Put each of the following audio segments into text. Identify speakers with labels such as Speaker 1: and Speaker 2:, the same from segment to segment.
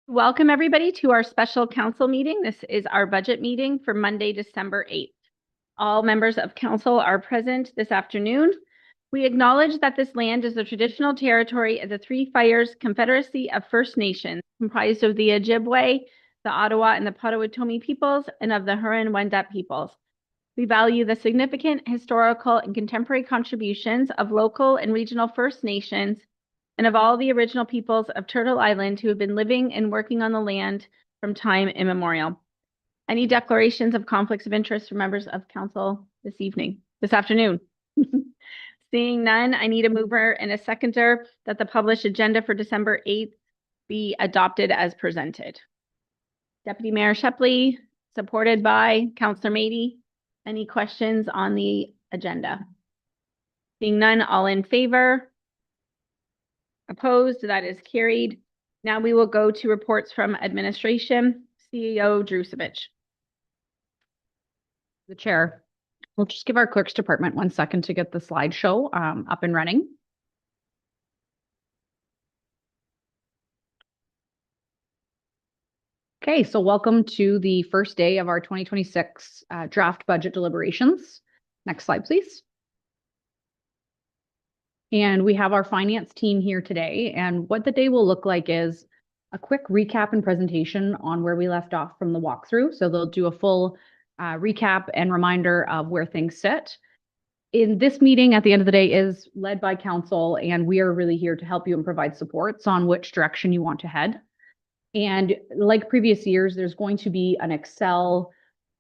Speaker 1: Welcome, everybody, to our special council meeting. This is our budget meeting for Monday, December 8th. All members of council are present this afternoon. We acknowledge that this land is the traditional territory of the Three Fires Confederacy of First Nations, comprised of the Ojibwe, the Ottawa, and the Potawatomi peoples, and of the Huron-Wendat peoples. We value the significant historical and contemporary contributions of local and regional First Nations and of all the original peoples of Turtle Island who have been living and working on the land from time immemorial. Any declarations of conflicts of interest for members of council this afternoon? Seeing none, I need a mover and a seconder that the published agenda for December 8th be adopted as presented. Deputy Mayor Shepley, supported by Councillor Mady. Any questions on the agenda? Seeing none, all in favor? Opposed? That is carried. Now we will go to reports from administration. CEO Drusevich.
Speaker 2: The chair. We'll just give our clerk's department 1 second to get the slideshow up and running. Okay, so welcome to the first day of our 2026 draft budget deliberations. Next slide, please. And we have our finance team here today. And what the day will look like is a quick recap and presentation on where we left off from the walkthrough. So they'll do a full recap and reminder of where things sit. In this meeting, at the end of the day, is led by council, and we are really here to help you and provide supports on which direction you want to head. And like previous years, there's going to be an Excel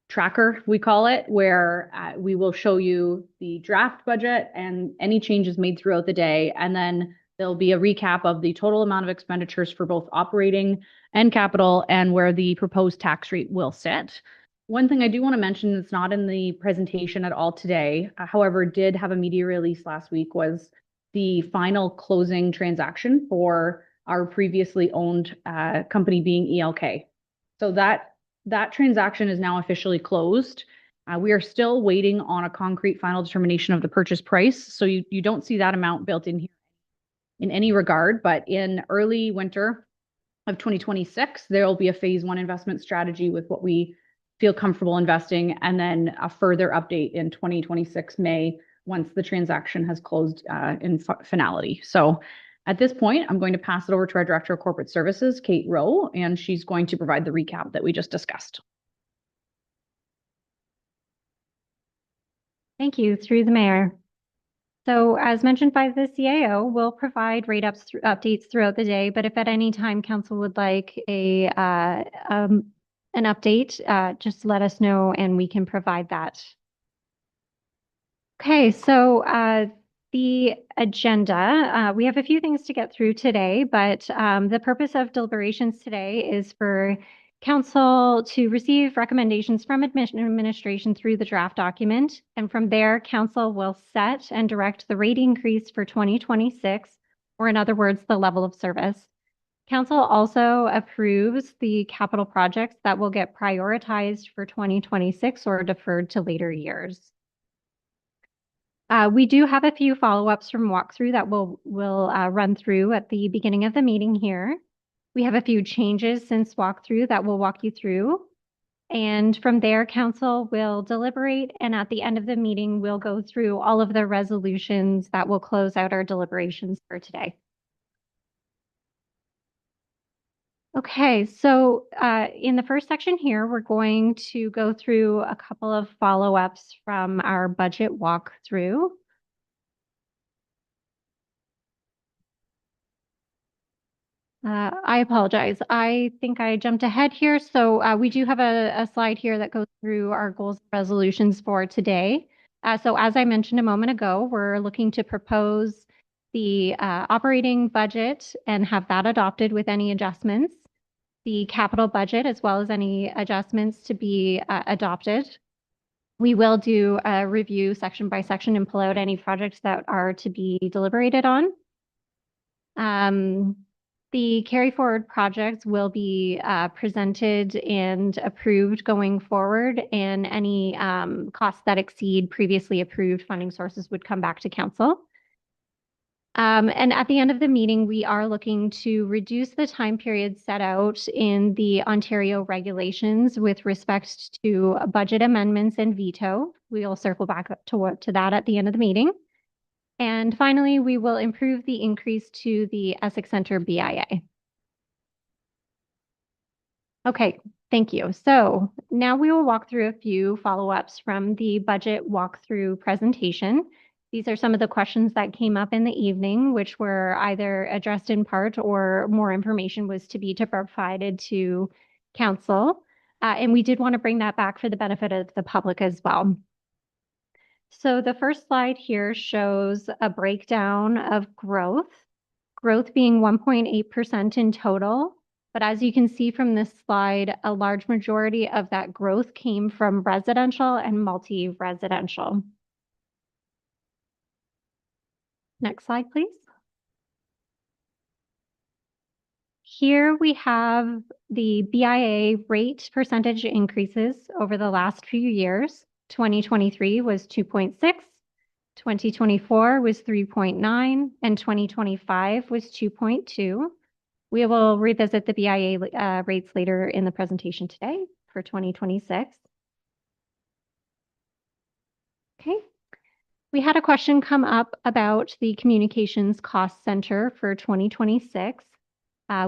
Speaker 2: tracker, we call it, where we will show you the draft budget and any changes made throughout the day. And then there'll be a recap of the total amount of expenditures for both operating and capital and where the proposed tax rate will sit. One thing I do want to mention that's not in the presentation at all today, however, did have a media release last week, was the final closing transaction for our previously owned company being ELK. So that transaction is now officially closed. We are still waiting on a concrete final determination of the purchase price. So you don't see that amount built in here in any regard, but in early winter of 2026, there will be a phase 1 investment strategy with what we feel comfortable investing, and then a further update in 2026 May once the transaction has closed in finality. So at this point, I'm going to pass it over to our Director of Corporate Services, Kate Rowe, and she's going to provide the recap that we just discussed.
Speaker 3: Thank you, through the mayor. So as mentioned by the CAO, we'll provide rate updates throughout the day, but if at any time council would like an update, just let us know and we can provide that. Okay, so the agenda, we have a few things to get through today, but the purpose of deliberations today is for council to receive recommendations from administration through the draft document. And from there, council will set and direct the rate increase for 2026, or in other words, the level of service. Council also approves the capital projects that will get prioritized for 2026 or deferred to later years. We do have a few follow-ups from walkthrough that we'll run through at the beginning of the meeting here. We have a few changes since walkthrough that we'll walk you through. And from there, council will deliberate, and at the end of the meeting, we'll go through all of the resolutions that will close out our deliberations for today. Okay, so in the first section here, we're going to go through a couple of follow-ups from our budget walkthrough. I apologize. I think I jumped ahead here. So we do have a slide here that goes through our goals and resolutions for today. So as I mentioned a moment ago, we're looking to propose the operating budget and have that adopted with any adjustments, the capital budget, as well as any adjustments to be adopted. We will do a review section by section and pull out any projects that are to be deliberated on. The carry forward projects will be presented and approved going forward, and any costs that exceed previously approved funding sources would come back to council. And at the end of the meeting, we are looking to reduce the time period set out in the Ontario regulations with respect to budget amendments and veto. We will circle back up to that at the end of the meeting. And finally, we will improve the increase to the Essex Centre BIA. Okay, thank you. So now we will walk through a few follow-ups from the budget walkthrough presentation. These are some of the questions that came up in the evening, which were either addressed in part or more information was to be provided to council. And we did want to bring that back for the benefit of the public as well. So the first slide here shows a breakdown of growth being 1.8% in total. But as you can see from this slide, a large majority of that growth came from residential and multi-residential. Next slide, please. Here we have the BIA rate percentage increases over the last few years. 2023 was 2.6, 2024 was 3.9, and 2025 was 2.2. We will revisit the BIA rates later in the presentation today for 2026. Okay. We had a question come up about the Communications Cost Center for 2026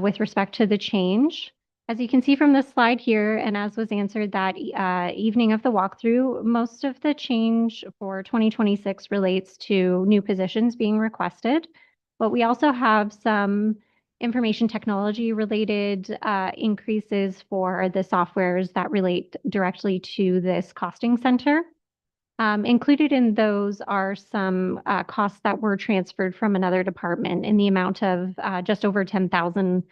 Speaker 3: with respect to the change. As you can see from this slide here, and as was answered that evening of the walkthrough, most of the change for 2026 relates to new positions being requested. But we also have some information technology related increases for the softwares that relate directly to this costing center. Included in those are some costs that were transferred from another department in the amount of just over $10,000.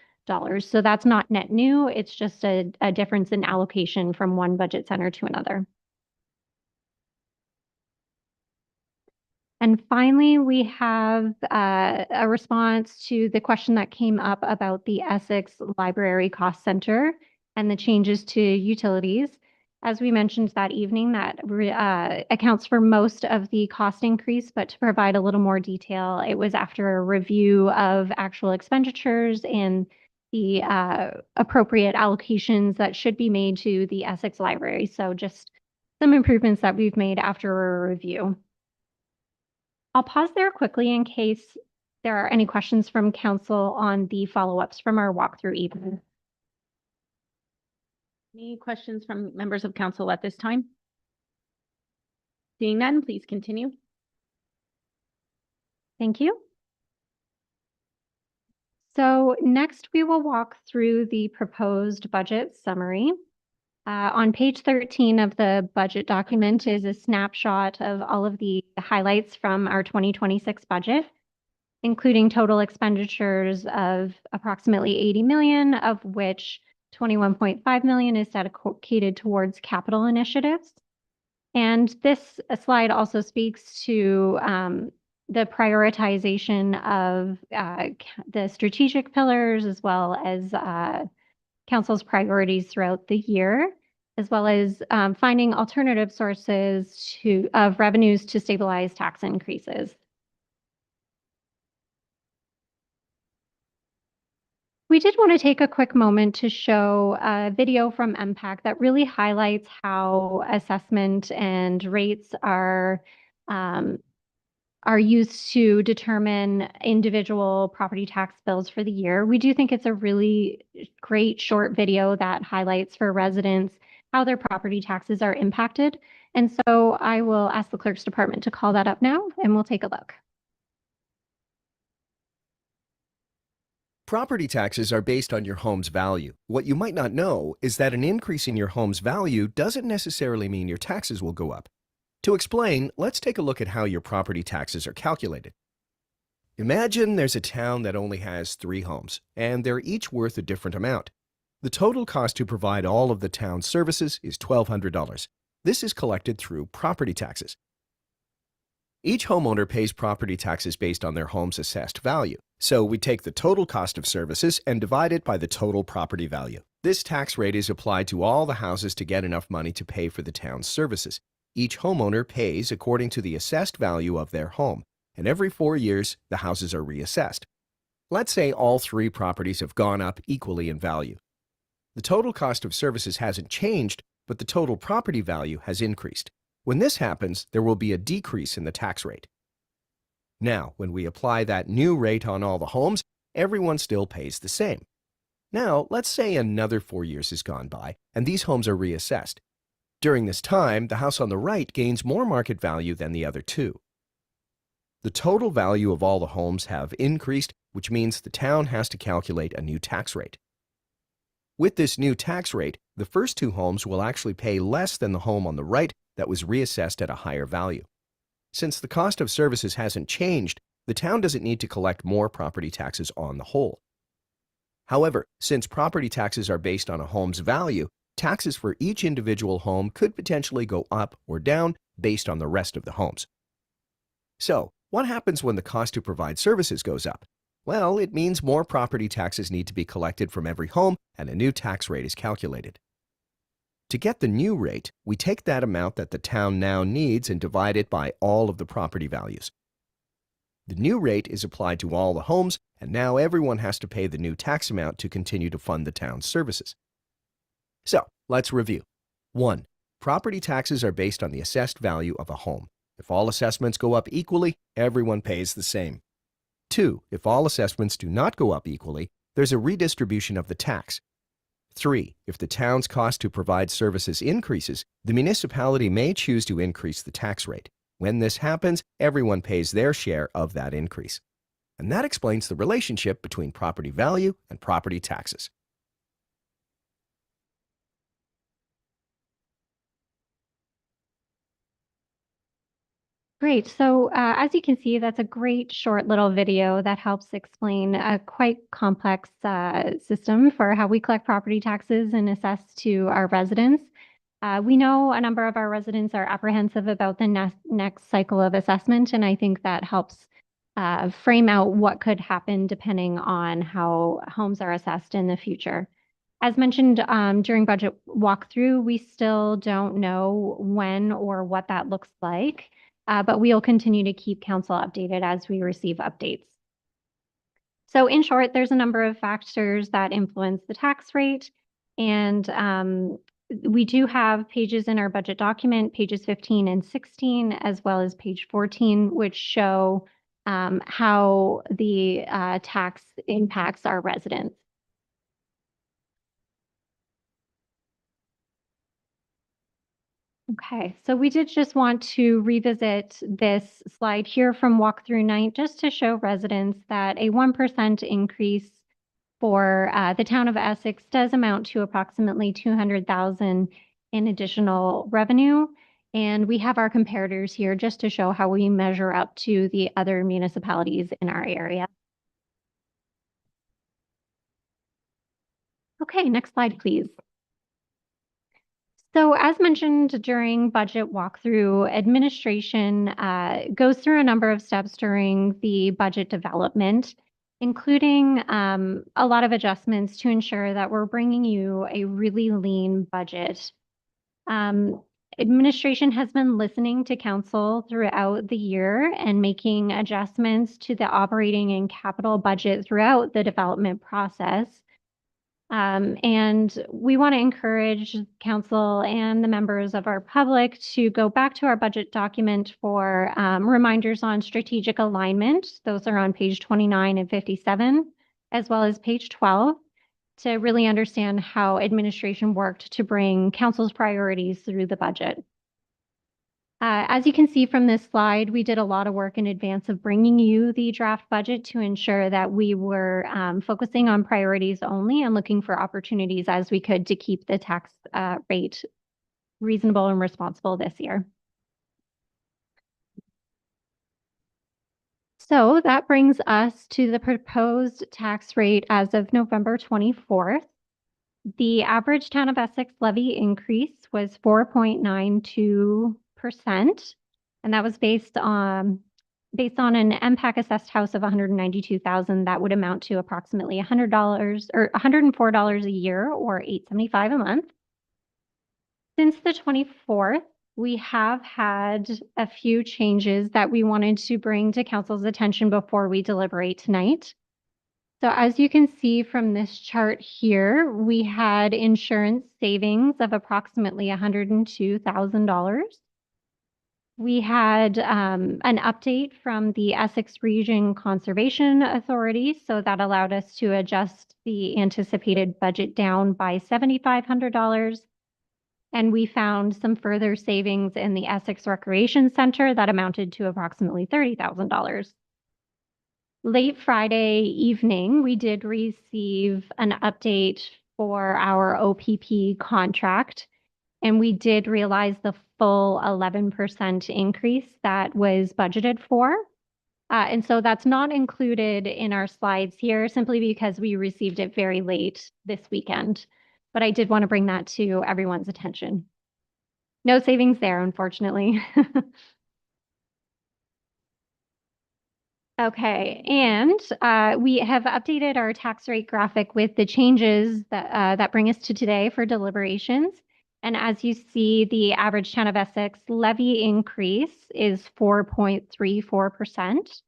Speaker 3: So that's not net new, it's just a difference in allocation from one budget center to another. And finally, we have a response to the question that came up about the Essex Library Cost Center and the changes to utilities. As we mentioned that evening, that accounts for most of the cost increase, but to provide a little more detail, it was after a review of actual expenditures and the appropriate allocations that should be made to the Essex Library. So just some improvements that we've made after a review. I'll pause there quickly in case there are any questions from council on the follow-ups from our walkthrough evening.
Speaker 1: Any questions from members of council at this time? Seeing none, please continue.
Speaker 3: Thank you. So next we will walk through the proposed budget summary. On page 13 of the budget document is a snapshot of all of the highlights from our 2026 budget, including total expenditures of approximately 80 million, of which 21.5 million is dedicated towards capital initiatives. And this slide also speaks to the prioritization of the strategic pillars, as well as council's priorities throughout the year, as well as finding alternative sources of revenues to stabilize tax increases. We did want to take a quick moment to show a video from MPAC that really highlights how assessment and rates are used to determine individual property tax bills for the year. We do think it's a really great short video that highlights for residents how their property taxes are impacted. And so I will ask the clerk's department to call that up now, and we'll take a look.
Speaker 4: Property taxes are based on your home's value. What you might not know is that an increase in your home's value doesn't necessarily mean your taxes will go up. To explain, let's take a look at how your property taxes are calculated. Imagine there's a town that only has 3 homes, and they're each worth a different amount. The total cost to provide all of the town's services is $1,200. This is collected through property taxes. Each homeowner pays property taxes based on their home's assessed value. So we take the total cost of services and divide it by the total property value. This tax rate is applied to all the houses to get enough money to pay for the town's services. Each homeowner pays according to the assessed value of their home. and every 4 years, the houses are reassessed. Let's say all 3 properties have gone up equally in value. The total cost of services hasn't changed, but the total property value has increased. When this happens, there will be a decrease in the tax rate. Now, when we apply that new rate on all the homes, everyone still pays the same. Now, let's say another 4 years has gone by, and these homes are reassessed. During this time, the house on the right gains more market value than the other 2. The total value of all the homes have increased, which means the town has to calculate a new tax rate. With this new tax rate, the first 2 homes will actually pay less than the home on the right that was reassessed at a higher value. Since the cost of services hasn't changed, the town doesn't need to collect more property taxes on the whole. However, since property taxes are based on a home's value, taxes for each individual home could potentially go up or down based on the rest of the homes. So, what happens when the cost to provide services goes up? Well, it means more property taxes need to be collected from every home and a new tax rate is calculated. To get the new rate, we take that amount that the town now needs and divide it by all of the property values. The new rate is applied to all the homes, and now everyone has to pay the new tax amount to continue to fund the town's services. So, let's review. 1. Property taxes are based on the assessed value of a home. If all assessments go up equally, everyone pays the same. 2. If all assessments do not go up equally, there's a redistribution of the tax. 3. If the town's cost to provide services increases, the municipality may choose to increase the tax rate. When this happens, everyone pays their share of that increase. And that explains the relationship between property value and property taxes.
Speaker 3: Great. So as you can see, that's a great short little video that helps explain a quite complex system for how we collect property taxes and assess to our residents. We know a number of our residents are apprehensive about the next cycle of assessment, and I think that helps frame out what could happen depending on how homes are assessed in the future. As mentioned during budget walkthrough, we still don't know when or what that looks like. But we'll continue to keep council updated as we receive updates. So in short, there's a number of factors that influence the tax rate. And we do have pages in our budget document, pages 15 and 16, as well as page 14, which show how the tax impacts our residents. Okay, so we did just want to revisit this slide here from walkthrough night just to show residents that a 1% increase for the town of Essex does amount to approximately $200,000 in additional revenue. And we have our comparators here just to show how we measure up to the other municipalities in our area. Okay, next slide, please. So as mentioned during budget walkthrough, administration goes through a number of steps during the budget development, including a lot of adjustments to ensure that we're bringing you a really lean budget. Administration has been listening to council throughout the year and making adjustments to the operating and capital budget throughout the development process. And we want to encourage council and the members of our public to go back to our budget document for reminders on strategic alignment. Those are on page 29 and 57, as well as page 12, to really understand how administration worked to bring council's priorities through the budget. As you can see from this slide, we did a lot of work in advance of bringing you the draft budget to ensure that we were focusing on priorities only and looking for opportunities as we could to keep the tax rate reasonable and responsible this year. So that brings us to the proposed tax rate as of November 24th. The average town of Essex levy increase was 4.92%, and that was based on an MPAC assessed house of $192,000. That would amount to approximately $100 or $104 a year, or $875 a month. Since the 24th, we have had a few changes that we wanted to bring to council's attention before we deliberate tonight. So as you can see from this chart here, we had insurance savings of approximately $102,000. We had an update from the Essex Region Conservation Authority, so that allowed us to adjust the anticipated budget down by $7,500. And we found some further savings in the Essex Recreation Center that amounted to approximately $30,000. Late Friday evening, we did receive an update for our OPP contract, and we did realize the full 11% increase that was budgeted for. And so that's not included in our slides here simply because we received it very late this weekend. But I did want to bring that to everyone's attention. No savings there, unfortunately. Okay, and we have updated our tax rate graphic with the changes that bring us to today for deliberations. And as you see, the average town of Essex levy increase is 4.34%.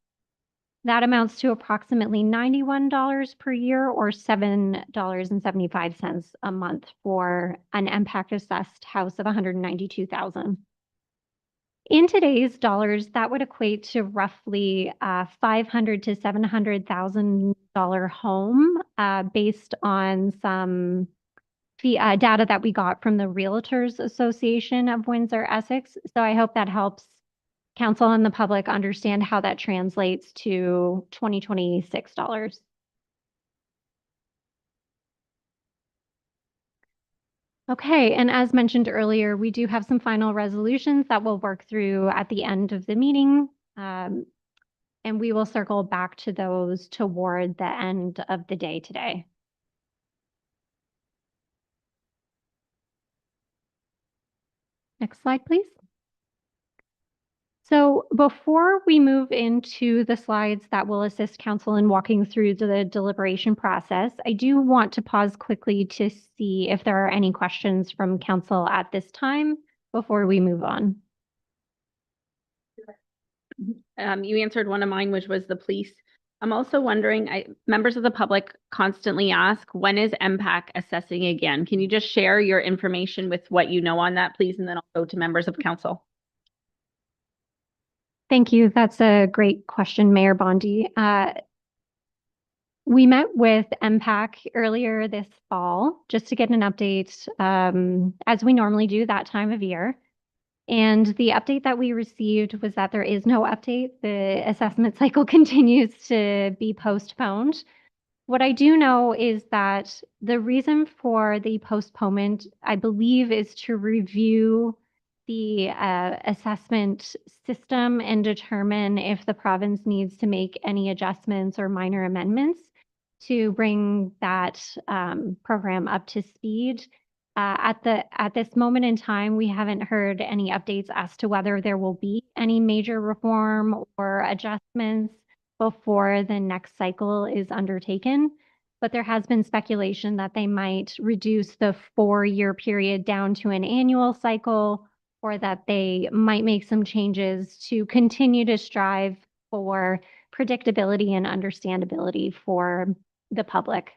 Speaker 3: That amounts to approximately $91 per year or $7.75 a month for an impact assessed house of 192,000. In today's dollars, that would equate to roughly $500,000 to $700,000 home based on some data that we got from the Realtors Association of Windsor, Essex. So I hope that helps council and the public understand how that translates to 2026 dollars. Okay, and as mentioned earlier, we do have some final resolutions that we'll work through at the end of the meeting. And we will circle back to those toward the end of the day today. Next slide, please. So before we move into the slides that will assist council in walking through the deliberation process, I do want to pause quickly to see if there are any questions from council at this time before we move on.
Speaker 1: You answered one of mine, which was the police. I'm also wondering, members of the public constantly ask, when is MPAC assessing again? Can you just share your information with what you know on that, please? And then I'll go to members of council.
Speaker 3: Thank you. That's a great question, Mayor Bondi. We met with MPAC earlier this fall just to get an update, as we normally do that time of year. And the update that we received was that there is no update. The assessment cycle continues to be postponed. What I do know is that the reason for the postponement, I believe, is to review the assessment system and determine if the province needs to make any adjustments or minor amendments to bring that program up to speed. At this moment in time, we haven't heard any updates as to whether there will be any major reform or adjustments before the next cycle is undertaken. But there has been speculation that they might reduce the 4-year period down to an annual cycle, or that they might make some changes to continue to strive for predictability and understandability for the public.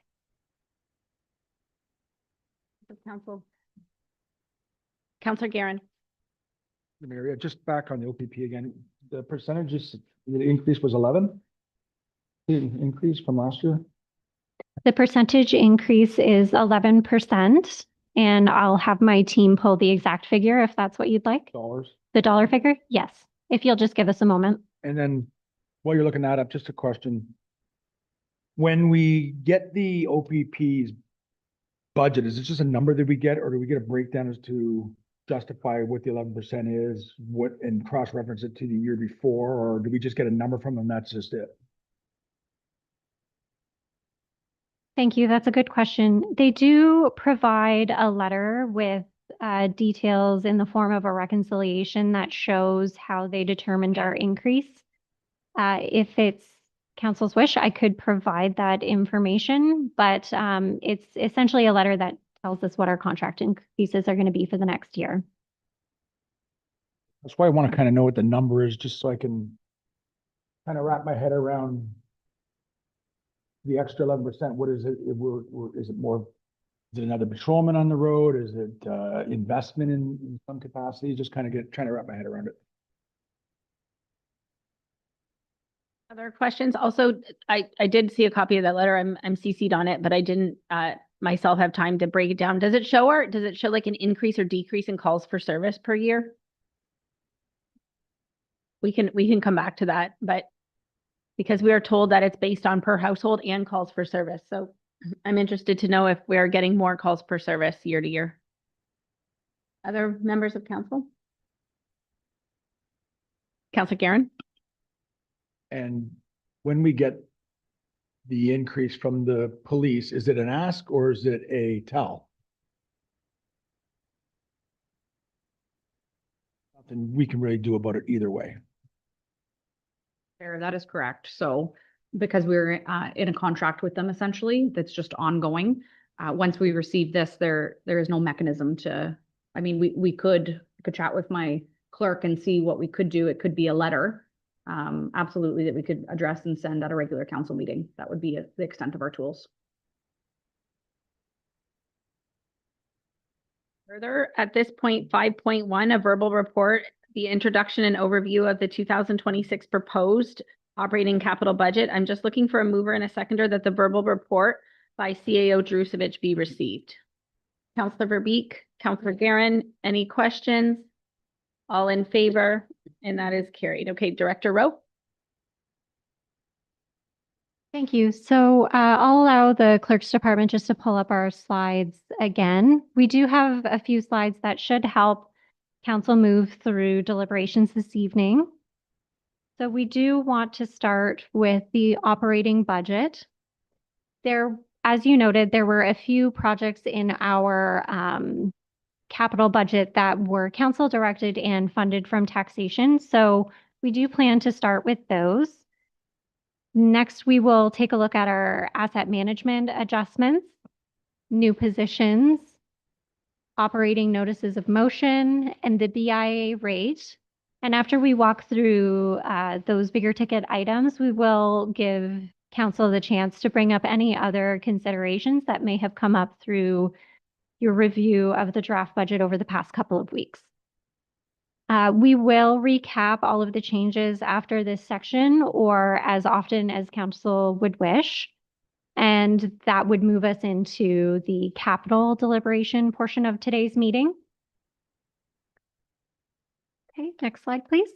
Speaker 1: Councilor Guerin.
Speaker 5: Maria, just back on the OPP again, the percentages, the increase was 11? The increase from last year?
Speaker 3: The percentage increase is 11%, and I'll have my team pull the exact figure if that's what you'd like.
Speaker 5: Dollars.
Speaker 3: The dollar figure? Yes, if you'll just give us a moment.
Speaker 5: And then while you're looking that up, just a question. When we get the OPP's budget, is it just a number that we get, or do we get a breakdown as to justify what the 11% is, what, and cross-reference it to the year before, or do we just get a number from them? That's just it.
Speaker 3: Thank you. That's a good question. They do provide a letter with details in the form of a reconciliation that shows how they determined our increase. If it's council's wish, I could provide that information, but it's essentially a letter that tells us what our contract increases are going to be for the next year.
Speaker 5: That's why I want to kind of know what the number is, just so I can kind of wrap my head around the extra 11%. What is it? Is it more, is it another patrolman on the road? Is it investment in some capacity? Just kind of trying to wrap my head around it.
Speaker 1: Other questions? Also, I did see a copy of that letter. I'm CC'd on it, but I didn't myself have time to break it down. Does it show like an increase or decrease in calls for service per year? We can come back to that, but because we are told that it's based on per household and calls for service. So I'm interested to know if we're getting more calls per service year to year. Other members of council? Councilor Garen?
Speaker 5: And when we get the increase from the police, is it an ask or is it a tell? Nothing we can really do about it either way.
Speaker 2: Fair, that is correct. So because we're in a contract with them essentially, that's just ongoing. Once we receive this, there is no mechanism to, I mean, we could chat with my clerk and see what we could do. It could be a letter. Absolutely, that we could address and send at a regular council meeting. That would be the extent of our tools.
Speaker 1: Further, at this point, 5.1, a verbal report, the introduction and overview of the 2026 proposed operating capital budget. I'm just looking for a mover and a seconder that the verbal report by CAO Drusevich be received. Councillor Verbeek, Councillor Garen, any questions? All in favor, and that is carried. Okay, Director Rowe.
Speaker 3: Thank you. So I'll allow the clerk's department just to pull up our slides again. We do have a few slides that should help council move through deliberations this evening. So we do want to start with the operating budget. There, as you noted, there were a few projects in our capital budget that were council directed and funded from taxation. So we do plan to start with those. Next, we will take a look at our asset management adjustments, new positions, operating notices of motion, and the BIA rate. And after we walk through those bigger ticket items, we will give council the chance to bring up any other considerations that may have come up through your review of the draft budget over the past couple of weeks. We will recap all of the changes after this section or as often as council would wish. And that would move us into the capital deliberation portion of today's meeting. Okay, next slide, please.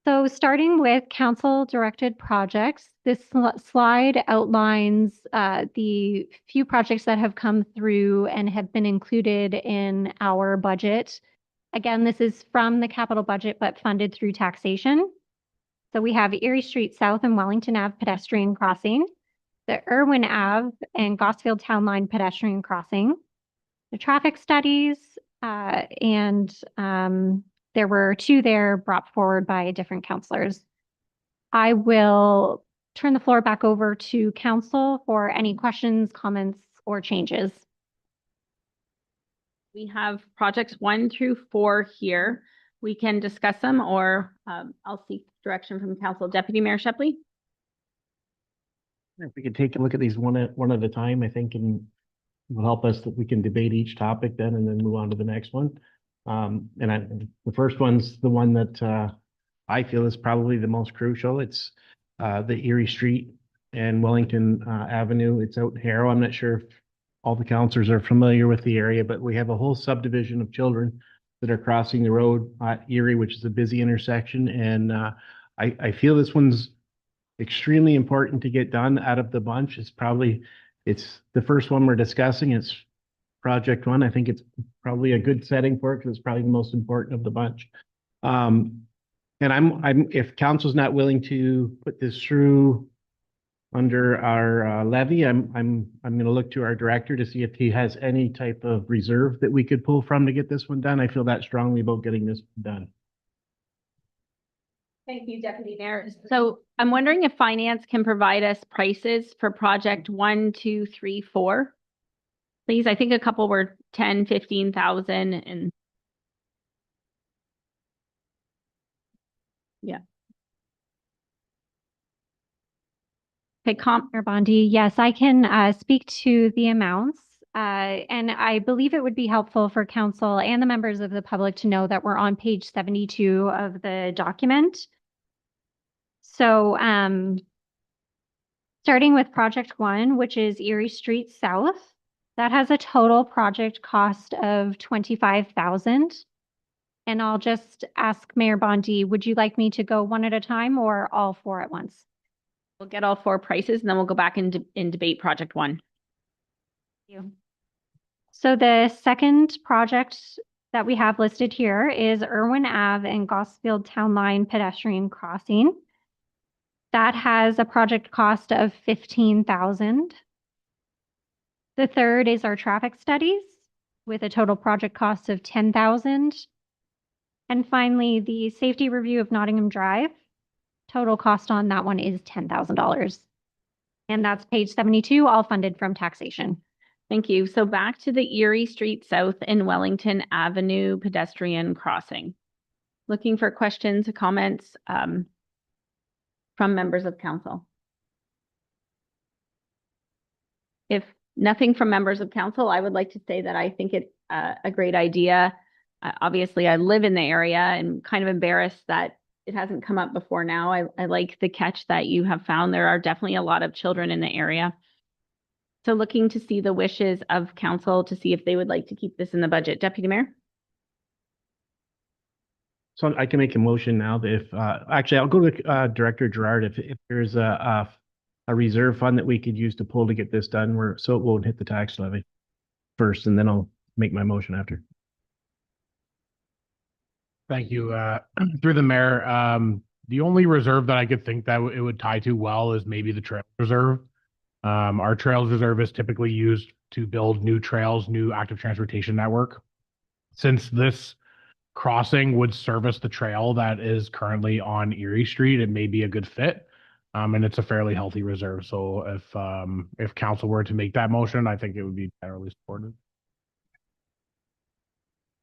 Speaker 3: So starting with council directed projects, this slide outlines the few projects that have come through and have been included in our budget. Again, this is from the capital budget, but funded through taxation. So we have Erie Street South and Wellington Ave pedestrian crossing, the Irwin Ave and Gosfield Town Line pedestrian crossing, the traffic studies, and there were two there brought forward by different councilors. I will turn the floor back over to council for any questions, comments, or changes.
Speaker 1: We have projects 1 through 4 here. We can discuss them, or I'll seek direction from council. Deputy Mayor Shepley.
Speaker 6: If we could take a look at these one at a time, I think, and will help us that we can debate each topic then and then move on to the next one. The first one's the one that I feel is probably the most crucial. It's the Erie Street and Wellington Avenue. It's out in Harrow. I'm not sure if all the councilors are familiar with the area, but we have a whole subdivision of children that are crossing the road at Erie, which is a busy intersection. And I feel this one's extremely important to get done out of the bunch. It's the first one we're discussing. It's project 1. I think it's probably a good setting for it because it's probably the most important of the bunch. And if council's not willing to put this through under our levy, I'm going to look to our director to see if he has any type of reserve that we could pull from to get this one done. I feel that strongly about getting this done.
Speaker 1: Thank you, Deputy Mayor. So I'm wondering if finance can provide us prices for project 1, 2, 3, 4. Please, I think a couple were 10, 15,000 and Okay,
Speaker 3: Mayor Bondi, yes, I can speak to the amounts. And I believe it would be helpful for council and the members of the public to know that we're on page 72 of the document. So starting with project 1, which is Erie Street South, that has a total project cost of $25,000. And I'll just ask Mayor Bondi, would you like me to go one at a time or all 4 at once?
Speaker 1: we'll get all 4 prices and then we'll go back and debate project 1.
Speaker 3: You. So the second project that we have listed here is Irwin Ave and Gosfield Town Line pedestrian crossing. That has a project cost of $15,000. The third is our traffic studies with a total project cost of $10,000. And finally, the safety review of Nottingham Drive. Total cost on that one is $10,000. And that's page 72, all funded from taxation.
Speaker 1: Thank you. So back to the Erie Street South and Wellington Avenue pedestrian crossing. Looking for questions, comments from members of council. If nothing from members of council, I would like to say that I think it's a great idea. Obviously, I live in the area and kind of embarrassed that it hasn't come up before now. I like the catch that you have found. There are definitely a lot of children in the area. So looking to see the wishes of council to see if they would like to keep this in the budget. Deputy Mayor?
Speaker 6: So I can make a motion now that if, actually, I'll go to Director Gerard. If there's a reserve fund that we could use to pull to get this done, so it won't hit the tax levy first, and then I'll make my motion after.
Speaker 7: Thank you. Through the mayor, the only reserve that I could think that it would tie to well is maybe the trails reserve. Our trails reserve is typically used to build new trails, new active transportation network. Since this crossing would service the trail that is currently on Erie Street, it may be a good fit. And it's a fairly healthy reserve. So if council were to make that motion, I think it would be generally supported.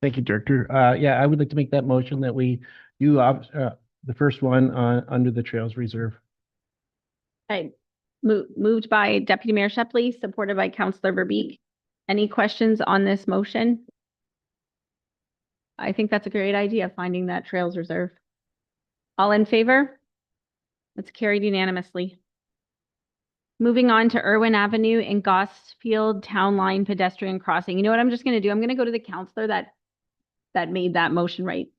Speaker 6: Thank you, Director. Yeah, I would like to make that motion that we do the first one under the Trails Reserve.
Speaker 1: Okay. Moved by Deputy Mayor Shepley, supported by Councillor Verbeek. Any questions on this motion? I think that's a great idea, finding that Trails Reserve. All in favor? That's carried unanimously. Moving on to Irwin Avenue and Gosfield Town Line pedestrian crossing. You know what I'm just going to do? I'm going to go to the councillor that made that motion, right?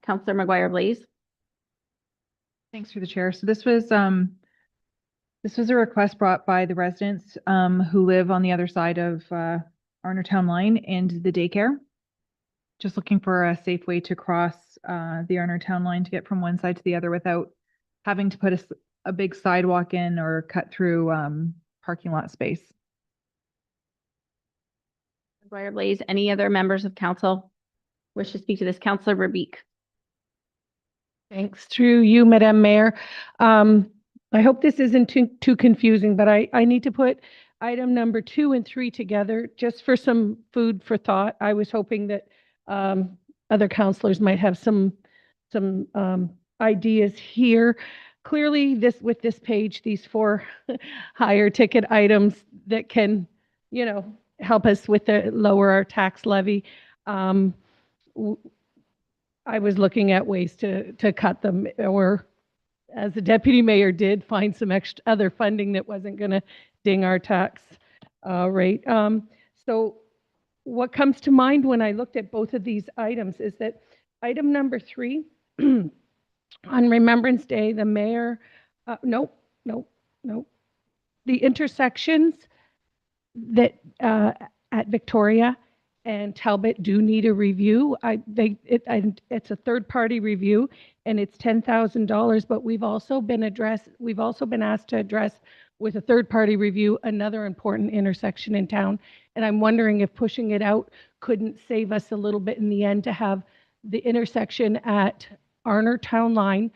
Speaker 1: Councillor McGuire-Blaze.
Speaker 8: Thanks through the chair. So this was a request brought by the residents who live on the other side of Arner Town Line and the daycare. Just looking for a safe way to cross the Arner Town Line to get from one side to the other without having to put a big sidewalk in or cut through parking lot space.
Speaker 1: McGuire-Blaze, any other members of council wish to speak to this? Councillor Verbeek.
Speaker 9: Thanks. Through you, Madam Mayor. I hope this isn't too confusing, but I need to put item number 2 and 3 together just for some food for thought. I was hoping that other councillors might have some ideas here. Clearly, with this page, these 4 higher ticket items that can, help us with lower our tax levy. I was looking at ways to cut them, or as the deputy mayor did, find some other funding that wasn't going to ding our tax rate. So what comes to mind when I looked at both of these items is that item number 3, on Remembrance Day, the mayor, the intersections that at Victoria and Talbot do need a review. It's a third-party review, and it's $10,000. But we've also been asked to address with a third-party review another important intersection in town. And I'm wondering if pushing it out couldn't save us a little bit in the end to have the intersection at Arner Town Line,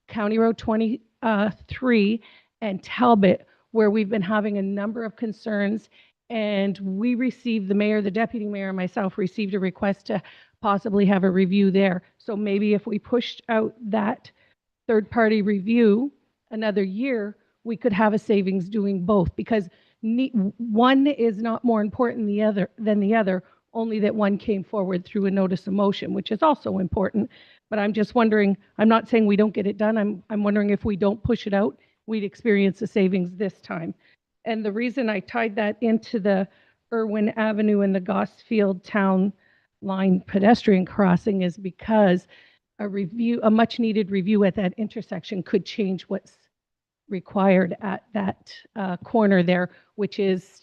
Speaker 9: County Road 23, and Talbot, where we've been having a number of concerns. And we received, the mayor, the deputy mayor, and myself received a request to possibly have a review there. So maybe if we pushed out that third-party review another year, we could have a savings doing both, because one is not more important than the other, only that one came forward through a notice of motion, which is also important. But I'm just wondering, I'm not saying we don't get it done. I'm wondering if we don't push it out, we'd experience the savings this time. And the reason I tied that into the Irwin Avenue and the Gosfield Town Line pedestrian crossing is because a much needed review at that intersection could change what's required at that corner there, which is,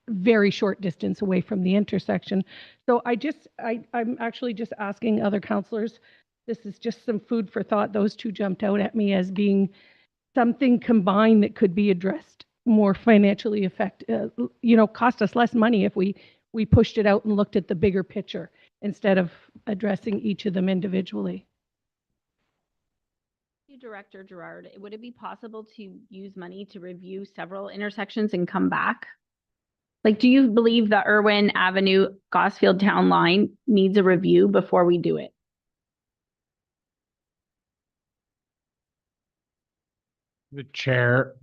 Speaker 9: very short distance away from the intersection. So I'm actually just asking other councillors, this is just some food for thought. Those two jumped out at me as being something combined that could be addressed more financially cost us less money if we pushed it out and looked at the bigger picture instead of addressing each of them individually.
Speaker 1: Director Gerard, would it be possible to use money to review several intersections and come back? Like, do you believe the Irwin Avenue Gosfield Town Line needs a review before we do it?
Speaker 7: The chair,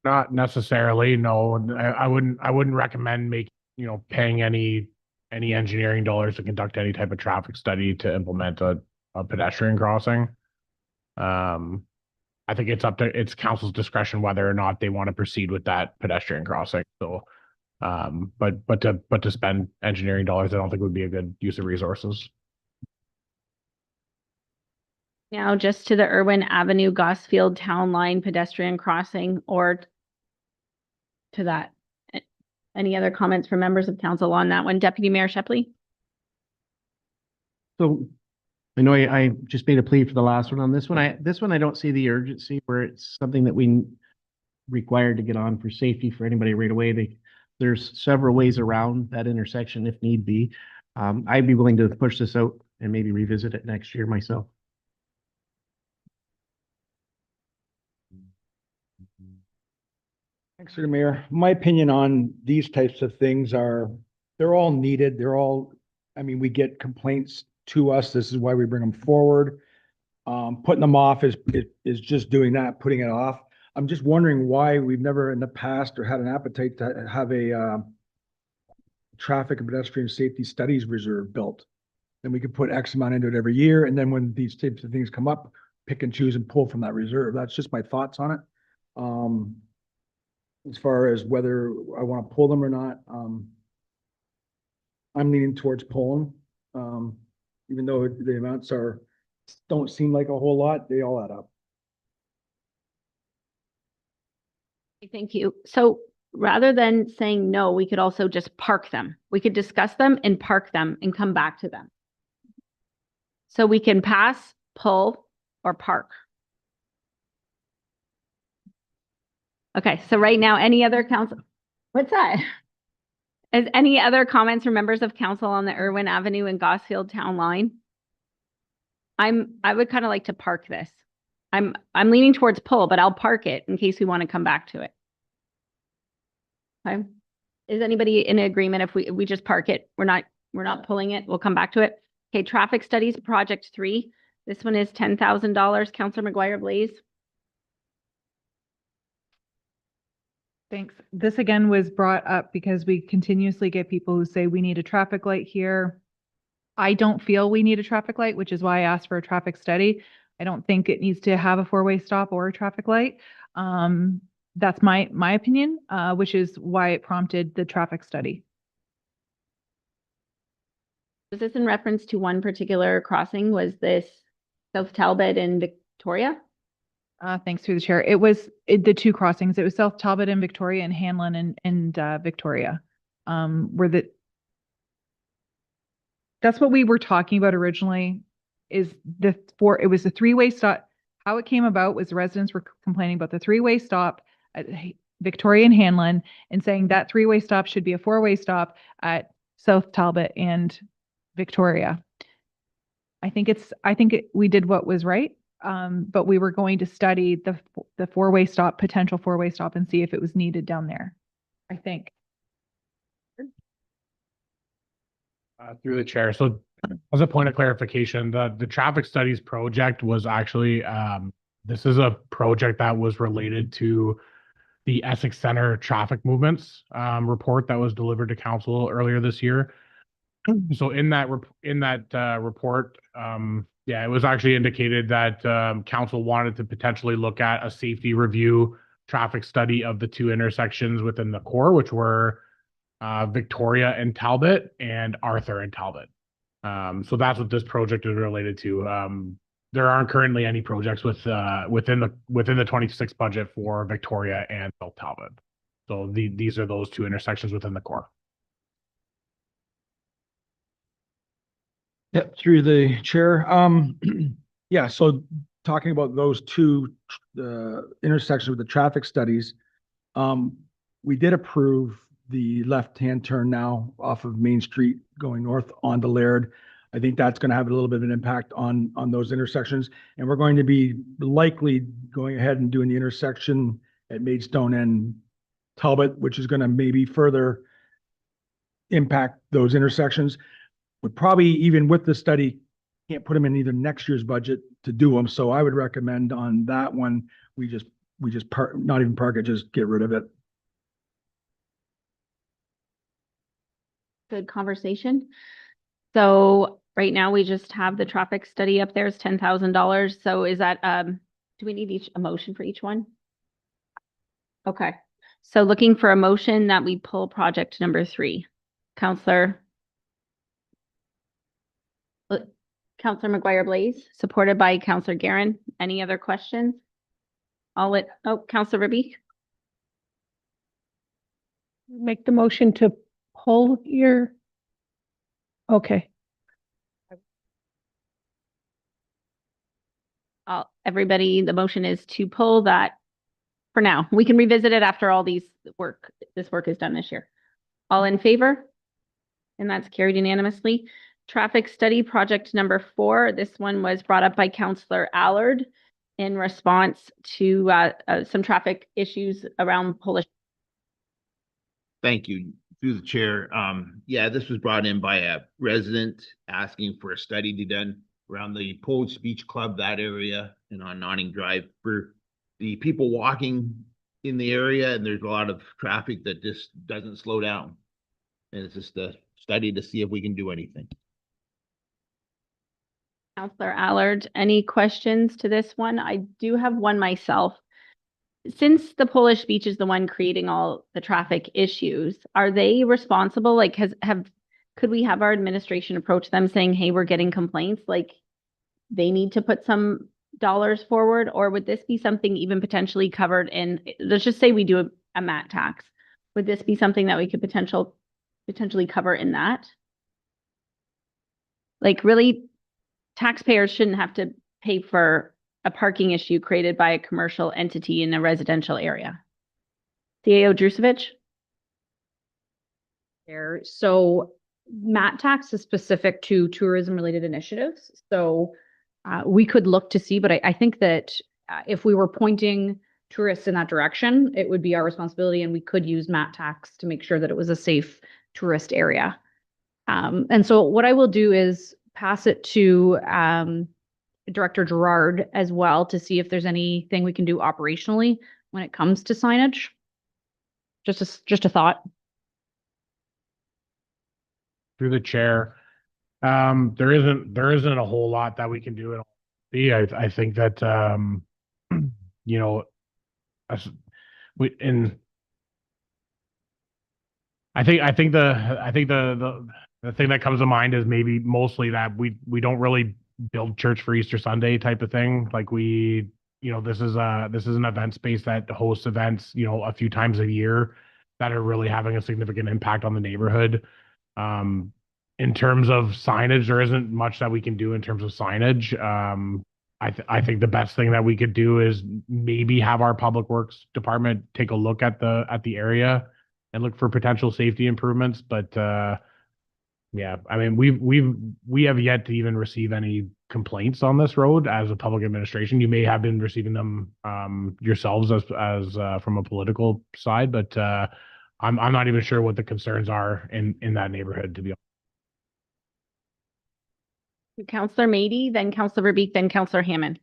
Speaker 7: not necessarily, no. I wouldn't recommend paying any engineering dollars to conduct any type of traffic study to implement a pedestrian crossing. I think it's council's discretion whether or not they want to proceed with that pedestrian crossing. So, but to spend engineering dollars, I don't think would be a good use of resources.
Speaker 1: Now, just to the Irwin Avenue Gosfield Town Line pedestrian crossing, or to that. Any other comments from members of council on that one? Deputy Mayor Shepley?
Speaker 6: So I know I just made a plea for the last one on this one. I don't see the urgency where it's something that we required to get on for safety for anybody right away. There's several ways around that intersection if need be. I'd be willing to push this out and maybe revisit it next year myself.
Speaker 5: Thanks, Mr. Mayor. My opinion on these types of things they're all needed. We get complaints to us. This is why we bring them forward. Putting them off is just doing that, putting it off. I'm just wondering why we've never in the past or had an appetite to have a traffic and pedestrian safety studies reserve built. Then we could put X amount into it every year. And then when these types of things come up, pick and choose and pull from that reserve. That's just my thoughts on it. As far as whether I want to pull them or not, I'm leaning towards pulling. Even though the amounts don't seem like a whole lot, they all add up.
Speaker 1: Thank you. So rather than saying no, we could also just park them. We could discuss them and park them and come back to them. So we can pass, pull, or park. Okay, so right now, any other council? What's that? Is any other comments from members of council on the Irwin Avenue and Gosfield Town Line? I would kind of like to park this. I'm leaning towards pull, but I'll park it in case we want to come back to it. Okay. Is anybody in agreement if we just park it? We're not pulling it. We'll come back to it. Okay, traffic studies project 3. This one is $10,000. Councillor McGuire Blaze.
Speaker 8: Thanks. This again was brought up because we continuously get people who say we need a traffic light here. I don't feel we need a traffic light, which is why I asked for a traffic study. I don't think it needs to have a 4-way stop or a traffic light. That's my opinion, which is why it prompted the traffic study.
Speaker 1: Was this in reference to one particular crossing? Was this South Talbot and Victoria?
Speaker 8: Thanks through the chair. It was the 2 crossings. It was South Talbot and Victoria, and Hanlon and Victoria. That's what we were talking about originally. It was the 3-way stop. How it came about was the residents were complaining about the 3-way stop at Victoria and Hanlon and saying that 3-way stop should be a 4-way stop at South Talbot and Victoria. We did what was right. But we were going to study the 4-way stop, potential 4-way stop, and see if it was needed down there, I think.
Speaker 7: Through the chair. So As a point of clarification, the traffic studies project was actually, this is a project that was related to the Essex Center traffic movements, report that was delivered to council earlier this year. So in that report, yeah, it was actually indicated that, council wanted to potentially look at a safety review traffic study of the two intersections within the core, which were, Victoria and Talbot and Arthur and Talbot. So that's what this project is related to. There aren't currently any projects within the 26 budget for Victoria and South Talbot. So these are those two intersections within the core.
Speaker 5: Yep, through the chair. Yeah, so talking about those two intersections with the traffic studies, we did approve the left-hand turn now off of Main Street going north onto Laird. I think that's going to have a little bit of an impact on those intersections. And we're going to be likely going ahead and doing the intersection at Maidstone and Talbot, which is going to maybe further impact those intersections. Would probably, even with the study, can't put them in either next year's budget to do them. So I would recommend on that one, we just park, not even park it, just get rid of it.
Speaker 1: Good conversation. So right now we just have the traffic study up there is $10,000. So is that, do we need a motion for each one? Okay. So looking for a motion that we pull project number 3. Counselor McGuire Blaze, supported by Counselor Guerin. Any other questions? Counselor Ribby.
Speaker 9: Make the motion to pull your, okay.
Speaker 1: Everybody, the motion is to pull that for now. We can revisit it after all this work is done this year. All in favor? And that's carried unanimously. Traffic study project number 4. This one was brought up by Counselor Allard in response to some traffic issues around Polish.
Speaker 10: Thank you. Through the chair. Yeah, this was brought in by a resident asking for a study to be done around the Polish Beach Club, that area, and on Notting Drive for the people walking in the area. And there's a lot of traffic that just doesn't slow down. And it's just a study to see if we can do anything.
Speaker 1: Counselor Allard, any questions to this one? I do have one myself. Since the Polish Beach is the one creating all the traffic issues, are they responsible? Like, could we have our administration approach them saying, hey, we're getting complaints, like they need to put some dollars forward? Or would this be something even potentially covered in, let's just say we do a MAT tax. Would this be something that we could potentially cover in that? Like, really, taxpayers shouldn't have to pay for a parking issue created by a commercial entity in a residential area. CAO Drusevich?
Speaker 2: So MAT tax is specific to tourism-related initiatives. So we could look to see, but I think that if we were pointing tourists in that direction, it would be our responsibility, and we could use MAT tax to make sure that it was a safe tourist area. And so what I will do is pass it to Director Gerard as well to see if there's anything we can do operationally when it comes to signage. Just a thought.
Speaker 7: Through the chair, there isn't a whole lot that we can do. I think that you know, I think the thing that comes to mind is maybe mostly that we don't really build church for Easter Sunday type of thing. Like this is an event space that hosts events, a few times a year that are really having a significant impact on the neighborhood. In terms of signage, there isn't much that we can do in terms of signage. I think the best thing that we could do is maybe have our public works department take a look at the area and look for potential safety improvements. But yeah, I mean, we have yet to even receive any complaints on this road as a public administration. You may have been receiving them yourselves as from a political side, but I'm not even sure what the concerns are in that neighborhood, to be honest.
Speaker 1: Counselor Mady, then Counselor Verbeek, then Counselor Hammond.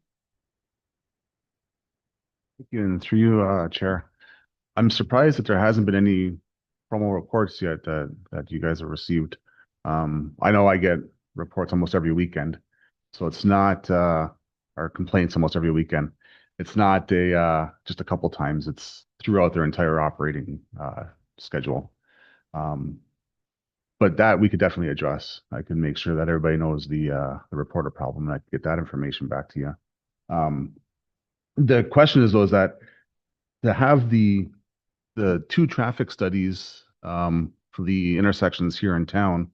Speaker 11: Thank you, and through you, Chair. I'm surprised that there hasn't been any formal reports yet that you guys have received. I know I get reports almost every weekend, so it's not or complaints almost every weekend. It's not just a couple times. It's throughout their entire operating schedule. But that we could definitely address. I can make sure that everybody knows the reporter problem, and I can get that information back to you. The question is though, is that to have the two traffic studies for the intersections here in town,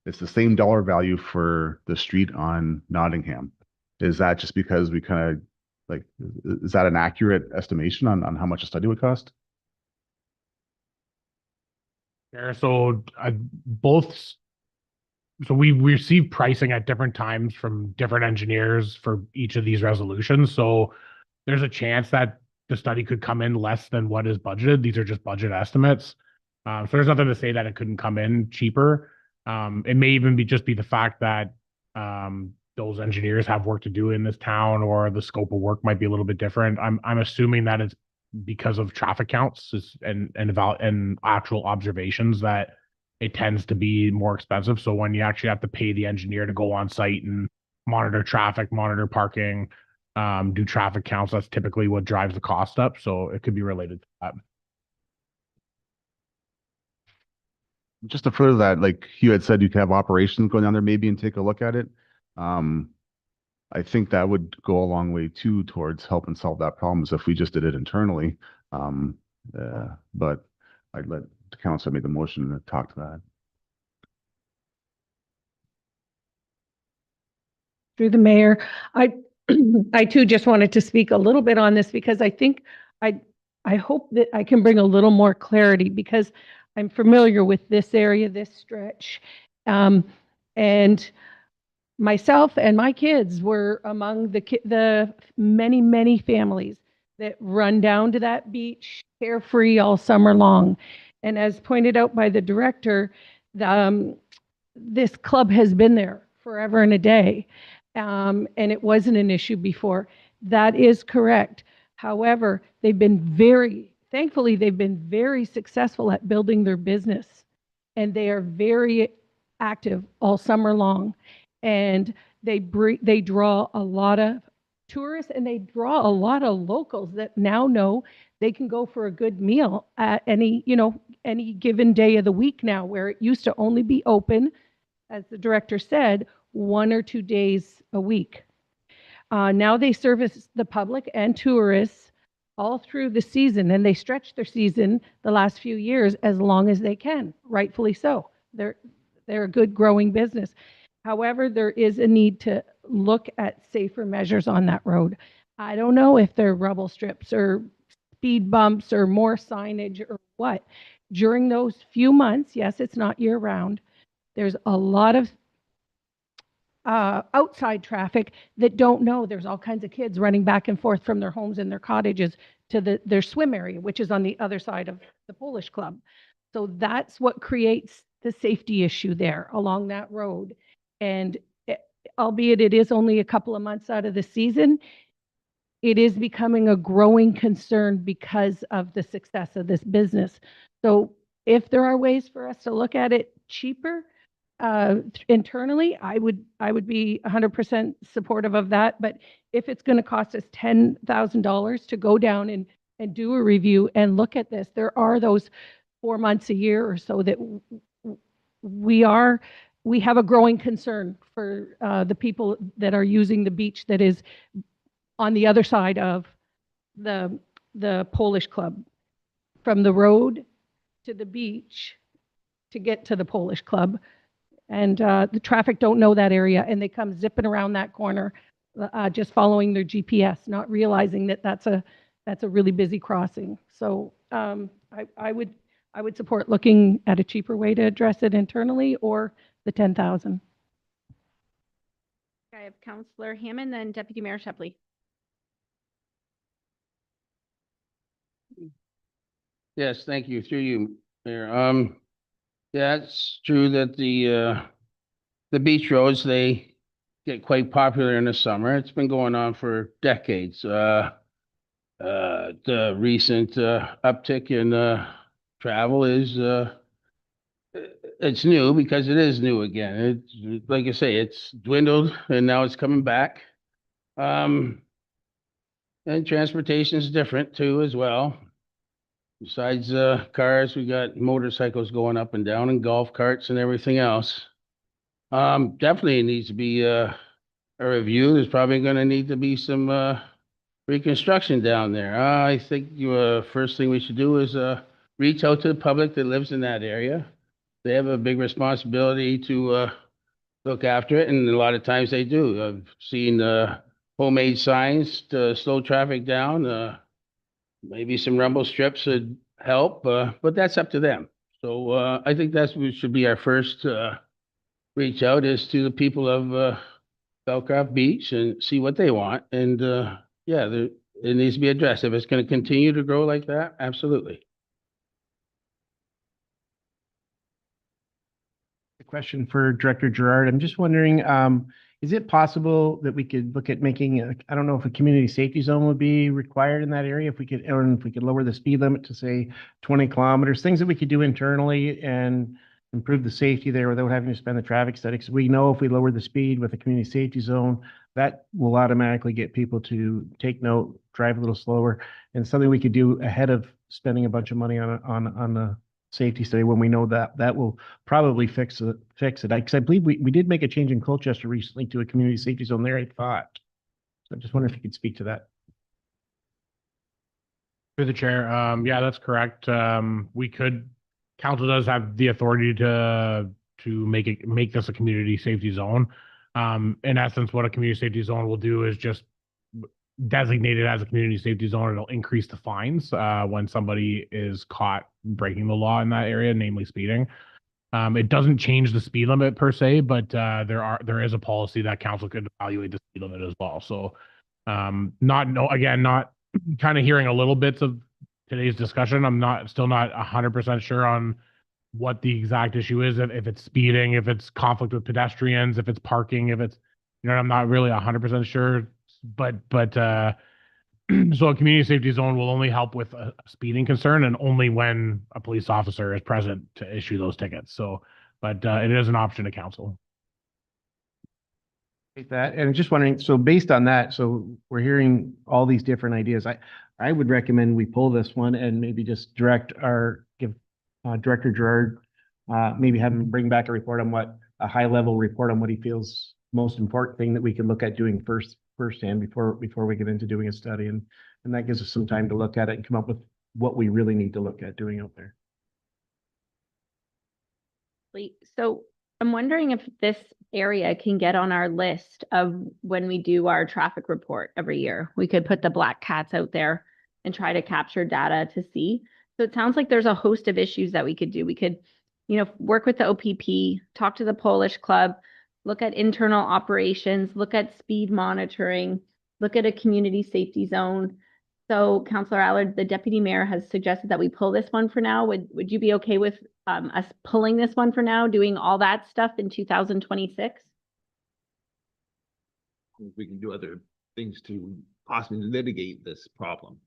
Speaker 11: it's the same dollar value for the street on Nottingham. Is that just because we kind of like, is that an accurate estimation on how much a study would cost?
Speaker 7: Yeah, so so we receive pricing at different times from different engineers for each of these resolutions. So there's a chance that the study could come in less than what is budgeted. These are just budget estimates. So there's nothing to say that it couldn't come in cheaper. It may even just be the fact that those engineers have work to do in this town, or the scope of work might be a little bit different. I'm assuming that it's because of traffic counts and actual observations that it tends to be more expensive. So when you actually have to pay the engineer to go on site and monitor traffic, monitor parking, do traffic counts, that's typically what drives the cost up. So it could be related to that.
Speaker 11: Just to further that, like you had said, you could have operations go down there maybe and take a look at it. I think that would go a long way too towards helping solve that problem, as if we just did it internally. But I'd let the council make the motion to talk to that.
Speaker 9: Through the mayor, I I too just wanted to speak a little bit on this because I think I hope that I can bring a little more clarity, because I'm familiar with this area, this stretch. And myself and my kids were among the many, many families that run down to that beach carefree all summer long. And as pointed out by the director, this club has been there forever and a day. And it wasn't an issue before. That is correct. However, thankfully, they've been very successful at building their business, and they are very active all summer long. And they draw a lot of tourists, and they draw a lot of locals that now know they can go for a good meal at any given day of the week now, where it used to only be open, as the director said, 1 or 2 days a week. Now they service the public and tourists all through the season, and they stretch their season the last few years as long as they can, rightfully so. They're a good growing business. However, there is a need to look at safer measures on that road. I don't know if they're rubble strips or speed bumps or more signage or what. During those few months, yes, it's not year round, there's a lot of outside traffic that don't know. There's all kinds of kids running back and forth from their homes and their cottages to their swim area, which is on the other side of the Polish Club. So that's what creates the safety issue there along that road. And albeit it is only a couple of months out of the season, it is becoming a growing concern because of the success of this business. So if there are ways for us to look at it cheaper, internally, I would be 100% supportive of that. But if it's going to cost us $10,000 to go down and do a review and look at this, there are those 4 months a year or so that we have a growing concern for the people that are using the beach that is on the other side of the Polish Club, from the road to the beach to get to the Polish Club. And the traffic don't know that area, and they come zipping around that corner, just following their GPS, not realizing that that's a really busy crossing. So I would support looking at a cheaper way to address it internally, or the 10,000.
Speaker 1: I have Counselor Hammond, then Deputy Mayor Shepley.
Speaker 12: Yes, thank you. Through you, Mayor. Yeah, it's true that the beach roads, they get quite popular in the summer. It's been going on for decades. The recent uptick in travel is it's new because it is new again. It's like I say, it's dwindled and now it's coming back. And transportation is different too as well. Besides cars, we got motorcycles going up and down and golf carts and everything else. Definitely needs to be a review. There's probably going to need to be some reconstruction down there. I think first thing we should do is reach out to the public that lives in that area. They have a big responsibility to look after it, and a lot of times they do. I've seen homemade signs to slow traffic down. Maybe some rumble strips would help, but that's up to them. So I think that's what should be our first reach out is to the people of Belcroft Beach and see what they want. And yeah, it needs to be addressed. If it's going to continue to grow like that, absolutely.
Speaker 6: A question for Director Gerard. I'm just wondering, is it possible that we could look at making, I don't know if a community safety zone would be required in that area, if we could, or if we could lower the speed limit to say 20 kilometers, things that we could do internally and improve the safety there without having to spend the traffic study. Because we know if we lower the speed with a community safety zone, that will automatically get people to take note, drive a little slower, and something we could do ahead of spending a bunch of money on the safety study when we know that that will probably fix it. Because I believe we did make a change in Colchester recently to a community safety zone there, I thought. So I just wonder if you could speak to that.
Speaker 7: Through the chair, yeah, that's correct. Council does have the authority to make this a community safety zone. In essence, what a community safety zone will do is just designate it as a community safety zone. It'll increase the fines when somebody is caught breaking the law in that area, namely speeding. It doesn't change the speed limit per se, but there is a policy that council could evaluate the speed limit as well. So not kind of hearing a little bits of today's discussion. I'm still not 100% sure on what the exact issue is. If it's speeding, if it's conflict with pedestrians, if it's parking, if it's, I'm not really 100% sure. But so a community safety zone will only help with a speeding concern and only when a police officer is present to issue those tickets. So, but it is an option to council.
Speaker 6: That, and just wondering, so based on that, so we're hearing all these different ideas. I would recommend we pull this one and maybe just give Director Gerard, maybe have him bring back a high level report on what he feels most important thing that we can look at doing firsthand before we get into doing a study. And that gives us some time to look at it and come up with what we really need to look at doing out there.
Speaker 1: So I'm wondering if this area can get on our list of when we do our traffic report every year. We could put the black cats out there and try to capture data to see. So it sounds like there's a host of issues that we could do. We could, work with the OPP, talk to the Polish Club, look at internal operations, look at speed monitoring, look at a community safety zone. So Councillor Allard, the Deputy Mayor has suggested that we pull this one for now. Would you be okay with us pulling this one for now, doing all that stuff in 2026?
Speaker 10: We can do other things to possibly mitigate this problem.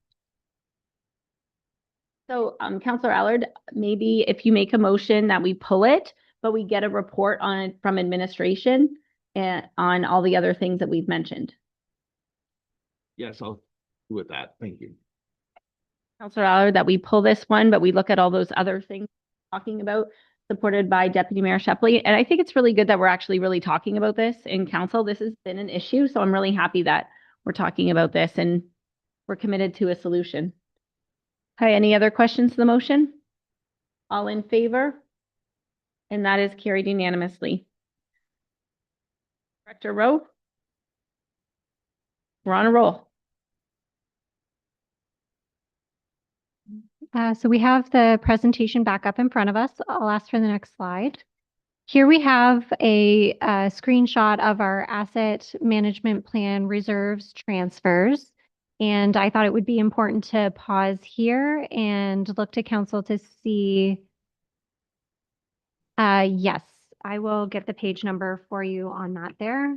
Speaker 1: So Councillor Allard, maybe if you make a motion that we pull it, but we get a report on it from administration and on all the other things that we've mentioned.
Speaker 10: Yes, I'll do with that. Thank you.
Speaker 1: Councillor Allard, that we pull this one, but we look at all those other things we're talking about, supported by Deputy Mayor Shepley. And I think it's really good that we're actually really talking about this in council. This has been an issue, so I'm really happy that we're talking about this and we're committed to a solution. Okay, any other questions to the motion? All in favor? And that is carried unanimously. Director Rowe? We're on a roll.
Speaker 3: So we have the presentation back up in front of us. I'll ask for the next slide. Here we have a screenshot of our asset management plan reserves transfers. And I thought it would be important to pause here and look to council to see. Yes, I will get the page number for you on that there.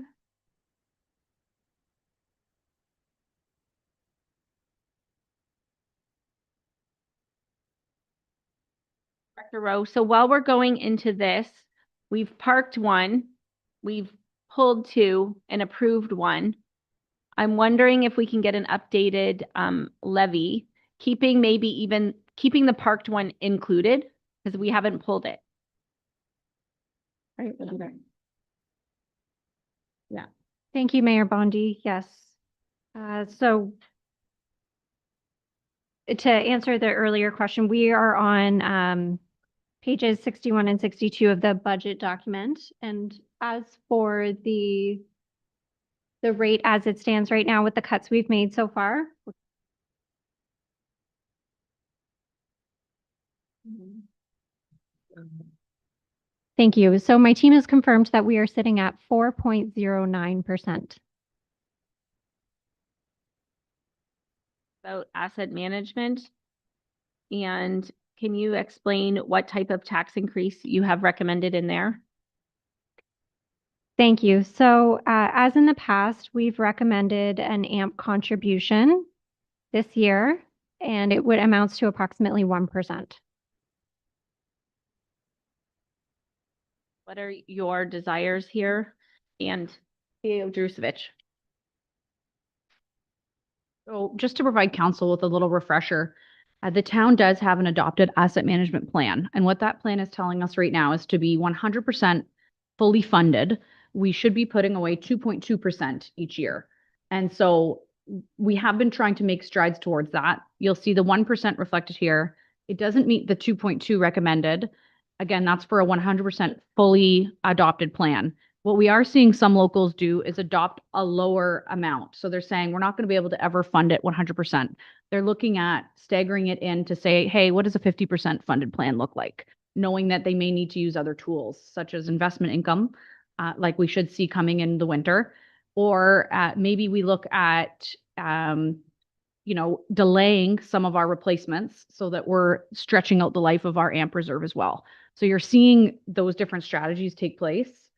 Speaker 1: Director Rowe, so while we're going into this, we've parked one, we've pulled two and approved one. I'm wondering if we can get an updated levy, keeping the parked one included, because we haven't pulled it. Right, okay. Yeah.
Speaker 3: Thank you, Mayor Bondi. Yes. So to answer the earlier question, we are on pages 61 and 62 of the budget document. And as for the rate as it stands right now with the cuts we've made so far. Thank you. So my team has confirmed that we are sitting at 4.09%.
Speaker 1: About asset management. And can you explain what type of tax increase you have recommended in there?
Speaker 3: Thank you. So as in the past, we've recommended an AMP contribution this year, and it would amounts to approximately 1%.
Speaker 1: What are your desires here? And Theo Drusevich.
Speaker 2: So just to provide council with a little refresher, the town does have an adopted asset management plan. And what that plan is telling us right now is to be 100% fully funded. We should be putting away 2.2% each year. And so we have been trying to make strides towards that. You'll see the 1% reflected here. It doesn't meet the 2.2 recommended. Again, that's for a 100% fully adopted plan. What we are seeing some locals do is adopt a lower amount. So they're saying, we're not going to be able to ever fund it 100%. They're looking at staggering it in to say, hey, what does a 50% funded plan look like? Knowing that they may need to use other tools, such as investment income, like we should see coming in the winter. Or maybe we look at, delaying some of our replacements so that we're stretching out the life of our AMP reserve as well. So you're seeing those different strategies take place.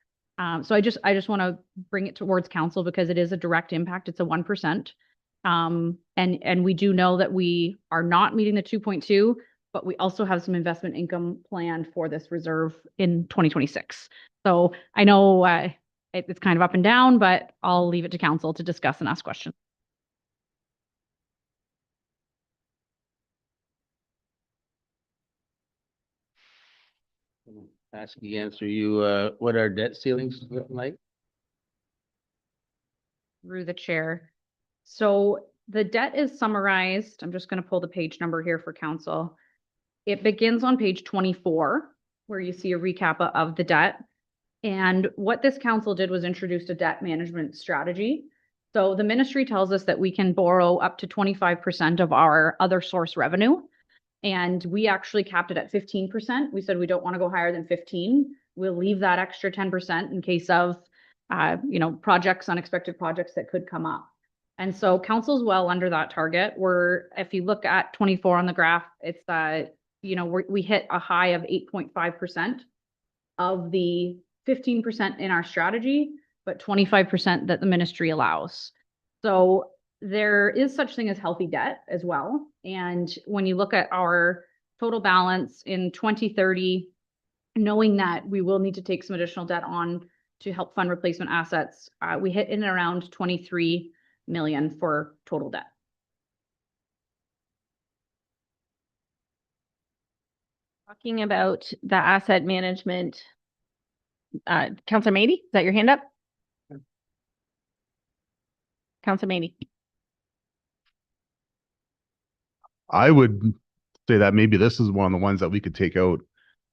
Speaker 2: So I just want to bring it towards council because it is a direct impact. It's a 1%. And we do know that we are not meeting the 2.2, but we also have some investment income planned for this reserve in 2026. So I know it's kind of up and down, but I'll leave it to council to discuss and ask questions.
Speaker 12: Ask you, answer you, what our debt ceilings look like?
Speaker 2: Through the chair. So the debt is summarized. I'm just going to pull the page number here for council. It begins on page 24, where you see a recap of the debt. And what this council did was introduce a debt management strategy. So the ministry tells us that we can borrow up to 25% of our other source revenue. And we actually capped it at 15%. We said we don't want to go higher than 15. We'll leave that extra 10% in case of, unexpected projects that could come up. And so council's well under that target. If you look at 24 on the graph, it's, we hit a high of 8.5% of the 15% in our strategy, but 25% that the ministry allows. So there is such thing as healthy debt as well. And when you look at our total balance in 2030, knowing that we will need to take some additional debt on to help fund replacement assets, we hit in around 23 million for total debt.
Speaker 1: Talking about the asset management, Councilor Mady, is that your hand up? Councilor Mady.
Speaker 11: I would say that maybe this is one of the ones that we could take out.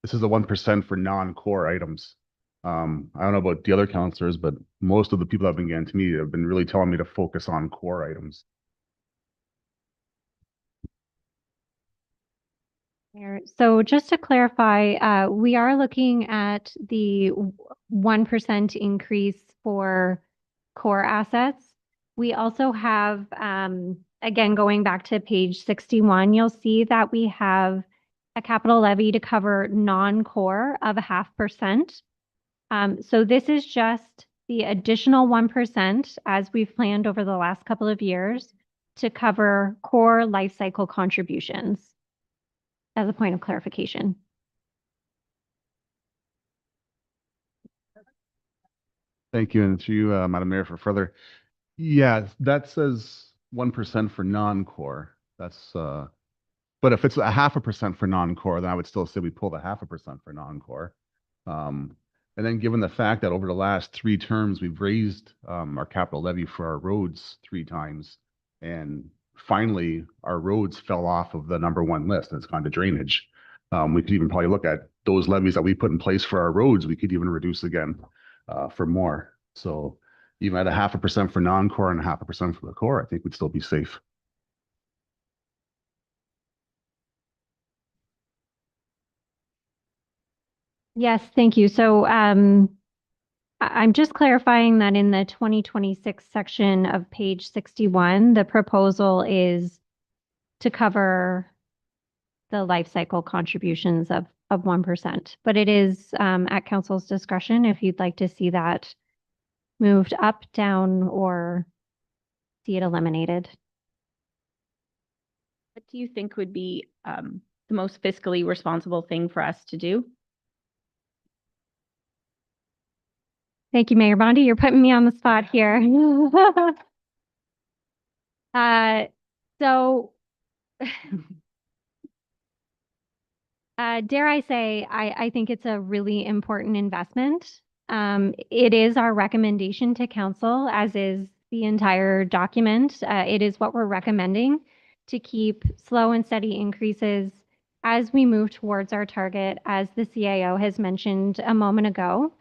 Speaker 11: This is the 1% for non-core items. I don't know about the other councillors, but most of the people that have been getting to me have been really telling me to focus on core items.
Speaker 3: So just to clarify, we are looking at the 1% increase for core assets. We also have, again, going back to page 61, you'll see that we have a capital levy to cover non-core of 0.5%. So this is just the additional 1% as we've planned over the last couple of years to cover core life cycle contributions as a point of clarification.
Speaker 11: Thank you, and to you, Madam Mayor, for further. Yeah, that says 1% for non-core. That's but if it's a 0.5% for non-core, then I would still say we pull the 0.5% for non-core. And then given the fact that over the last 3 terms, we've raised our capital levy for our roads 3 times, and finally our roads fell off of the #1 list and it's gone to drainage. We could even probably look at those levies that we put in place for our roads. We could even reduce again for more. So even at a 0.5% for non-core and a 0.5% for the core, I think we'd still be safe.
Speaker 3: Yes, thank you. So I'm just clarifying that in the 2026 section of page 61, the proposal is to cover the life cycle contributions of 1%. But it is at council's discretion if you'd like to see that moved up, down, or see it eliminated.
Speaker 1: What do you think would be the most fiscally responsible thing for us to do?
Speaker 3: Thank you, Mayor Bondi. You're putting me on the spot here. So dare I say, I think it's a really important investment. It is our recommendation to council, as is the entire document. It is what we're recommending to keep slow and steady increases as we move towards our target, as the CIO has mentioned a moment ago.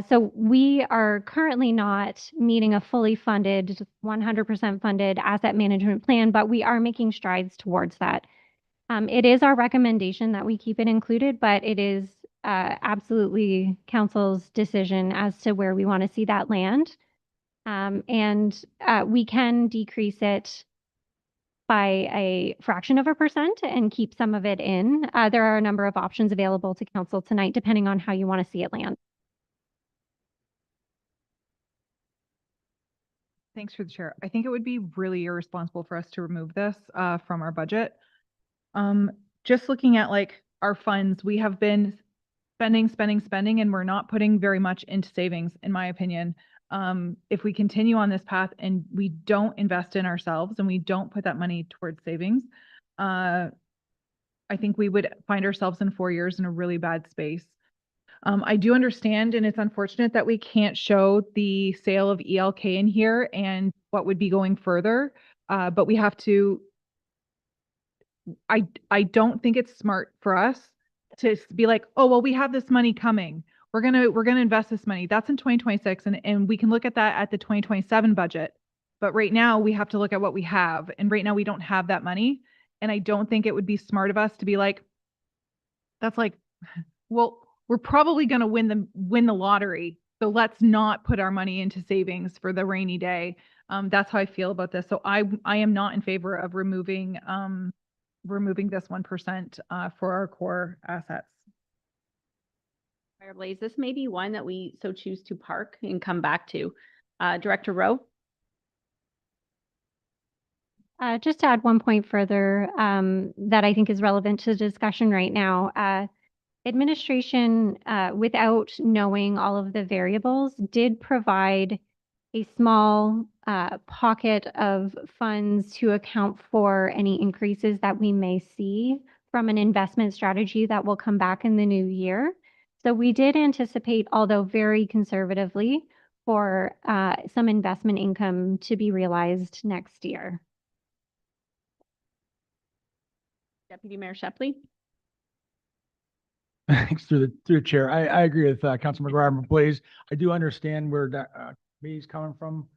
Speaker 3: So we are currently not meeting a fully funded, 100% funded asset management plan, but we are making strides towards that. It is our recommendation that we keep it included, but it is absolutely council's decision as to where we want to see that land. And we can decrease it by a fraction of a percent and keep some of it in. There are a number of options available to council tonight, depending on how you want to see it land.
Speaker 8: Thanks for the chair. I think it would be really irresponsible for us to remove this from our budget. Just looking at like our funds, we have been spending, and we're not putting very much into savings, in my opinion. If we continue on this path and we don't invest in ourselves and we don't put that money towards savings, I think we would find ourselves in 4 years in a really bad space. I do understand, and it's unfortunate that we can't show the sale of ELK in here and what would be going further, but we have to. I don't think it's smart for us to be like, oh, well, we have this money coming. We're gonna invest this money. That's in 2026, and we can look at that at the 2027 budget. But right now we have to look at what we have, and right now we don't have that money. And I don't think it would be smart of us to be like, that's like, well, we're probably going to win the lottery. So let's not put our money into savings for the rainy day. That's how I feel about this. So I am not in favor of removing this 1% for our core assets.
Speaker 1: Mayor Blaze, this may be one that we so choose to park and come back to. Director Rowe?
Speaker 3: Just to add one point further that I think is relevant to the discussion right now. Administration, without knowing all of the variables, did provide a small pocket of funds to account for any increases that we may see from an investment strategy that will come back in the new year. So we did anticipate, although very conservatively, for some investment income to be realized next year.
Speaker 1: Deputy Mayor Shepley?
Speaker 5: Thanks through the chair. I agree with Councilor McGuire. Blaze, I do understand where May's coming from.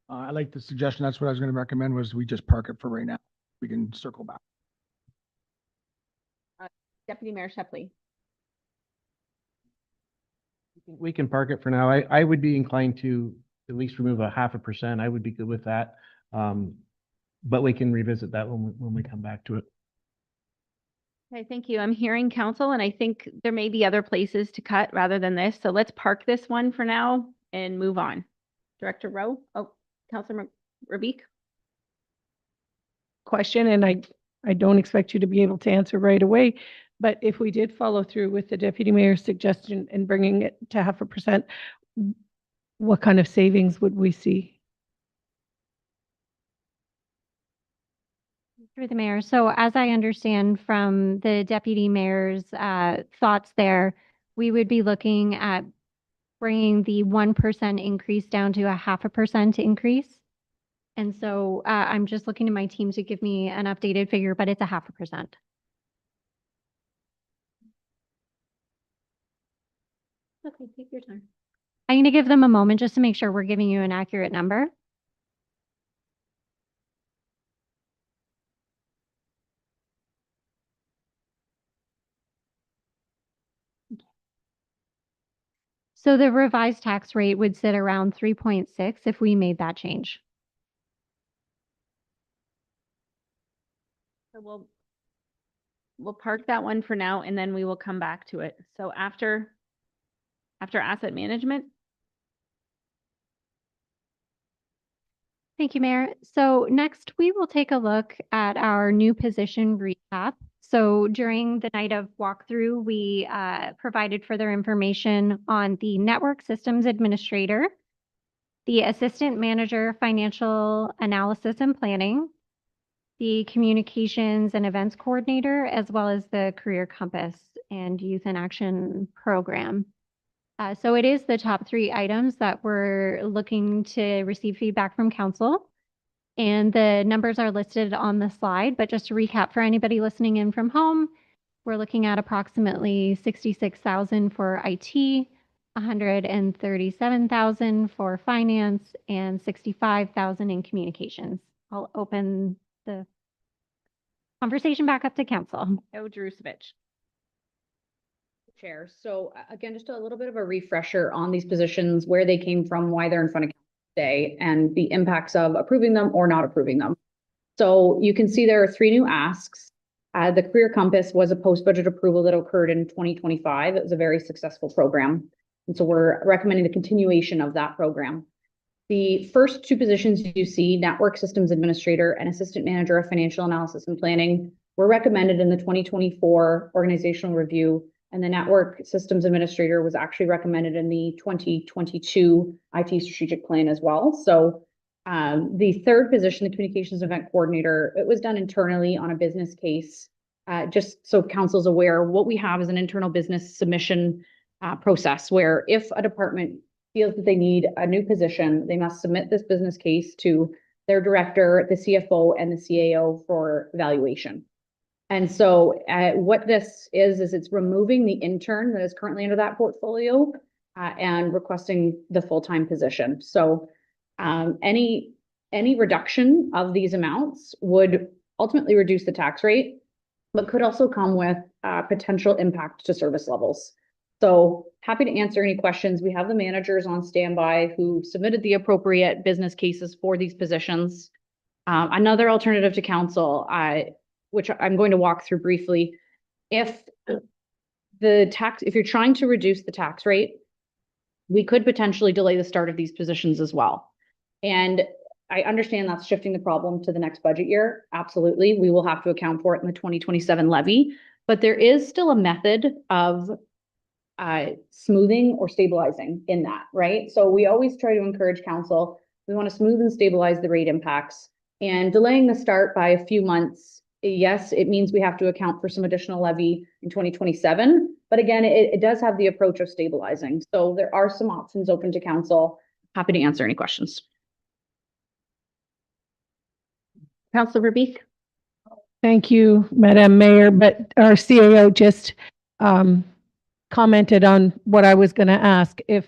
Speaker 5: I like the suggestion. That's what I was going to recommend, was we just park it for right now. We can circle back.
Speaker 1: Deputy Mayor Shepley?
Speaker 6: We can park it for now. I would be inclined to at least remove a 0.5%. I would be good with that. But we can revisit that when we come back to it.
Speaker 1: Okay, thank you. I'm hearing council, and I think there may be other places to cut rather than this. So let's park this one for now and move on. Director Rowe? Oh, Councilor Rabique?
Speaker 9: Question, and I don't expect you to be able to answer right away, but if we did follow through with the deputy mayor's suggestion and bringing it to 0.5%, what kind of savings would we see?
Speaker 3: Through the mayor. So as I understand from the deputy mayor's thoughts there, we would be looking at bringing the 1% increase down to a 0.5% increase. And so I'm just looking to my team to give me an updated figure, but it's a 0.5%. Okay, take your time. I'm going to give them a moment just to make sure we're giving you an accurate number. So the revised tax rate would sit around 3.6 if we made that change.
Speaker 1: So we'll park that one for now, and then we will come back to it. So after asset management.
Speaker 3: Thank you, Mayor. So next, we will take a look at our new position recap. So during the night of walkthrough, we provided further information on the Network Systems Administrator, the Assistant Manager Financial Analysis and Planning, the Communications and Events Coordinator, as well as the Career Compass and Youth in Action Program. So it is the top 3 items that we're looking to receive feedback from council. And the numbers are listed on the slide, but just to recap for anybody listening in from home, we're looking at approximately 66,000 for IT, 137,000 for finance, and 65,000 in communications. I'll open the conversation back up to council.
Speaker 1: Oh, Drusevich.
Speaker 2: Chair. So again, just a little bit of a refresher on these positions, where they came from, why they're in front of council today, and the impacts of approving them or not approving them. So you can see there are 3 new asks. The Career Compass was a post-budget approval that occurred in 2025. It was a very successful program. And so we're recommending the continuation of that program. The first 2 positions you see, Network Systems Administrator and Assistant Manager of Financial Analysis and Planning, were recommended in the 2024 organizational review. And the Network Systems Administrator was actually recommended in the 2022 IT strategic plan as well. So the third position, the Communications Event Coordinator, it was done internally on a business case. Just so council's aware, what we have is an internal business submission process where if a department feels that they need a new position, they must submit this business case to their director, the CFO, and the CAO for evaluation. And so what this is it's removing the intern that is currently under that portfolio and requesting the full-time position. So any reduction of these amounts would ultimately reduce the tax rate, but could also come with potential impact to service levels. So happy to answer any questions. We have the managers on standby who submitted the appropriate business cases for these positions. Another alternative to council, which I'm going to walk through briefly. If you're trying to reduce the tax rate, we could potentially delay the start of these positions as well. And I understand that's shifting the problem to the next budget year. Absolutely. We will have to account for it in the 2027 levy, but there is still a method of smoothing or stabilizing in that, right? So we always try to encourage council. We want to smooth and stabilize the rate impacts, and delaying the start by a few months. Yes, it means we have to account for some additional levy in 2027, but again, it does have the approach of stabilizing. So there are some options open to council. Happy to answer any questions.
Speaker 1: Councilor Verbeek.
Speaker 9: Thank you, Madam Mayor, but our CAO just commented on what I was going to ask. If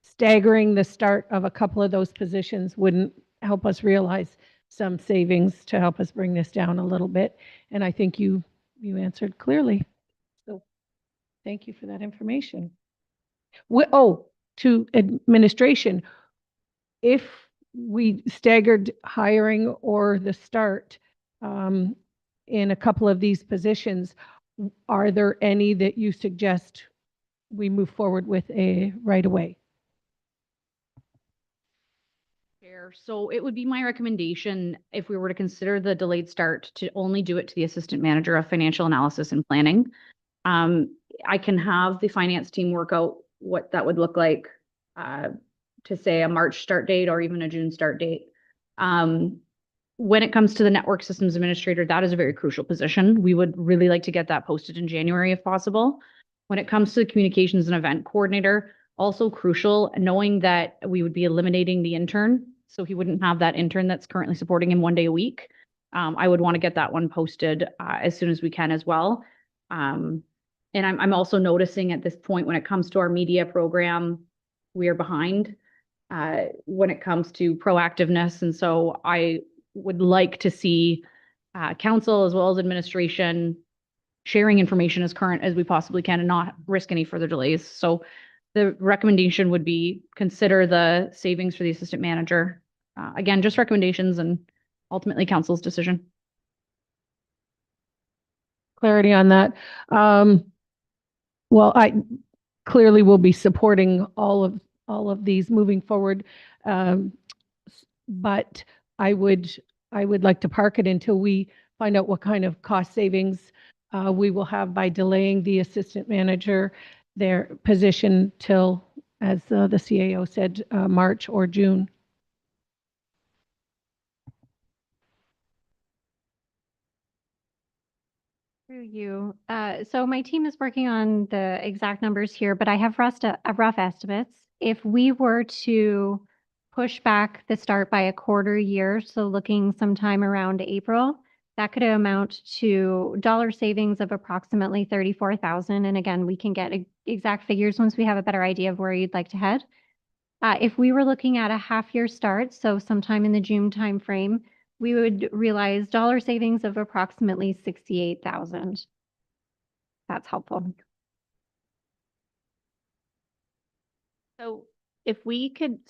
Speaker 9: staggering the start of a couple of those positions wouldn't help us realize some savings to help us bring this down a little bit. And I think you answered clearly. So thank you for that information. To administration, if we staggered hiring or the start in a couple of these positions, are there any that you suggest we move forward with right away?
Speaker 2: So it would be my recommendation, if we were to consider the delayed start, to only do it to the Assistant Manager of Financial Analysis and Planning. I can have the finance team work out what that would look like to say a March start date or even a June start date. When it comes to the network systems administrator, that is a very crucial position. We would really like to get that posted in January if possible. When it comes to the communications and event coordinator, also crucial, knowing that we would be eliminating the intern, so he wouldn't have that intern that's currently supporting him 1 day a week. I would want to get that one posted as soon as we can as well. And I'm also noticing at this point, when it comes to our media program, we are behind when it comes to proactiveness. And so I would like to see council as well as administration sharing information as current as we possibly can and not risk any further delays. So the recommendation would be consider the savings for the assistant manager. Again, just recommendations and ultimately council's decision.
Speaker 9: Clarity on that. Well, I clearly will be supporting all of these moving forward. But I would like to park it until we find out what kind of cost savings we will have by delaying the assistant manager, their position till, as the CAO said, March or June.
Speaker 3: Through you. So my team is working on the exact numbers here, but I have rough estimates. If we were to push back the start by a quarter year, so looking sometime around April, that could amount to dollar savings of approximately 34,000. And again, we can get exact figures once we have a better idea of where you'd like to head. If we were looking at a half-year start, so sometime in the June timeframe, we would realize dollar savings of approximately 68,000. That's helpful.
Speaker 1: So if we could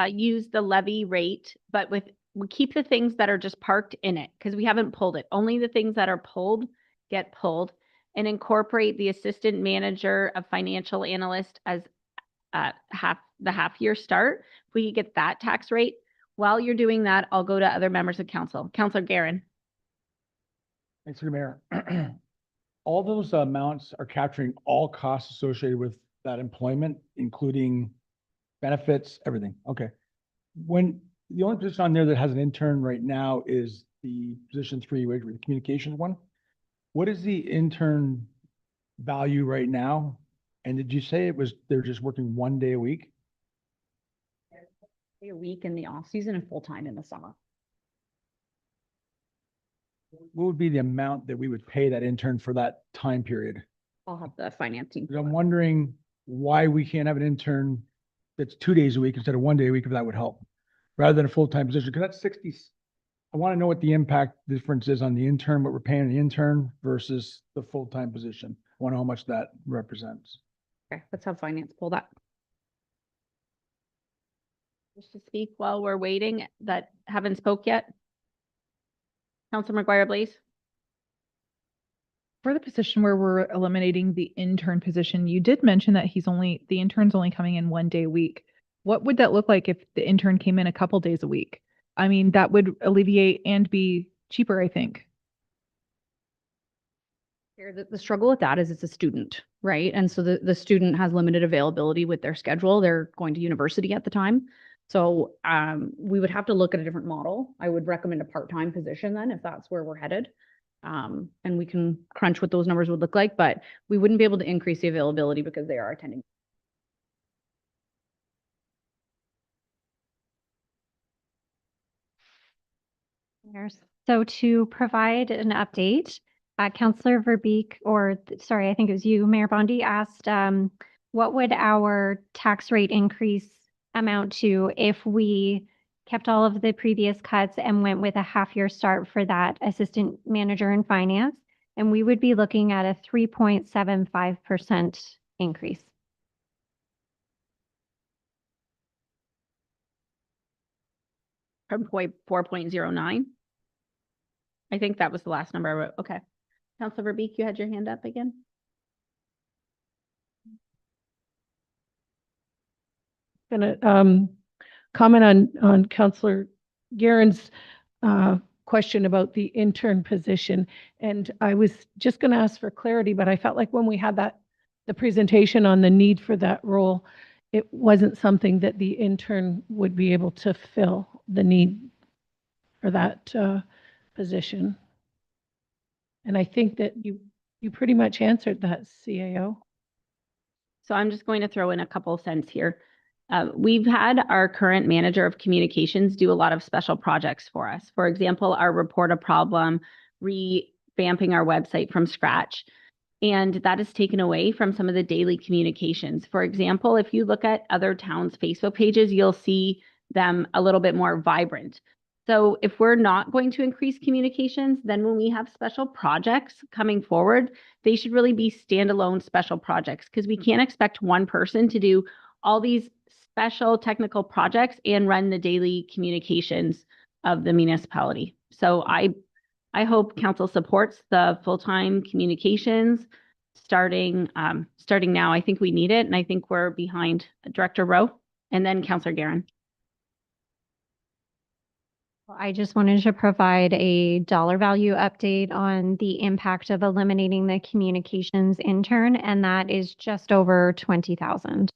Speaker 1: use the levy rate, but we keep the things that are just parked in it, because we haven't pulled it. Only the things that are pulled get pulled, and incorporate the assistant manager of financial analyst as the half-year start. If we could get that tax rate. While you're doing that, I'll go to other members of council. Councillor Guerin.
Speaker 5: Thanks, Mayor. All those amounts are capturing all costs associated with that employment, including benefits, everything. Okay. When the only position on there that has an intern right now is the position 3, the communications one. What is the intern value right now? And did you say they're just working 1 day a week?
Speaker 2: A week in the off season and full time in the summer.
Speaker 5: What would be the amount that we would pay that intern for that time period?
Speaker 2: I'll have the finance team.
Speaker 5: I'm wondering why we can't have an intern that's 2 days a week instead of 1 day a week, if that would help, rather than a full-time position, because that's 60. I want to know what the impact difference is on the intern, what we're paying the intern versus the full-time position. I want to know how much that represents.
Speaker 2: Okay, let's have finance pull that.
Speaker 1: Just to speak while we're waiting that haven't spoke yet. Councilor McGuire Blaze.
Speaker 8: For the position where we're eliminating the intern position, you did mention that the intern's only coming in 1 day a week. What would that look like if the intern came in a couple days a week? I mean, that would alleviate and be cheaper, I think.
Speaker 2: The struggle with that is it's a student, right? And so the student has limited availability with their schedule. They're going to university at the time. So we would have to look at a different model. I would recommend a part-time position then, if that's where we're headed. And we can crunch what those numbers would look like, but we wouldn't be able to increase the availability because they are attending.
Speaker 3: So to provide an update, Councillor Verbeek, sorry, I think it was you, Mayor Bondi, asked what would our tax rate increase amount to if we kept all of the previous cuts and went with a half-year start for that assistant manager in finance? And we would be looking at a 3.75% increase.
Speaker 1: From 4.09. I think that was the last number I wrote. Okay. Councilor Verbeek, you had your hand up again.
Speaker 9: Gonna comment on Councillor Guerin's question about the intern position. And I was just going to ask for clarity, but I felt like when we had the presentation on the need for that role, it wasn't something that the intern would be able to fill the need for that position. And I think that you pretty much answered that, CAO.
Speaker 1: So I'm just going to throw in a couple cents here. We've had our current manager of communications do a lot of special projects for us. For example, our report a problem, revamping our website from scratch. And that is taken away from some of the daily communications. For example, if you look at other towns' Facebook pages, you'll see them a little bit more vibrant. So if we're not going to increase communications, then when we have special projects coming forward, they should really be standalone special projects, because we can't expect one person to do all these special technical projects and run the daily communications of the municipality. So I hope council supports the full-time communications starting now. I think we need it, and I think we're behind Director Rowe and then Councillor Guerin.
Speaker 3: I just wanted to provide a dollar value update on the impact of eliminating the communications intern, and that is just over 20,000.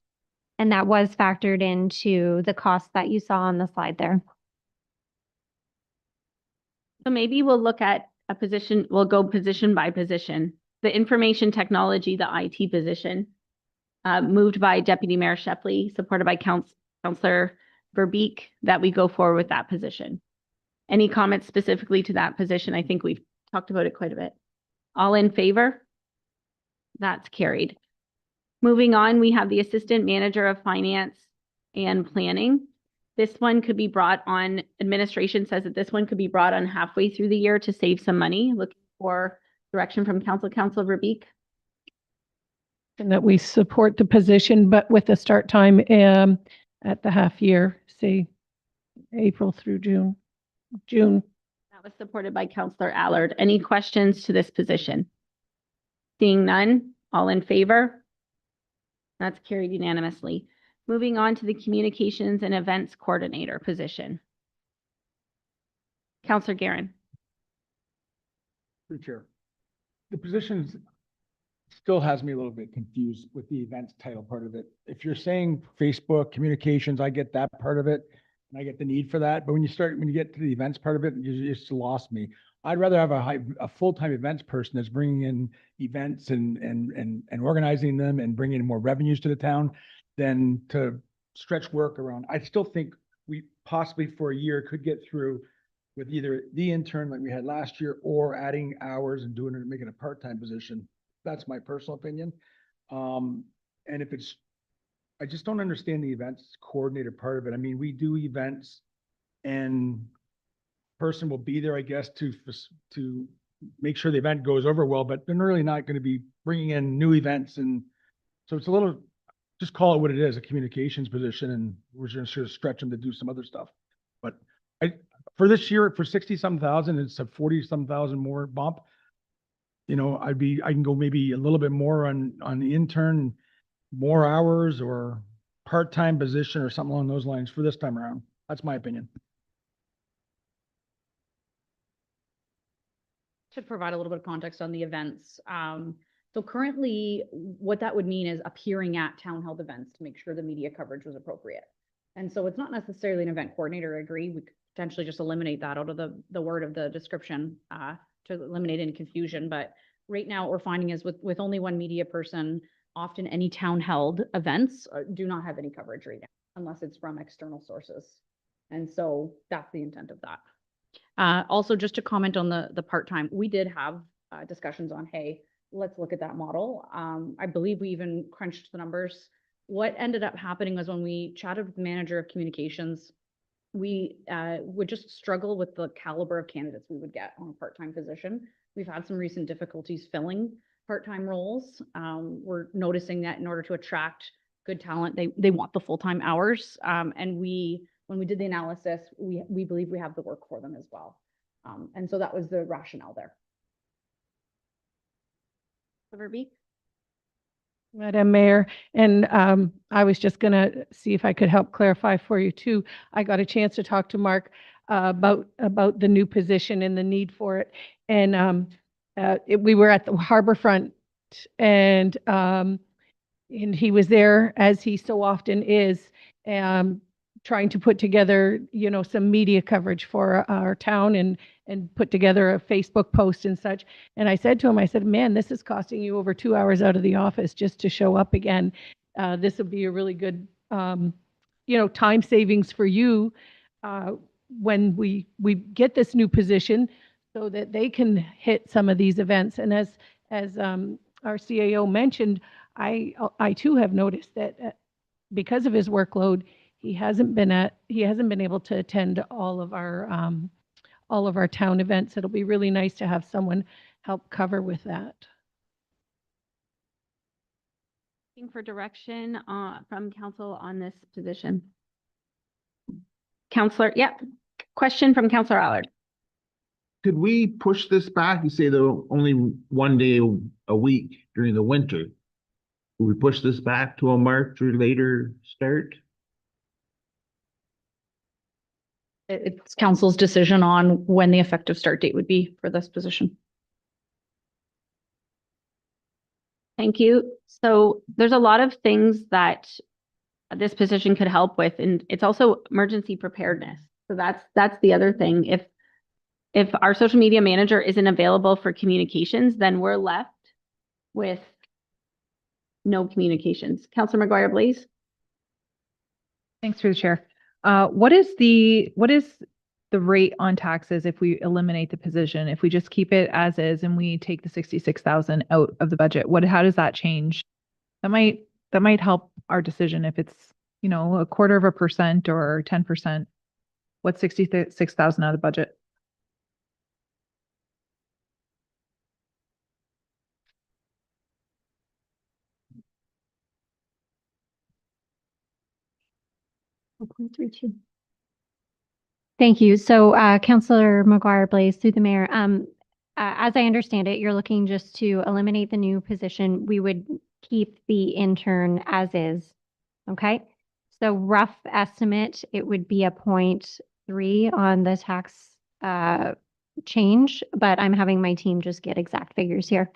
Speaker 3: And that was factored into the cost that you saw on the slide there.
Speaker 1: So maybe we'll look at a position, we'll go position by position. The information technology, the IT position, moved by Deputy Mayor Shepley, supported by Councillor Verbeek, that we go forward with that position. Any comments specifically to that position? I think we've talked about it quite a bit. All in favor? That's carried. Moving on, we have the Assistant Manager of Finance and Planning. This one could be brought on, administration says that this one could be brought on halfway through the year to save some money. Looking for direction from Councillor Verbeek.
Speaker 9: And that we support the position, but with a start time at the half year, say April through June.
Speaker 1: That was supported by Councillor Allard. Any questions to this position? Seeing none, all in favor? That's carried unanimously. Moving on to the Communications and Events Coordinator position. Councillor Guerin.
Speaker 5: Through Chair. The position still has me a little bit confused with the events title part of it. If you're saying Facebook communications, I get that part of it. And I get the need for that, but when you get to the events part of it, you just lost me. I'd rather have a full-time events person that's bringing in events and organizing them and bringing in more revenues to the town than to stretch work around. I still think we possibly for a year could get through with either the intern like we had last year or adding hours and doing it and making a part-time position. That's my personal opinion. And if it's, I just don't understand the events coordinator part of it. I mean, we do events and person will be there, I guess, to make sure the event goes over well, but they're really not going to be bringing in new events. And so it's a little, just call it what it is, a communications position, and we're just going to sort of stretch them to do some other stuff. But for this year, for 60-some thousand, it's a 40-some thousand more bump. You know, I can go maybe a little bit more on the intern, more hours or part-time position or something along those lines for this time around. That's my opinion.
Speaker 2: To provide a little bit of context on the events. So currently, what that would mean is appearing at town-held events to make sure the media coverage was appropriate. And so it's not necessarily an event coordinator, I agree. We could potentially just eliminate that out of the word of the description to eliminate any confusion. But right now, what we're finding is with only one media person, often any town-held events do not have any coverage right now, unless it's from external sources. And so that's the intent of that. Also, just to comment on the part-time, we did have discussions on, hey, let's look at that model. I believe we even crunched the numbers. What ended up happening was when we chatted with the manager of communications, we would just struggle with the caliber of candidates we would get on a part-time position. We've had some recent difficulties filling part-time roles. We're noticing that in order to attract good talent, they want the full-time hours. And when we did the analysis, we believe we have the work for them as well. And so that was the rationale there.
Speaker 1: Verbeek.
Speaker 9: Madam Mayor, and I was just going to see if I could help clarify for you too. I got a chance to talk to Mark about the new position and the need for it. And we were at the Harborfront, and and he was there, as he so often is, trying to put together, some media coverage for our town and put together a Facebook post and such. And I said to him, I said, man, this is costing you over 2 hours out of the office just to show up again. This would be a really good, time savings for you when we get this new position so that they can hit some of these events. And as our CAO mentioned, I too have noticed that because of his workload, he hasn't been able to attend all of our town events. It'll be really nice to have someone help cover with that.
Speaker 1: Looking for direction from council on this position. Counselor, question from Counselor Allard.
Speaker 10: Could we push this back? You say there only 1 day a week during the winter. Could we push this back to a March or later start?
Speaker 2: It's council's decision on when the effective start date would be for this position.
Speaker 1: Thank you. So there's a lot of things that this position could help with, and it's also emergency preparedness. So that's the other thing. If our social media manager isn't available for communications, then we're left with no communications. Councillor McGuire, please.
Speaker 8: Thanks through the chair. What is the rate on taxes if we eliminate the position? If we just keep it as is and we take the 66,000 out of the budget, how does that change? That might help our decision if it's, 0.25% or 10%. What's 66,000 out of the budget?
Speaker 3: Thank you. So, Councillor McGuire Blaze, through the mayor, as I understand it, you're looking just to eliminate the new position. We would keep the intern as is. Okay. So rough estimate, it would be a 0.3 on the tax change, but I'm having my team just get exact figures here.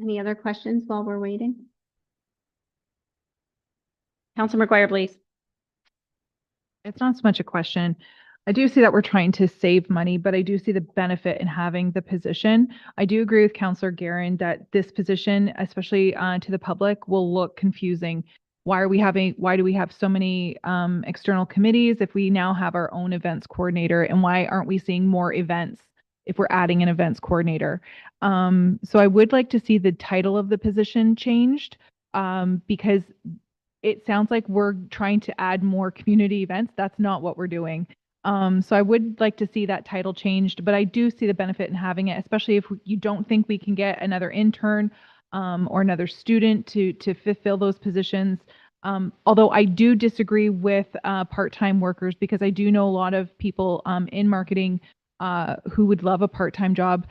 Speaker 1: Any other questions while we're waiting? Councilor McGuire, please.
Speaker 8: It's not so much a question. I do see that we're trying to save money, but I do see the benefit in having the position. I do agree with Councillor Guerin that this position, especially to the public, will look confusing. Why do we have so many external committees if we now have our own events coordinator? And why aren't we seeing more events if we're adding an events coordinator? So I would like to see the title of the position changed because it sounds like we're trying to add more community events. That's not what we're doing. So I would like to see that title changed, but I do see the benefit in having it, especially if you don't think we can get another intern or another student to fulfill those positions. Although I do disagree with part-time workers, because I do know a lot of people in marketing who would love a part-time job,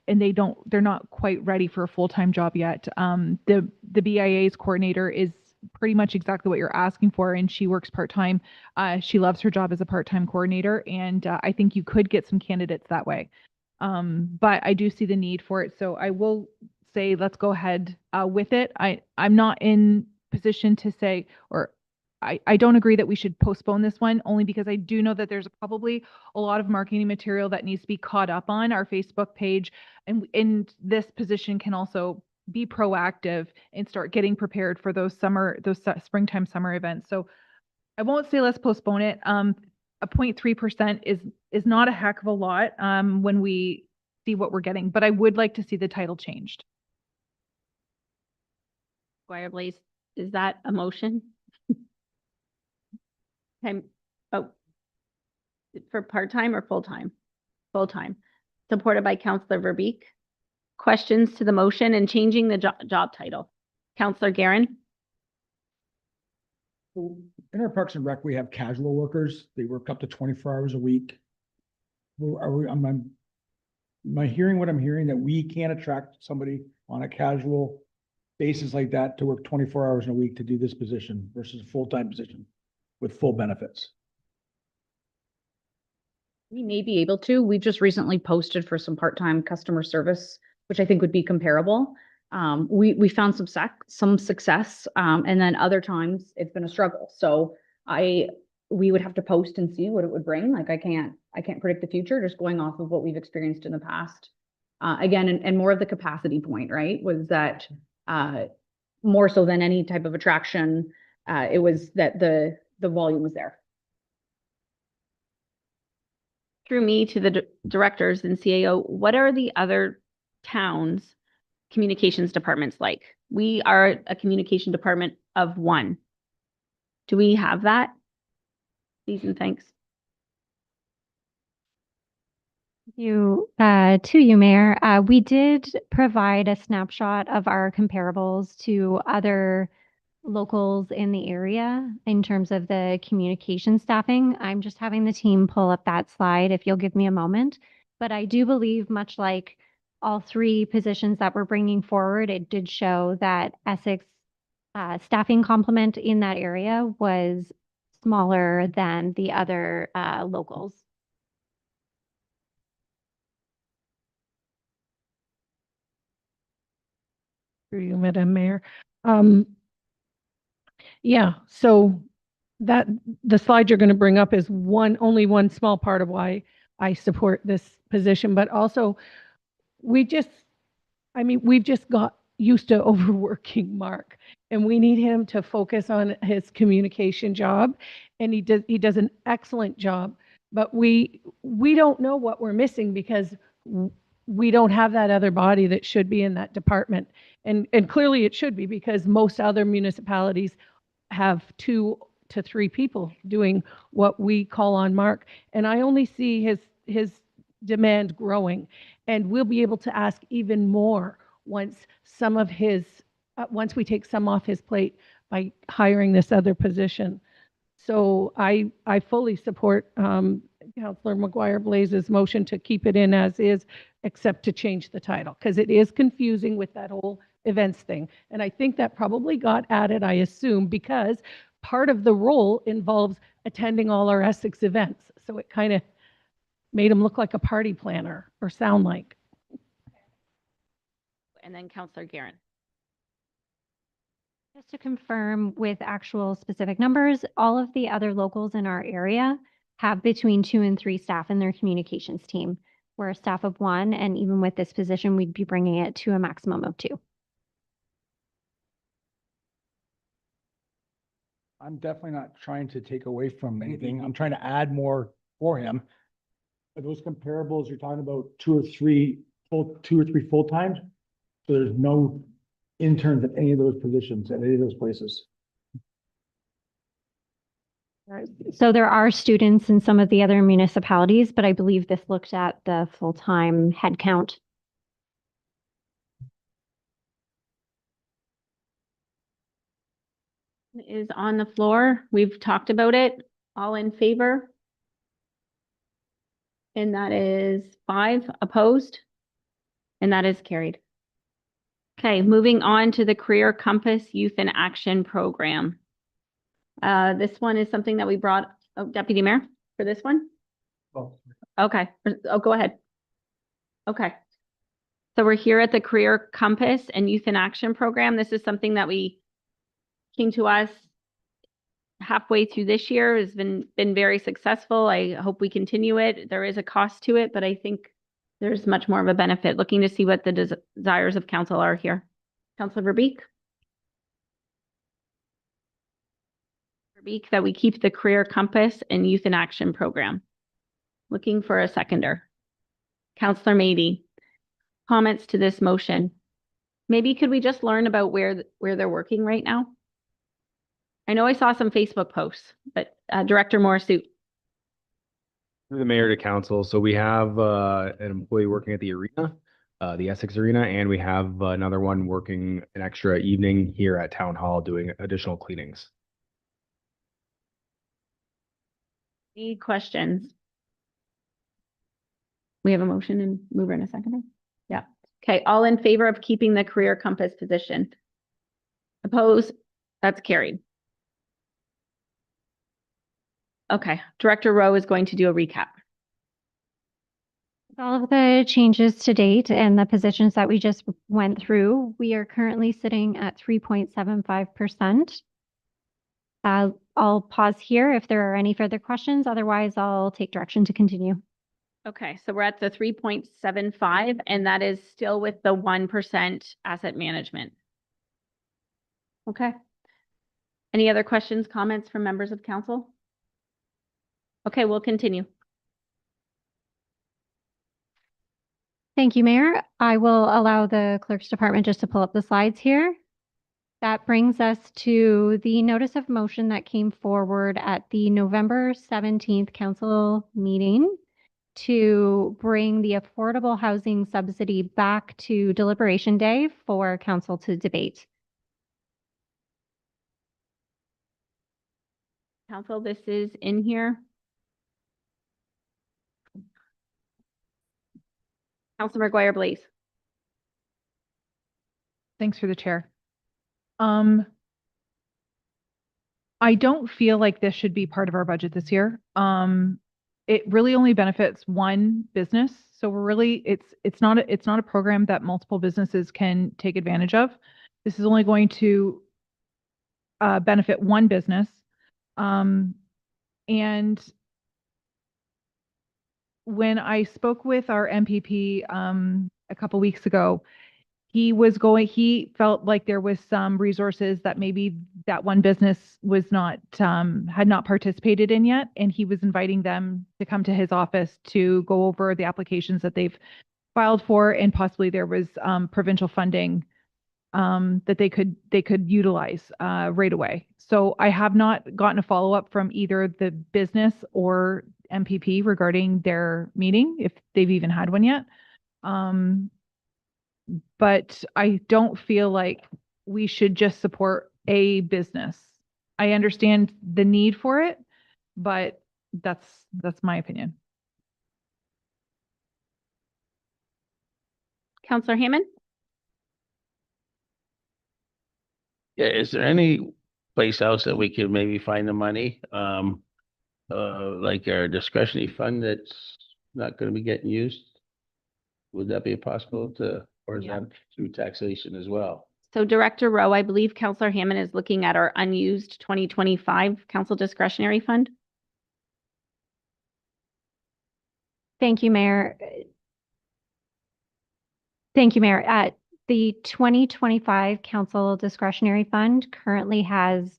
Speaker 8: and they're not quite ready for a full-time job yet. The BIA's coordinator is pretty much exactly what you're asking for, and she works part-time. She loves her job as a part-time coordinator, and I think you could get some candidates that way. But I do see the need for it, so I will say let's go ahead with it. I'm not in position to say, or I don't agree that we should postpone this one, only because I do know that there's probably a lot of marketing material that needs to be caught up on our Facebook page, and this position can also be proactive and start getting prepared for those springtime summer events. So I won't say let's postpone it. A 0.3% is not a heck of a lot when we see what we're getting, but I would like to see the title changed.
Speaker 1: McGuire Blaze, is that a motion? Okay. Oh, for part-time or full-time? Full-time. Supported by Councillor Verbeek. Questions to the motion and changing the job title? Councillor Guerin.
Speaker 5: In our Parks and Rec, we have casual workers. They work up to 24 hours a week. Am I hearing what I'm hearing, that we can't attract somebody on a casual basis like that to work 24 hours in a week to do this position versus a full-time position with full benefits?
Speaker 2: We may be able to. We just recently posted for some part-time customer service, which I think would be comparable. We found some success, and then other times it's been a struggle. So we would have to post and see what it would bring. Like I can't predict the future, just going off of what we've experienced in the past. Again, and more of the capacity point, right? Was that more so than any type of attraction, it was that the volume was there.
Speaker 1: Through me to the directors and CAO, what are the other towns' communications departments like? We are a communication department of one. Do we have that? Please and thanks.
Speaker 3: To you, Mayor. We did provide a snapshot of our comparables to other locals in the area in terms of the communication staffing. I'm just having the team pull up that slide if you'll give me a moment. But I do believe, much like all three positions that we're bringing forward, it did show that Essex staffing complement in that area was smaller than the other locals.
Speaker 9: Through you, Madam Mayor. Yeah, so that the slide you're going to bring up is only one small part of why I support this position, but also we've just got used to overworking Mark, and we need him to focus on his communication job, and he does an excellent job, but we don't know what we're missing because we don't have that other body that should be in that department. And clearly it should be, because most other municipalities have 2 to 3 people doing what we call on Mark. And I only see his demand growing, and we'll be able to ask even more once we take some off his plate by hiring this other position. So I fully support Councillor McGuire Blaze's motion to keep it in as is, except to change the title, because it is confusing with that whole events thing. And I think that probably got added, I assume, because part of the role involves attending all our Essex events. So it kind of made him look like a party planner, or sound like.
Speaker 1: And then Councillor Guerin.
Speaker 3: Just to confirm with actual specific numbers, all of the other locals in our area have between 2 and 3 staff in their communications team. We're a staff of 1, and even with this position, we'd be bringing it to a maximum of 2.
Speaker 5: I'm definitely not trying to take away from anything. I'm trying to add more for him. Are those comparables, you're talking about 2 or 3 full-times? So there's no interns at any of those positions, at any of those places?
Speaker 3: So there are students in some of the other municipalities, but I believe this looked at the full-time head count.
Speaker 1: Is on the floor. We've talked about it. All in favor? And that is 5 opposed. And that is carried. Okay, moving on to the Career Compass Youth in Action Program. This one is something that we brought, Deputy Mayor, for this one?
Speaker 5: Oh.
Speaker 1: Okay, go ahead. Okay. So we're here at the Career Compass and Youth in Action Program. This is something that came to us halfway through this year. Has been very successful. I hope we continue it. There is a cost to it, but I think there's much more of a benefit. Looking to see what the desires of council are here. Councillor Verbeek. Verbeek, that we keep the Career Compass and Youth in Action Program. Looking for a seconder. Councillor Mady. Comments to this motion. Maybe could we just learn about where they're working right now? I know I saw some Facebook posts, but Director Morissette.
Speaker 13: Through the mayor to council. So we have an employee working at the arena, the Essex Arena, and we have another one working an extra evening here at Town Hall doing additional cleanings.
Speaker 1: Any questions? We have a motion and mover in a second. Yeah. Okay. All in favor of keeping the Career Compass position? Opposed? That's carried. Okay. Director Rowe is going to do a recap.
Speaker 3: All of the changes to date and the positions that we just went through, we are currently sitting at 3.75%. I'll pause here if there are any further questions. Otherwise, I'll take direction to continue.
Speaker 1: Okay, so we're at the 3.75, and that is still with the 1% asset management. Okay. Any other questions, comments from members of council? Okay, we'll continue.
Speaker 3: Thank you, Mayor. I will allow the clerk's department just to pull up the slides here. That brings us to the notice of motion that came forward at the November 17th council meeting to bring the affordable housing subsidy back to deliberation day for council to debate.
Speaker 1: Council, this is in here. Councilor McGuire Blaze.
Speaker 8: Thanks for the chair. I don't feel like this should be part of our budget this year. It really only benefits one business. So we're really, it's not a program that multiple businesses can take advantage of. This is only going to benefit one business. And when I spoke with our MPP a couple weeks ago, he felt like there was some resources that maybe that one business was not, had not participated in yet. And he was inviting them to come to his office to go over the applications that they've filed for, and possibly there was provincial funding that they could utilize right away. So I have not gotten a follow-up from either the business or MPP regarding their meeting, if they've even had one yet. But I don't feel like we should just support a business. I understand the need for it, but that's my opinion.
Speaker 1: Councilor Hammond?
Speaker 12: Yeah, is there any place else that we could maybe find the money? Like our discretionary fund that's not gonna be getting used? Would that be possible to, or is that through taxation as well?
Speaker 1: So Director Rowe, I believe Councilor Hammond is looking at our unused 2025 council discretionary fund.
Speaker 3: Thank you, Mayor. Thank you, Mayor. The 2025 council discretionary fund currently has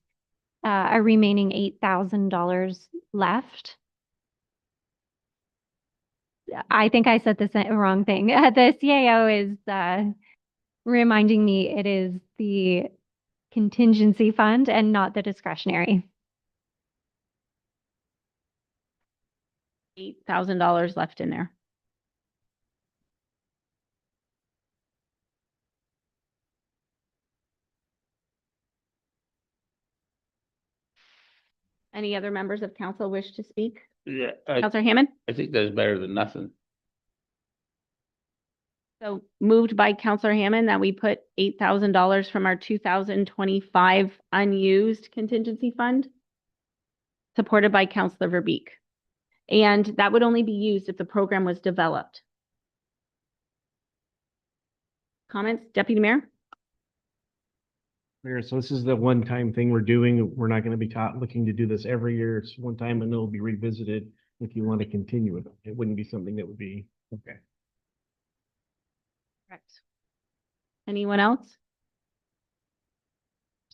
Speaker 3: a remaining $8,000 left. I think I said the wrong thing. The CAO is reminding me it is the contingency fund and not the discretionary.
Speaker 1: $8,000 left in there. Any other members of council wish to speak?
Speaker 12: Yeah,
Speaker 1: Councilor Hammond?
Speaker 12: I think that's better than nothing.
Speaker 1: So moved by Councilor Hammond that we put $8,000 from our 2025 unused contingency fund, supported by Councilor Verbeek. And that would only be used if the program was developed. Comments, Deputy Mayor?
Speaker 6: Mayor, so this is the one-time thing we're doing. We're not going to be looking to do this every year. It's one time and it'll be revisited if you want to continue it. It wouldn't be something that would be, okay.
Speaker 1: Correct. Anyone else?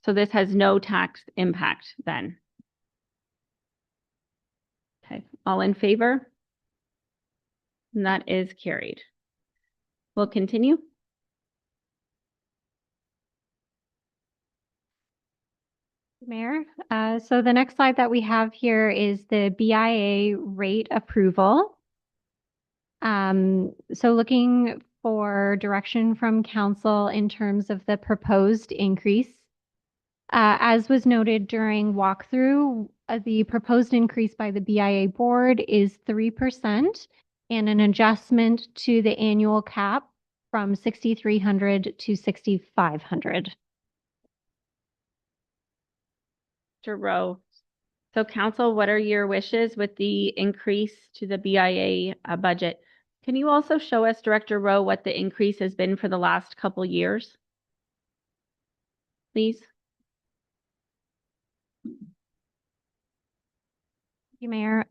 Speaker 1: So this has no tax impact then? Okay, all in favor? And that is carried. We'll continue.
Speaker 3: Mayor, so the next slide that we have here is the BIA rate approval. So looking for direction from council in terms of the proposed increase. As was noted during walkthrough, the proposed increase by the BIA board is 3% and an adjustment to the annual cap from 6,300 to 6,500.
Speaker 1: Mr. Rowe. So council, what are your wishes with the increase to the BIA budget? Can you also show us, Director Rowe, what the increase has been for the last couple years? Please.
Speaker 3: Thank you, Mayor.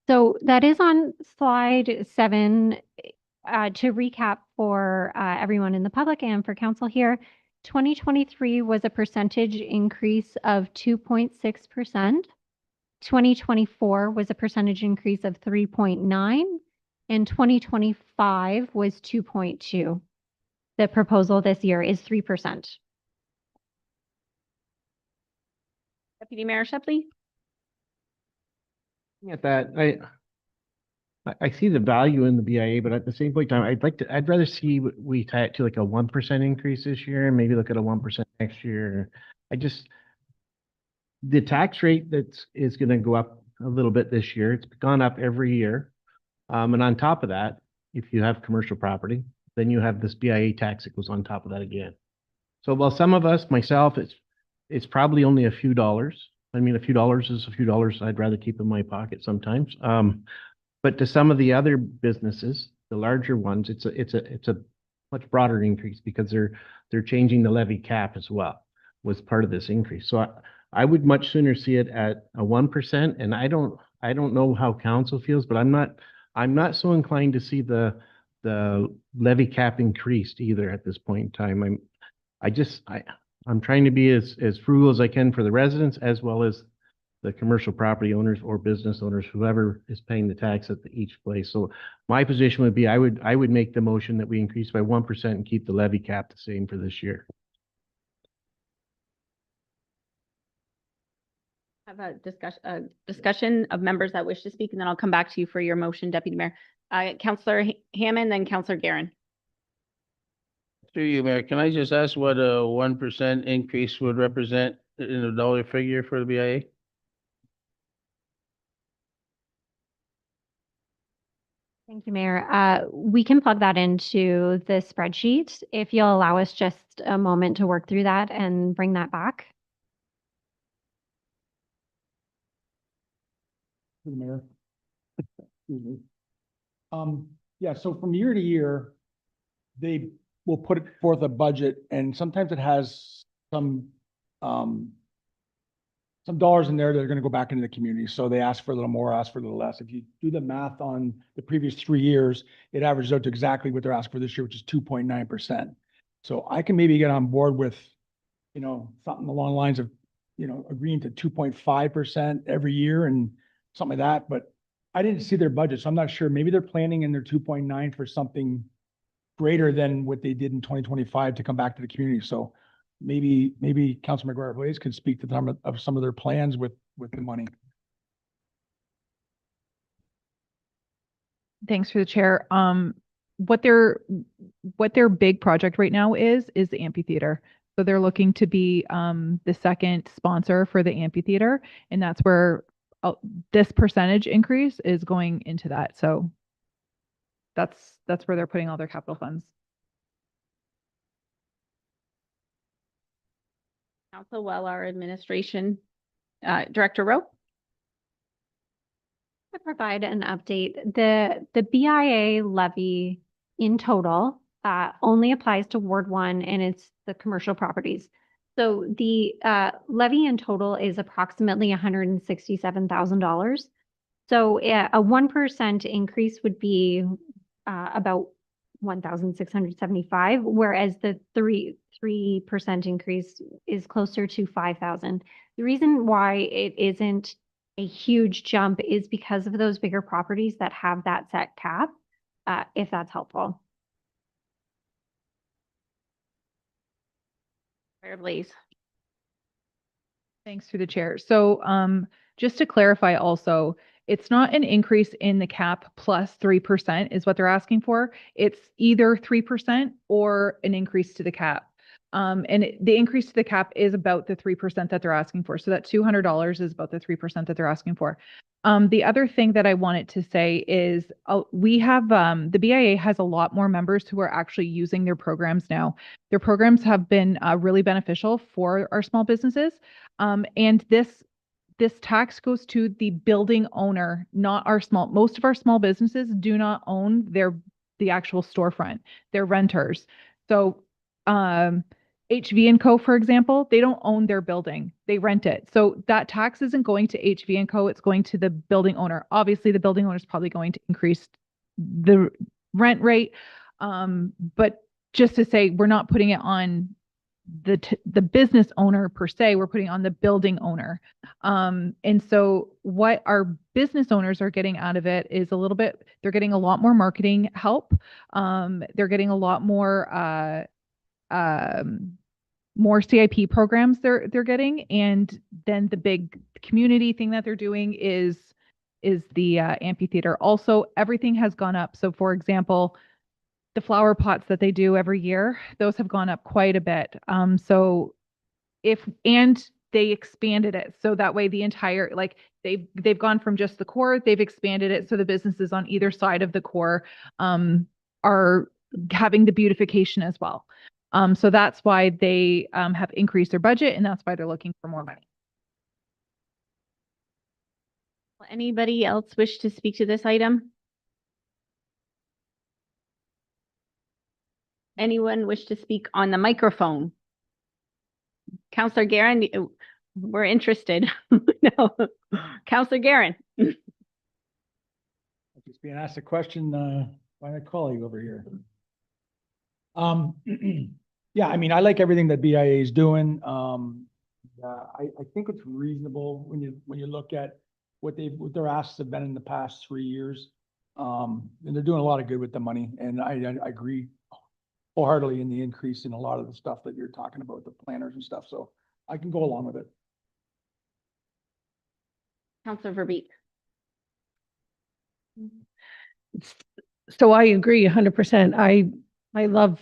Speaker 3: So that is on slide 7. To recap for everyone in the public and for council here, 2023 was a percentage increase of 2.6%. 2024 was a percentage increase of 3.9, and 2025 was 2.2. The proposal this year is 3%.
Speaker 1: Deputy Mayor Shepley?
Speaker 6: Looking at that, I see the value in the BIA, but at the same point in time, I'd rather see we tie it to like a 1% increase this year and maybe look at a 1% next year. The tax rate is gonna go up a little bit this year. It's gone up every year. And on top of that, if you have commercial property, then you have this BIA tax that goes on top of that again. So while some of us, myself, it's probably only a few dollars. I mean, a few dollars is a few dollars I'd rather keep in my pocket sometimes. But to some of the other businesses, the larger ones, it's a much broader increase because they're changing the levy cap as well, was part of this increase. So I would much sooner see it at a 1%. And I don't know how council feels, but I'm not so inclined to see the levy cap increased either at this point in time. I'm trying to be as frugal as I can for the residents as well as the commercial property owners or business owners, whoever is paying the tax at each place. So my position would be, I would make the motion that we increase by 1% and keep the levy cap the same for this year.
Speaker 1: Have a discussion of members that wish to speak, and then I'll come back to you for your motion, Deputy Mayor. Councillor Hammond, then Councillor Guerin.
Speaker 12: Through you, Mayor, can I just ask what a 1% increase would represent in a dollar figure for the BIA?
Speaker 3: Thank you, Mayor. We can plug that into the spreadsheet if you'll allow us just a moment to work through that and bring that back.
Speaker 5: To the mayor. Excuse me. Yeah, so from year to year, they will put forth a budget, and sometimes it has some dollars in there that are gonna go back into the community. So they ask for a little more, ask for a little less. If you do the math on the previous 3 years, it averages out to exactly what they're asking for this year, which is 2.9%. So I can maybe get on board with, something along the lines of, agreeing to 2.5% every year and something like that, but I didn't see their budget, so I'm not sure. Maybe they're planning in their 2.9 for something greater than what they did in 2025 to come back to the community. So maybe Councilor McGuire-Blaze could speak to some of their plans with the money.
Speaker 8: Thanks for the chair. What their big project right now is the amphitheater. So they're looking to be the second sponsor for the amphitheater, and that's where this percentage increase is going into that. So that's where they're putting all their capital funds.
Speaker 1: Council, well, our administration, Director Rowe.
Speaker 3: To provide an update, the BIA levy in total only applies to Ward 1, and it's the commercial properties. So the levy in total is approximately $167,000. So a 1% increase would be about 1,675, whereas the 3% increase is closer to 5,000. The reason why it isn't a huge jump is because of those bigger properties that have that set cap, if that's helpful.
Speaker 1: Blaze.
Speaker 8: Thanks through the chair. So just to clarify also, it's not an increase in the cap plus 3% is what they're asking for. It's either 3% or an increase to the cap. The increase to the cap is about the 3% that they're asking for. So that $200 is about the 3% that they're asking for. The other thing that I wanted to say is we have, the BIA has a lot more members who are actually using their programs now. Their programs have been really beneficial for our small businesses. And this this tax goes to the building owner, not most of our small businesses do not own the actual storefront. They're renters. So, HV & Co, for example, they don't own their building. They rent it. So that tax isn't going to HV & Co, it's going to the building owner. Obviously, the building owner is probably going to increase the rent rate. But just to say, we're not putting it on the business owner per se, we're putting on the building owner. And so what our business owners are getting out of it is they're getting a lot more marketing help. They're getting a lot more CIP programs they're getting. And then the big community thing that they're doing is the amphitheater. Also, everything has gone up. So for example, the flower pots that they do every year, those have gone up quite a bit. And they expanded it. So that way the entire, like they've gone from just the core, they've expanded it. So the businesses on either side of the core are having the beautification as well. So that's why they have increased their budget, and that's why they're looking for more money.
Speaker 1: Anybody else wish to speak to this item? Anyone wish to speak on the microphone? Councillor Guerin, we're interested. No, Councillor Guerin.
Speaker 5: I'm just being asked a question by my colleague over here. Yeah, I mean, I like everything that BIA is doing. I think it's reasonable when you look at what their asks have been in the past 3 years. And they're doing a lot of good with the money, and I agree wholeheartedly in the increase in a lot of the stuff that you're talking about, the planners and stuff. So I can go along with it.
Speaker 1: Councillor Verbeek.
Speaker 9: So I agree 100%. I love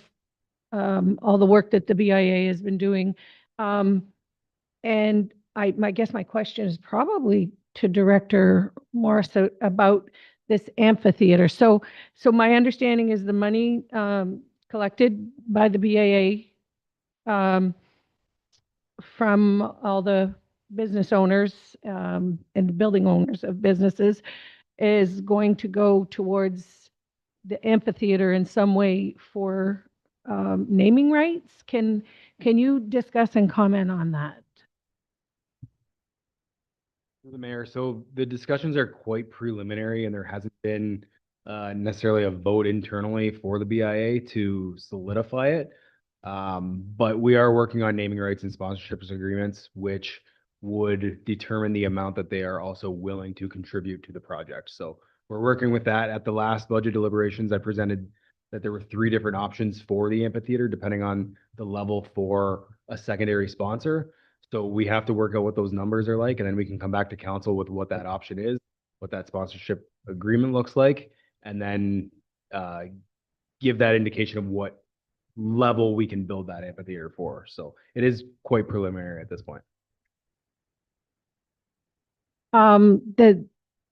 Speaker 9: all the work that the BIA has been doing. And I guess my question is probably to Director Morris about this amphitheater. So my understanding is the money collected by the BIA from all the business owners and the building owners of businesses is going to go towards the amphitheater in some way for naming rights. Can you discuss and comment on that?
Speaker 13: The mayor, so the discussions are quite preliminary and there hasn't been necessarily a vote internally for the BIA to solidify it. But we are working on naming rights and sponsorships agreements, which would determine the amount that they are also willing to contribute to the project. So we're working with that. At the last budget deliberations, I presented that there were 3 different options for the amphitheater, depending on the level for a secondary sponsor. So we have to work out what those numbers are like, and then we can come back to council with what that option is, what that sponsorship agreement looks like, and then give that indication of what level we can build that amphitheater for. So it is quite preliminary at this point.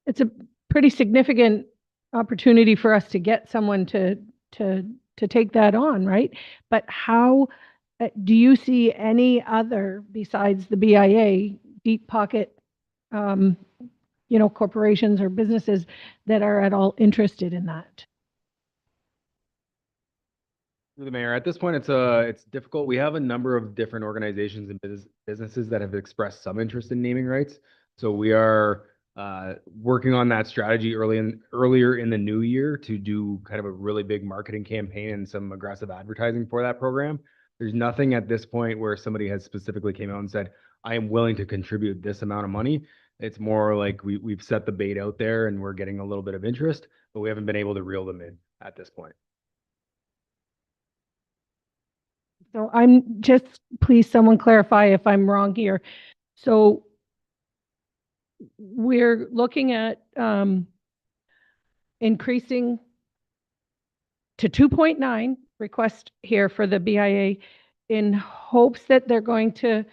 Speaker 9: It's a pretty significant opportunity for us to get someone to take that on, right? But how do you see any other besides the BIA deep pocket, corporations or businesses that are at all interested in that?
Speaker 13: Through the mayor, at this point, it's difficult. We have a number of different organizations and businesses that have expressed some interest in naming rights. So we are working on that strategy earlier in the new year to do kind of a really big marketing campaign and some aggressive advertising for that program. There's nothing at this point where somebody has specifically came out and said, I am willing to contribute this amount of money. It's more like we've set the bait out there and we're getting a little bit of interest, but we haven't been able to reel them in at this point.
Speaker 9: So please someone clarify if I'm wrong here. So we're looking at increasing to 2.9 request here for the BIA in hopes that they're going to,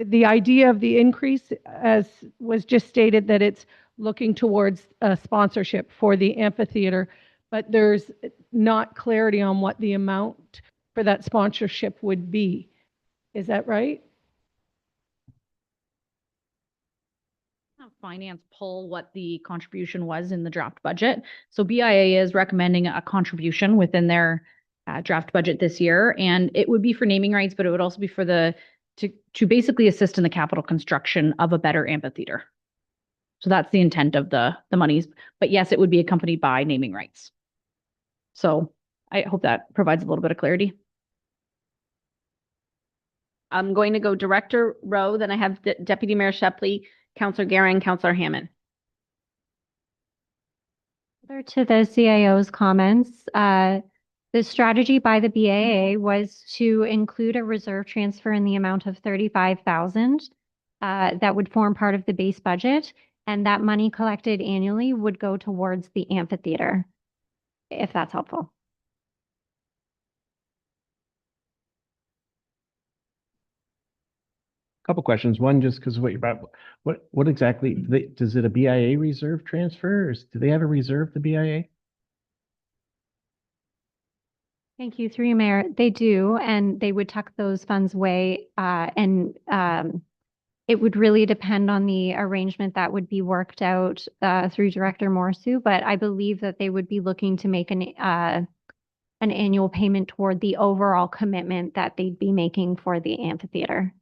Speaker 9: the idea of the increase, as was just stated, that it's looking towards a sponsorship for the amphitheater, but there's not clarity on what the amount for that sponsorship would be. Is that right?
Speaker 2: have finance pull what the contribution was in the draft budget. So BIA is recommending a contribution within their draft budget this year, and it would be for naming rights, but it would also be for to basically assist in the capital construction of a better amphitheater. So that's the intent of the monies. But yes, it would be accompanied by naming rights. So I hope that provides a little bit of clarity.
Speaker 1: I'm going to go Director Rowe, then I have Deputy Mayor Shepley, Councillor Garing, Councillor Hammond.
Speaker 3: Further to the CIO's comments, the strategy by the BAA was to include a reserve transfer in the amount of 35,000 that would form part of the base budget, and that money collected annually would go towards the amphitheater, if that's helpful.
Speaker 6: Couple questions. One, just because what you're about, what exactly, does it a BIA reserve transfer, or do they have a reserve, the BIA?
Speaker 3: Thank you, through you, Mayor. They do, and they would tuck those funds away, it would really depend on the arrangement that would be worked out through Director Morsu, but I believe that they would be looking to make an annual payment toward the overall commitment that they'd be making for the amphitheater.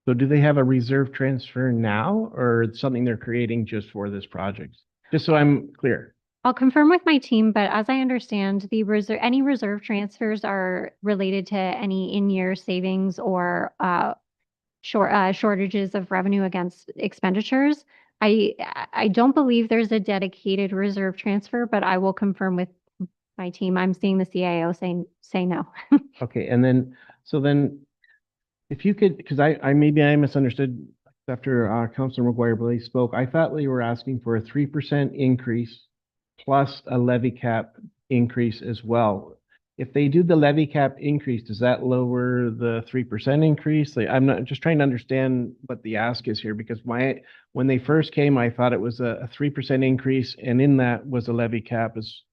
Speaker 6: So do they have a reserve transfer now, or something they're creating just for this project? Just so I'm clear.
Speaker 3: I'll confirm with my team, but as I understand, any reserve transfers are related to any in-year savings or shortages of revenue against expenditures. I don't believe there's a dedicated reserve transfer, but I will confirm with my team. I'm seeing the CIO say no.
Speaker 6: Okay, and then, so then, if you could, because I maybe I misunderstood after Councilor McGuire-Blaze spoke. I thought we were asking for a 3% increase plus a levy cap increase as well. If they do the levy cap increase, does that lower the 3% increase? Like, I'm not just trying to understand what the ask is here, because when they first came, I thought it was a 3% increase, and in that was a levy cap is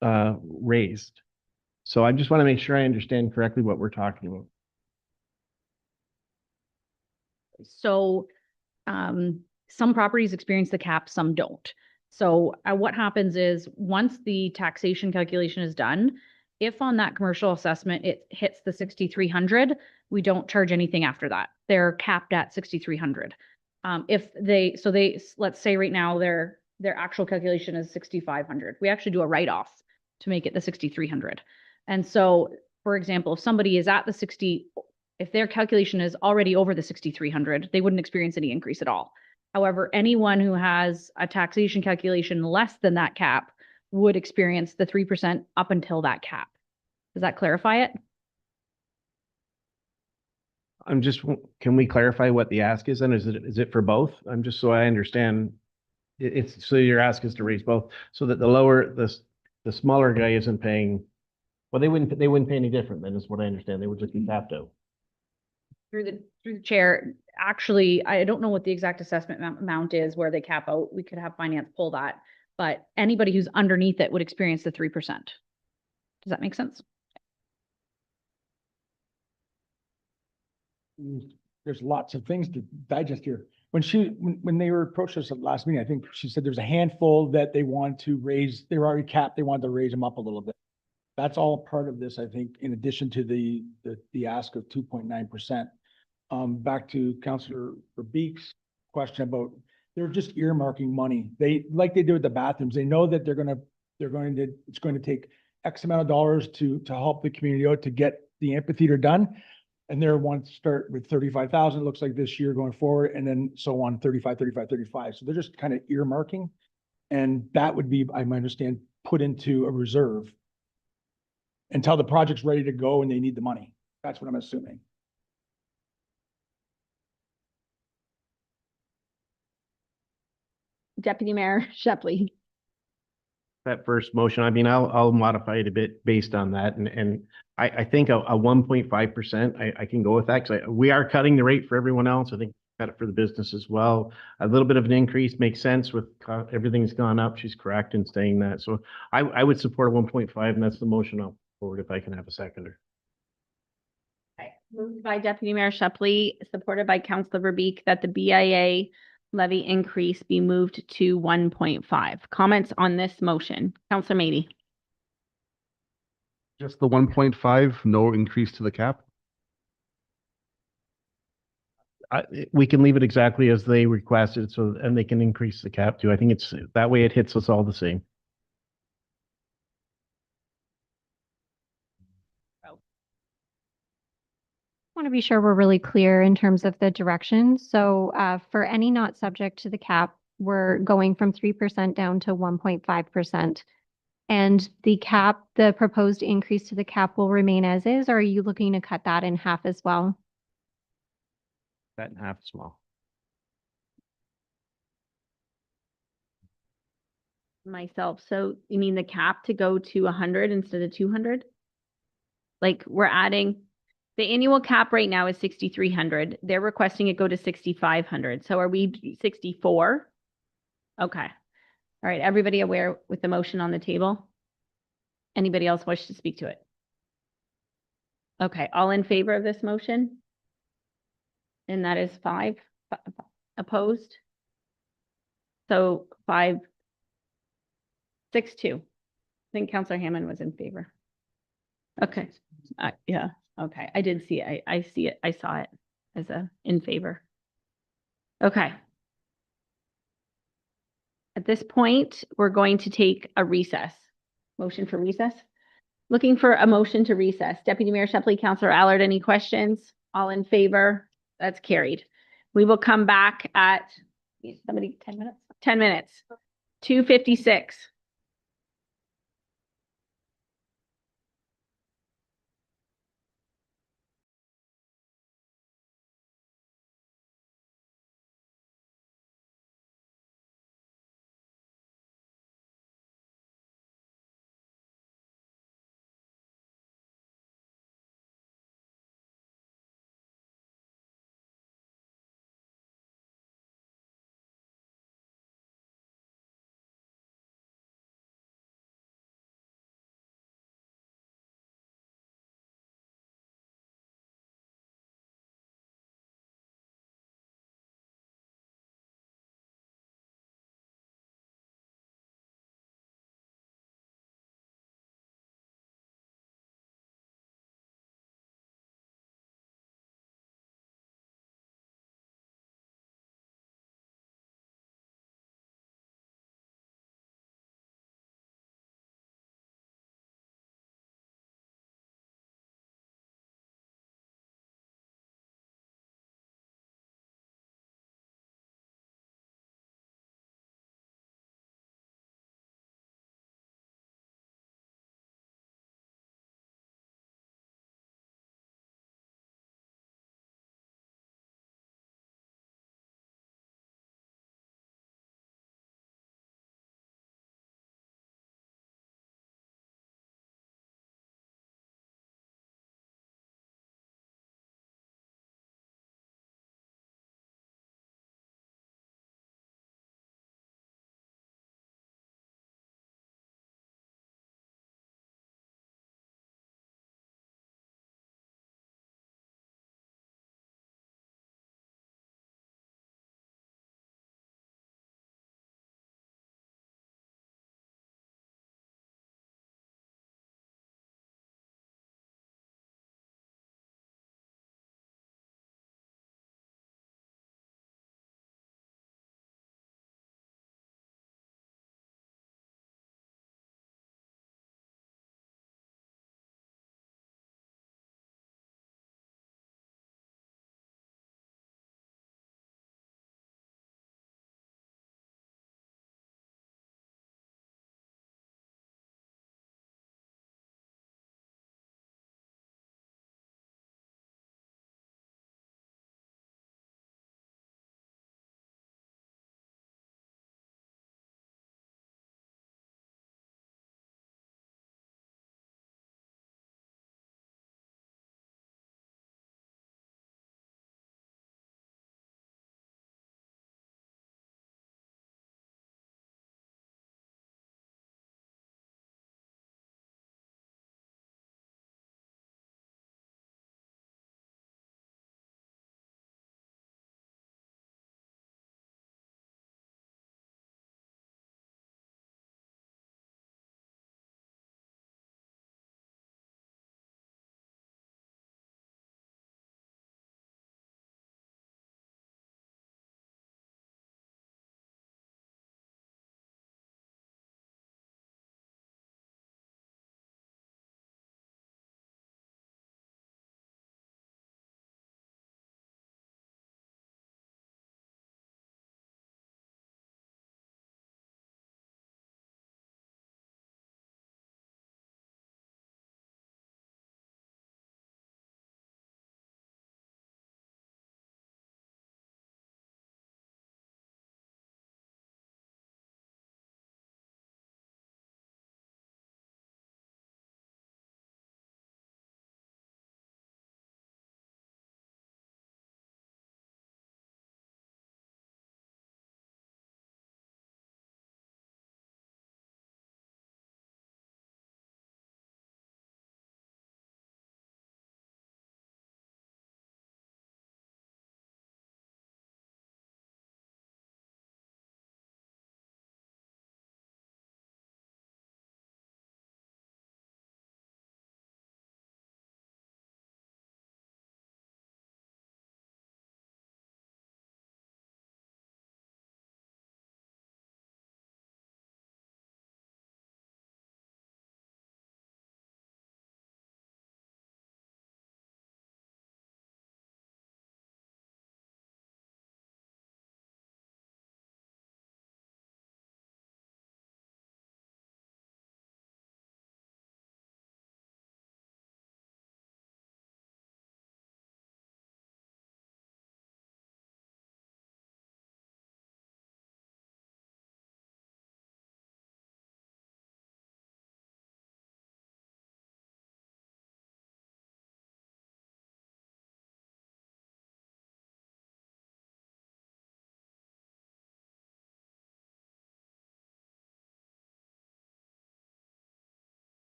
Speaker 6: raised. So I just want to make sure I understand correctly what we're talking about.
Speaker 2: So some properties experience the cap, some don't. So what happens is once the taxation calculation is done, if on that commercial assessment it hits the 6,300, we don't charge anything after that. They're capped at 6,300. Let's say right now their actual calculation is 6,500. We actually do a write-off to make it the 6,300. And so, for example, if somebody is at the if their calculation is already over the 6,300, they wouldn't experience any increase at all. However, anyone who has a taxation calculation less than that cap would experience the 3% up until that cap. Does that clarify it?
Speaker 6: Can we clarify what the ask is, and is it for both? I'm just so I understand. So your ask is to raise both, so that the smaller guy isn't paying. Well, they wouldn't pay any different then, is what I understand. They would just be capped out.
Speaker 2: Through the chair, actually, I don't know what the exact assessment amount is where they cap out. We could have finance pull that, but anybody who's underneath it would experience the 3%. Does that make sense?
Speaker 5: There's lots of things to digest here. When they were approached us at the last meeting, I think she said there's a handful that they want to raise. They were already capped. They wanted to raise them up a little bit. That's all part of this, I think, in addition to the ask of 2.9%. Back to Councillor Verbeek's question about they're just earmarking money. Like they do with the bathrooms. They know that it's going to take X amount of dollars to help the community out to get the amphitheater done. And they want to start with 35,000, it looks like this year going forward, and then so on, 35, 35, 35. So they're just kind of earmarking. And that would be, I understand, put into a reserve until the project's ready to go and they need the money. That's what I'm assuming.
Speaker 1: Deputy Mayor Shepley.
Speaker 6: That first motion, I mean, I'll modify it a bit based on that, and I think a 1.5%, I can go with that, because we are cutting the rate for everyone else. I think cut it for the business as well. A little bit of an increase makes sense with everything's gone up. She's correct in saying that. So I would support 1.5, and that's the motion I'll forward if I can have a seconder.
Speaker 1: Moved by Deputy Mayor Shepley, supported by Councillor Verbeek, that the BIA levy increase be moved to 1.5. Comments on this motion? Counselor Meady.
Speaker 11: Just the 1.5, no increase to the cap?
Speaker 6: We can leave it exactly as they requested, so, and they can increase the cap too. I think it's, that way it hits us all the same.
Speaker 3: Want to be sure we're really clear in terms of the direction. So for any not subject to the cap, we're going from 3% down to 1.5%. And the cap, the proposed increase to the cap will remain as is, or are you looking to cut that in half as well?
Speaker 6: That in half small.
Speaker 1: Myself. So you mean the cap to go to 100 instead of 200? Like we're adding, the annual cap right now is 6,300. They're requesting it go to 6,500. So are we 64? Okay. All right. Everybody aware with the motion on the table? Anybody else wish to speak to it? Okay. All in favor of this motion? And that is 5 opposed. So 5, 6, 2. I think Councillor Hammond was in favor. Okay. Yeah. Okay. I did see it. I see it. I saw it as a in favor. Okay. At this point, we're going to take a recess. Motion for recess? Looking for a motion to recess. Deputy Mayor Shepley, Councillor Allard, any questions? All in favor? That's carried. We will come back at, somebody, 10 minutes? 10 minutes. 2:56.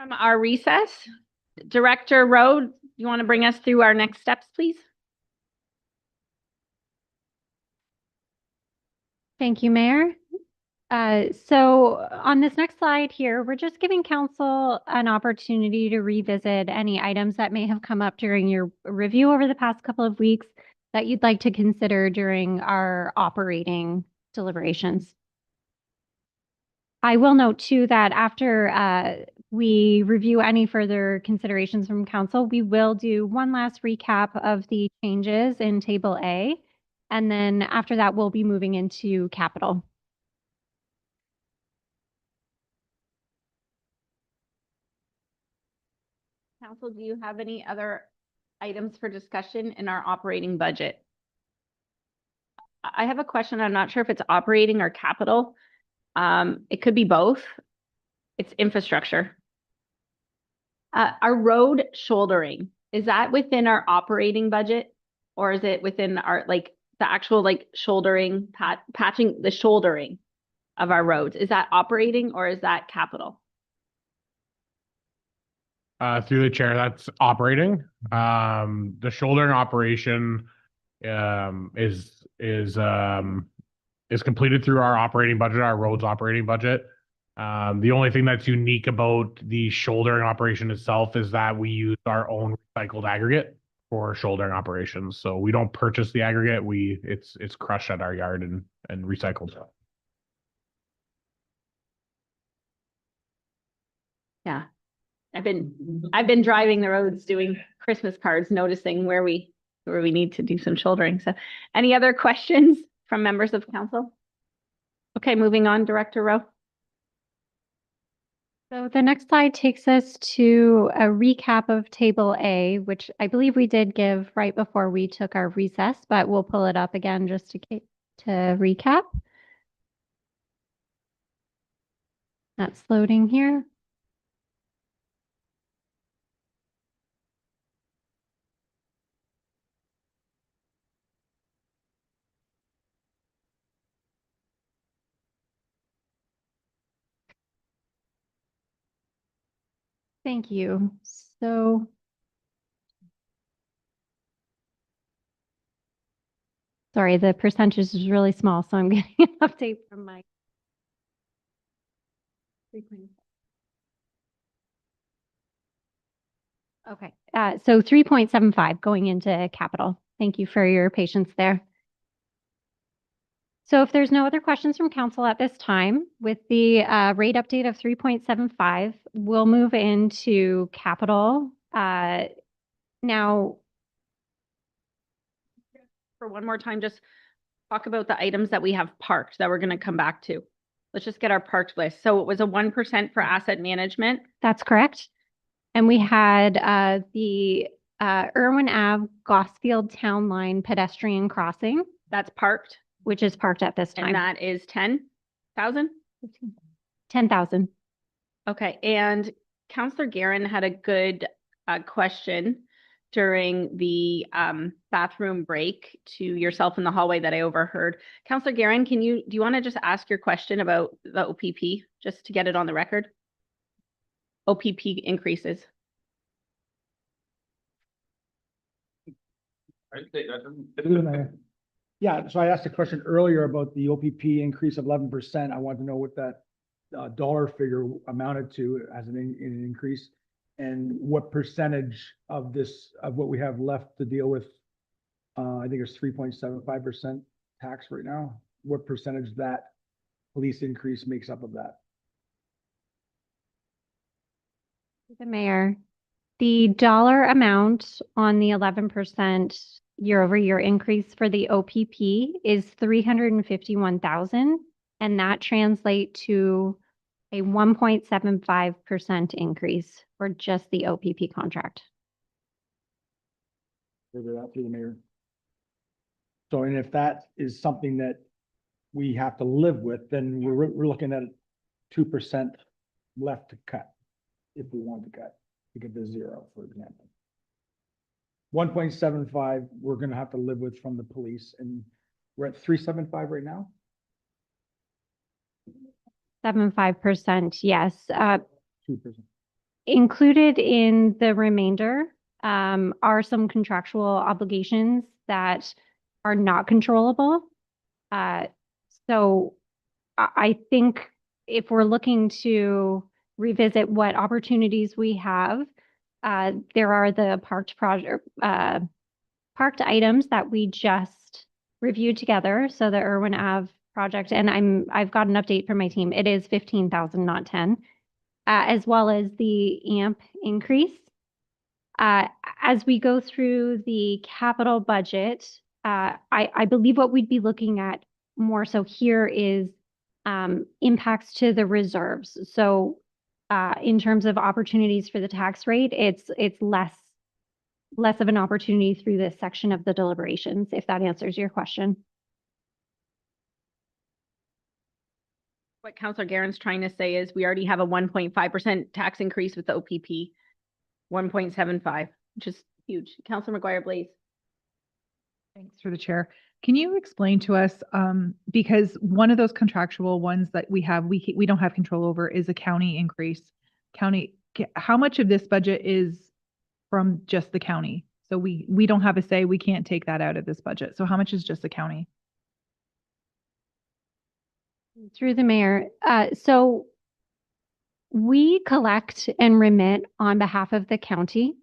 Speaker 1: From our recess, Director Rowe, you want to bring us through our next steps, please?
Speaker 3: Thank you, Mayor. So on this next slide here, we're just giving council an opportunity to revisit any items that may have come up during your review over the past couple of weeks that you'd like to consider during our operating deliberations. I will note too that after we review any further considerations from council, we will do one last recap of the changes in Table A. And then after that, we'll be moving into capital.
Speaker 1: Council, do you have any other items for discussion in our operating budget? I have a question. I'm not sure if it's operating or capital. It could be both. It's infrastructure. Our road shouldering, is that within our operating budget? Or is it within our, like, the actual, like, shouldering, patching the shouldering of our roads? Is that operating or is that capital?
Speaker 7: Through the chair, that's operating. The shouldering operation is completed through our operating budget, our roads operating budget. The only thing that's unique about the shouldering operation itself is that we use our own recycled aggregate for shouldering operations. So we don't purchase the aggregate. It's crushed at our yard and recycled.
Speaker 1: Yeah. I've been driving the roads doing Christmas cards, noticing where we need to do some shouldering. So any other questions from members of council? Okay, moving on, Director Rowe.
Speaker 3: So the next slide takes us to a recap of Table A, which I believe we did give right before we took our recess, but we'll pull it up again just to recap. That's loading here. Thank you. So sorry, the percentage is really small, so I'm getting an update from my. Okay, so 3.75 going into capital. Thank you for your patience there. So if there's no other questions from council at this time, with the rate update of 3.75, we'll move into capital. Now,
Speaker 1: For one more time, just talk about the items that we have parked that we're going to come back to. Let's just get our parked list. So it was a 1% for asset management.
Speaker 3: that's correct. And we had the Irwin Ave Gosfield Town Line pedestrian crossing,
Speaker 1: That's parked.
Speaker 3: which is parked at this
Speaker 1: And
Speaker 3: time.
Speaker 1: that is 10,000?
Speaker 3: 10,000.
Speaker 1: Okay, and Counselor Guerin had a good question during the bathroom break to yourself in the hallway that I overheard. Counselor Guerin, do you want to just ask your question about the OPP, just to get it on the record? OPP increases.
Speaker 5: Yeah, so I asked a question earlier about the OPP increase of 11%. I wanted to know what that dollar figure amounted to as an increase, and what percentage of what we have left to deal with. I think it's 3.75% tax right now. What percentage that police increase makes up of that?
Speaker 3: The mayor, the dollar amount on the 11% year-over-year increase for the OPP is 351,000, and that translates to a 1.75% increase for just the OPP contract.
Speaker 5: Figure that through the mayor. So, and if that is something that we have to live with, then we're looking at 2% left to cut. If we want to cut, to get to 0, for example. 1.75, we're gonna have to live with from the police, and we're at 3.75 right now.
Speaker 3: 75%, yes.
Speaker 5: 2%.
Speaker 3: included in the remainder are some contractual obligations that are not controllable. So I think if we're looking to revisit what opportunities we have, there are the parked items that we just reviewed together. So the Irwin Ave project, and I've got an update from my team. It is 15,000, not 10, as well as the AMP increase. As we go through the capital budget, I believe what we'd be looking at more so here is impacts to the reserves. So in terms of opportunities for the tax rate, it's less of an opportunity through this section of the deliberations, if that answers your question.
Speaker 1: What Councillor Guerin's trying to say is we already have a 1.5% tax increase with the OPP, 1.75, which is huge. Councillor McGuire Blaze.
Speaker 8: Thanks for the chair. Can you explain to us, because one of those contractual ones that we have, we don't have control over is a county increase. How much of this budget is from just the county? So we don't have a say, we can't take that out of this budget. So how much is just the county?
Speaker 3: Through the mayor. So we collect and remit on behalf of the county.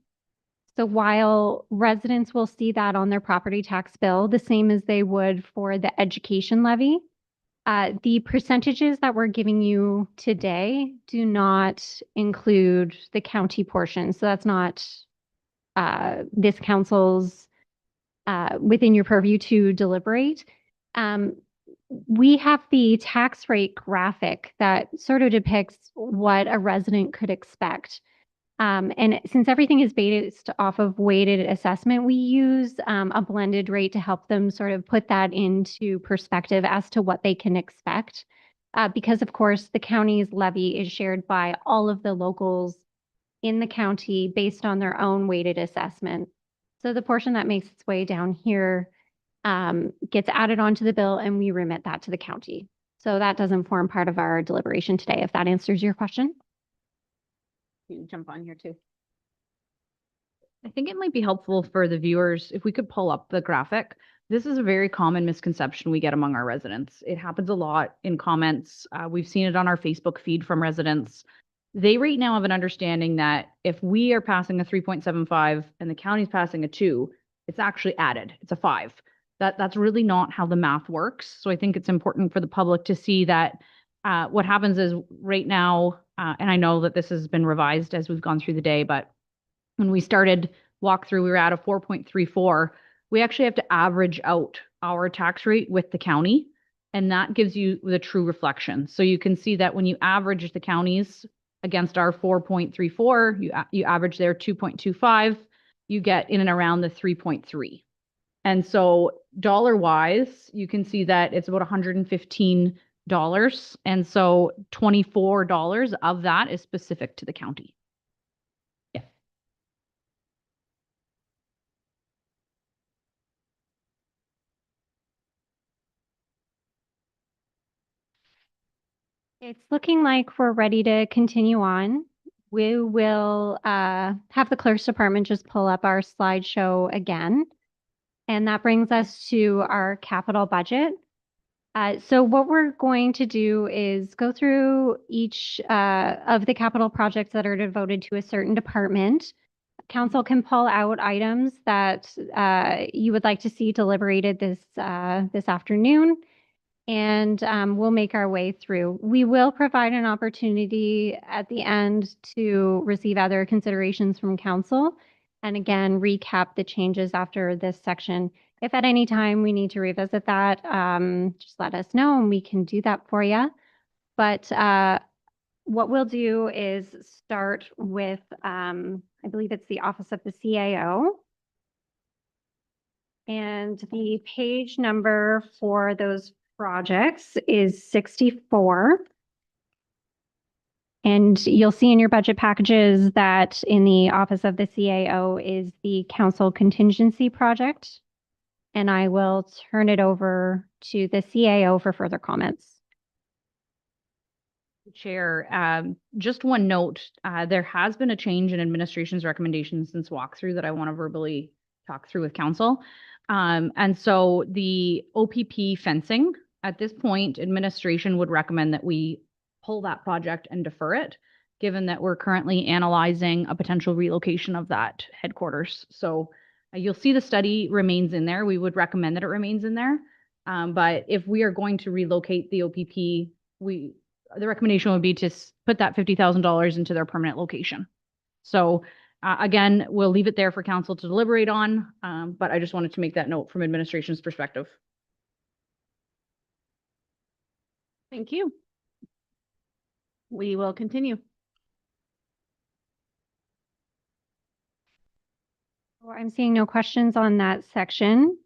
Speaker 3: So while residents will see that on their property tax bill, the same as they would for the education levy, the percentages that we're giving you today do not include the county portion. So that's not this council's within your purview to deliberate. We have the tax rate graphic that sort of depicts what a resident could expect. And since everything is based off of weighted assessment, we use a blended rate to help them sort of put that into perspective as to what they can expect. Because of course, the county's levy is shared by all of the locals in the county based on their own weighted assessment. So the portion that makes its way down here gets added onto the bill and we remit that to the county. So that doesn't form part of our deliberation today, if that answers your question.
Speaker 1: You can jump on here too.
Speaker 2: I think it might be helpful for the viewers if we could pull up the graphic. This is a very common misconception we get among our residents. It happens a lot in comments. We've seen it on our Facebook feed from residents. They right now have an understanding that if we are passing a 3.75 and the county's passing a 2, it's actually added. It's a 5. That's really not how the math works. So I think it's important for the public to see that what happens is right now, and I know that this has been revised as we've gone through the day, but when we started walkthrough, we were at a 4.34. We actually have to average out our tax rate with the county, and that gives you the true reflection. So you can see that when you average the counties against our 4.34, you average their 2.25, you get in and around the 3.3. And so dollar-wise, you can see that it's about $115. And so $24 of that is specific to the county. Yeah.
Speaker 3: It's looking like we're ready to continue on. We will have the clerk's department just pull up our slideshow again. And that brings us to our capital budget. So what we're going to do is go through each of the capital projects that are devoted to a certain department. Council can pull out items that you would like to see deliberated this afternoon, and we'll make our way through. We will provide an opportunity at the end to receive other considerations from council, and again, recap the changes after this section. If at any time we need to revisit that, just let us know and we can do that for you. But what we'll do is start with, I believe it's the Office of the CAO. And the page number for those projects is 64. And you'll see in your budget packages that in the Office of the CAO is the Council Contingency Project. And I will turn it over to the CAO for further comments.
Speaker 2: Chair, just one note, there has been a change in administration's recommendations since walkthrough that I want to verbally talk through with council. And so the OPP fencing, at this point, administration would recommend that we pull that project and defer it, given that we're currently analyzing a potential relocation of that headquarters. So you'll see the study remains in there. We would recommend that it remains in there. But if we are going to relocate the OPP, the recommendation would be to put that $50,000 into their permanent location. So again, we'll leave it there for council to deliberate on, but I just wanted to make that note from administration's perspective.
Speaker 1: Thank you. We will continue.
Speaker 3: Well, I'm seeing no questions on that section.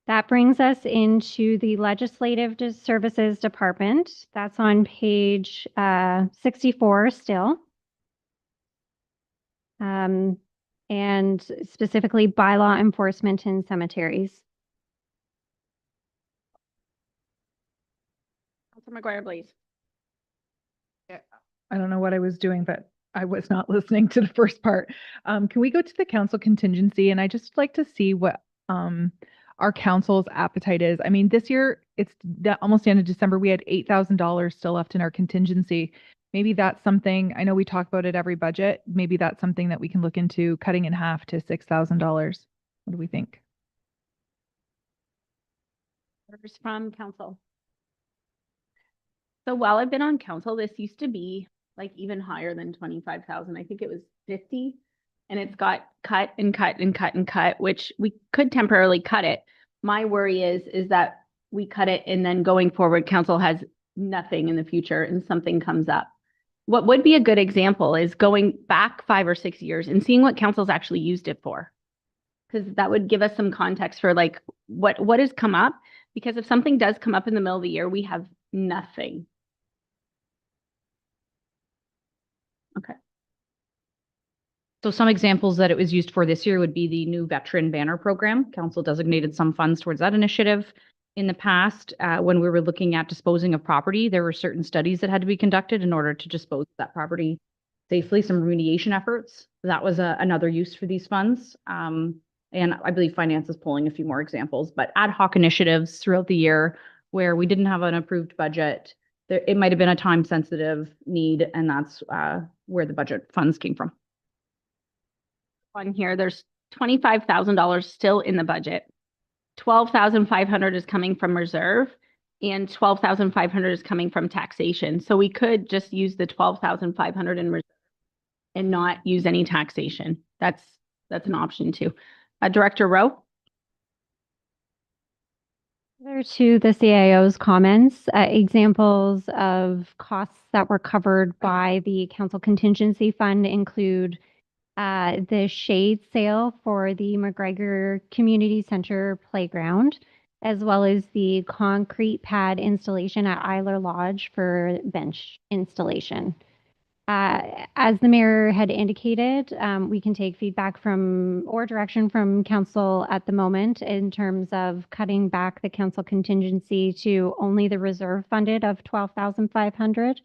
Speaker 3: That brings us into the Legislative Services Department. That's on page 64 still. And specifically bylaw enforcement in cemeteries.
Speaker 1: Councilor McGuire, please.
Speaker 8: I don't know what I was doing, but I was not listening to the first part. Can we go to the council contingency? And I just like to see what our council's appetite is. I mean, this year it's almost the end of December. We had $8,000 still left in our contingency. Maybe that's something, I know we talk about it every budget. Maybe that's something that we can look into cutting in half to $6,000. What do we think?
Speaker 1: Orders from council. So while I've been on council, this used to be like even higher than 25,000. I think it was 50, and it's got cut and cut and cut and cut, which we could temporarily cut it. My worry is that we cut it and then going forward, council has nothing in the future and something comes up. What would be a good example is going back 5 or 6 years and seeing what council's actually used it for. Because that would give us some context for like what has come up. Because if something does come up in the middle of the year, we have nothing. Okay.
Speaker 2: So some examples that it was used for this year would be the new veteran banner program. Council designated some funds towards that initiative. In the past, when we were looking at disposing of property, there were certain studies that had to be conducted in order to dispose of that property safely, some remediation efforts. That was another use for these funds. And I believe finance is pulling a few more examples, but ad hoc initiatives throughout the year where we didn't have an approved budget, it might have been a time sensitive need, and that's where the budget funds came from.
Speaker 1: On here, there's $25,000 still in the budget. 12,500 is coming from reserve and 12,500 is coming from taxation. So we could just use the 12,500 in reserve and not use any taxation. That's an option too. Director Rowe?
Speaker 3: To the CIO's comments, examples of costs that were covered by the council contingency fund include the shade sale for the McGregor Community Center playground, as well as the concrete pad installation at Isler Lodge for bench installation. As the mayor had indicated, we can take feedback from or direction from council at the moment in terms of cutting back the council contingency to only the reserve funded of 12,500.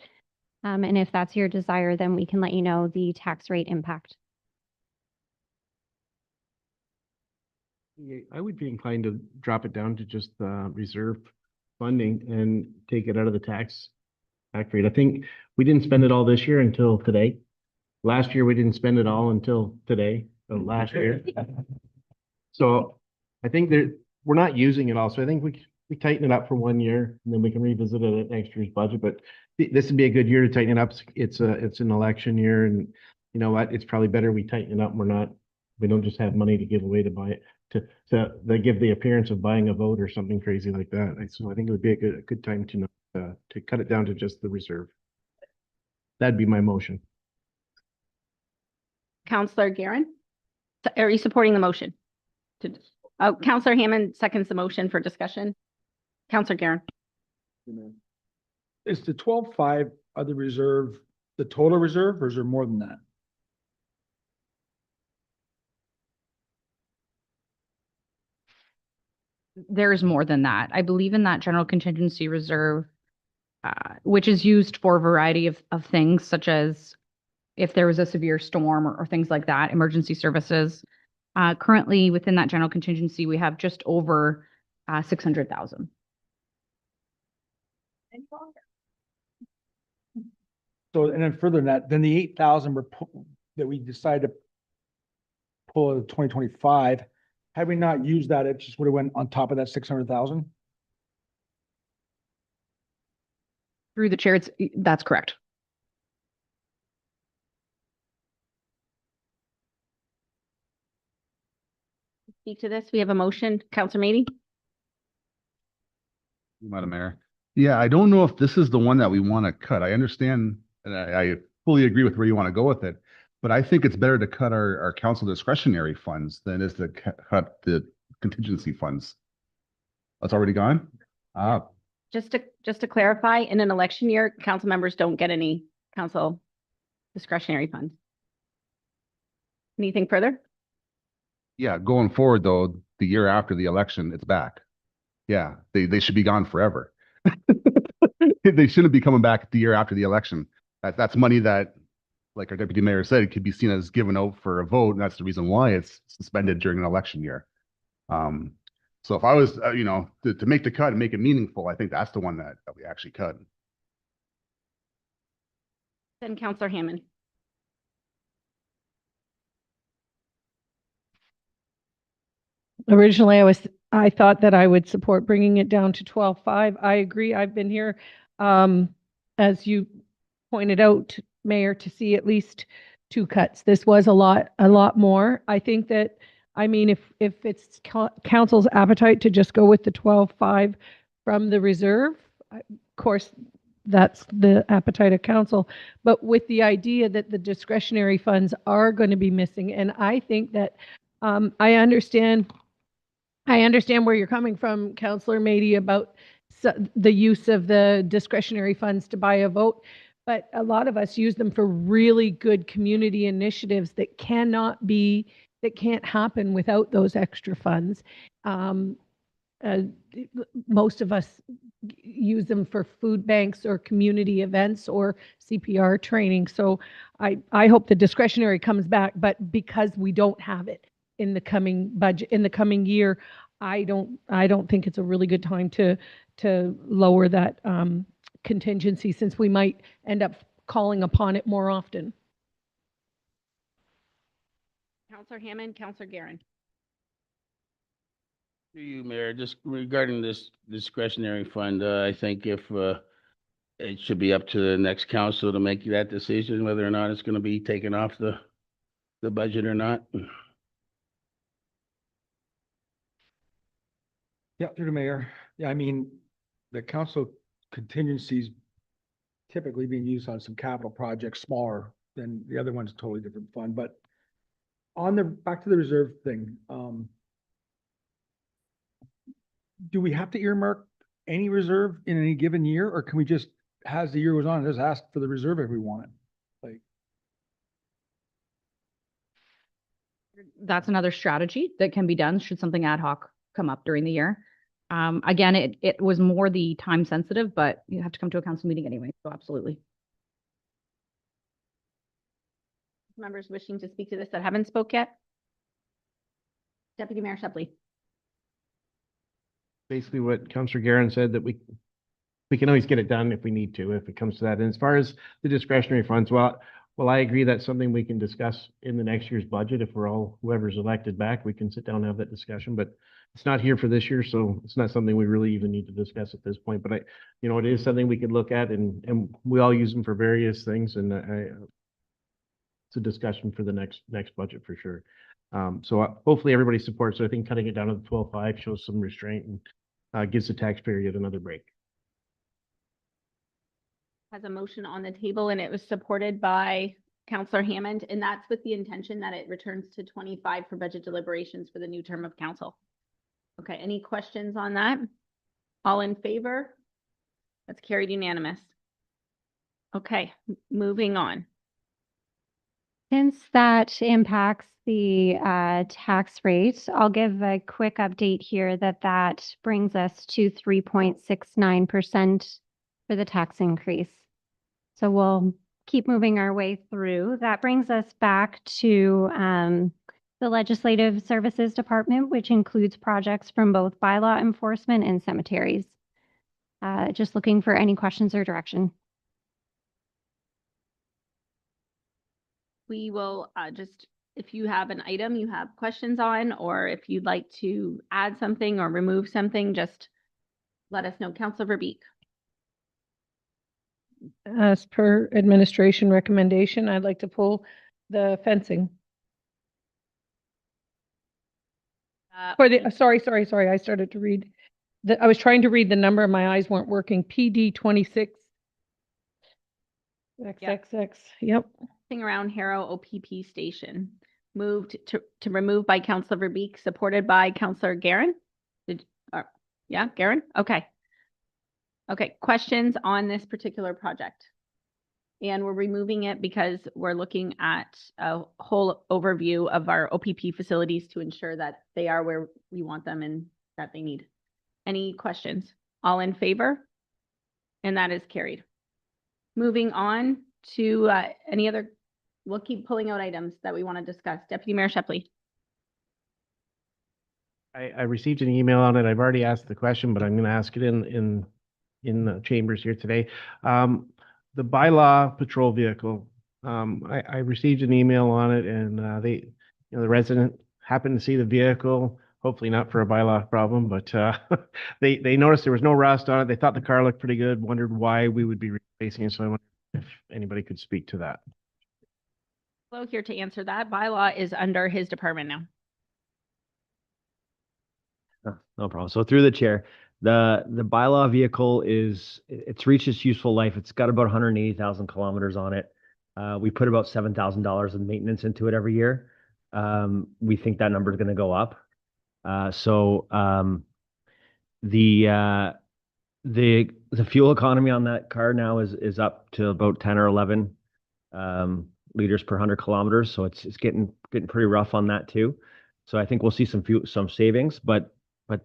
Speaker 3: And if that's your desire, then we can let you know the tax rate impact.
Speaker 6: I would be inclined to drop it down to just reserve funding and take it out of the tax rate. I think we didn't spend it all this year until today. Last year, we didn't spend it all until today, last year. So I think that we're not using it all. So I think we tighten it up for 1 year and then we can revisit it at next year's budget. But this would be a good year to tighten it up. It's an election year, and you know what? It's probably better we tighten it up. We don't just have money to give away to buy it. They give the appearance of buying a vote or something crazy like that. So I think it would be a good time to cut it down to just the reserve. That'd be my motion.
Speaker 1: Councillor Guerin? Are you supporting the motion? Councillor Hammond seconds the motion for discussion. Councillor Guerin?
Speaker 5: Is the 12.5 of the reserve the total reserve, or is there more than that?
Speaker 2: There's more than that. I believe in that general contingency reserve. which is used for a variety of things, such as if there was a severe storm or things like that, emergency services. Currently, within that general contingency, we have just over 600,000.
Speaker 5: So, and then further than that, then the 8,000 that we decided to pull in 2025, had we not used that, it just would have went on top of that 600,000?
Speaker 2: Through the chair, that's correct.
Speaker 1: Speak to this. We have a motion. Counselor Meany?
Speaker 11: Madam Mayor. Yeah, I don't know if this is the one that we want to cut. I understand, and I fully agree with where you want to go with it. But I think it's better to cut our council discretionary funds than it is to cut the contingency funds. That's already gone?
Speaker 1: Just to clarify, in an election year, council members don't get any council discretionary funds. Anything further?
Speaker 11: Yeah, going forward though, the year after the election, it's back. Yeah, they should be gone forever. They shouldn't be coming back the year after the election. That's money that, like our deputy mayor said, could be seen as given out for a vote, and that's the reason why it's suspended during an election year. So if I was, to make the cut and make it meaningful, I think that's the one that we actually cut.
Speaker 1: Then Counselor Hammond.
Speaker 9: Originally, I thought that I would support bringing it down to 12.5. I agree. I've been here, as you pointed out, Mayor, to see at least 2 cuts. This was a lot more. I think that, I mean, if it's council's appetite to just go with the 12.5 from the reserve, of course, that's the appetite of council, but with the idea that the discretionary funds are going to be missing. And I think that, I understand where you're coming from, Councillor Mady, about the use of the discretionary funds to buy a vote. But a lot of us use them for really good community initiatives that can't happen without those extra funds. Most of us use them for food banks or community events or CPR training. So I hope the discretionary comes back, but because we don't have it in the coming budget, in the coming year, I don't think it's a really good time to lower that contingency, since we might end up calling upon it more often.
Speaker 1: Counselor Hammond, Counselor Guerin.
Speaker 12: To you, Mayor, just regarding this discretionary fund, I think if it should be up to the next council to make that decision, whether or not it's going to be taken off the budget or not.
Speaker 5: Yeah, through the mayor. Yeah, I mean, the council contingencies typically being used on some capital projects smaller than the other one's a totally different fund. But on back to the reserve thing, do we have to earmark any reserve in any given year, or can we just, as the year goes on, just ask for the reserve if we want it? Like,
Speaker 2: That's another strategy that can be done should something ad hoc come up during the year. Again, it was more the time sensitive, but you have to come to a council meeting anyway, so absolutely.
Speaker 1: Members wishing to speak to this that haven't spoke yet? Deputy Mayor Shepley.
Speaker 6: Basically what Councillor Guerin said, that we can always get it done if we need to, if it comes to that. And as far as the discretionary funds, well, I agree that's something we can discuss in the next year's budget. If we're all, whoever's elected back, we can sit down and have that discussion, but it's not here for this year, so it's not something we really even need to discuss at this point. But it is something we could look at, and we all use them for various things, and it's a discussion for the next budget for sure. So hopefully everybody supports it. I think cutting it down to the 12.5 shows some restraint and gives the taxpayer yet another break.
Speaker 1: Has a motion on the table, and it was supported by Counselor Hammond, and that's with the intention that it returns to 25 for budget deliberations for the new term of council. Okay, any questions on that? All in favor? That's carried unanimous. Okay, moving on.
Speaker 3: Since that impacts the tax rate, I'll give a quick update here that brings us to 3.69% for the tax increase. So we'll keep moving our way through. That brings us back to the Legislative Services Department, which includes projects from both bylaw enforcement and cemeteries. Just looking for any questions or direction.
Speaker 1: We will just, if you have an item you have questions on, or if you'd like to add something or remove something, just let us know. Councilor Verbeek.
Speaker 9: As per administration recommendation, I'd like to pull the fencing. Sorry, I started to read. I was trying to read the number, my eyes weren't working. PD 26. XXX, yep.
Speaker 1: Thing around Harrow OPP station. Moved to remove by Councilor Verbeek, supported by Councilor Guerin. Yeah, Guerin? Okay. Okay, questions on this particular project? And we're removing it because we're looking at a whole overview of our OPP facilities to ensure that they are where we want them and that they need. Any questions? All in favor? And that is carried. Moving on to any other, we'll keep pulling out items that we want to discuss. Deputy Mayor Shepley.
Speaker 6: I received an email on it. I've already asked the question, but I'm going to ask it in the chambers here today. The bylaw patrol vehicle, I received an email on it, and the resident happened to see the vehicle, hopefully not for a bylaw problem, but they noticed there was no rust on it. They thought the car looked pretty good, wondered why we would be replacing it. So I wondered if anybody could speak to that.
Speaker 1: Hello, here to answer that. Bylaw is under his department now.
Speaker 14: No problem. So through the chair, the bylaw vehicle it's reached its useful life. It's got about 180,000 kilometers on it. We put about $7,000 in maintenance into it every year. We think that number is going to go up. The fuel economy on that car now is up to about 10 or 11 liters per 100 kilometers. So it's getting pretty rough on that too. So I think we'll see some savings, but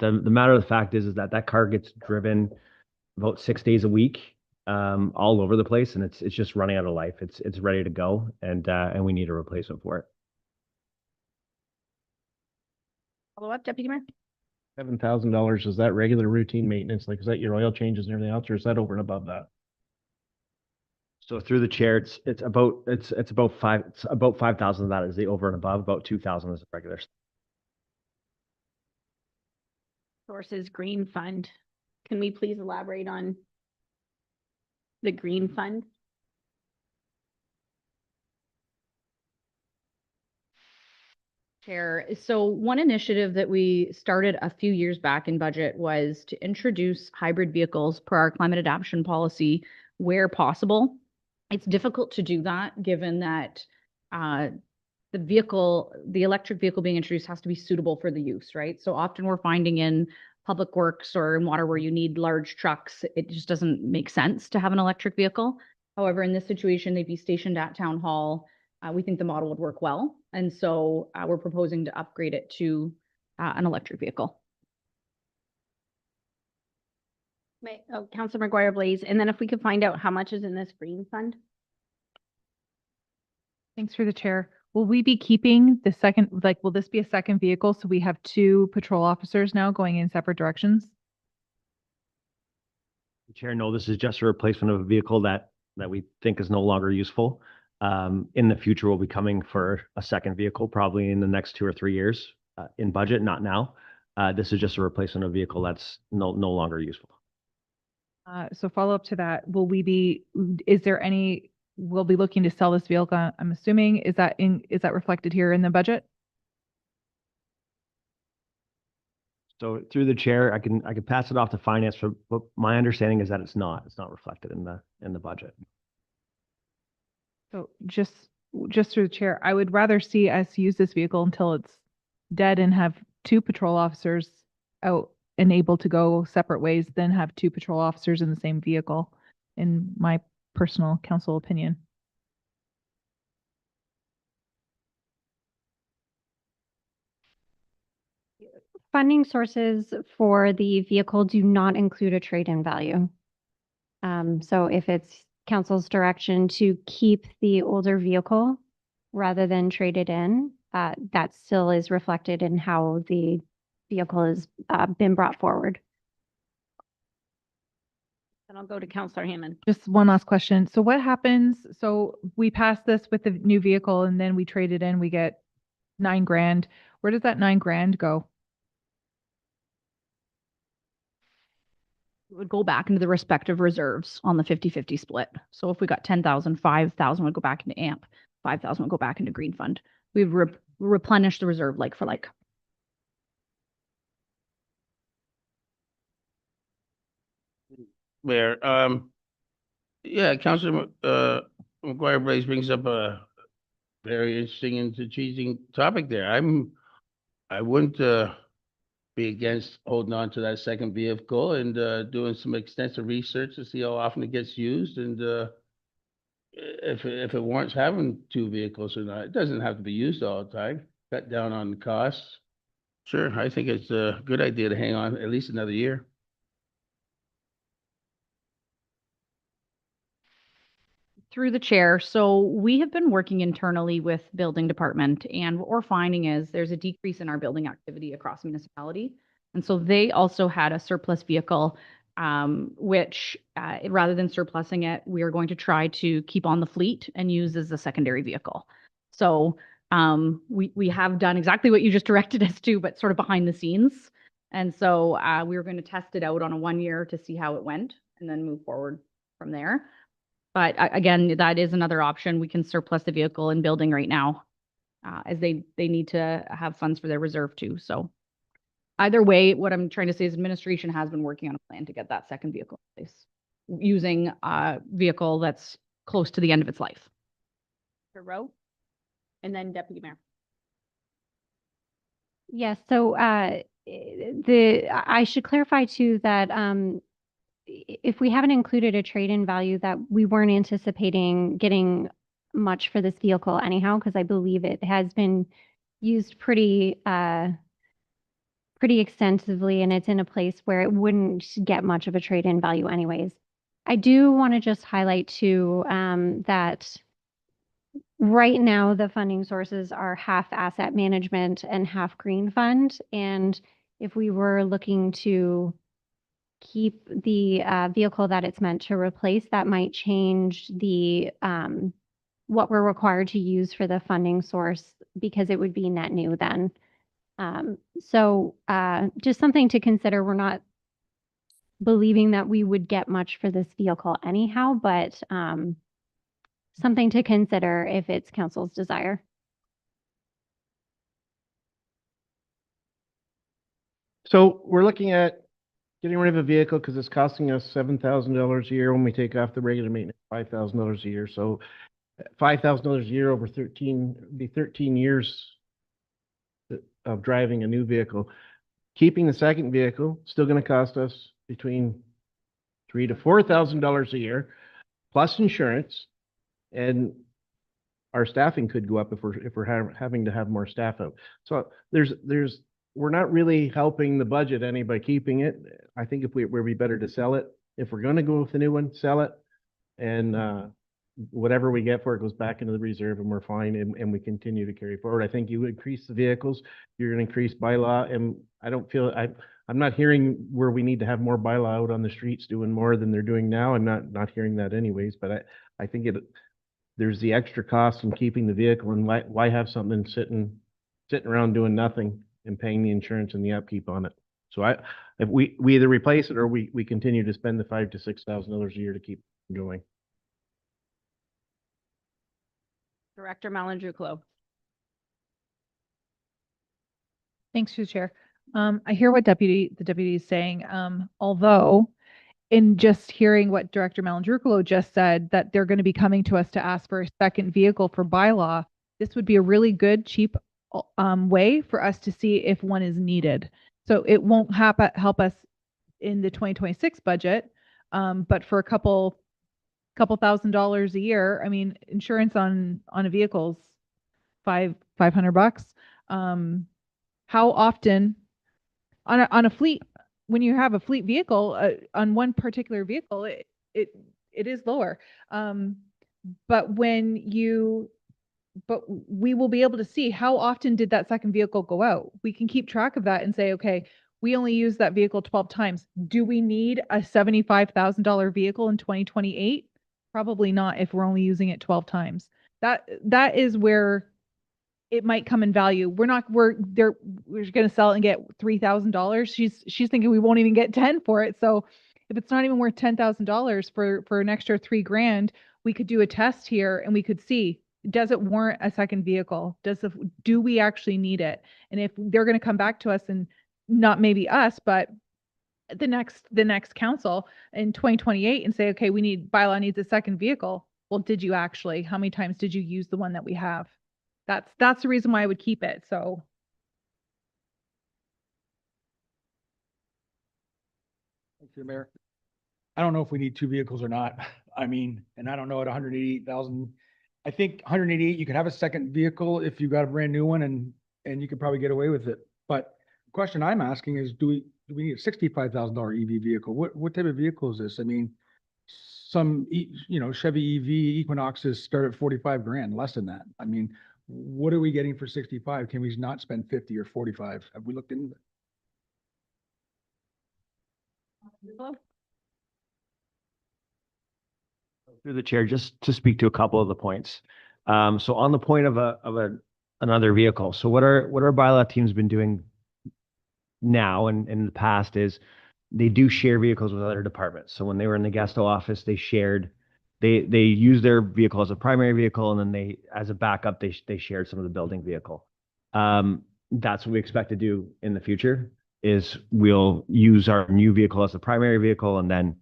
Speaker 14: the matter of the fact is that car gets driven about 6 days a week, all over the place, and it's just running out of life. It's ready to go, and we need a replacement for it.
Speaker 1: Follow up, Deputy Mayor.
Speaker 6: $7,000, is that regular routine maintenance? Like, is that your oil changes and everything else, or is that over and above that?
Speaker 14: So through the chair, it's about $5,000 of that is the over and above. About 2,000 is the regular.
Speaker 1: Sources Green Fund. Can we please elaborate on the Green Fund?
Speaker 2: Chair, so one initiative that we started a few years back in budget was to introduce hybrid vehicles per our climate adaptation policy where possible. It's difficult to do that given that the electric vehicle being introduced has to be suitable for the use, right? So often we're finding in public works or in water where you need large trucks, it just doesn't make sense to have an electric vehicle. However, in this situation, they'd be stationed at Town Hall. We think the model would work well. And so we're proposing to upgrade it to an electric vehicle.
Speaker 1: Councilor McGuire Blaze, and then if we could find out how much is in this Green Fund?
Speaker 8: Thanks for the chair. Will we be keeping the second, will this be a second vehicle? So we have 2 patrol officers now going in separate directions?
Speaker 14: Chair, no, this is just a replacement of a vehicle that we think is no longer useful. In the future, we'll be coming for a second vehicle, probably in the next 2 or 3 years, in budget, not now. This is just a replacement of a vehicle that's no longer useful.
Speaker 8: So follow up to that, we'll be looking to sell this vehicle, I'm assuming, is that reflected here in the budget?
Speaker 14: So through the chair, I can pass it off to finance, but my understanding is that it's not reflected in the budget.
Speaker 8: So just through the chair, I would rather see us use this vehicle until it's dead and have 2 patrol officers out and able to go separate ways than have 2 patrol officers in the same vehicle, in my personal council opinion.
Speaker 3: Funding sources for the vehicle do not include a trade-in value. So if it's council's direction to keep the older vehicle rather than trade it in, that still is reflected in how the vehicle has been brought forward.
Speaker 1: Then I'll go to Counselor Hammond.
Speaker 8: Just one last question. So what happens? So we pass this with the new vehicle and then we trade it in, we get 9 grand. Where does that 9 grand go?
Speaker 2: It would go back into the respective reserves on the 50-50 split. So if we got 10,000, 5,000 would go back into AMP, 5,000 would go back into green fund. We've replenished the reserve like for like.
Speaker 12: Mayor, yeah, Councilor, McGuire Blaze brings up a very interesting and intriguing topic there. I wouldn't, be against holding on to that second vehicle and, doing some extensive research to see how often it gets used and, if it warrants having 2 vehicles or not. It doesn't have to be used all the time. Cut down on the costs. Sure, I think it's a good idea to hang on at least another year.
Speaker 2: Through the chair. So we have been working internally with building department, and what we're finding is there's a decrease in our building activity across municipality. And so they also had a surplus vehicle, which rather than surplusing it, we are going to try to keep on the fleet and use as a secondary vehicle. So we have done exactly what you just directed us to, but sort of behind the scenes. And so we were going to test it out on a 1 year to see how it went and then move forward from there. But again, that is another option. We can surplus the vehicle in building right now, as they need to have funds for their reserve too. So either way, what I'm trying to say is administration has been working on a plan to get that second vehicle in place using a vehicle that's close to the end of its life.
Speaker 1: Rowe, and then Deputy Mayor.
Speaker 3: Yes, so I should clarify too that if we haven't included a trade-in value, that we weren't anticipating getting much for this vehicle anyhow, because I believe it has been used pretty extensively, and it's in a place where it wouldn't get much of a trade-in value anyways. I do want to just highlight too that right now the funding sources are half asset management and half green fund, and if we were looking to keep the vehicle that it's meant to replace, that might change the what we're required to use for the funding source, because it would be net new then. So just something to consider. We're not believing that we would get much for this vehicle anyhow, but something to consider if it's council's desire.
Speaker 6: So we're looking at getting rid of a vehicle because it's costing us $7,000 a year when we take off the regular maintenance, $5,000 a year. So $5,000 a year over 13 years of driving a new vehicle. Keeping the second vehicle still going to cost us between $3,000 to $4,000 a year, plus insurance, and our staffing could go up if we're having to have more staff out. So we're not really helping the budget any by keeping it. I think it would be better to sell it. If we're going to go with the new one, sell it, and whatever we get for it goes back into the reserve, and we're fine, and we continue to carry forward. I think you increase the vehicles, you're going to increase bylaw, and I don't feel I'm not hearing where we need to have more bylaw out on the streets doing more than they're doing now. I'm not hearing that anyways, but I think there's the extra cost in keeping the vehicle, and why have something sitting around doing nothing and paying the insurance and the upkeep on it. So if we either replace it or we continue to spend the $5,000 to $6,000 a year to keep going.
Speaker 1: Director Malin-Duclos.
Speaker 8: Thanks, through the chair. I hear what the deputy is saying. Although in just hearing what Director Malin-Duclos just said, that they're going to be coming to us to ask for a second vehicle for bylaw, this would be a really good, cheap way for us to see if one is needed. So it won't help us in the 2026 budget, but for a couple $1,000s a year. I mean, insurance on a vehicle's $500. How often on a fleet, when you have a fleet vehicle, on one particular vehicle, it is lower. But we will be able to see how often did that second vehicle go out. We can keep track of that and say, okay, we only used that vehicle 12 times. Do we need a $75,000 vehicle in 2028? Probably not if we're only using it 12 times. That is where it might come in value. We're going to sell it and get $3,000. She's thinking we won't even get 10 for it. So if it's not even worth $10,000 for an extra $3,000, we could do a test here and we could see, does it warrant a second vehicle? Do we actually need it? And if they're going to come back to us, and not maybe us, but the next council in 2028 and say, okay, bylaw needs a second vehicle. Well, did you actually? How many times did you use the one that we have? That's the reason why I would keep it. So.
Speaker 5: Thank you, Mayor. I don't know if we need two vehicles or not. I mean, and I don't know at 188,000. I think 188, you could have a second vehicle if you got a brand new one and you could probably get away with it. But the question I'm asking is, do we need a $65,000 EV vehicle? What type of vehicle is this? I mean, some, Chevy EV Equinoxes start at 45 grand, less than that. I mean, what are we getting for 65? Can we not spend 50 or 45? Have we looked into it?
Speaker 14: Through the chair, just to speak to a couple of the points. So on the point of another vehicle, so what our bylaw team's been doing now and in the past is they do share vehicles with other departments. So when they were in the Gasto office, they use their vehicle as a primary vehicle, and then they, as a backup, they shared some of the building vehicle. That's what we expect to do in the future, is we'll use our new vehicle as the primary vehicle and then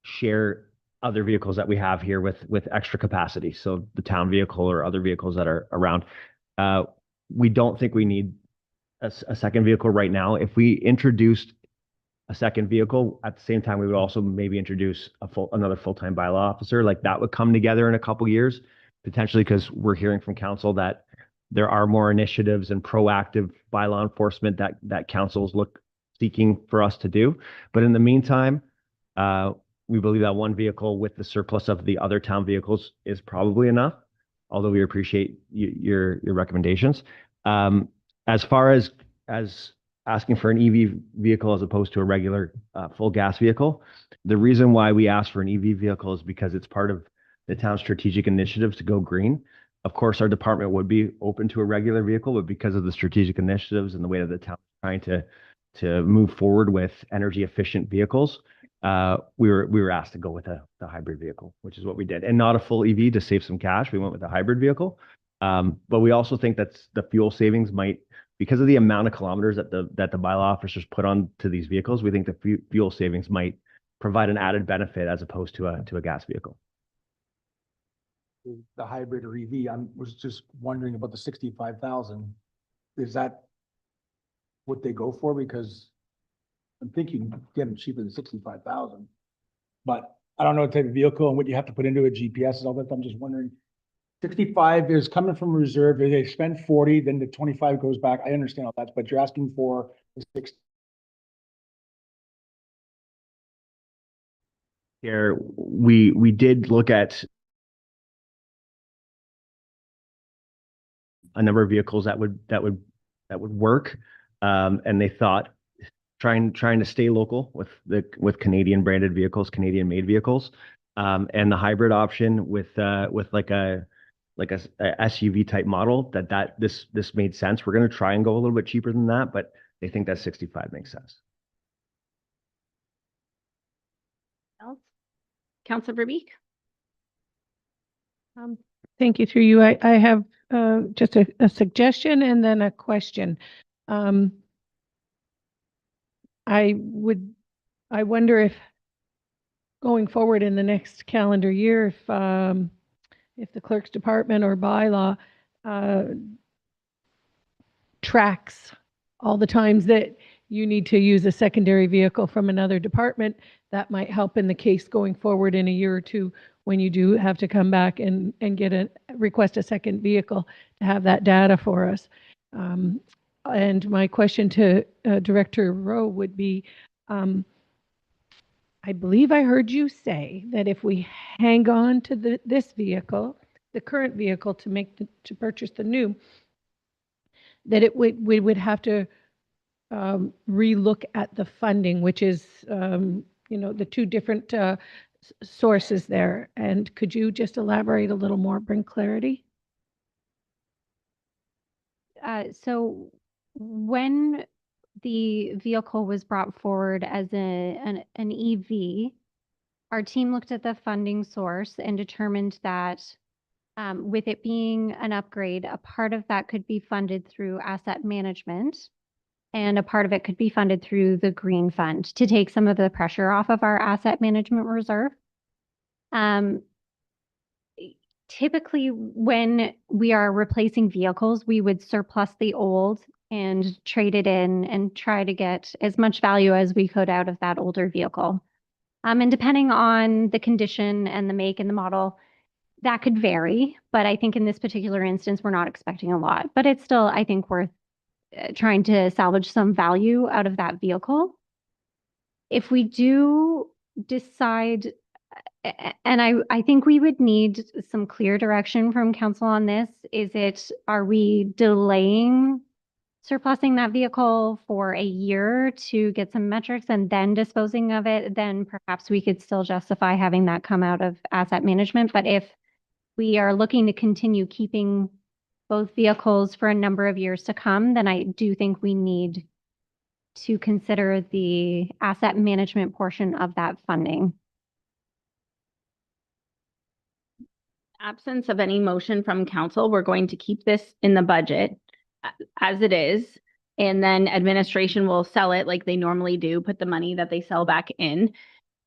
Speaker 14: share other vehicles that we have here with extra capacity. So the town vehicle or other vehicles that are around. We don't think we need a second vehicle right now. If we introduced a second vehicle at the same time, we would also maybe introduce another full-time bylaw officer. Like that would come together in a couple years, potentially, because we're hearing from council that there are more initiatives and proactive bylaw enforcement that councils seeking for us to do. But in the meantime, we believe that one vehicle with the surplus of the other town vehicles is probably enough, although we appreciate your recommendations. As far as asking for an EV vehicle as opposed to a regular full gas vehicle, the reason why we ask for an EV vehicle is because it's part of the town's strategic initiatives to go green. Of course, our department would be open to a regular vehicle, but because of the strategic initiatives and the way that the town is trying to move forward with energy efficient vehicles, we were asked to go with the hybrid vehicle, which is what we did, and not a full EV to save some cash. We went with a hybrid vehicle, but we also think that the fuel savings might, because of the amount of kilometers that the bylaw officers put on to these vehicles, we think the fuel savings might provide an added benefit as opposed to a gas vehicle.
Speaker 5: The hybrid or EV, was just wondering about the 65,000. Is that what they go for? Because I'm thinking you can get them cheaper than 65,000, but I don't know what type of vehicle and what you have to put into a GPS and all that. I'm just wondering, 65 is coming from reserve. They spend 40, then the 25 goes back. I understand all that, but you're asking for the 60.
Speaker 14: Here, we did look at a number of vehicles that would work, and they thought trying to stay local with Canadian branded vehicles, Canadian made vehicles, and the hybrid option with like a SUV type model, this made sense. We're going to try and go a little bit cheaper than that, but they think that 65 makes sense.
Speaker 1: Councilor Verbeek?
Speaker 9: Thank you. Through you, I have just a suggestion and then a question. I wonder if going forward in the next calendar year, if the clerk's department or bylaw tracks all the times that you need to use a secondary vehicle from another department, that might help in the case going forward in a year or two when you do have to come back and request a second vehicle, to have that data for us. And my question to Director Rowe would be, I believe I heard you say that if we hang on to this vehicle, the current vehicle to purchase the new, that we would have to relook at the funding, which is, the two different sources there. And could you just elaborate a little more, bring clarity?
Speaker 3: So when the vehicle was brought forward as an EV, our team looked at the funding source and determined that with it being an upgrade, a part of that could be funded through asset management and a part of it could be funded through the green fund to take some of the pressure off of our asset management reserve. Typically, when we are replacing vehicles, we would surplus the old and trade it in and try to get as much value as we could out of that older vehicle. And depending on the condition and the make and the model, that could vary. But I think in this particular instance, we're not expecting a lot. But it's still, I think, worth trying to salvage some value out of that vehicle. If we do decide, and I think we would need some clear direction from council on this. Are we delaying surplusing that vehicle for a year to get some metrics and then disposing of it? Then perhaps we could still justify having that come out of asset management. But if we are looking to continue keeping both vehicles for a number of years to come, then I do think we need to consider the asset management portion of that funding.
Speaker 1: Absence of any motion from council, we're going to keep this in the budget as it is. And then administration will sell it like they normally do, put the money that they sell back in.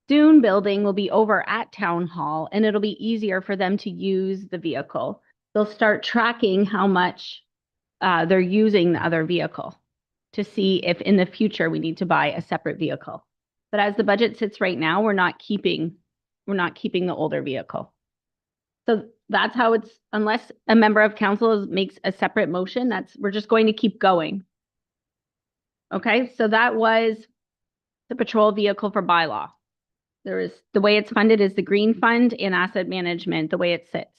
Speaker 1: Dune building will be over at town hall and it'll be easier for them to use the vehicle. They'll start tracking how much they're using the other vehicle to see if in the future we need to buy a separate vehicle. But as the budget sits right now, we're not keeping the older vehicle. So that's how it's, unless a member of council makes a separate motion, we're just going to keep going. Okay, so that was the patrol vehicle for bylaw. The way it's funded is the green fund and asset management, the way it sits.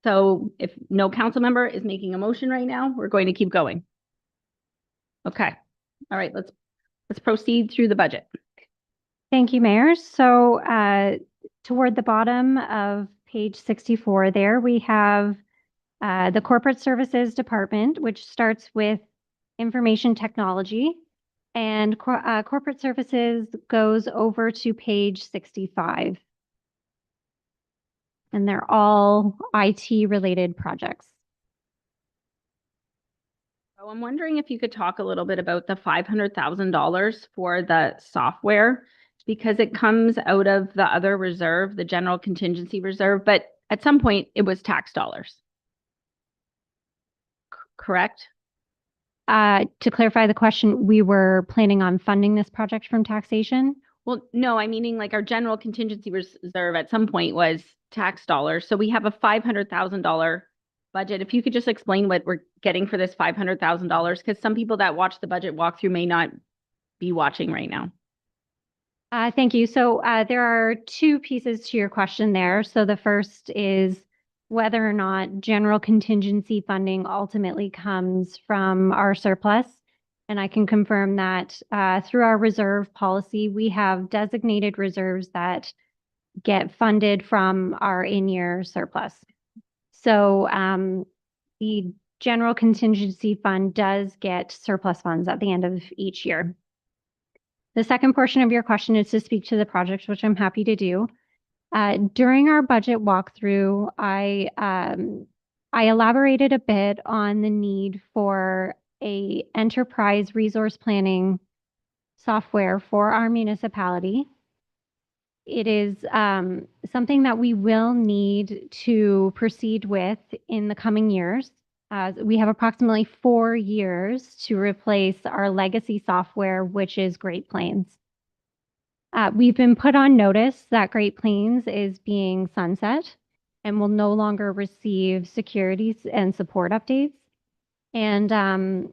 Speaker 1: So if no council member is making a motion right now, we're going to keep going. Okay, all right, let's proceed through the budget.
Speaker 3: Thank you, Mayor. So toward the bottom of page 64 there, we have the Corporate Services Department, which starts with information technology. And Corporate Services goes over to page 65. And they're all IT-related projects.
Speaker 1: So I'm wondering if you could talk a little bit about the $500,000 for the software, because it comes out of the other reserve, the general contingency reserve, but at some point it was tax dollars. Correct?
Speaker 3: To clarify the question, we were planning on funding this project from taxation?
Speaker 1: Well, no, I'm meaning like our general contingency reserve at some point was tax dollars. So we have a $500,000 budget. If you could just explain what we're getting for this $500,000, because some people that watch the budget walkthrough may not be watching right now.
Speaker 3: Thank you. So there are two pieces to your question there. So the first is whether or not general contingency funding ultimately comes from our surplus. And I can confirm that through our reserve policy, we have designated reserves that get funded from our in-year surplus. So the general contingency fund does get surplus funds at the end of each year. The second portion of your question is to speak to the project, which I'm happy to do. During our budget walkthrough, I elaborated a bit on the need for a enterprise resource planning software for our municipality. It is something that we will need to proceed with in the coming years. We have approximately 4 years to replace our legacy software, which is Great Plains. We've been put on notice that Great Plains is being sunset and will no longer receive securities and support updates. And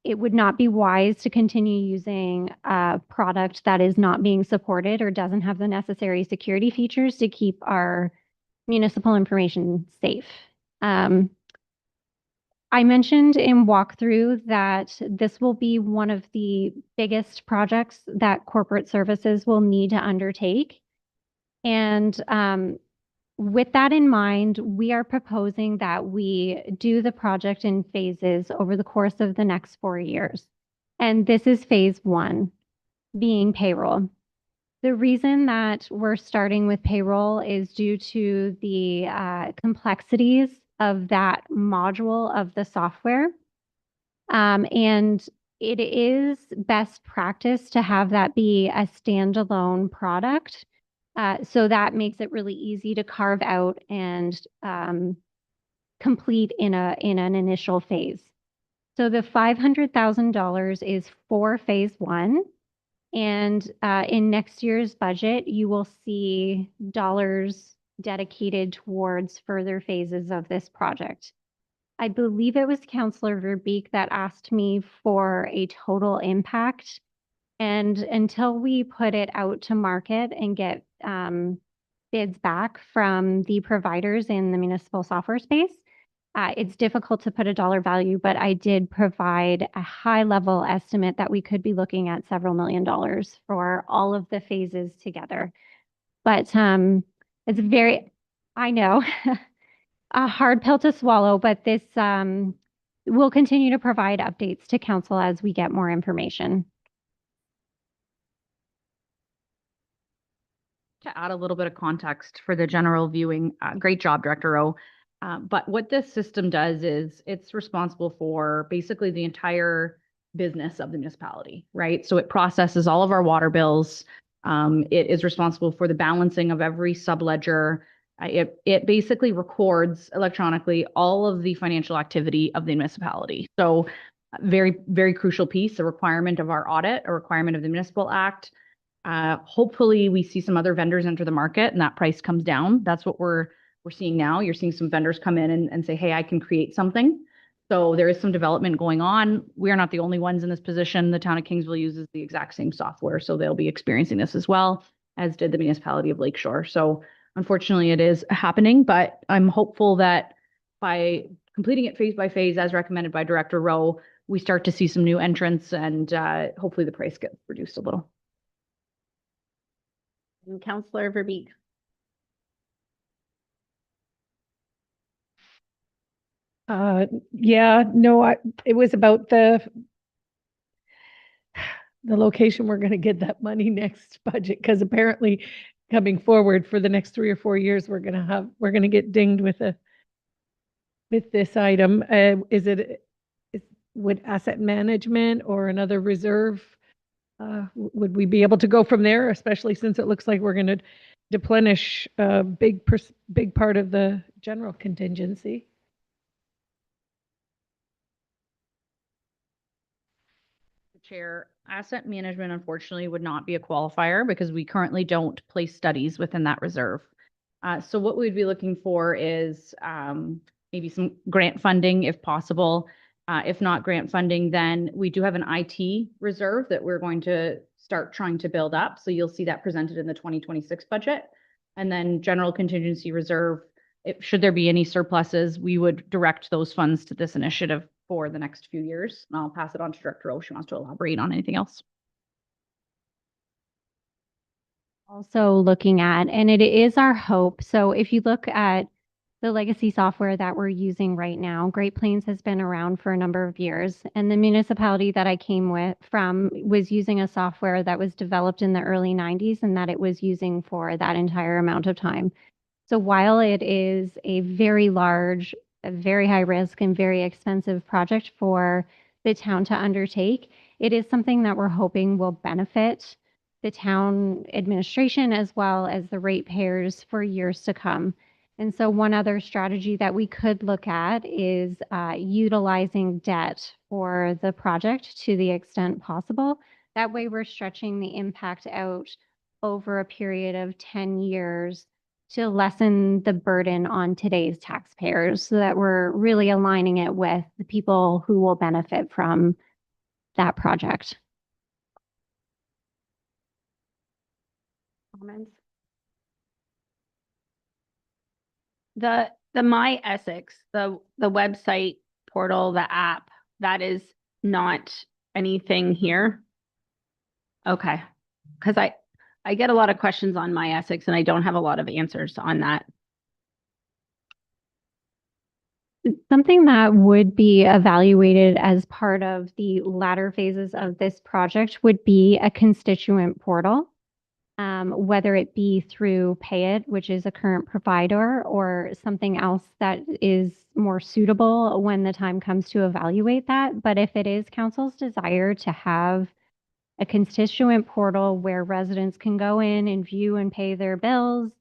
Speaker 3: it would not be wise to continue using a product that is not being supported or doesn't have the necessary security features to keep our municipal information safe. I mentioned in walkthrough that this will be one of the biggest projects that corporate services will need to undertake. And with that in mind, we are proposing that we do the project in phases over the course of the next 4 years. And this is phase 1, being payroll. The reason that we're starting with payroll is due to the complexities of that module of the software. And it is best practice to have that be a standalone product. So that makes it really easy to carve out and complete in an initial phase. So the $500,000 is for phase 1. And in next year's budget, you will see dollars dedicated towards further phases of this project. I believe it was Councillor Verbeek that asked me for a total impact. And until we put it out to market and get bids back from the providers in the municipal software space, it's difficult to put a dollar value, but I did provide a high level estimate that we could be looking at several $1 million for all of the phases together. But it's very, I know, a hard pill to swallow, but this will continue to provide updates to council as we get more information.
Speaker 2: To add a little bit of context for the general viewing, great job, Director Rowe. But what this system does is it's responsible for basically the entire business of the municipality, right? So it processes all of our water bills. It is responsible for the balancing of every subledger. It basically records electronically all of the financial activity of the municipality. So very, very crucial piece, a requirement of our audit, a requirement of the Municipal Act. Hopefully we see some other vendors enter the market and that price comes down. That's what we're seeing now. You're seeing some vendors come in and say, hey, I can create something. So there is some development going on. We are not the only ones in this position. The town of Kingsville uses the exact same software. So they'll be experiencing this as well, as did the municipality of Lakeshore. So unfortunately it is happening, but I'm hopeful that by completing it phase by phase, as recommended by Director Rowe, we start to see some new entrants and hopefully the price gets reduced a little.
Speaker 1: And Councillor Verbeek.
Speaker 9: Yeah, no, it was about the location we're going to get that money next budget, because apparently coming forward for the next 3 or 4 years, we're going to get dinged with this item. Would asset management or another reserve, would we be able to go from there, especially since it looks like we're going to deplenish a big part of the general contingency?
Speaker 2: Chair, asset management unfortunately would not be a qualifier because we currently don't place studies within that reserve. So what we'd be looking for is maybe some grant funding if possible. If not grant funding, then we do have an IT reserve that we're going to start trying to build up. So you'll see that presented in the 2026 budget. And then general contingency reserve, should there be any surpluses, we would direct those funds to this initiative for the next few years. And I'll pass it on to Director O if she wants to elaborate on anything else.
Speaker 3: Also looking at, and it is our hope. So if you look at the legacy software that we're using right now, Great Plains has been around for a number of years. And the municipality that I came from was using a software that was developed in the early 90s and that it was using for that entire amount of time. So while it is a very large, a very high risk and very expensive project for the town to undertake, it is something that we're hoping will benefit the town administration as well as the ratepayers for years to come. And so one other strategy that we could look at is utilizing debt for the project to the extent possible. That way we're stretching the impact out over a period of 10 years to lessen the burden on today's taxpayers so that we're really aligning it with the people who will benefit from that project.
Speaker 1: Comments? The My Essex, the website portal, the app, that is not anything here. Okay, because I get a lot of questions on My Essex and I don't have a lot of answers on that.
Speaker 3: Something that would be evaluated as part of the latter phases of this project would be a constituent portal, whether it be through Pay It, which is a current provider, or something else that is more suitable when the time comes to evaluate that. But if it is council's desire to have a constituent portal where residents can go in and view and pay their bills,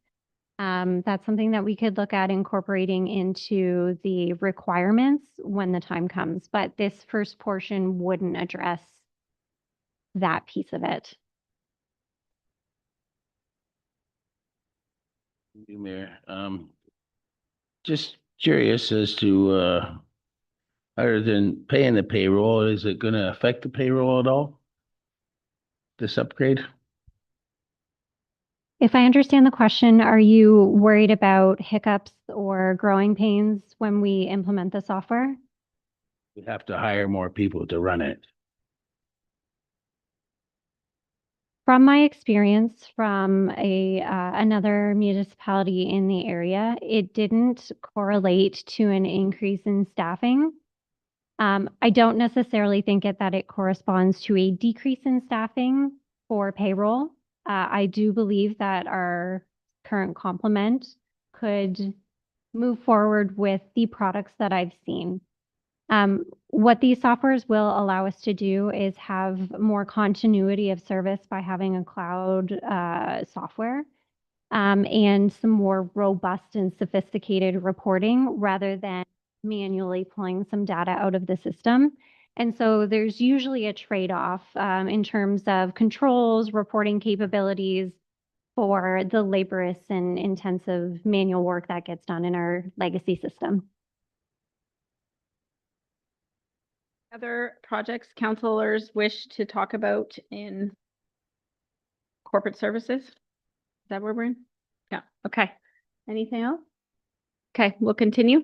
Speaker 3: that's something that we could look at incorporating into the requirements when the time comes. But this first portion wouldn't address that piece of it.
Speaker 12: Thank you, Mayor. Just curious as to, other than paying the payroll, is it gonna affect the payroll at all? This upgrade?
Speaker 3: If I understand the question, are you worried about hiccups or growing pains when we implement the software?
Speaker 12: We have to hire more people to run it.
Speaker 3: From my experience from another municipality in the area, it didn't correlate to an increase in staffing. I don't necessarily think that it corresponds to a decrease in staffing for payroll. I do believe that our current complement could move forward with the products that I've seen. What these softwares will allow us to do is have more continuity of service by having a cloud software and some more robust and sophisticated reporting rather than manually pulling some data out of the system. And so there's usually a trade-off in terms of controls, reporting capabilities for the laborious and intensive manual work that gets done in our legacy system.
Speaker 1: Other projects councilors wish to talk about in corporate services? Is that where we're in? Yeah, okay. Anything else? Okay, we'll continue.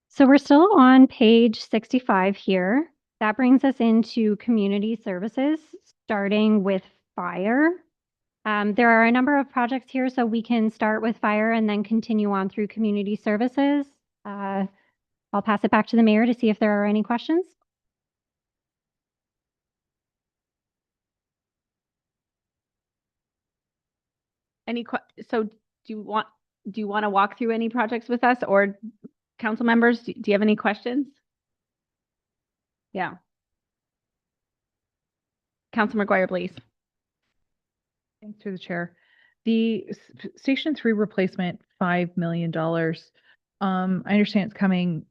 Speaker 3: So we're still on page 65 here. That brings us into community services, starting with fire. There are a number of projects here, so we can start with fire and then continue on through community services. I'll pass it back to the mayor to see if there are any questions.
Speaker 1: So do you want to walk through any projects with us, or council members, do you have any questions? Yeah. Councilor McGuire, please.
Speaker 8: Thanks through the chair. The Station 3 replacement, $5 million. I understand it's coming.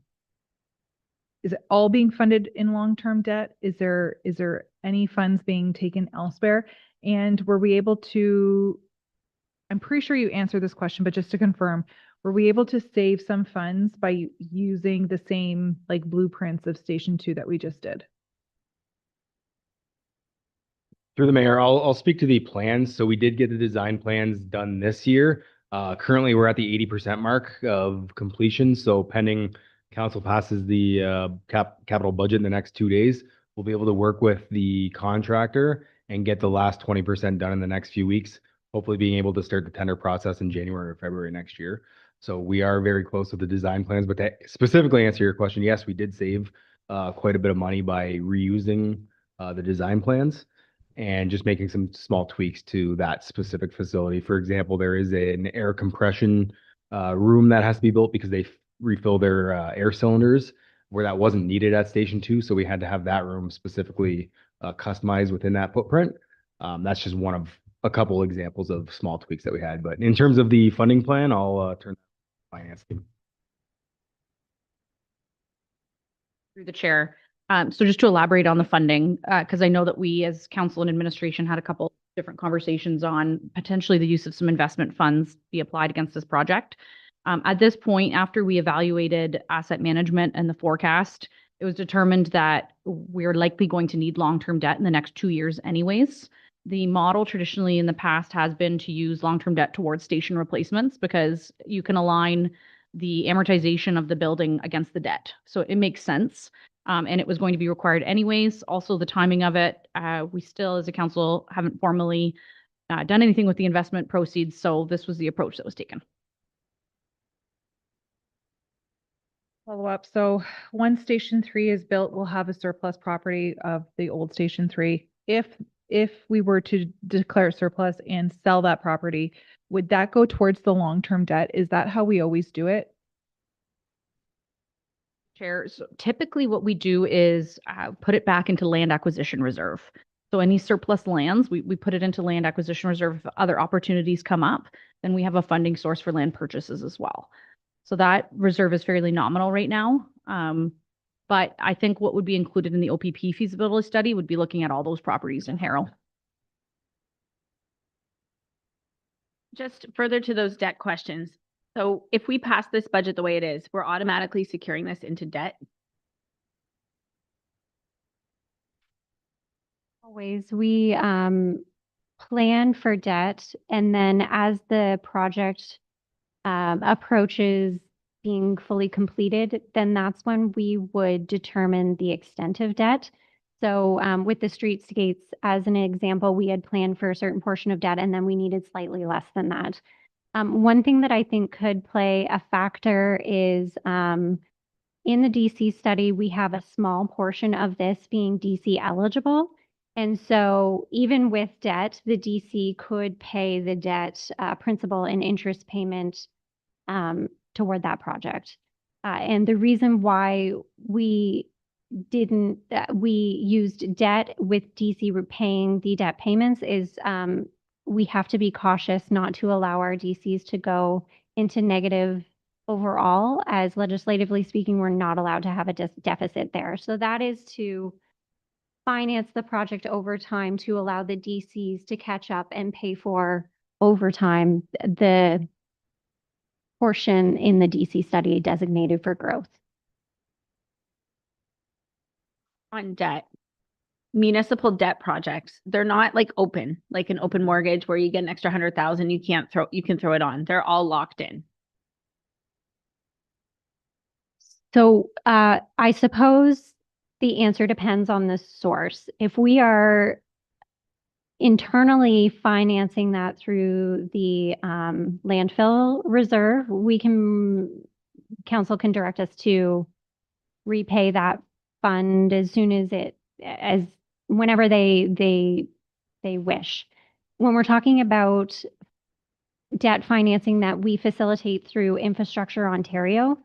Speaker 8: Is it all being funded in long-term debt? Is there any funds being taken elsewhere? And were we able to, I'm pretty sure you answered this question, but just to confirm, were we able to save some funds by using the same like blueprints of Station 2 that we just did?
Speaker 13: Through the mayor, I'll speak to the plans. So we did get the design plans done this year. Currently, we're at the 80% mark of completion. So pending council passes the capital budget in the next 2 days, we'll be able to work with the contractor and get the last 20% done in the next few weeks, hopefully being able to start the tender process in January or February next year. So we are very close with the design plans, but to specifically answer your question, yes, we did save quite a bit of money by reusing the design plans and just making some small tweaks to that specific facility. For example, there is an air compression room that has to be built because they refill their air cylinders where that wasn't needed at Station 2. So we had to have that room specifically customized within that footprint. That's just one of a couple examples of small tweaks that we had. But in terms of the funding plan, I'll turn to the finance team.
Speaker 2: Through the chair. So just to elaborate on the funding, because I know that we as council and administration had a couple different conversations on potentially the use of some investment funds be applied against this project. At this point, after we evaluated asset management and the forecast, it was determined that we're likely going to need long-term debt in the next 2 years anyways. The model traditionally in the past has been to use long-term debt towards station replacements because you can align the amortization of the building against the debt. So it makes sense. And it was going to be required anyways. Also, the timing of it, we still as a council haven't formally done anything with the investment proceeds. So this was the approach that was taken.
Speaker 8: Follow up. So once Station 3 is built, we'll have a surplus property of the old Station 3. If we were to declare surplus and sell that property, would that go towards the long-term debt? Is that how we always do it?
Speaker 2: Chair, so typically what we do is put it back into land acquisition reserve. So any surplus lands, we put it into land acquisition reserve. If other opportunities come up, then we have a funding source for land purchases as well. So that reserve is fairly nominal right now. But I think what would be included in the OPP feasibility study would be looking at all those properties in Harrow.
Speaker 1: Just further to those debt questions. So if we pass this budget the way it is, we're automatically securing this into debt.
Speaker 3: Always, we plan for debt, and then as the project approaches being fully completed, then that's when we would determine the extent of debt. So with the streetscapes, as an example, we had planned for a certain portion of debt, and then we needed slightly less than that. One thing that I think could play a factor is in the DC study, we have a small portion of this being DC eligible. And so even with debt, the DC could pay the debt principal and interest payment toward that project. And the reason why we didn't, we used debt with DC repaying the debt payments is we have to be cautious not to allow our DCs to go into negative overall, as legislatively speaking, we're not allowed to have a deficit there. So that is to finance the project over time to allow the DCs to catch up and pay for over time the portion in the DC study designated for growth.
Speaker 1: On debt, municipal debt projects, they're not like open, like an open mortgage where you get an extra 100,000, you can throw it on. They're all locked in.
Speaker 3: So I suppose the answer depends on the source. If we are internally financing that through the landfill reserve, council can direct us to repay that fund as soon as whenever they wish. When we're talking about debt financing that we facilitate through Infrastructure Ontario,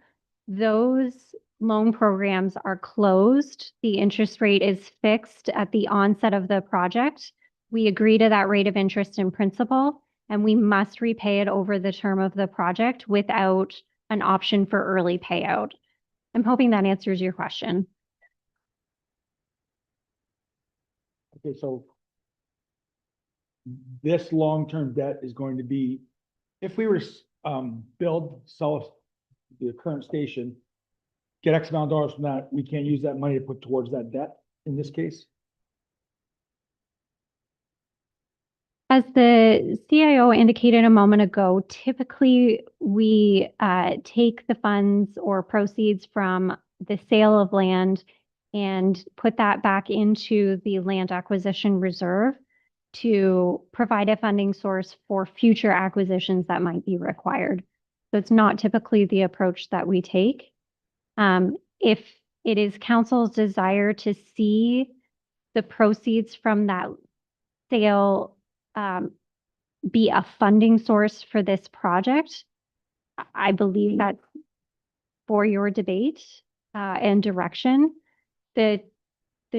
Speaker 3: those loan programs are closed. The interest rate is fixed at the onset of the project. We agree to that rate of interest in principal, and we must repay it over the term of the project without an option for early payout. I'm hoping that answers your question.
Speaker 5: Okay, so this long-term debt is going to be, if we were to sell the current station, get X amount of dollars from that, we can't use that money to put towards that debt in this case?
Speaker 3: As the CIO indicated a moment ago, typically we take the funds or proceeds from the sale of land and put that back into the land acquisition reserve to provide a funding source for future acquisitions that might be required. So it's not typically the approach that we take. If it is council's desire to see the proceeds from that sale be a funding source for this project, I believe that's for your debate and direction. The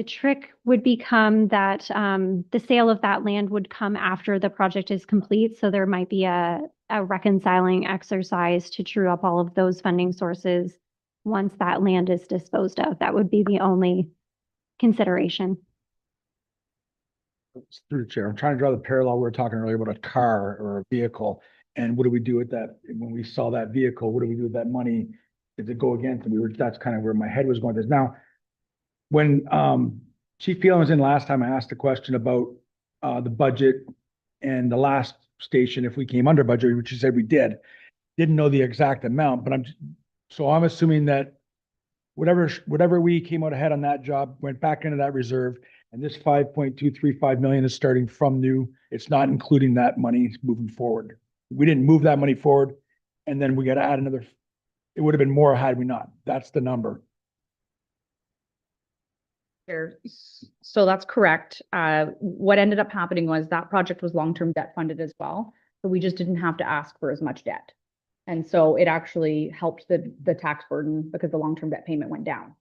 Speaker 3: trick would become that the sale of that land would come after the project is complete. So there might be a reconciling exercise to true up all of those funding sources once that land is disposed of. That would be the only consideration.
Speaker 5: Through the chair, I'm trying to draw the parallel. We were talking earlier about a car or a vehicle. And what do we do with that? When we sell that vehicle, what do we do with that money? Does it go against? And that's kind of where my head was going. There's now, when Chief Phelan was in last time, I asked a question about the budget and the last station, if we came under budget, which you said we didn't know the exact amount, but I'm assuming that whatever we came out ahead on that job went back into that reserve, and this 5.235 million is starting from new. It's not including that money moving forward. We didn't move that money forward, and then we got to add another. It would have been more had we not. That's the number.
Speaker 2: So that's correct. What ended up happening was that project was long-term debt funded as well. So we just didn't have to ask for as much debt. And so it actually helped the tax burden because the long-term debt payment went down.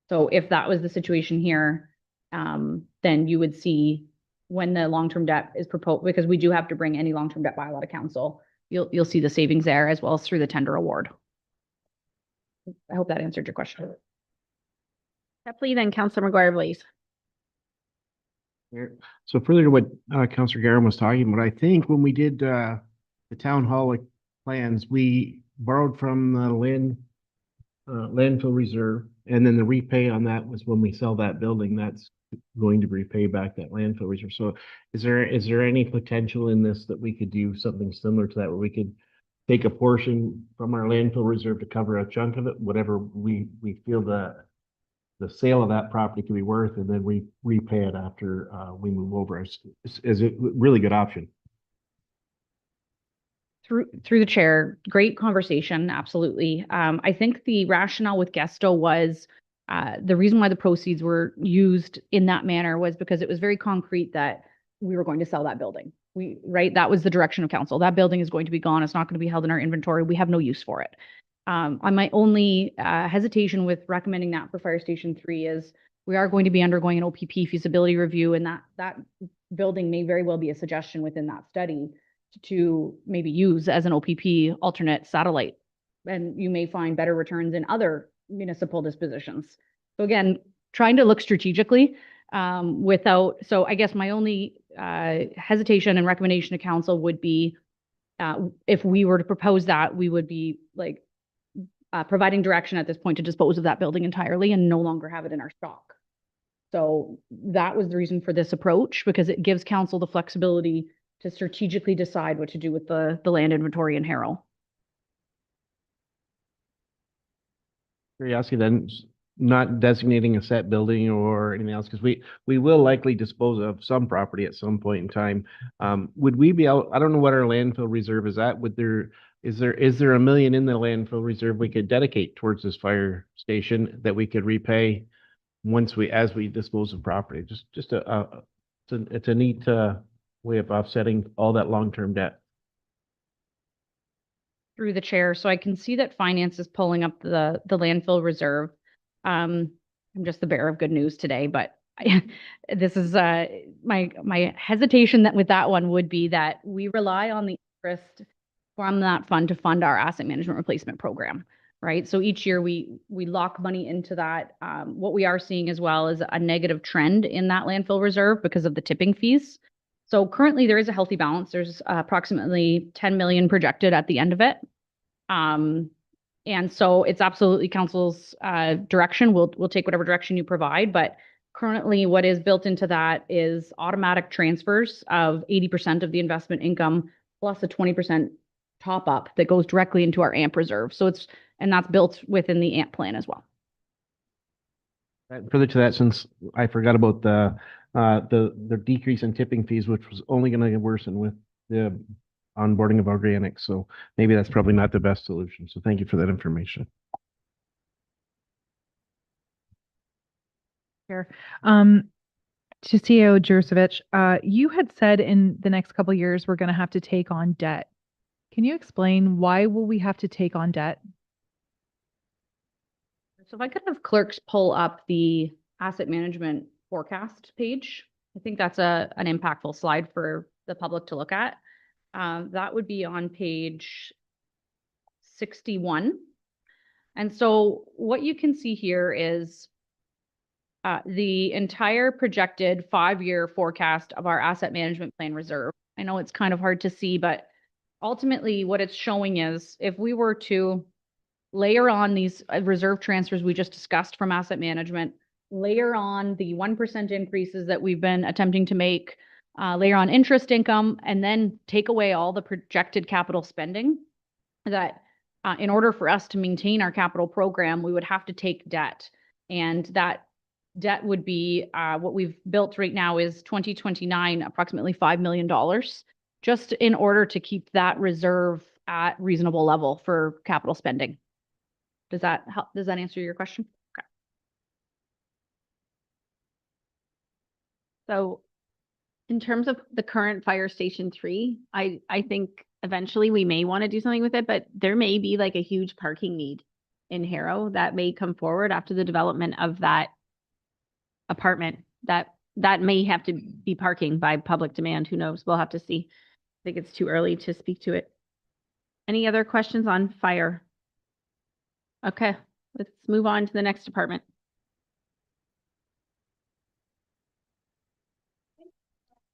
Speaker 2: So if that was the situation here, then you would see when the long-term debt is proposed, because we do have to bring any long-term debt bylaw to council, you'll see the savings there as well as through the tender award. I hope that answered your question.
Speaker 1: Please, then Councillor McGuire, please.
Speaker 6: So further to what Councillor Garum was talking about, I think when we did the town hall plans, we borrowed from the landfill reserve, and then the repay on that was when we sell that building, that's going to repay back that landfill reserve. So is there any potential in this that we could do something similar to that, where we could take a portion from our landfill reserve to cover a chunk of it, whatever we feel the sale of that property could be worth, and then we repay it after we move over? Is a really good option.
Speaker 2: Through the chair, great conversation, absolutely. I think the rationale with Gesto was the reason why the proceeds were used in that manner was because it was very concrete that we were going to sell that building. Right, that was the direction of council. That building is going to be gone. It's not going to be held in our inventory. We have no use for it. On my only hesitation with recommending that for Fire Station 3 is we are going to be undergoing an OPP feasibility review, and that building may very well be a suggestion within that study to maybe use as an OPP alternate satellite. And you may find better returns in other municipal dispositions. So again, trying to look strategically so I guess my only hesitation and recommendation to council would be if we were to propose that, we would be like providing direction at this point to dispose of that building entirely and no longer have it in our stock. So that was the reason for this approach, because it gives council the flexibility to strategically decide what to do with the land inventory in Harrow.
Speaker 6: Curiosity then, not designating a set building or anything else, because we will likely dispose of some property at some point in time. Would we be out? I don't know what our landfill reserve is at. Is there $1 million in the landfill reserve we could dedicate towards this fire station that we could repay as we dispose of property? It's a neat way of offsetting all that long-term debt.
Speaker 2: Through the chair, so I can see that finance is pulling up the landfill reserve. I'm just the bearer of good news today, but this is my hesitation with that one would be that we rely on the interest from that fund to fund our asset management replacement program, right? So each year we lock money into that. What we are seeing as well is a negative trend in that landfill reserve because of the tipping fees. So currently there is a healthy balance. There's approximately 10 million projected at the end of it. And so it's absolutely council's direction. We'll take whatever direction you provide, but currently what is built into that is automatic transfers of 80% of the investment income plus a 20% top up that goes directly into our AMP reserve. So that's built within the AMP plan as well.
Speaker 6: Further to that, since I forgot about the decrease in tipping fees, which was only going to worsen with the onboarding of organics. So maybe that's probably not the best solution. So thank you for that information.
Speaker 8: Sure. To CEO Jurcevic, you had said in the next couple of years, we're going to have to take on debt. Can you explain why will we have to take on debt?
Speaker 2: So if I could have clerks pull up the asset management forecast page, I think that's an impactful slide for the public to look at. That would be on page 61. And so what you can see here is the entire projected 5-year forecast of our asset management plan reserve. I know it's kind of hard to see, but ultimately what it's showing is if we were to layer on these reserve transfers we just discussed from asset management, layer on the 1% increases that we've been attempting to make, layer on interest income, and then take away all the projected capital spending, that in order for us to maintain our capital program, we would have to take debt. And that debt would be, what we've built right now is 2029, approximately $5 million, just in order to keep that reserve at reasonable level for capital spending. Does that help? Does that answer your question? Okay.
Speaker 1: So in terms of the current Fire Station 3, I think eventually we may want to do something with it, but there may be like a huge parking need in Harrow that may come forward after the development of that apartment that may have to be parking by public demand. Who knows? We'll have to see. I think it's too early to speak to it. Any other questions on fire? Okay, let's move on to the next department.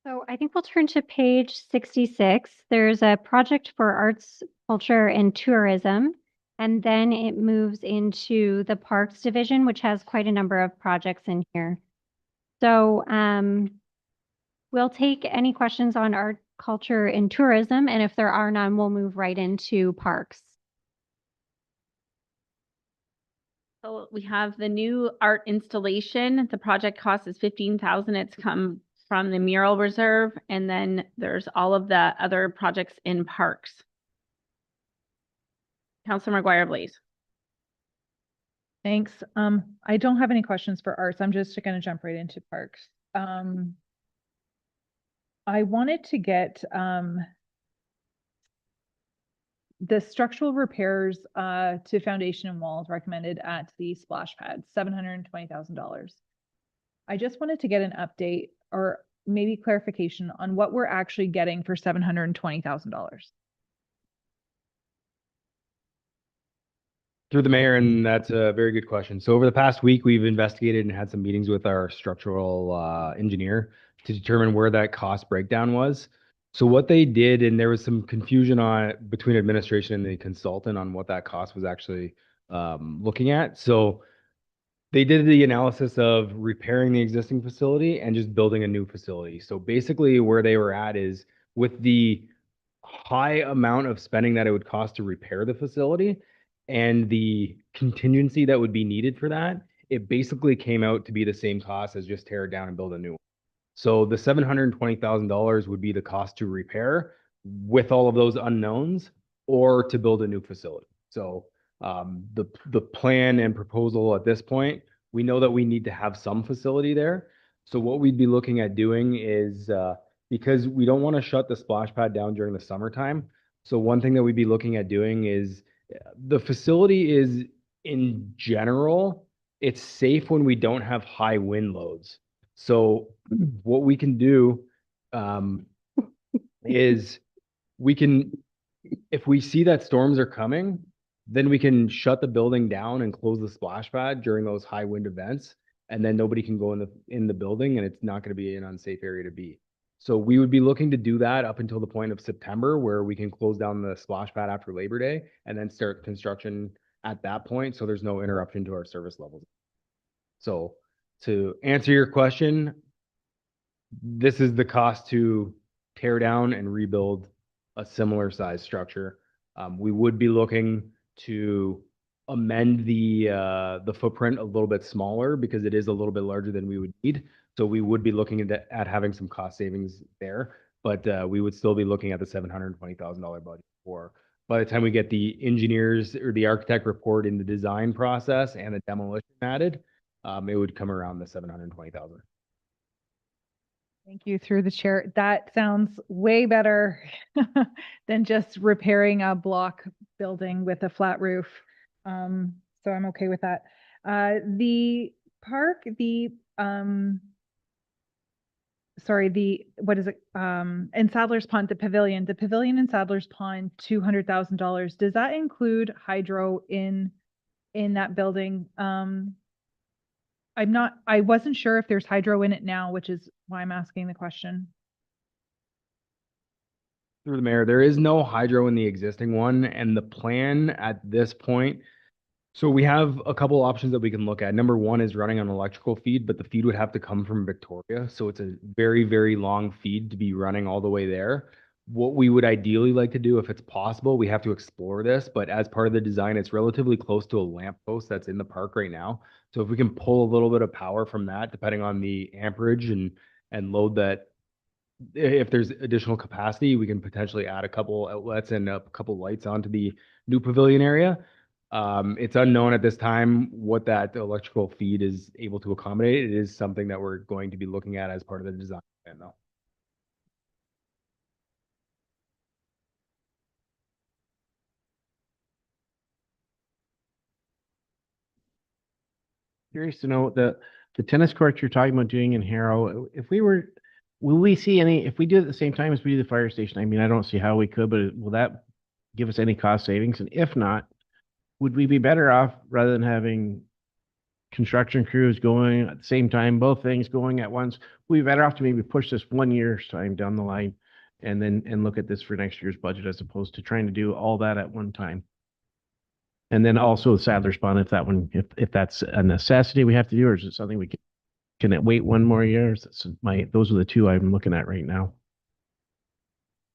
Speaker 3: So I think we'll turn to page 66. There's a project for arts, culture, and tourism. And then it moves into the Parks Division, which has quite a number of projects in here. So we'll take any questions on art, culture, and tourism. And if there are none, we'll move right into parks.
Speaker 1: So we have the new art installation. The project cost is $15,000. It's come from the mural reserve, and then there's all of the other projects in parks. Councilor McGuire Blaze.
Speaker 8: Thanks. I don't have any questions for arts. I'm just going to jump right into parks. I wanted to get the structural repairs to foundation and walls recommended at the splash pad, $720,000. I just wanted to get an update or maybe clarification on what we're actually getting for $720,000.
Speaker 13: Through the mayor, and that's a very good question. So over the past week, we've investigated and had some meetings with our structural engineer to determine where that cost breakdown was. So what they did, and there was some confusion on between administration and the consultant on what that cost was actually looking at. So they did the analysis of repairing the existing facility and just building a new facility. So basically where they were at is with the high amount of spending that it would cost to repair the facility and the contingency that would be needed for that, it basically came out to be the same cost as just tear it down and build a new one. So the $720,000 would be the cost to repair with all of those unknowns or to build a new facility. So the plan and proposal at this point, we know that we need to have some facility there. So what we'd be looking at doing is, because we don't want to shut the splash pad down during the summertime. So one thing that we'd be looking at doing is the facility is in general, it's safe when we don't have high wind loads. So what we can do is we can, if we see that storms are coming, then we can shut the building down and close the splash pad during those high wind events. And then nobody can go in the building and it's not going to be an unsafe area to be. So we would be looking to do that up until the point of September, where we can close down the splash pad after Labor Day and then start construction at that point. So there's no interruption to our service levels. So to answer your question, this is the cost to tear down and rebuild a similar size structure. We would be looking to amend the footprint a little bit smaller because it is a little bit larger than we would need. So we would be looking at having some cost savings there, but we would still be looking at the $720,000 budget for. By the time we get the engineers or the architect report in the design process and the demolition added, it would come around the $720,000.
Speaker 8: Thank you, through the chair. That sounds way better than just repairing a block building with a flat roof. So I'm okay with that. The park, what is it? In Sadler's Pond, the pavilion in Sadler's Pond, $200,000. Does that include hydro in that building? I wasn't sure if there's hydro in it now, which is why I'm asking the question.
Speaker 13: Through the mayor, there is no hydro in the existing one, and the plan at this point. So we have a couple options that we can look at. Number one is running an electrical feed, but the feed would have to come from Victoria. So it's a very, very long feed to be running all the way there. What we would ideally like to do, if it's possible, we have to explore this, but as part of the design, it's relatively close to a lamp post that's in the park right now. So if we can pull a little bit of power from that, depending on the amperage and load that, if there's additional capacity, we can potentially add a couple outlets and a couple lights onto the new pavilion area. It's unknown at this time what that electrical feed is able to accommodate. It is something that we're going to be looking at as part of the design plan, though.
Speaker 6: Curious to know the tennis courts you're talking about doing in Harrow, will we see any, if we do it at the same time as we do the fire station? I mean, I don't see how we could, but will that give us any cost savings? And if not, would we be better off rather than having construction crews going at the same time, both things going at once? We'd be better off to maybe push this 1 year's time down the line and look at this for next year's budget as opposed to trying to do all that at one time. And then also Sadler's Pond, if that one, if that's a necessity we have to do, or is it something we can it wait 1 more year? Those are the two I'm looking at right now.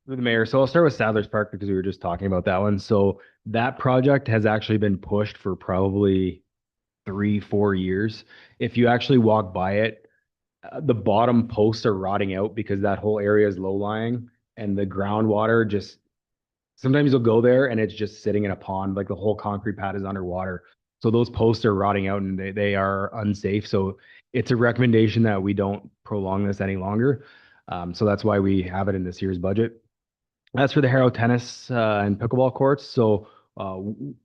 Speaker 13: Through the mayor, so I'll start with Sadler's Park because we were just talking about that one. So that project has actually been pushed for probably 3-4 years. If you actually walk by it, the bottom posts are rotting out because that whole area is low lying and the groundwater just, sometimes you'll go there and it's just sitting in a pond, like the whole concrete pad is underwater. So those posts are rotting out and they are unsafe. So it's a recommendation that we don't prolong this any longer. So that's why we have it in this year's budget. As for the Harrow tennis and pickleball courts, so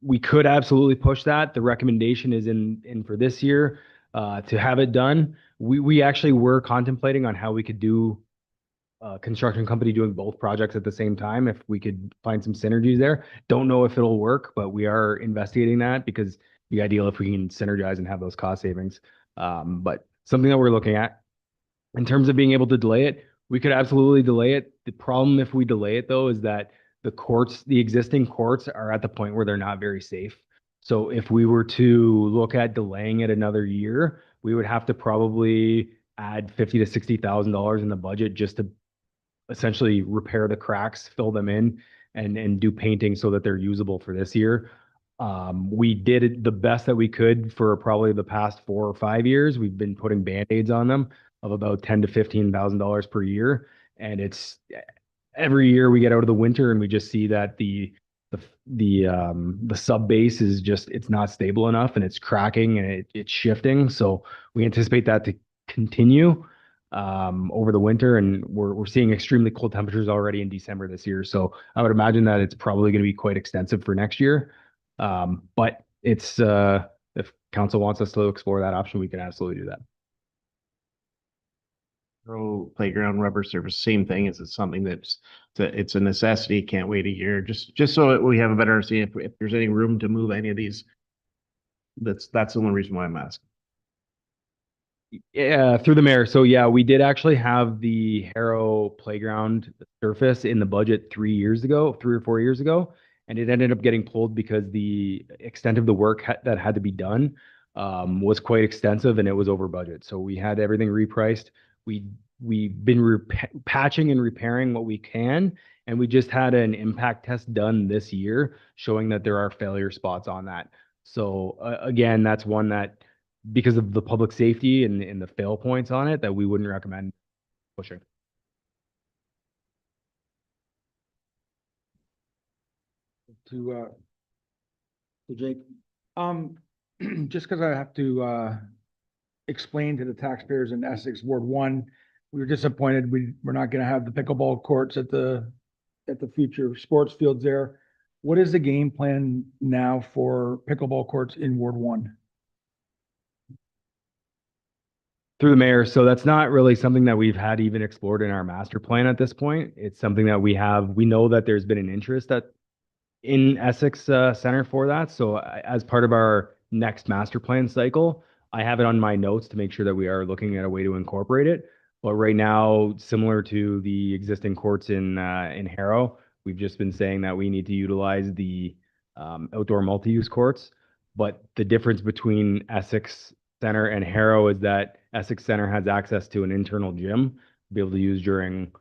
Speaker 13: we could absolutely push that. The recommendation is in for this year to have it done. We actually were contemplating on how we could do a construction company doing both projects at the same time, if we could find some synergies there. Don't know if it'll work, but we are investigating that because it'd be ideal if we can synergize and have those cost savings. But something that we're looking at. In terms of being able to delay it, we could absolutely delay it. The problem if we delay it though is that the existing courts are at the point where they're not very safe. So if we were to look at delaying it another year, we would have to probably add $50,000 to $60,000 in the budget just to essentially repair the cracks, fill them in, and do painting so that they're usable for this year. We did it the best that we could for probably the past 4 or 5 years. We've been putting Band-Aids on them of about $10,000 to $15,000 per year. And it's every year we get out of the winter and we just see that the sub base is just, it's not stable enough and it's cracking and it's shifting. So we anticipate that to continue over the winter, and we're seeing extremely cold temperatures already in December this year. So I would imagine that it's probably going to be quite extensive for next year. But it's if council wants us to explore that option, we can absolutely do that.
Speaker 6: Playground rubber surface, same thing. Is it something it's a necessity? Can't wait a year. Just so that we have a better understanding if there's any room to move any of these. That's the only reason why I'm asking.
Speaker 13: Yeah, through the mayor. So yeah, we did actually have the Harrow playground surface in the budget 3 or 4 years ago, and it ended up getting pulled because the extent of the work that had to be done was quite extensive and it was over budget. So we had everything repriced. We've been patching and repairing what we can, and we just had an impact test done this year showing that there are failure spots on that. So again, that's one that, because of the public safety and the fail points on it, that we wouldn't recommend pushing.
Speaker 5: To Jake, just because I have to explain to the taxpayers in Essex Ward 1, we were disappointed we're not going to have the pickleball courts at the future sports fields there. What is the game plan now for pickleball courts in Ward 1?
Speaker 13: Through the mayor. So that's not really something that we've had even explored in our master plan at this point. It's something that we know that there's been an interest in Essex Center for that. So as part of our next master plan cycle, I have it on my notes to make sure that we are looking at a way to incorporate it. But right now, similar to the existing courts in Harrow, we've just been saying that we need to utilize the outdoor multi-use courts. But the difference between Essex Center and Harrow is that Essex Center has access to an internal gym to be able to use during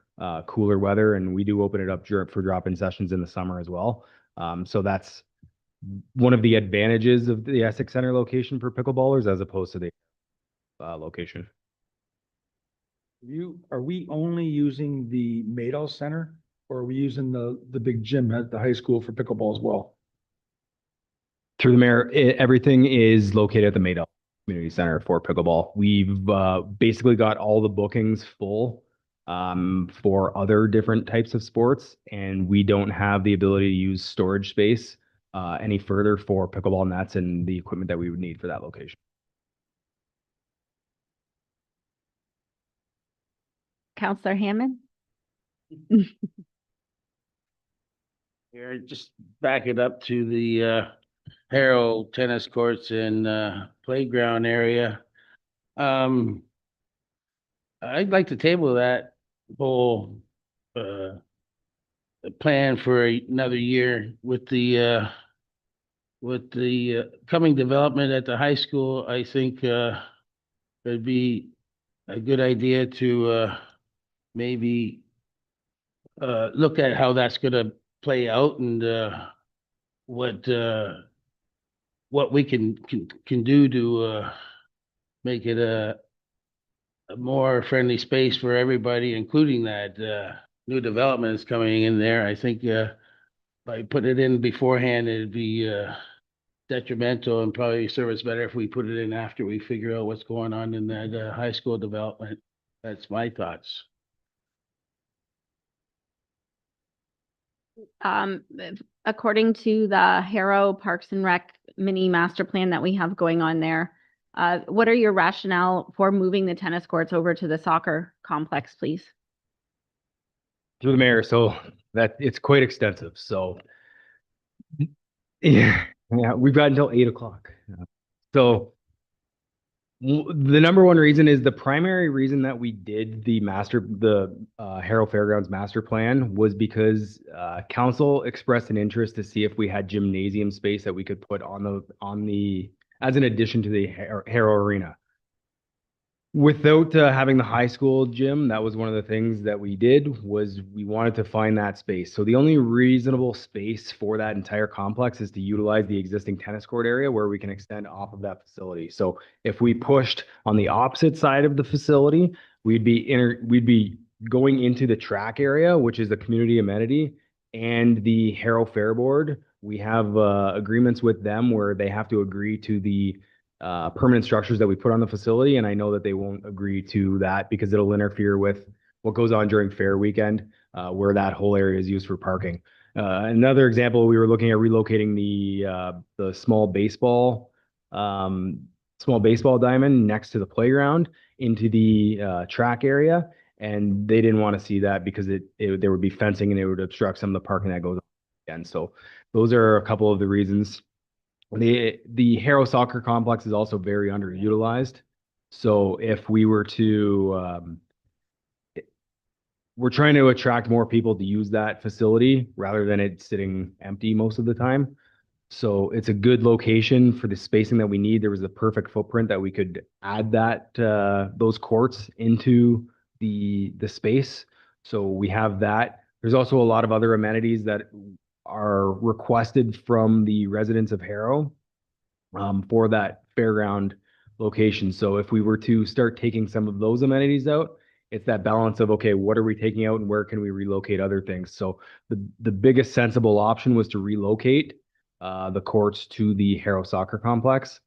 Speaker 13: cooler weather, and we do open it up for drop-in sessions in the summer as well. So that's one of the advantages of the Essex Center location for pickleballers as opposed to the location.
Speaker 5: Are we only using the Maydell Center, or are we using the big gym at the high school for pickleball as well?
Speaker 13: Through the mayor, everything is located at the Maydell Community Center for pickleball. We've basically got all the bookings full for other different types of sports, and we don't have the ability to use storage space any further for pickleball nets and the equipment that we would need for that location.
Speaker 1: Counselor Hammond?
Speaker 12: Here, just back it up to the Harrow tennis courts and playground area. I'd like to table that whole plan for another year with the coming development at the high school. I think it'd be a good idea to maybe look at how that's gonna play out and what we can do to make it a more friendly space for everybody, including that new development is coming in there. I think by putting it in beforehand, it'd be detrimental and probably serve us better if we put it in after we figure out what's going on in that high school development. That's my thoughts.
Speaker 1: According to the Harrow Parks and Rec mini master plan that we have going on there, what are your rationale for moving the tennis courts over to the soccer complex, please?
Speaker 13: Through the mayor, so that it's quite extensive. So yeah, we've got until 8 o'clock. So the number one reason is the primary reason that we did the Harrow Fairgrounds master plan was because council expressed an interest to see if we had gymnasium space that we could put on the as an addition to the Harrow Arena. Without having the high school gym, that was one of the things that we did was we wanted to find that space. So the only reasonable space for that entire complex is to utilize the existing tennis court area where we can extend off of that facility. So if we pushed on the opposite side of the facility, we'd be going into the track area, which is the community amenity, and the Harrow Fair Board. We have agreements with them where they have to agree to the permanent structures that we put on the facility. And I know that they won't agree to that because it'll interfere with what goes on during fair weekend, where that whole area is used for parking. Another example, we were looking at relocating the small baseball diamond next to the playground into the track area. And they didn't want to see that because there would be fencing and it would obstruct some of the parking that goes on again. So those are a couple of the reasons. The Harrow Soccer Complex is also very underutilized. So if we were to, we're trying to attract more people to use that facility rather than it sitting empty most of the time. So it's a good location for the spacing that we need. There was a perfect footprint that we could add those courts into the space. So we have that. There's also a lot of other amenities that are requested from the residents of Harrow for that fairground location. So if we were to start taking some of those amenities out, it's that balance of, okay, what are we taking out and where can we relocate other things? So the biggest sensible option was to relocate the courts to the Harrow Soccer Complex.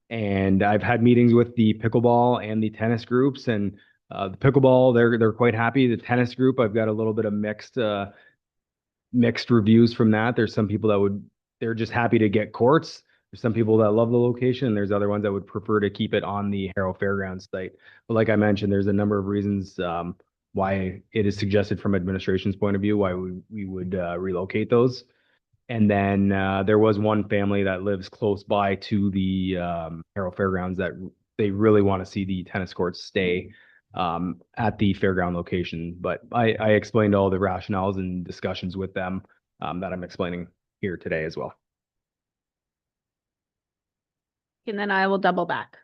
Speaker 13: And I've had meetings with the pickleball and the tennis groups, and the pickleball, they're quite happy. The tennis group, I've got a little bit of mixed reviews from that. There's some people they're just happy to get courts. There's some people that love the location. And there's other ones that would prefer to keep it on the Harrow Fairgrounds site. But like I mentioned, there's a number of reasons why it is suggested from administration's point of view, why we would relocate those. And then there was one family that lives close by to the Harrow Fairgrounds that they really want to see the tennis courts stay. at the fairground location. But I explained all the rationales and discussions with them that I'm explaining here today as well.
Speaker 1: And then I will double back.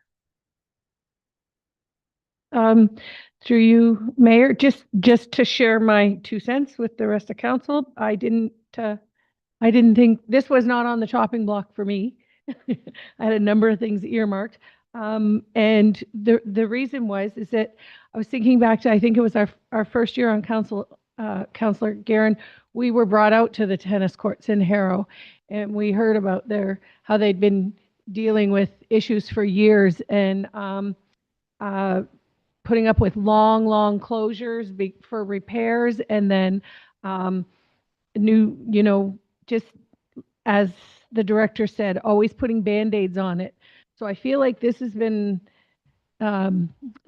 Speaker 9: Through you, Mayor, just to share my 2 cents with the rest of council, I didn't think, this was not on the chopping block for me. I had a number of things earmarked. And the reason is that I was thinking back to, I think it was our first year on council, Councillor Guerin, we were brought out to the tennis courts in Harrow, and we heard about how they'd been dealing with issues for years, and putting up with long closures for repairs, and then just as the director said, always putting Band-Aids on it. So I feel like this has been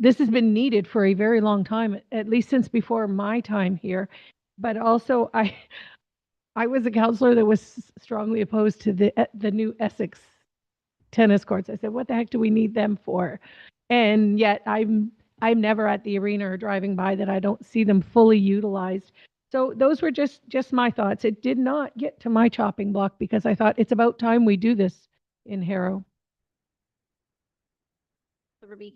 Speaker 9: needed for a very long time, at least since before my time here. But also, I was a councillor that was strongly opposed to the new Essex tennis courts. I said, what the heck do we need them for? And yet I'm never at the arena or driving by that I don't see them fully utilized. So those were just my thoughts. It did not get to my chopping block because I thought it's about time we do this in Harrow.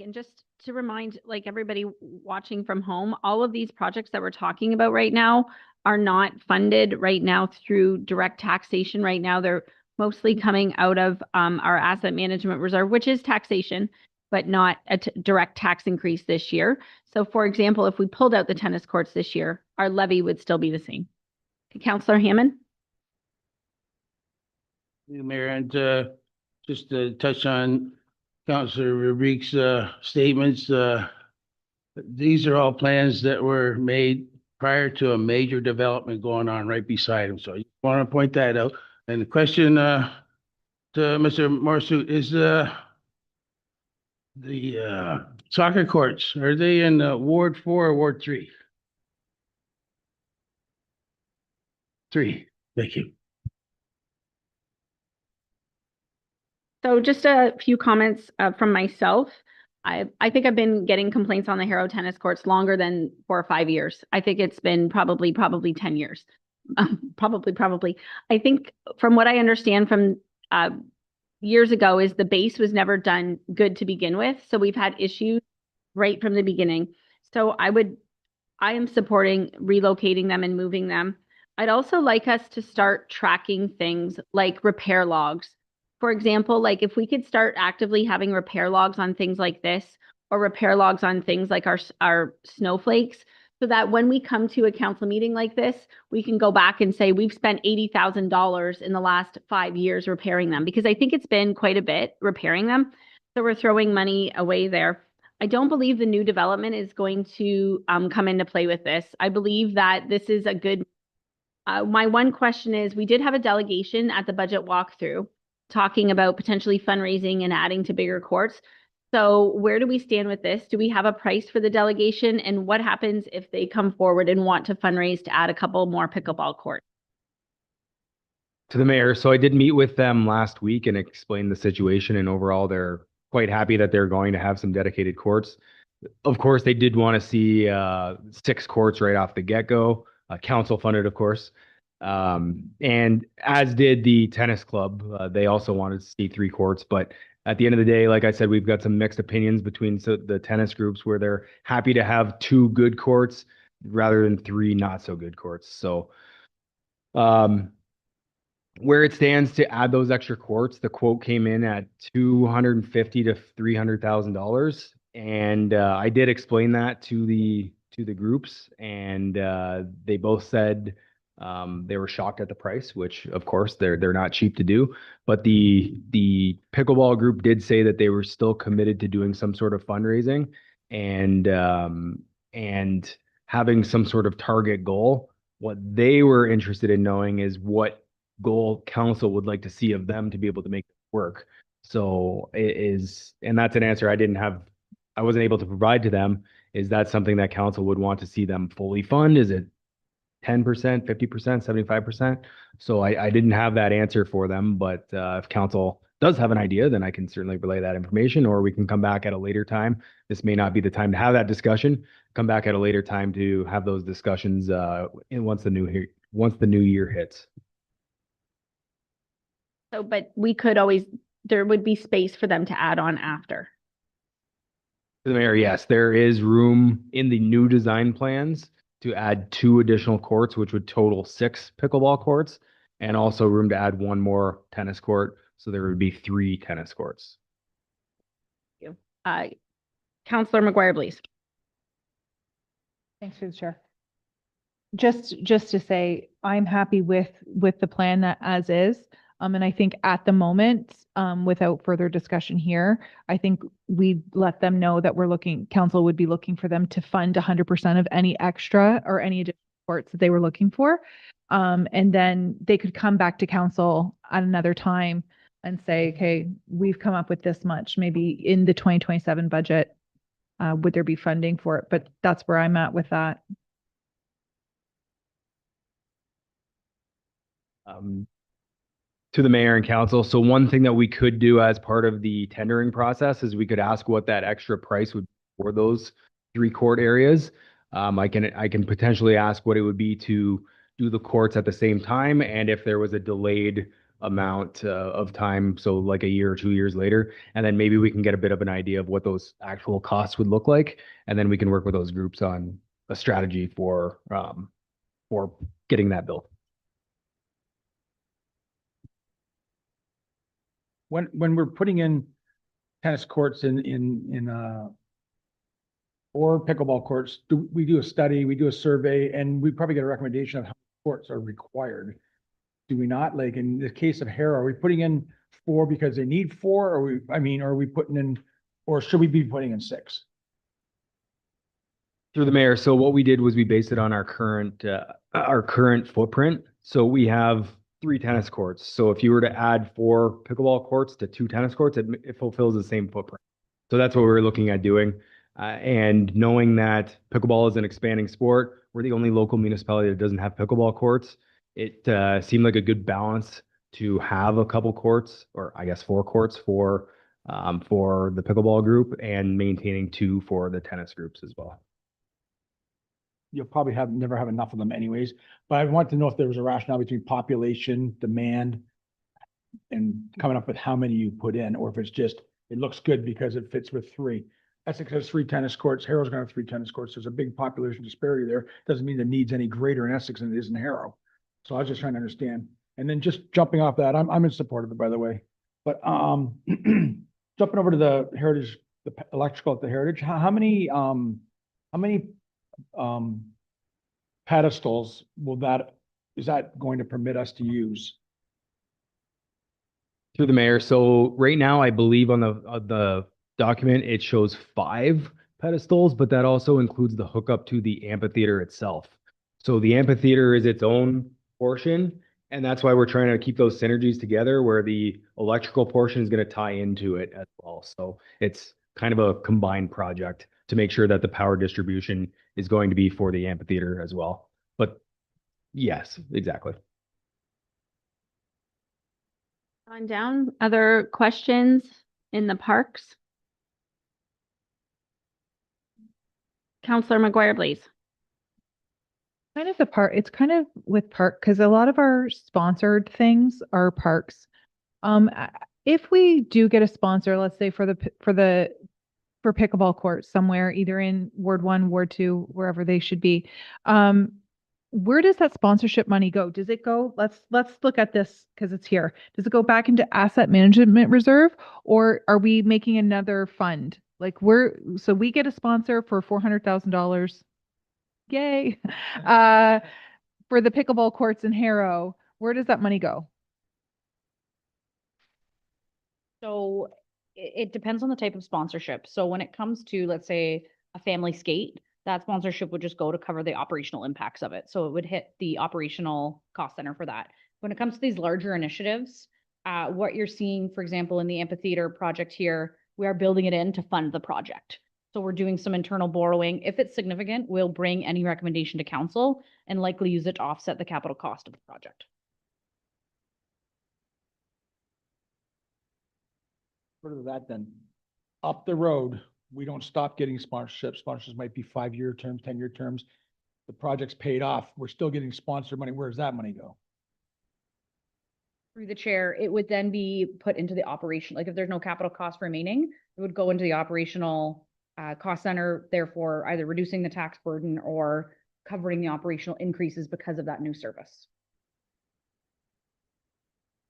Speaker 1: And just to remind everybody watching from home, all of these projects that we're talking about right now are not funded right now through direct taxation. Right now, they're mostly coming out of our asset management reserve, which is taxation, but not a direct tax increase this year. So for example, if we pulled out the tennis courts this year, our levy would still be the same. Okay, Councillor Hammond?
Speaker 12: Mayor, and just to touch on Councillor Rubrik's statements, these are all plans that were made prior to a major development going on right beside them. So I want to point that out. And the question to Mr. Morsuit is the soccer courts, are they in Ward 4 or Ward 3? 3. Thank you.
Speaker 1: So just a few comments from myself. I think I've been getting complaints on the Harrow tennis courts longer than 4 or 5 years. I think it's been probably 10 years. Probably. I think from what I understand from years ago is the base was never done good to begin with. So we've had issues right from the beginning. So I am supporting relocating them and moving them. I'd also like us to start tracking things like repair logs. For example, if we could start actively having repair logs on things like this, or repair logs on things like our snowflakes, so that when we come to a council meeting like this, we can go back and say, we've spent $80,000 in the last 5 years repairing them, because I think it's been quite a bit repairing them. So we're throwing money away there. I don't believe the new development is going to come into play with this. I believe that this is a good, my one question is, we did have a delegation at the budget walkthrough talking about potentially fundraising and adding to bigger courts. So where do we stand with this? Do we have a price for the delegation? And what happens if they come forward and want to fundraise to add a couple more pickleball courts?
Speaker 13: To the mayor, so I did meet with them last week and explain the situation, and overall they're quite happy that they're going to have some dedicated courts. Of course, they did want to see 6 courts right off the get-go, council funded, of course. And as did the tennis club, they also wanted to see 3 courts, but at the end of the day, like I said, we've got some mixed opinions between the tennis groups, where they're happy to have 2 good courts rather than 3 not so good courts. So where it stands to add those extra courts, the quote came in at $250,000 to $300,000, and I did explain that to the groups, and they both said they were shocked at the price, which of course they're not cheap to do. But the pickleball group did say that they were still committed to doing some sort of fundraising and having some sort of target goal. What they were interested in knowing is what goal council would like to see of them to be able to make it work. So it is, and that's an answer I wasn't able to provide to them. Is that something that council would want to see them fully fund? Is it 10%, 50%, 75%? So I didn't have that answer for them, but if council does have an idea, then I can certainly relay that information, or we can come back at a later time. This may not be the time to have that discussion. Come back at a later time to have those discussions once the new year hits.
Speaker 1: So, but we could always, there would be space for them to add on after.
Speaker 13: To the mayor, yes, there is room in the new design plans to add 2 additional courts, which would total 6 pickleball courts, and also room to add 1 more tennis court. So there would be 3 tennis courts.
Speaker 1: Counselor McGuire, please.
Speaker 8: Thanks through the chair. Just to say, I'm happy with the plan that as is. And I think at the moment, without further discussion here, I think we let them know that council would be looking for them to fund 100% of any extra or any additional courts that they were looking for. And then they could come back to council at another time and say, okay, we've come up with this much, maybe in the 2027 budget, would there be funding for it? But that's where I'm at with that.
Speaker 13: To the mayor and council. So one thing that we could do as part of the tendering process is we could ask what that extra price would be for those 3 court areas. I can potentially ask what it would be to do the courts at the same time, and if there was a delayed amount of time, so like a year or 2 years later, and then maybe we can get a bit of an idea of what those actual costs would look like, and then we can work with those groups on a strategy for getting that built.
Speaker 5: When we're putting in tennis courts or pickleball courts, we do a study, we do a survey, and we probably get a recommendation of how many courts are required. Do we not? Like in the case of Harrow, are we putting in 4 because they need 4, or are we putting in, or should we be putting in 6?
Speaker 13: Through the mayor. So what we did was we based it on our current footprint. So we have 3 tennis courts. So if you were to add 4 pickleball courts to 2 tennis courts, it fulfills the same footprint. So that's what we're looking at doing. And knowing that pickleball is an expanding sport, we're the only local municipality that doesn't have pickleball courts. It seemed like a good balance to have a couple courts, or I guess 4 courts for the pickleball group, and maintaining 2 for the tennis groups as well.
Speaker 5: You'll probably never have enough of them anyways, but I want to know if there was a rationale between population, demand, and coming up with how many you put in, or if it's just, it looks good because it fits with 3. Essex has 3 tennis courts. Harrow's gonna have 3 tennis courts. There's a big population disparity there. Doesn't mean the need's any greater in Essex than it is in Harrow. So I was just trying to understand. And then just jumping off that, I'm in support of it, by the way. But jumping over to the Heritage, the electrical at the Heritage, how many pedestals is that going to permit us to use?
Speaker 13: Through the mayor. So right now, I believe on the document, it shows 5 pedestals, but that also includes the hookup to the amphitheater itself. So the amphitheater is its own portion, and that's why we're trying to keep those synergies together, where the electrical portion is going to tie into it as well. So it's kind of a combined project to make sure that the power distribution is going to be for the amphitheater as well. But yes, exactly.
Speaker 1: On down, other questions in the parks? Counselor McGuire, please.
Speaker 8: It's kind of with park, because a lot of our sponsored things are parks. If we do get a sponsor, let's say for pickleball courts somewhere, either in Ward 1, Ward 2, wherever they should be, where does that sponsorship money go? Does it go, let's look at this because it's here. Does it go back into asset management reserve, or are we making another fund? Like so we get a sponsor for $400,000. Yay. For the pickleball courts in Harrow, where does that money go?
Speaker 2: So it depends on the type of sponsorship. So when it comes to, let's say, a family skate, that sponsorship would just go to cover the operational impacts of it. So it would hit the operational cost center for that. When it comes to these larger initiatives, what you're seeing, for example, in the amphitheater project here, we are building it in to fund the project. So we're doing some internal borrowing. If it's significant, we'll bring any recommendation to council and likely use it to offset the capital cost of the project.
Speaker 5: further that then, up the road, we don't stop getting sponsorships. Sponsors might be 5-year terms, 10-year terms. The project's paid off. We're still getting sponsor money. Where does that money go?
Speaker 2: Through the chair, it would then be put into the operation, like if there's no capital cost remaining, it would go into the operational cost center, therefore either reducing the tax burden or covering the operational increases because of that new service.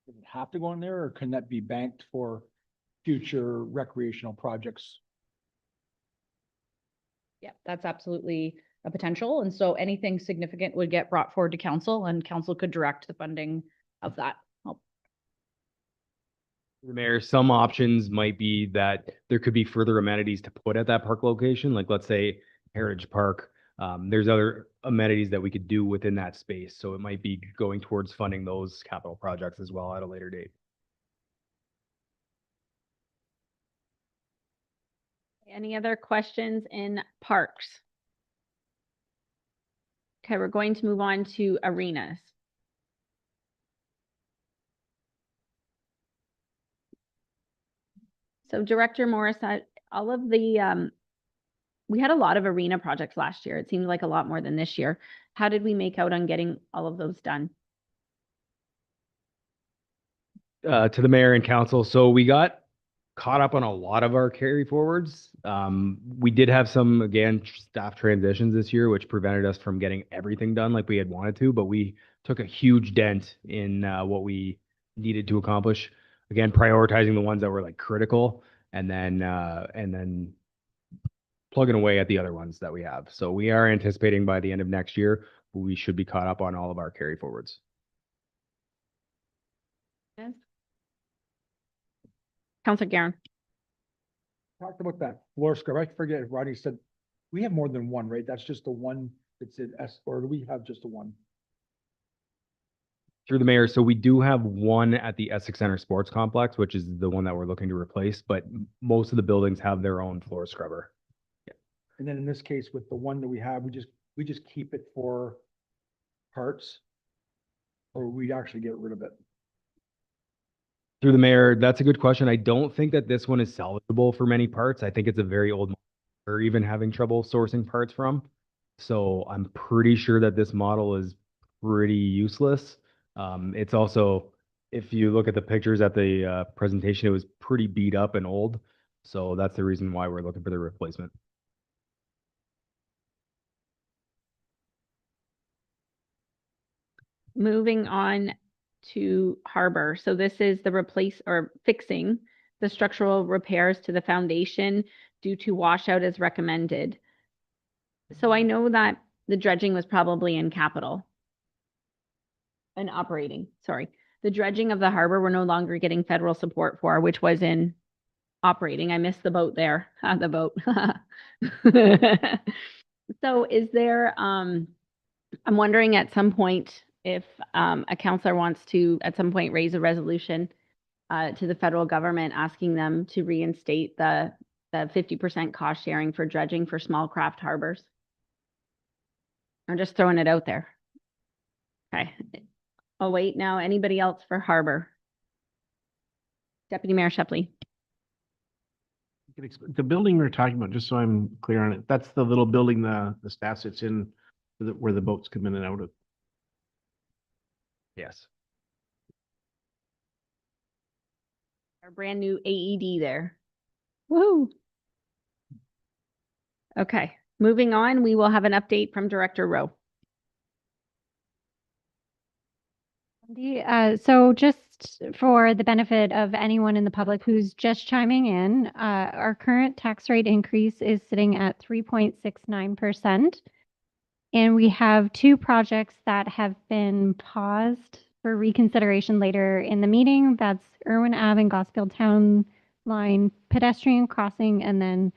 Speaker 5: Does it have to go in there, or can that be banked for future recreational projects?
Speaker 2: Yeah, that's absolutely a potential. And so anything significant would get brought forward to council and council could direct the funding of that.
Speaker 13: The mayor, some options might be that there could be further amenities to put at that park location, like let's say Heritage Park. There's other amenities that we could do within that space. So it might be going towards funding those capital projects as well at a later date.
Speaker 1: Any other questions in parks? Okay, we're going to move on to arenas. So Director Morris, all of the, we had a lot of arena projects last year. It seemed like a lot more than this year. How did we make out on getting all of those done?
Speaker 13: To the mayor and council. So we got caught up on a lot of our carry forwards. We did have some, again, staff transitions this year, which prevented us from getting everything done like we had wanted to, but we took a huge dent in what we needed to accomplish. Again, prioritizing the ones that were like critical and then plugging away at the other ones that we have. So we are anticipating by the end of next year, we should be caught up on all of our carry forwards.
Speaker 1: Yes. Councilor Guerin.
Speaker 5: Talked about that floor scrub. I forget if Rodney said, we have more than one, right? That's just the one that's in S, or do we have just the one?
Speaker 13: Through the mayor, so we do have one at the Essex Center Sports Complex, which is the one that we're looking to replace, but most of the buildings have their own floor scrubber. Yeah.
Speaker 5: And then in this case, with the one that we have, we just keep it for parts, or we actually get rid of it?
Speaker 13: Through the mayor, that's a good question. I don't think that this one is salvageable for many parts. I think it's a very old model we're even having trouble sourcing parts from. So I'm pretty sure that this model is pretty useless. It's also, if you look at the pictures at the presentation, it was pretty beat up and old. So that's the reason why we're looking for the replacement.
Speaker 1: Moving on to Harbor. So this is the replace or fixing the structural repairs to the foundation due to washout as recommended. So I know that the dredging was probably in capital. And operating, sorry. The dredging of the harbor we're no longer getting federal support for, which was in operating. I missed the boat there, the boat. So is there, I'm wondering at some point if a counselor wants to at some point raise a resolution to the federal government asking them to reinstate the 50% cost sharing for dredging for small craft harbors. I'm just throwing it out there. Okay. Oh, wait, now anybody else for harbor? Deputy Mayor Shepley.
Speaker 7: The building we were talking about, just so I'm clear on it, that's the little building the staff sits in where the boats come in and out of.
Speaker 13: Yes.
Speaker 1: Our brand new AED there. Woo. Okay, moving on, we will have an update from Director Rowe.
Speaker 3: So just for the benefit of anyone in the public who's just chiming in, our current tax rate increase is sitting at 3.69%. And we have two projects that have been paused for reconsideration later in the meeting. That's Irwin Ave and Gosfield Town Line pedestrian crossing. And then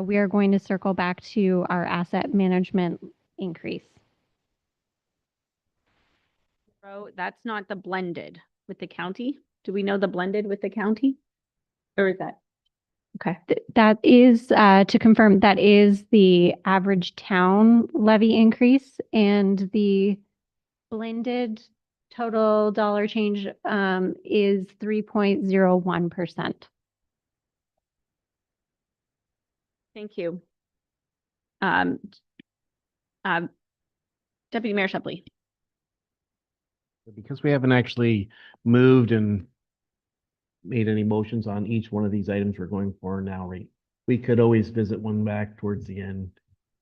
Speaker 3: we are going to circle back to our asset management increase.
Speaker 1: That's not the blended with the county. Do we know the blended with the county? Or is that? Okay.
Speaker 3: That is, to confirm, that is the average town levy increase, and the blended total dollar change is 3.01%.
Speaker 1: Thank you. Deputy Mayor Shepley.
Speaker 6: Because we haven't actually moved and made any motions on each one of these items we're going for now, right? We could always visit one back towards the end.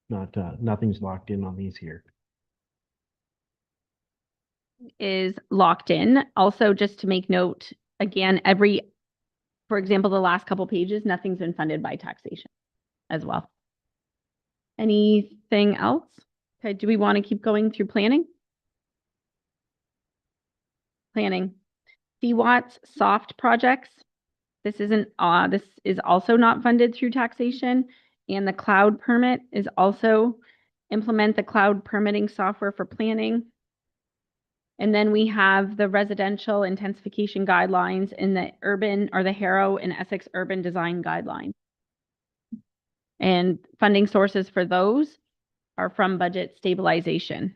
Speaker 6: Nothing's locked in on these here.
Speaker 1: Is locked in. Also, just to make note, again, for example, the last couple pages, nothing's been funded by taxation as well. Anything else? Okay, do we want to keep going through planning? Planning. CWAT's soft projects. This is also not funded through taxation. And the cloud permit is also implement the cloud permitting software for planning. And then we have the residential intensification guidelines in the urban or the Harrow and Essex urban design guideline. And funding sources for those are from budget stabilization.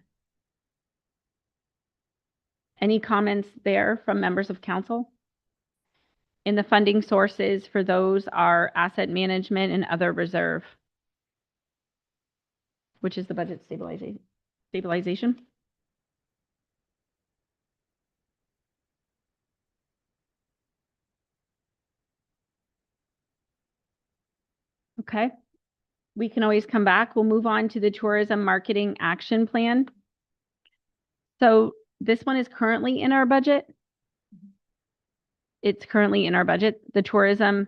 Speaker 1: Any comments there from members of council? And the funding sources for those are asset management and other reserve, which is the budget stabilization. Okay, we can always come back. We'll move on to the tourism marketing action plan. So this one is currently in our budget. It's currently in our budget, the tourism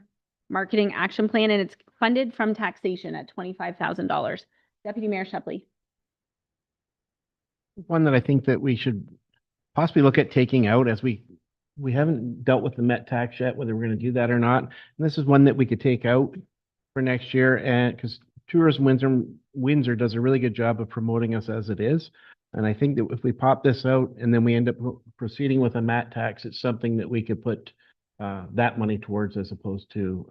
Speaker 1: marketing action plan, and it's funded from taxation at $25,000. Deputy Mayor Shepley.
Speaker 6: One that I think that we should possibly look at taking out, as we haven't dealt with the Met tax yet, whether we're going to do that or not. And this is one that we could take out for next year, and because Tourism Windsor does a really good job of promoting us as it is. And I think that if we pop this out and then we end up proceeding with a MAT tax, it's something that we could put that money towards as opposed to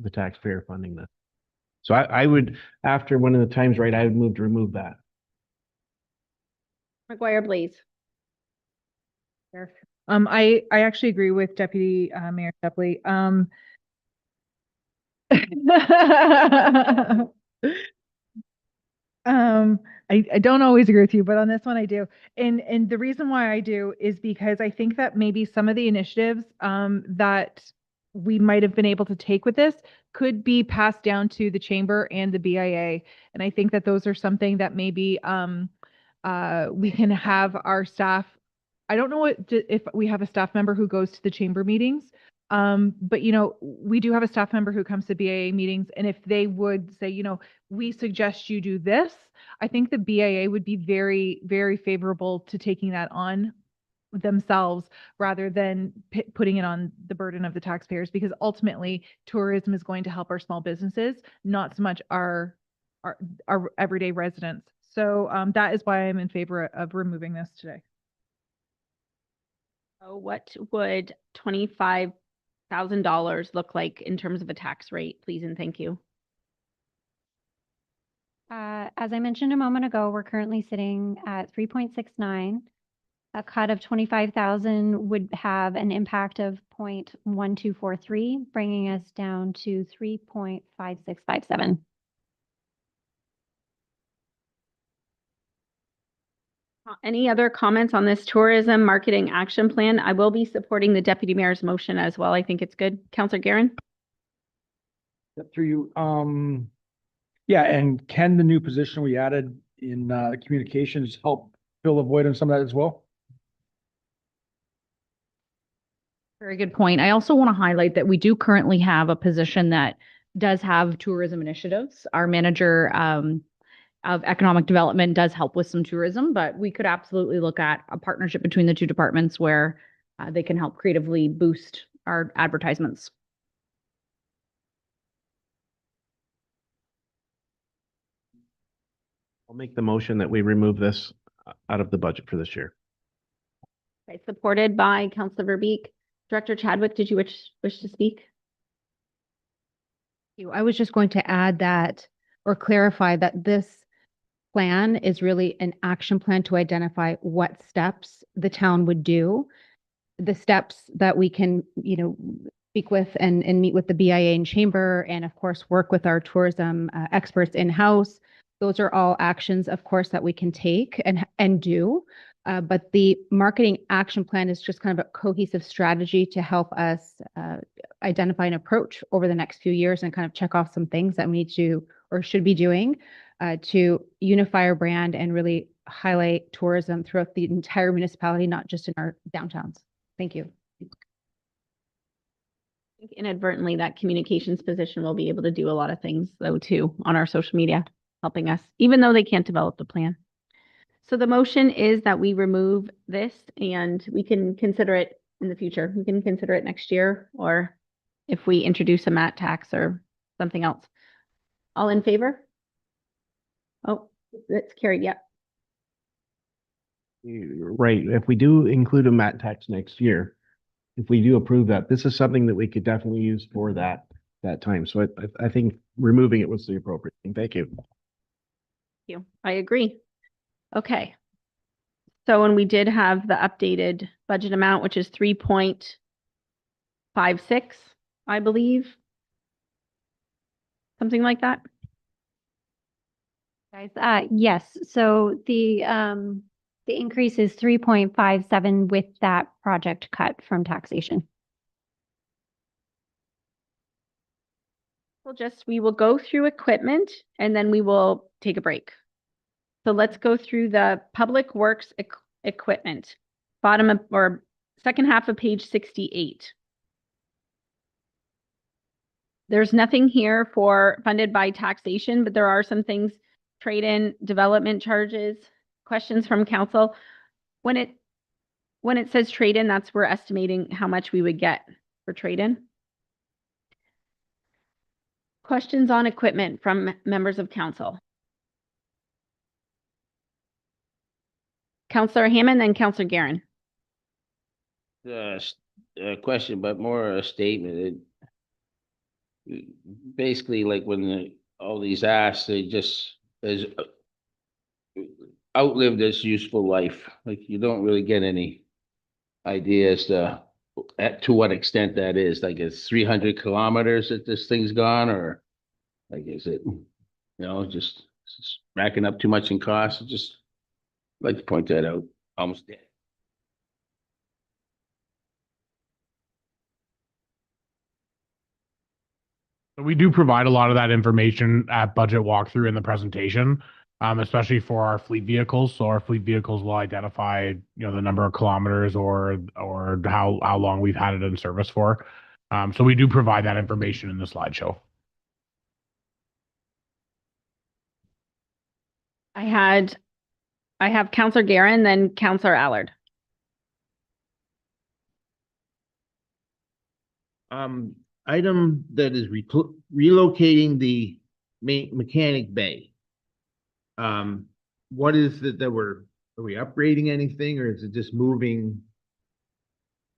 Speaker 6: the taxpayer funding this. So I would, after one of the times, right, I would move to remove that.
Speaker 1: McGuire Blaze.
Speaker 8: I actually agree with Deputy Mayor Shepley. I don't always agree with you, but on this one I do. And the reason why I do is because I think that maybe some of the initiatives that we might have been able to take with this could be passed down to the chamber and the BIA. And I think that those are something that maybe we can have our staff. I don't know if we have a staff member who goes to the chamber meetings. But we do have a staff member who comes to BIA meetings, and if they would say, we suggest you do this, I think the BIA would be very, very favorable to taking that on themselves rather than putting it on the burden of the taxpayers, because ultimately tourism is going to help our small businesses, not so much our everyday residents. So that is why I'm in favor of removing this today.
Speaker 1: So what would $25,000 look like in terms of a tax rate, please and thank you?
Speaker 3: As I mentioned a moment ago, we're currently sitting at 3.69. A cut of 25,000 would have an impact of 0.1243, bringing us down to 3.5657.
Speaker 1: Any other comments on this tourism marketing action plan? I will be supporting the deputy mayor's motion as well. I think it's good. Councillor Guerin?
Speaker 5: Yep, through you. Yeah, and can the new position we added in communications help fill the void on some of that as well?
Speaker 2: Very good point. I also want to highlight that we do currently have a position that does have tourism initiatives. Our manager of economic development does help with some tourism, but we could absolutely look at a partnership between the two departments where they can help creatively boost our advertisements.
Speaker 6: I'll make the motion that we remove this out of the budget for this year.
Speaker 1: Okay, supported by Councillor Verbeek. Director Chadwick, did you wish to speak?
Speaker 2: I was just going to add that, or clarify that this plan is really an action plan to identify what steps the town would do, the steps that we can, speak with and meet with the BIA and chamber, and of course, work with our tourism experts in-house. Those are all actions, of course, that we can take and do. But the marketing action plan is just kind of a cohesive strategy to help us identify an approach over the next few years and kind of check off some things that we need to or should be doing to unify our brand and really highlight tourism throughout the entire municipality, not just in our downtowns. Thank you.
Speaker 1: I think inadvertently, that communications position will be able to do a lot of things though too on our social media, helping us, even though they can't develop the plan. So the motion is that we remove this and we can consider it in the future. We can consider it next year, or if we introduce a MAT tax or something else. All in favor? Oh, that's carried. Yeah.
Speaker 6: Right, if we do include a MAT tax next year, if we do approve that, this is something that we could definitely use for that time. So I think removing it was the appropriate thing. Thank you.
Speaker 1: Thank you. I agree. Okay. So when we did have the updated budget amount, which is 3.56, I believe. Something like that.
Speaker 3: Guys, yes, so the increase is 3.57 with that project cut from taxation.
Speaker 1: We will go through equipment and then we will take a break. So let's go through the public works equipment, bottom of, or second half of page 68. There's nothing here for funded by taxation, but there are some things, trade-in, development charges, questions from council. When it says trade-in, that's we're estimating how much we would get for trade-in. Questions on equipment from members of council. Councillor Hammond, then Councillor Guerin.
Speaker 12: A question, but more a statement. Basically, like when all these asks, they just as outlived its useful life. Like you don't really get any idea as to what extent that is. Like it's 300 kilometers that this thing's gone, or like is it, just racking up too much in cost? Just like to point that out. Almost dead.
Speaker 7: We do provide a lot of that information at budget walkthrough in the presentation, especially for our fleet vehicles. So our fleet vehicles will identify, the number of kilometers or how long we've had it in service for. So we do provide that information in the slideshow.
Speaker 1: I have Councillor Guerin, then Councillor Allard.
Speaker 10: Item that is relocating the mechanic bay. What is it that are we upgrading anything, or is it just moving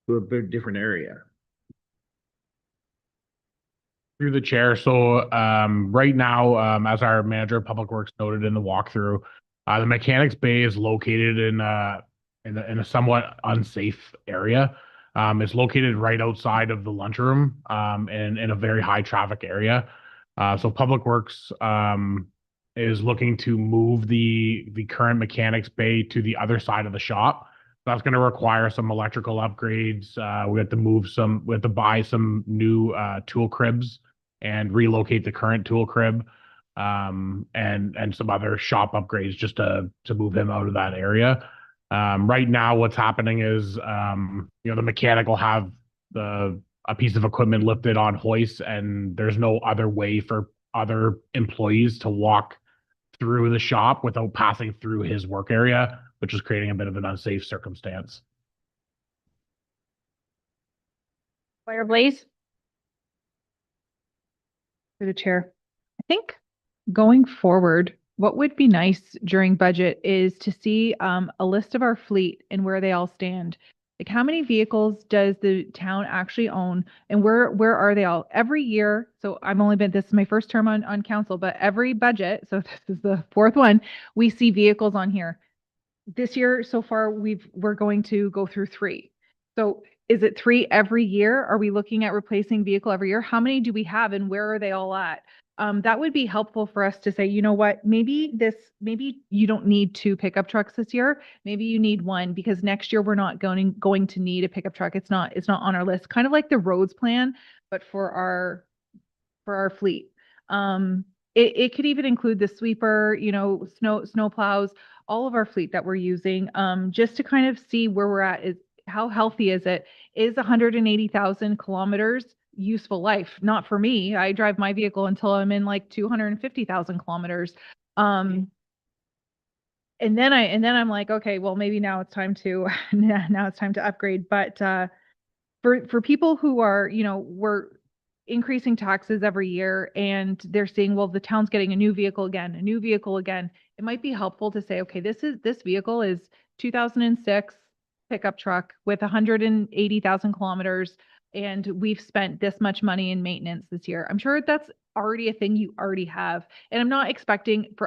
Speaker 10: to a bit different area?
Speaker 7: Through the chair. So right now, as our manager of public works noted in the walkthrough, the mechanics bay is located in a somewhat unsafe area. It's located right outside of the lunchroom and in a very high traffic area. So public works is looking to move the current mechanics bay to the other side of the shop. That's going to require some electrical upgrades. We have to buy some new tool cribs and relocate the current tool crib, and some other shop upgrades just to move him out of that area. Right now, what's happening is, the mechanic will have a piece of equipment lifted on hoists, and there's no other way for other employees to walk through the shop without passing through his work area, which is creating a bit of an unsafe circumstance.
Speaker 1: Fire Blaze.
Speaker 8: For the chair. I think going forward, what would be nice during budget is to see a list of our fleet and where they all stand. Like how many vehicles does the town actually own, and where are they all? Every year, so this is my first term on council, but every budget, so this is the fourth one, we see vehicles on here. This year so far we're going to go through 3. So is it 3 every year? Are we looking at replacing vehicle every year? How many do we have and where are they all at? That would be helpful for us to say, you know what, maybe you don't need 2 pickup trucks this year. Maybe you need 1 because next year we're not going to need a pickup truck. It's not on our list. Kind of like the roads plan, but for our fleet. It could even include the sweeper, snow plows, all of our fleet that we're using, just to kind of see where we're at. Is how healthy is it? Is 180,000 kilometers useful life? Not for me. I drive my vehicle until I'm in like 250,000 kilometers. And then I'm like, okay, well, maybe now it's time to upgrade. But for people who are, we're increasing taxes every year and they're saying, well, the town's getting a new vehicle again. It might be helpful to say, okay, this vehicle is 2006 pickup truck with 180,000 kilometers, and we've spent this much money in maintenance this year. I'm sure that's already a thing you already have. And I'm not expecting for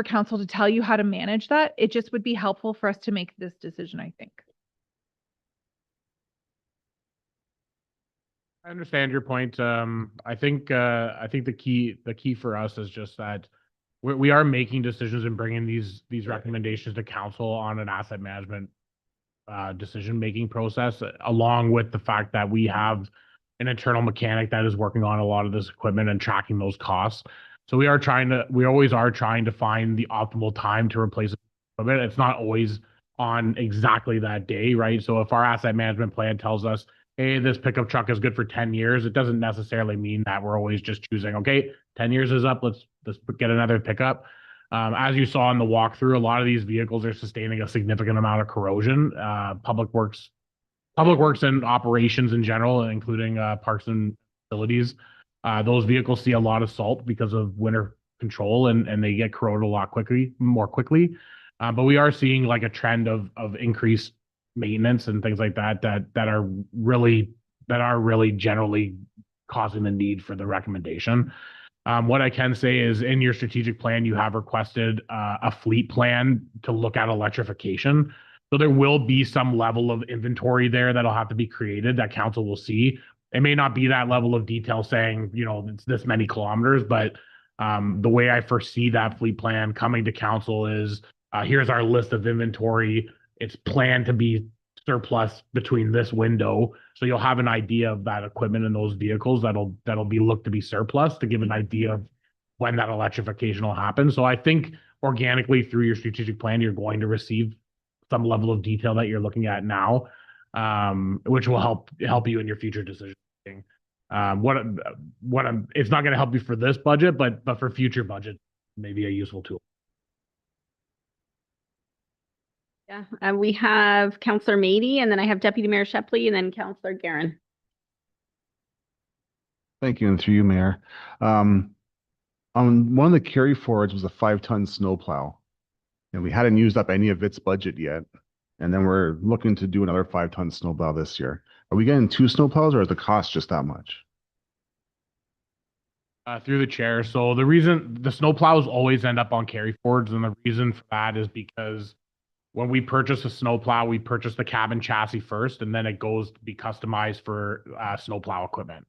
Speaker 8: council to tell you how to manage that. It just would be helpful for us to make this decision, I think.
Speaker 7: I understand your point. I think the key for us is just that we are making decisions and bringing these recommendations to council on an asset management decision-making process, along with the fact that we have an internal mechanic that is working on a lot of this equipment and tracking those costs. So we always are trying to find the optimal time to replace equipment. It's not always on exactly that day, right? So if our asset management plan tells us, hey, this pickup truck is good for 10 years, it doesn't necessarily mean that we're always just choosing, okay, 10 years is up, let's get another pickup. As you saw in the walkthrough, a lot of these vehicles are sustaining a significant amount of corrosion. Public works and operations in general, including parks and facilities, those vehicles see a lot of salt because of winter control, and they get corroded a lot more quickly. But we are seeing like a trend of increased maintenance and things like that are really generally causing the need for the recommendation. What I can say is in your strategic plan, you have requested a fleet plan to look at electrification. So there will be some level of inventory there that'll have to be created that council will see. It may not be that level of detail saying, it's this many kilometers, but the way I foresee that fleet plan coming to council is here's our list of inventory. It's planned to be surplus between this window. So you'll have an idea of that equipment in those vehicles that'll be looked to be surplus to give an idea of when that electrification will happen. So I think organically through your strategic plan, you're going to receive some level of detail that you're looking at now, which will help you in your future decision making. It's not going to help you for this budget, but for future budget, maybe a useful tool.
Speaker 1: Yeah, we have Councillor Mady, and then I have Deputy Mayor Shepley, and then Councillor Guerin.
Speaker 11: Thank you, and through you, Mayor. On one of the carry forwards was a 5-ton snowplow, and we hadn't used up any of its budget yet. And then we're looking to do another 5-ton snowplow this year. Are we getting 2 snowplows, or is the cost just that much?
Speaker 7: Through the chair. So the reason the snowplows always end up on carry forwards, and the reason for that is because when we purchase a snowplow, we purchase the cabin chassis first, and then it goes to be customized for snowplow equipment.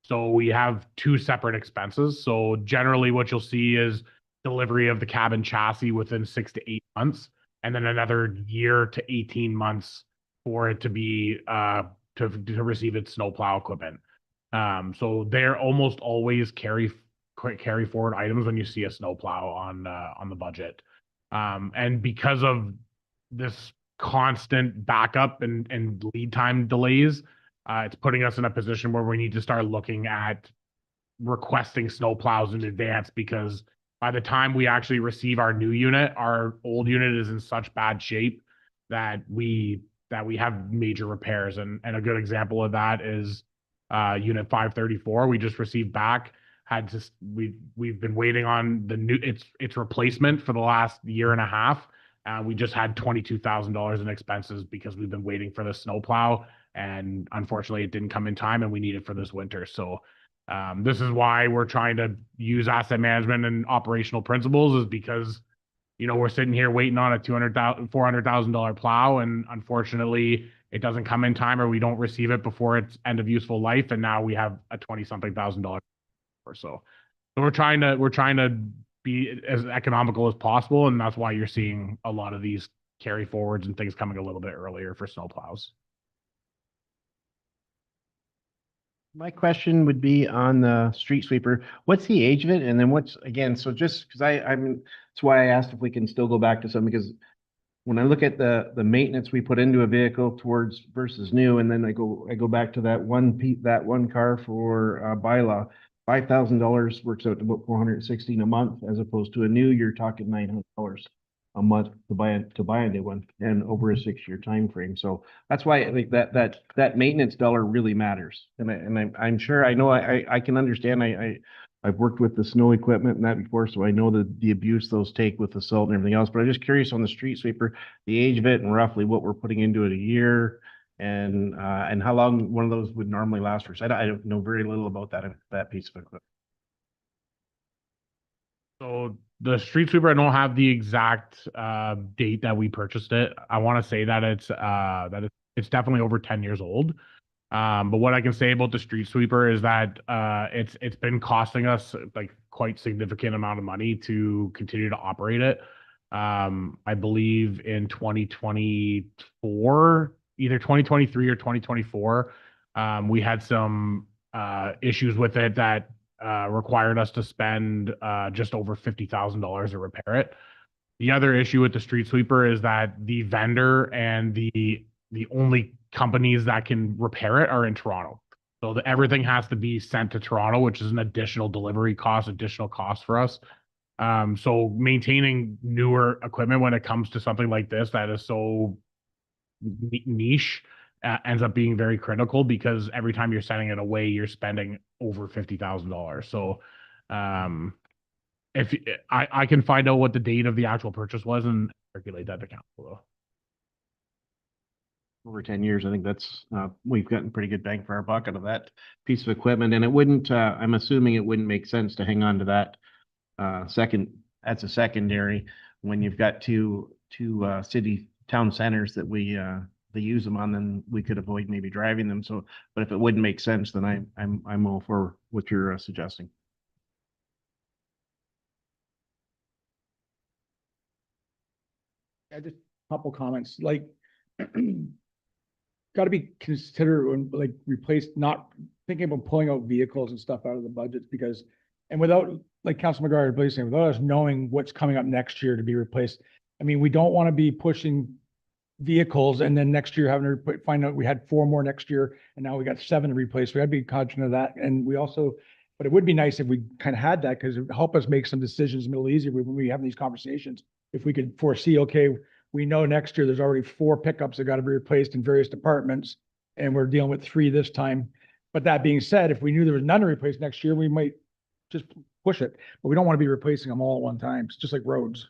Speaker 7: So we have 2 separate expenses. So generally what you'll see is delivery of the cabin chassis within 6 to 8 months, and then another year to 18 months for it to be to receive its snowplow equipment. So they're almost always carry forward items when you see a snowplow on the budget. And because of this constant backup and lead time delays, it's putting us in a position where we need to start looking at requesting snowplows in advance, because by the time we actually receive our new unit, our old unit is in such bad shape that we have major repairs. And a good example of that is unit 534 we just received back. We've been waiting on the new its replacement for the last year and a half. We just had $22,000 in expenses because we've been waiting for the snowplow, and unfortunately it didn't come in time, and we need it for this winter. So this is why we're trying to use asset management and operational principles, is because we're sitting here waiting on a $400,000 plow, and unfortunately it doesn't come in time, or we don't receive it before its end of useful life. And now we have a 20-something thousand dollar or so. So we're trying to be as economical as possible. And that's why you're seeing a lot of these carry forwards and things coming a little bit earlier for snow plows.
Speaker 6: My question would be on the street sweeper. What's the age of it? And then so just because that's why I asked if we can still go back to something, because when I look at the maintenance we put into a vehicle towards versus new, and then I go back to that one car for bylaw, $5,000 works out to about $416 a month, as opposed to a new, you're talking $900 a month to buy a new one, and over a 6-year time frame. So that's why I think that maintenance dollar really matters. And I'm sure, I know I can understand. I've worked with the snow equipment and that before, so I know the abuse those take with the salt and everything else. But I'm just curious on the street sweeper, the age of it and roughly what we're putting into it a year, and how long one of those would normally last for. So I don't know very little about that piece of equipment.
Speaker 7: So the street sweeper, I don't have the exact date that we purchased it. I want to say that it's definitely over 10 years old. But what I can say about the street sweeper is that it's been costing us like quite significant amount of money to continue to operate it. I believe in 2024, either 2023 or 2024, we had some issues with it that required us to spend just over $50,000 to repair it. The other issue with the street sweeper is that the vendor and the only companies that can repair it are in Toronto. So everything has to be sent to Toronto, which is an additional delivery cost, additional cost for us. So maintaining newer equipment when it comes to something like this that is so niche ends up being very critical, because every time you're sending it away, you're spending over $50,000. So if I can find out what the date of the actual purchase was and circulate that to council though.
Speaker 6: Over 10 years, I think that's we've gotten pretty good bang for our buck out of that piece of equipment. And it wouldn't, I'm assuming it wouldn't make sense to hang on to that that's a secondary when you've got two city town centers that they use them on, then we could avoid maybe driving them. So, but if it wouldn't make sense, then I'm all for what you're suggesting.
Speaker 5: Just a couple comments, like, got to be considered when like not thinking about pulling out vehicles and stuff out of the budgets, because, and without, like Councilor McGuire was saying, without us knowing what's coming up next year to be replaced, I mean, we don't want to be pushing vehicles and then next year having to find out we had 4 more next year and now we got 7 to replace. We got to be cognizant of that. And we also, but it would be nice if we kind of had that, because it would help us make some decisions a little easier when we have these conversations. If we could foresee, okay, we know next year there's already 4 pickups that got to be replaced in various departments, and we're dealing with 3 this time. But that being said, if we knew there was none to replace next year, we might just push it. But we don't want to be replacing them all at one time. It's just like roads.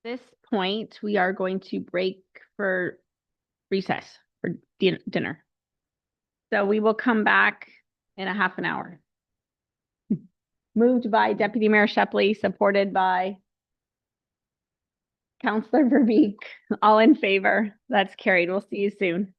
Speaker 1: This point, we are going to break for recess for dinner. So we will come back in a half an hour. Moved by Deputy Mayor Shepley, supported by Councillor Verbeek. All in favor? That's carried. We'll see you soon.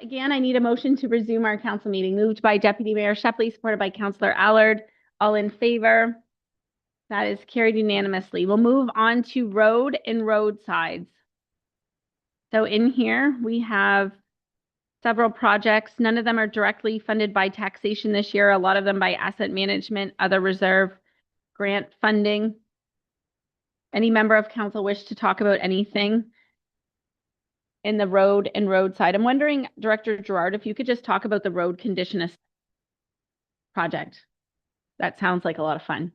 Speaker 1: Again, I need a motion to resume our council meeting, moved by Deputy Mayor Shepley, supported by Councillor Allard. All in favor? That is carried unanimously. We'll move on to road and roadsides. So in here, we have several projects. None of them are directly funded by taxation this year, a lot of them by asset management, other reserve, grant funding. Any member of council wish to talk about anything in the road and roadside? I'm wondering, Director Gerard, if you could just talk about the road condition project. That sounds like a lot of fun.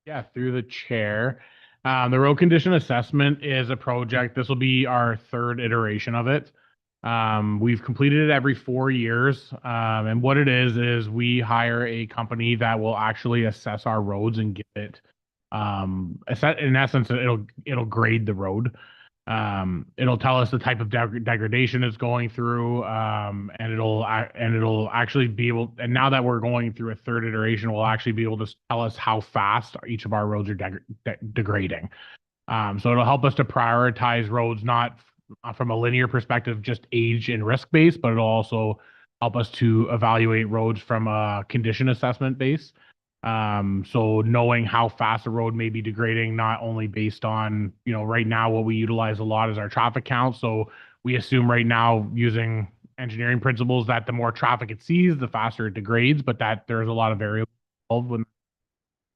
Speaker 7: Yeah, through the chair. The road condition assessment is a project. This will be our third iteration of it. We've completed it every 4 years. And what it is we hire a company that will actually assess our roads and give it, in essence, it'll grade the road. It'll tell us the type of degradation it's going through, and it'll actually be able. And now that we're going through a third iteration, we'll actually be able to tell us how fast each of our roads are degrading. So it'll help us to prioritize roads not from a linear perspective, just age and risk base, but it'll also help us to evaluate roads from a condition assessment base. So knowing how fast a road may be degrading, not only based on, right now what we utilize a lot is our traffic count. So we assume right now, using engineering principles, that the more traffic it sees, the faster it degrades, but that there's a lot of variables involved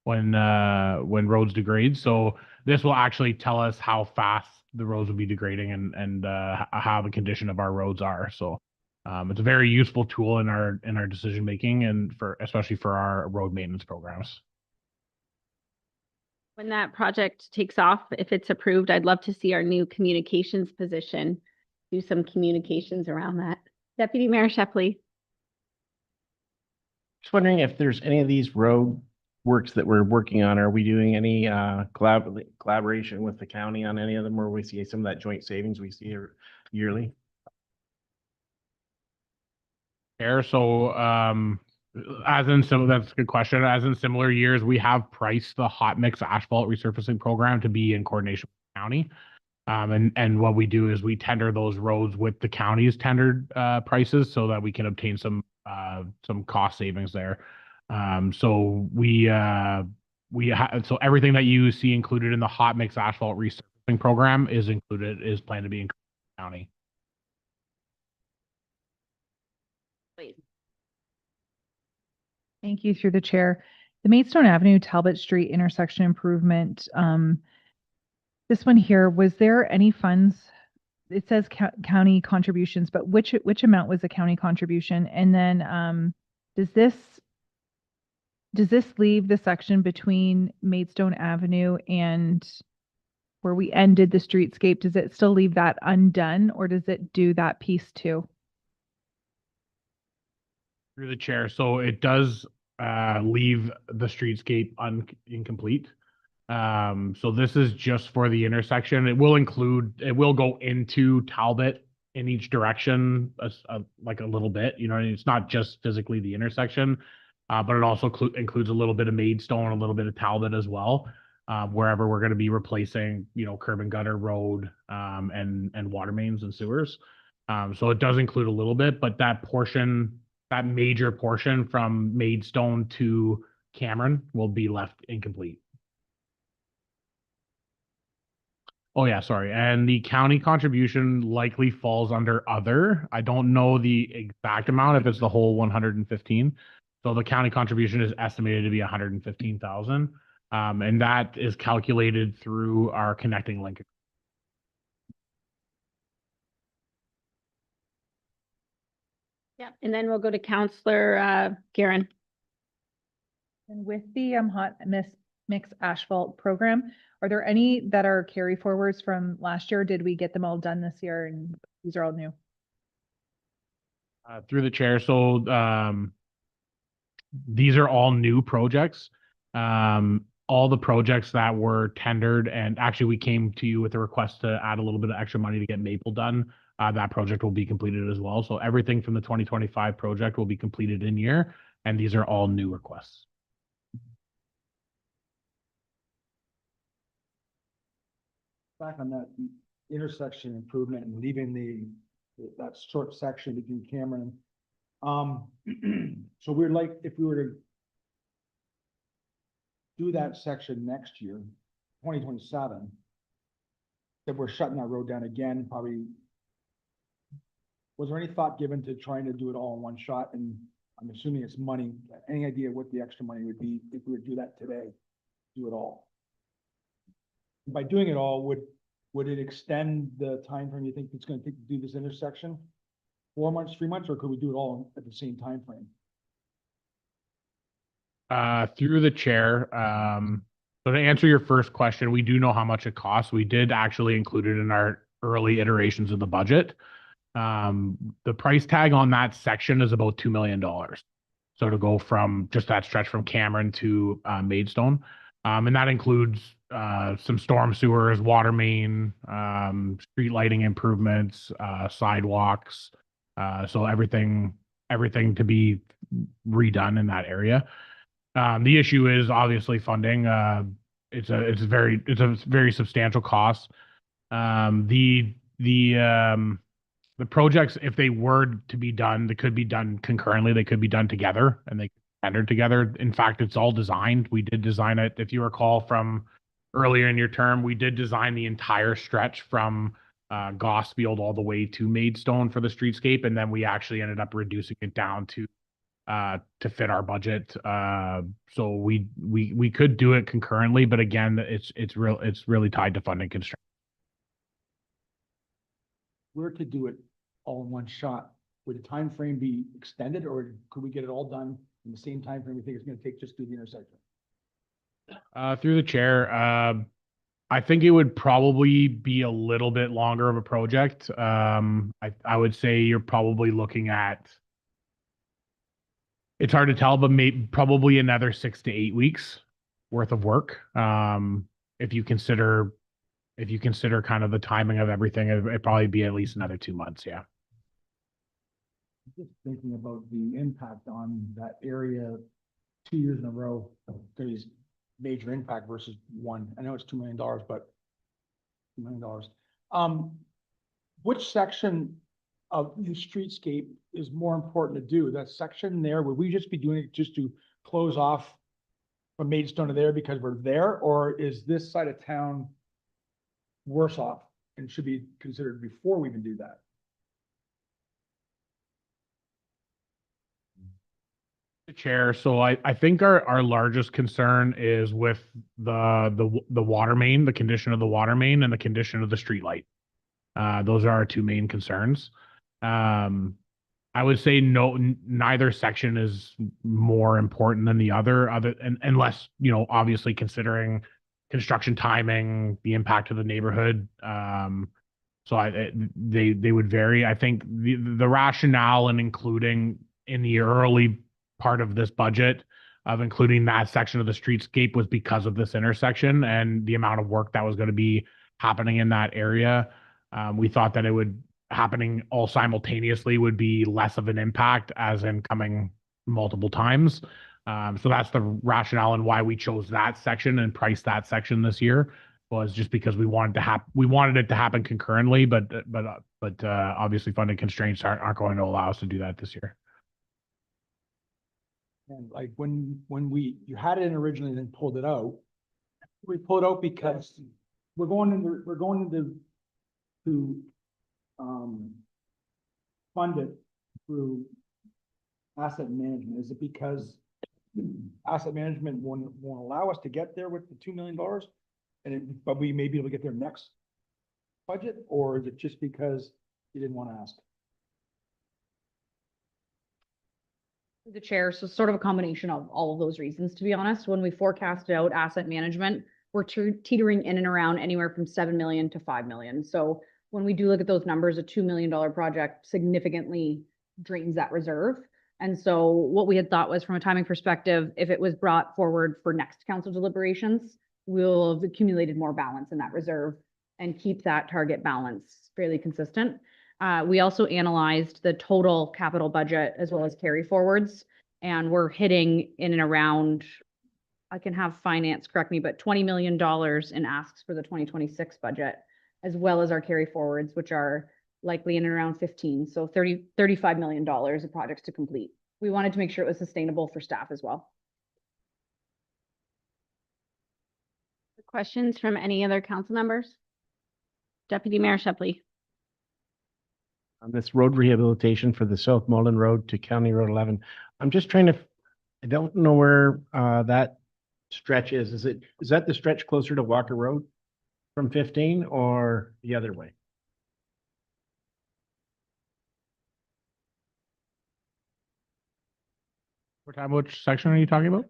Speaker 7: when roads degrade. So this will actually tell us how fast the roads will be degrading and how the condition of our roads are. So it's a very useful tool in our decision making, and especially for our road maintenance programs.
Speaker 1: When that project takes off, if it's approved, I'd love to see our new communications position do some communications around that. Deputy Mayor Shepley.
Speaker 6: Just wondering if there's any of these road works that we're working on. Are we doing any collaboration with the county on any of them, where we see some of that joint savings we see yearly?
Speaker 7: So that's a good question. As in similar years, we have priced the hot mix asphalt resurfacing program to be in coordination with the county. And what we do is we tender those roads with the county's tendered prices, so that we can obtain some cost savings there. So so everything that you see included in the hot mix asphalt resurfacing program is planned to be included in the county.
Speaker 8: Thank you, through the chair. The Maidstone Avenue Talbot Street intersection improvement. This one here, was there any funds? It says county contributions, but which amount was the county contribution? And then does this leave the section between Maidstone Avenue and where we ended the streetscape? Does it still leave that undone, or does it do that piece too?
Speaker 7: Through the chair. So it does leave the streetscape incomplete. So this is just for the intersection. It will go into Talbot in each direction, like a little bit, it's not just physically the intersection, but it also includes a little bit of Maidstone, a little bit of Talbot as well, wherever we're going to be replacing, curb and gutter, road, and water mains and sewers. So it does include a little bit, but that major portion from Maidstone to Cameron will be left incomplete. Oh yeah, sorry. And the county contribution likely falls under other. I don't know the exact amount, if it's the whole 115. So the county contribution is estimated to be 115,000. And that is calculated through our connecting link.
Speaker 1: Yeah, and then we'll go to Councillor Guerin.
Speaker 8: And with the hot mix asphalt program, are there any that are carry forwards from last year? Did we get them all done this year, and these are all new?
Speaker 7: Through the chair. So these are all new projects. All the projects that were tendered, and actually we came to you with a request to add a little bit of extra money to get Maple done. That project will be completed as well. So everything from the 2025 project will be completed in year, and these are all new requests.
Speaker 5: Back on that intersection improvement and leaving that short section between Cameron. So we're like, if we were to do that section next year, 2027, that we're shutting that road down again, probably. Was there any thought given to trying to do it all in one shot? And I'm assuming it's money. Any idea what the extra money would be if we would do that today? Do it all. By doing it all, would it extend the time frame you think it's going to take to do this intersection? 4 months, 3 months, or could we do it all at the same time frame?
Speaker 7: Through the chair, so to answer your first question, we do know how much it costs. We did actually include it in our early iterations of the budget. The price tag on that section is about $2 million. So to go from just that stretch from Cameron to Maidstone, and that includes some storm sewers, water main, street lighting improvements, sidewalks, so everything to be redone in that area. The issue is obviously funding. It's a very substantial cost. The projects, if they were to be done, they could be done concurrently. They could be done together, and they tendered together. In fact, it's all designed. We did design it. If you recall from earlier in your term, we did design the entire stretch from Gosfield all the way to Maidstone for the streetscape, and then we actually ended up reducing it down to fit our budget. So we could do it concurrently, but again, it's really tied to funding constraints.
Speaker 5: We're to do it all in one shot. Would the time frame be extended, or could we get it all done in the same time frame we think it's going to take just to do the intersection?
Speaker 7: Through the chair, I think it would probably be a little bit longer of a project. I would say you're probably looking at, it's hard to tell, but probably another 6 to 8 weeks worth of work. If you consider kind of the timing of everything, it'd probably be at least another 2 months. Yeah.
Speaker 5: Just thinking about the impact on that area 2 years in a row, there's major impact versus one. I know it's $2 million, but $2 million. Which section of the streetscape is more important to do? That section there, would we just be doing it just to close off from Maidstone to there because we're there? Or is this side of town worse off and should be considered before we even do that?
Speaker 7: Chair, so I think our largest concern is with the water main, the condition of the water main, and the condition of the street light. Those are our two main concerns. I would say neither section is more important than the other unless, obviously considering construction timing, the impact of the neighborhood. So they would vary. I think the rationale in including in the early part of this budget of including that section of the streetscape was because of this intersection and the amount of work that was going to be happening in that area. We thought that it would happening all simultaneously would be less of an impact as in coming multiple times. So that's the rationale and why we chose that section and priced that section this year, was just because we wanted it to happen concurrently, but obviously funding constraints aren't going to allow us to do that this year.
Speaker 5: And like when you had it in originally and then pulled it out, we pulled it out because we're going into to fund it through asset management. Is it because asset management won't allow us to get there with the $2 million, but we may be able to get there next budget, or is it just because you didn't want to ask?
Speaker 2: The chair, so sort of a combination of all of those reasons, to be honest. When we forecasted out asset management, we're teetering in and around anywhere from 7 million to 5 million. So when we do look at those numbers, a $2 million project significantly drains that reserve. And so what we had thought was, from a timing perspective, if it was brought forward for next council deliberations, we'll have accumulated more balance in that reserve and keep that target balance fairly consistent. We also analyzed the total capital budget as well as carry forwards, and we're hitting in and around, I can have finance correct me, but $20 million in asks for the 2026 budget, as well as our carry forwards, which are likely in and around 15. So $35 million of projects to complete. We wanted to make sure it was sustainable for staff as well.
Speaker 1: Questions from any other council members? Deputy Mayor Shepley.
Speaker 6: On this road rehabilitation for the South Mullen Road to County Road 11, I'm just trying to, I don't know where that stretch is. Is that the stretch closer to Walker Road from 15 or the other way?
Speaker 7: Which section are you talking about?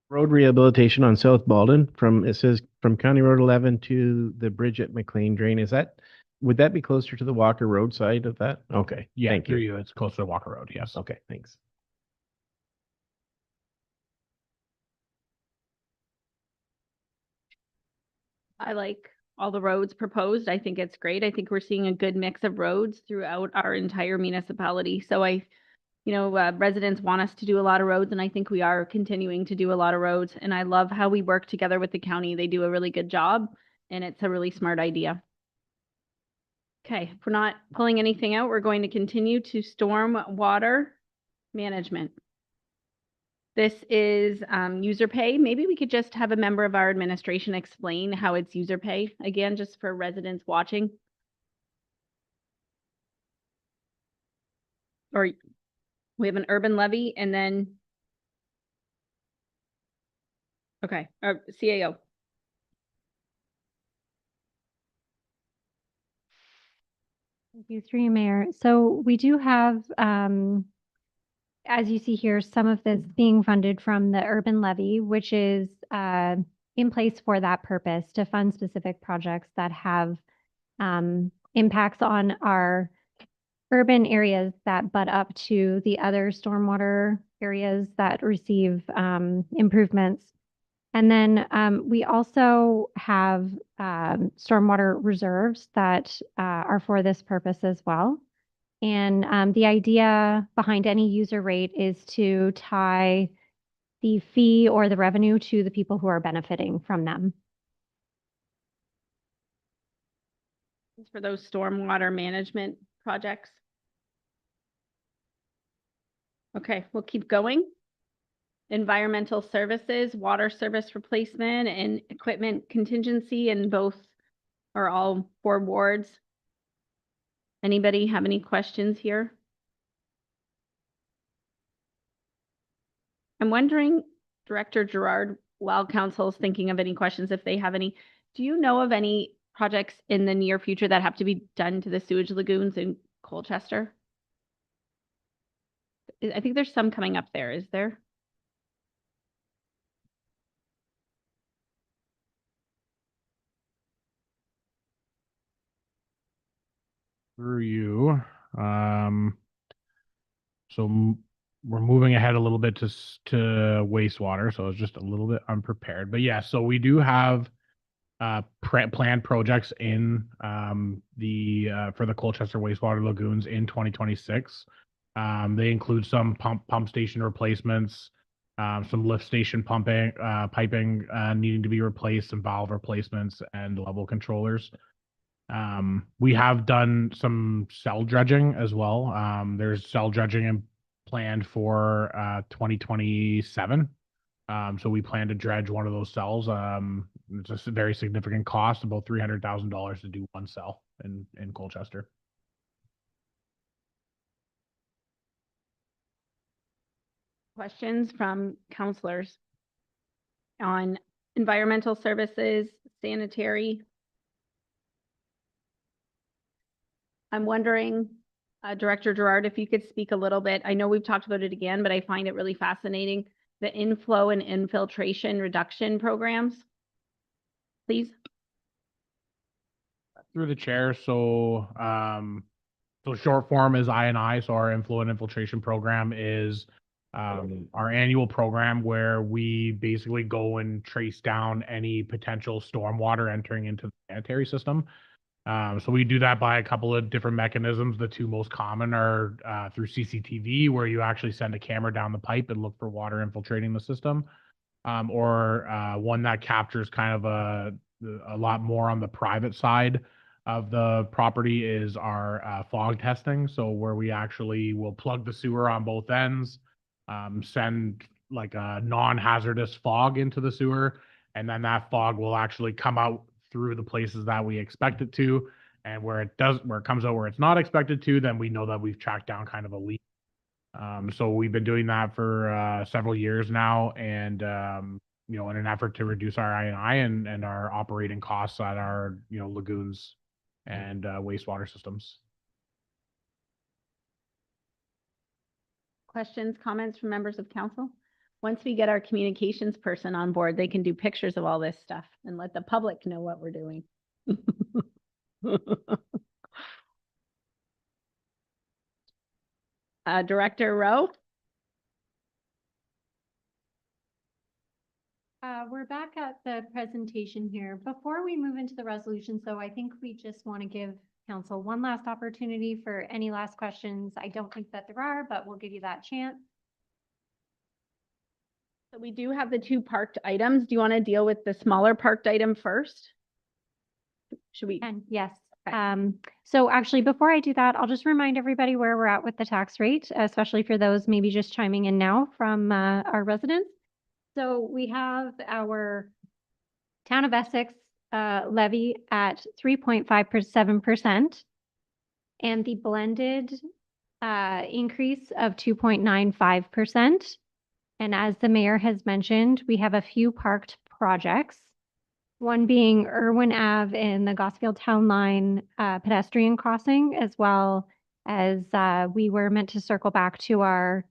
Speaker 6: Road rehabilitation on South Malden from, it says from County Road 11 to the bridge at McLean Drain. Would that be closer to the Walker Road side of that? Okay,
Speaker 7: Yeah,
Speaker 6: thank
Speaker 7: through
Speaker 6: you.
Speaker 7: you. It's closer to Walker Road. Yes.
Speaker 6: Okay, thanks.
Speaker 1: I like all the roads proposed. I think it's great. I think we're seeing a good mix of roads throughout our entire municipality. So residents want us to do a lot of roads, and I think we are continuing to do a lot of roads. And I love how we work together with the county. They do a really good job, and it's a really smart idea. Okay, if we're not pulling anything out, we're going to continue to storm water management. This is user pay. Maybe we could just have a member of our administration explain how it's user pay again, just for residents watching. Or we have an urban levy and then. Okay, CAO.
Speaker 3: Thank you, through you, Mayor. So we do have, as you see here, some of this being funded from the urban levy, which is in place for that purpose to fund specific projects that have impacts on our urban areas that butt up to the other stormwater areas that receive improvements. And then we also have stormwater reserves that are for this purpose as well. And the idea behind any user rate is to tie the fee or the revenue to the people who are benefiting from them.
Speaker 1: For those stormwater management projects. Okay, we'll keep going. Environmental services, water service replacement, and equipment contingency, and both are all 4 wards. Anybody have any questions here? I'm wondering, Director Gerard, while council is thinking of any questions, if they have any, do you know of any projects in the near future that have to be done to the sewage lagoons in Colchester? I think there's some coming up there, is there?
Speaker 7: Through you. So we're moving ahead a little bit to wastewater, so it's just a little bit unprepared. But yeah, so we do have planned projects in for the Colchester wastewater lagoons in 2026. They include some pump station replacements, some lift station piping needing to be replaced, some valve replacements, and level controllers. We have done some cell dredging as well. There's cell dredging planned for 2027. So we plan to dredge one of those cells. It's just a very significant cost, about $300,000 to do one cell in Colchester.
Speaker 1: Questions from councilors on environmental services, sanitary? I'm wondering, Director Gerard, if you could speak a little bit. I know we've talked about it again, but I find it really fascinating, the inflow and infiltration reduction programs. Please.
Speaker 7: Through the chair, so short form is I&I, so our inflow and infiltration program is our annual program where we basically go and trace down any potential stormwater entering into the sanitary system. So we do that by a couple of different mechanisms. The 2 most common are through CCTV, where you actually send a camera down the pipe and look for water infiltrating the system, or one that captures kind of a lot more on the private side, of the property is our fog testing. So where we actually will plug the sewer on both ends, send like a non-hazardous fog into the sewer, and then that fog will actually come out through the places that we expect it to. And where it comes out where it's not expected to, then we know that we've tracked down kind of a leak. So we've been doing that for several years now, and you know, in an effort to reduce our I&I and our operating costs at our, you know, lagoons and wastewater systems.
Speaker 1: Questions, comments from members of council? Once we get our communications person on board, they can do pictures of all this stuff and let the public know what we're doing. Director Rowe?
Speaker 3: We're back at the presentation here. Before we move into the resolution, so I think we just want to give council one last opportunity for any last questions. I don't think that there are, but we'll give you that chance.
Speaker 1: So we do have the two parked items. Do you want to deal with the smaller parked item first? Should we?
Speaker 3: And yes.
Speaker 1: Okay.
Speaker 3: So actually, before I do that, I'll just remind everybody where we're at with the tax rate, especially for those maybe just chiming in now from our residents. So we have our Town of Essex levy at 3.57% and the blended increase of 2.95%. And as the mayor has mentioned, we have a few parked projects, one being Irwin Ave in the Gosfield Town Line pedestrian crossing, as well as we were meant to circle back to our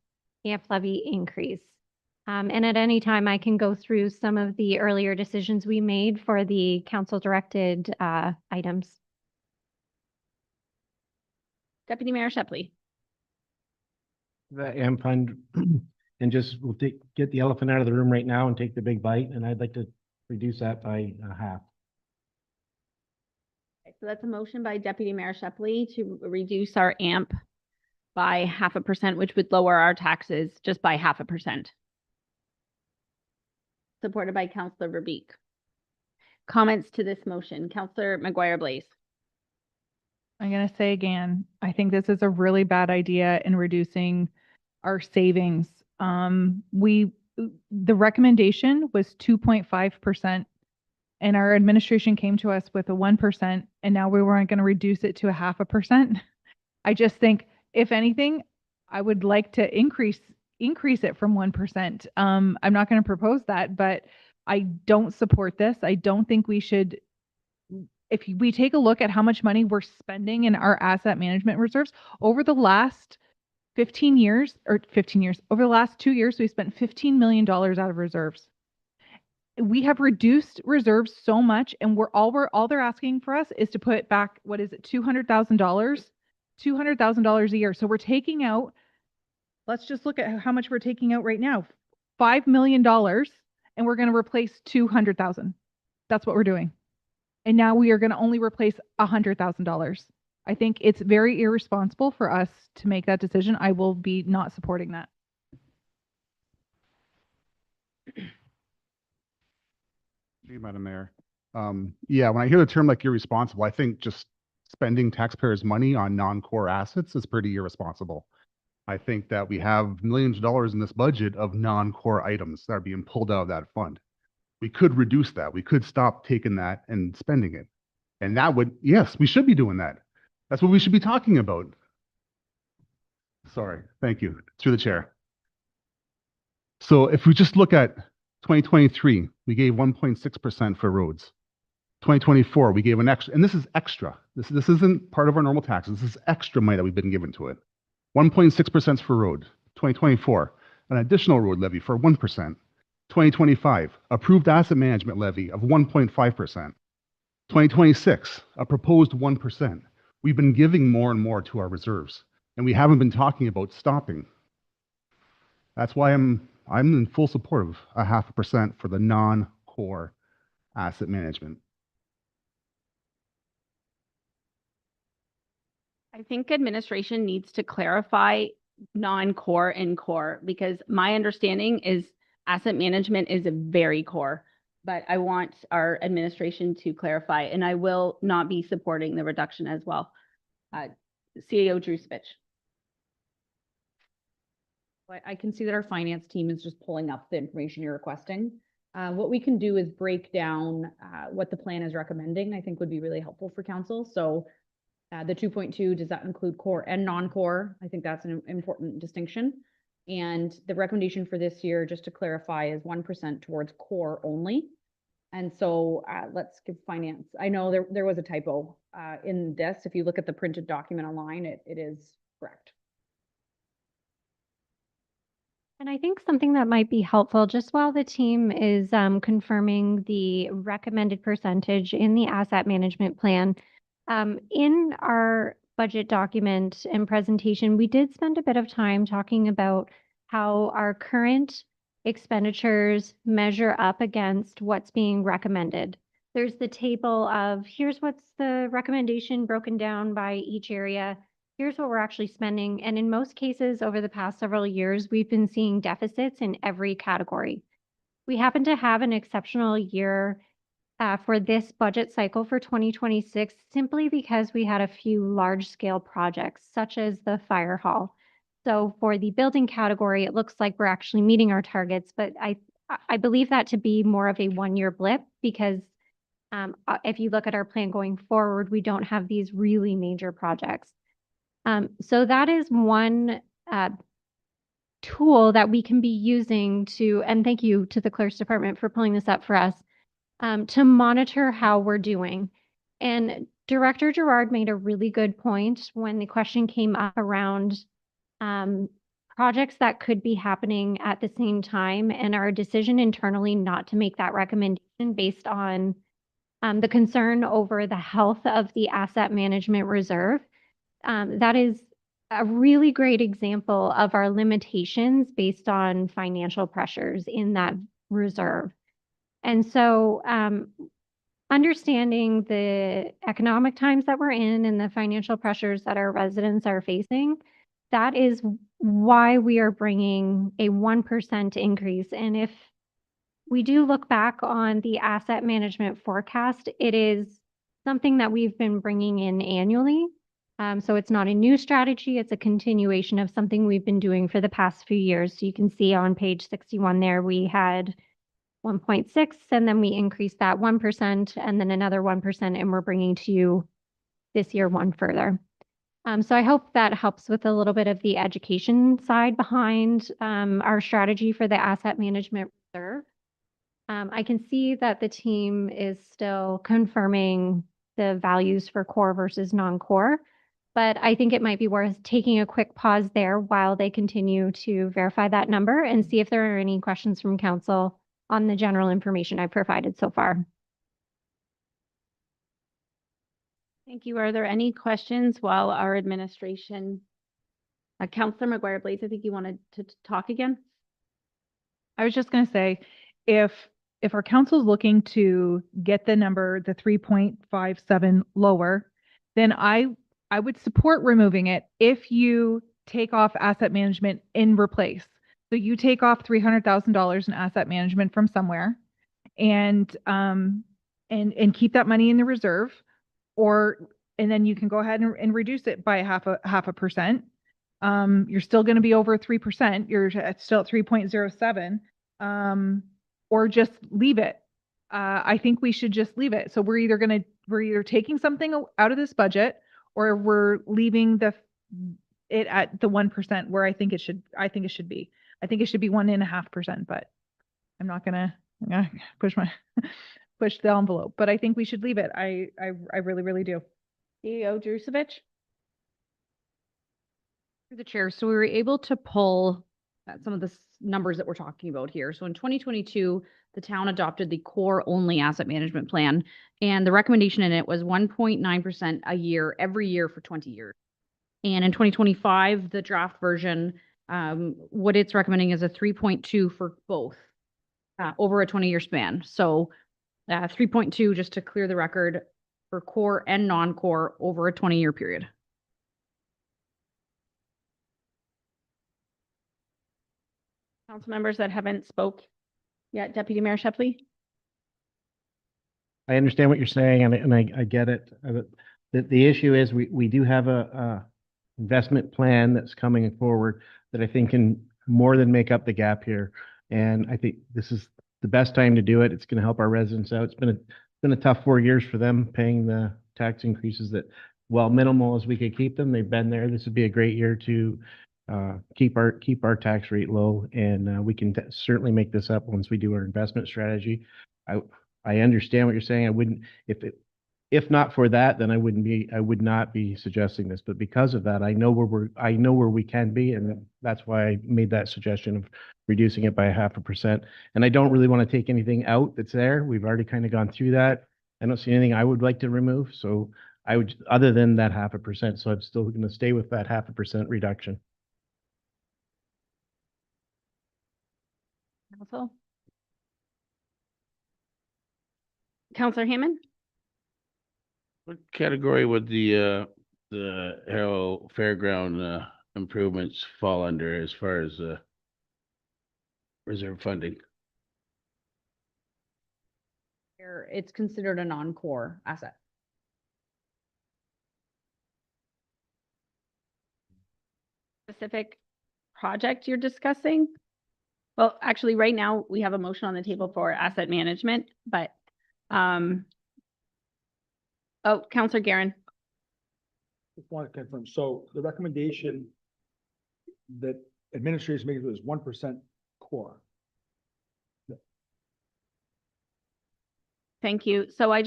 Speaker 3: AMP levy increase. And at any time, I can go through some of the earlier decisions we made for the council-directed items.
Speaker 1: Deputy Mayor Shepley.
Speaker 6: The AMP fund, and just we'll get the elephant out of the room right now and take the big bite, and I'd like to reduce that by half.
Speaker 1: Okay, so that's a motion by Deputy Mayor Shepley to reduce our AMP by 0.5%, which would lower our taxes just by 0.5%. Supported by Councillor Verbeek. Comments to this motion, Councillor McGuire-Blaze.
Speaker 8: I'm going to say again, I think this is a really bad idea in reducing our savings. The recommendation was 2.5%, and our administration came to us with a 1%, and now we weren't going to reduce it to 0.5%. I just think, if anything, I would like to increase it from 1%. I'm not going to propose that, but I don't support this. I don't think we should. If we take a look at how much money we're spending in our asset management reserves over the last 15 years, over the last 2 years, we spent $15 million out of reserves. We have reduced reserves so much, and all they're asking for us is to put back, what is it, $200,000 a year. So we're taking out, let's just look at how much we're taking out right now, $5 million, and we're going to replace 200,000. That's what we're doing. And now we are going to only replace $100,000. I think it's very irresponsible for us to make that decision. I will be not supporting that.
Speaker 11: Thank you, Madam Mayor. Yeah, when I hear the term like irresponsible, I think just spending taxpayers' money on non-core assets is pretty irresponsible. I think that we have millions of dollars in this budget of non-core items that are being pulled out of that fund. We could reduce that. We could stop taking that and spending it. And that would, yes, we should be doing that. That's what we should be talking about. Sorry, thank you, through the chair. So if we just look at 2023, we gave 1.6% for roads. 2024, we gave an extra, and this is extra. This isn't part of our normal taxes. This is extra money that we've been given to it. 1.6% for road. 2024, an additional road levy for 1%. 2025, approved asset management levy of 1.5%. 2026, a proposed 1%. We've been giving more and more to our reserves, and we haven't been talking about stopping. That's why I'm in full support of 0.5% for the non-core asset management.
Speaker 1: I think administration needs to clarify non-core and core, because my understanding is asset management is a very core. but I want our administration to clarify, and I will not be supporting the reduction as well. CEO Drusevich.
Speaker 2: I can see that our finance team is just pulling up the information you're requesting. What we can do is break down what the plan is recommending, I think would be really helpful for council. So the 2.2, does that include core and non-core? I think that's an important distinction. And the recommendation for this year, just to clarify, is 1% towards core only. And so let's give finance. I know there was a typo in this. If you look at the printed document online, it is correct.
Speaker 3: And I think something that might be helpful, just while the team is confirming the recommended percentage in the asset management plan, in our budget document and presentation, we did spend a bit of time talking about how our current expenditures measure up against what's being recommended. There's the table of here's what's the recommendation broken down by each area. Here's what we're actually spending. And in most cases over the past several years, we've been seeing deficits in every category. We happen to have an exceptional year for this budget cycle for 2026, simply because we had a few large scale projects, such as the fire hall. So for the building category, it looks like we're actually meeting our targets, but I believe that to be more of a one-year blip, because if you look at our plan going forward, we don't have these really major projects. So that is one tool that we can be using to, and thank you to the clerk's department for pulling this up for us, to monitor how we're doing. And Director Gerard made a really good point when the question came up around projects that could be happening at the same time, and our decision internally not to make that recommendation based on the concern over the health of the asset management reserve. That is a really great example of our limitations based on financial pressures in that reserve. And so understanding the economic times that we're in and the financial pressures that our residents are facing, that is why we are bringing a 1% increase. And if we do look back on the asset management forecast, it is something that we've been bringing in annually. So it's not a new strategy, it's a continuation of something we've been doing for the past few years. So you can see on page 61 there, we had 1.6, and then we increased that 1%, and then another 1%, and we're bringing to you this year one further. So I hope that helps with a little bit of the education side behind our strategy for the asset management reserve. I can see that the team is still confirming the values for core versus non-core, but I think it might be worth taking a quick pause there while they continue to verify that number and see if there are any questions from council on the general information I've provided so far.
Speaker 1: Thank you. Are there any questions while our administration? Councillor McGuire-Blades, I think you wanted to talk again.
Speaker 8: I was just going to say, if our council is looking to get the number, the 3.57 lower, then I would support removing it if you take off asset management in replace. So you take off $300,000 in asset management from somewhere and keep that money in the reserve, and then you can go ahead and reduce it by half a percent. You're still going to be over 3%. You're still at 3.07. Or just leave it. I think we should just leave it. So we're either taking something out of this budget, or we're leaving it at the 1% where I think it should be. I think it should be 1.5%, but I'm not gonna push the envelope. But I think we should leave it. I really, really do.
Speaker 1: CEO Drusevich.
Speaker 2: Through the chair, so we were able to pull some of the numbers that we're talking about here. So in 2022, the town adopted the core only asset management plan, and the recommendation in it was 1.9% a year, every year for 20 years. And in 2025, the draft version, what it's recommending is a 3.2 for both over a 20-year span. So 3.2, just to clear the record, for core and non-core over a 20-year period.
Speaker 1: Council members that haven't spoke yet, Deputy Mayor Shepley.
Speaker 6: I understand what you're saying and I get it. The issue is we do have a investment plan that's coming forward that I think can more than make up the gap here. And I think this is the best time to do it. It's going to help our residents out. It's been a tough 4 years for them paying the tax increases that, while minimal as we could keep them, they've been there. This would be a great year to keep our tax rate low, and we can certainly make this up once we do our investment strategy. I understand what you're saying. I wouldn't, if not for that, then I would not be suggesting this. But because of that, I know where we can be, and that's why I made that suggestion of reducing it by 0.5%. And I don't really want to take anything out that's there. We've already kind of gone through that. I don't see anything I would like to remove. So I would, other than that 0.5%. So I'm still going to stay with that 0.5% reduction.
Speaker 1: Council? Counselor Hammond?
Speaker 12: What category would the Harrow Fairground improvements fall under as far as reserve funding?
Speaker 2: It's considered a non-core asset.
Speaker 1: Specific project you're discussing? Well, actually, right now, we have a motion on the table for asset management, but, oh, Counselor Guerin.
Speaker 5: Just want to confirm, so the recommendation that administrators make is 1% core.
Speaker 1: Thank you. So I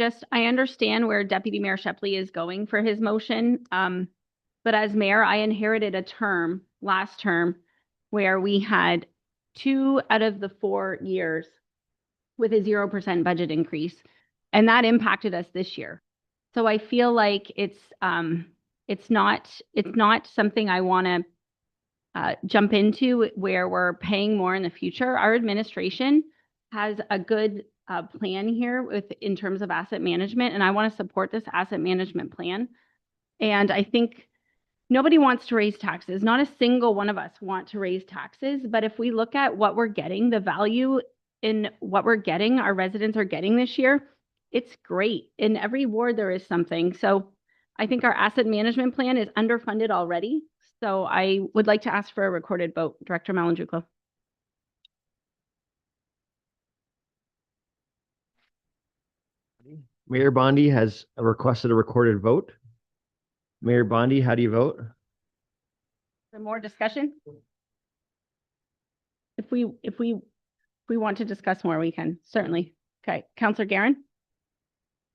Speaker 1: understand where Deputy Mayor Shepley is going for his motion. But as mayor, I inherited a term last term where we had 2 out of the 4 years with a 0% budget increase. And that impacted us this year. So I feel like it's not something I want to jump into where we're paying more in the future. Our administration has a good plan here in terms of asset management, and I want to support this asset management plan. And I think nobody wants to raise taxes. Not a single one of us want to raise taxes, but if we look at what we're getting, the value in what we're getting, our residents are getting this year, it's great. In every ward, there is something. So I think our asset management plan is underfunded already. So I would like to ask for a recorded vote. Director Malandruclo.
Speaker 14: Mayor Bondi has requested a recorded vote. Mayor Bondi, how do you vote?
Speaker 1: Some more discussion? If we want to discuss more, we can, certainly. Okay, Counselor Guerin?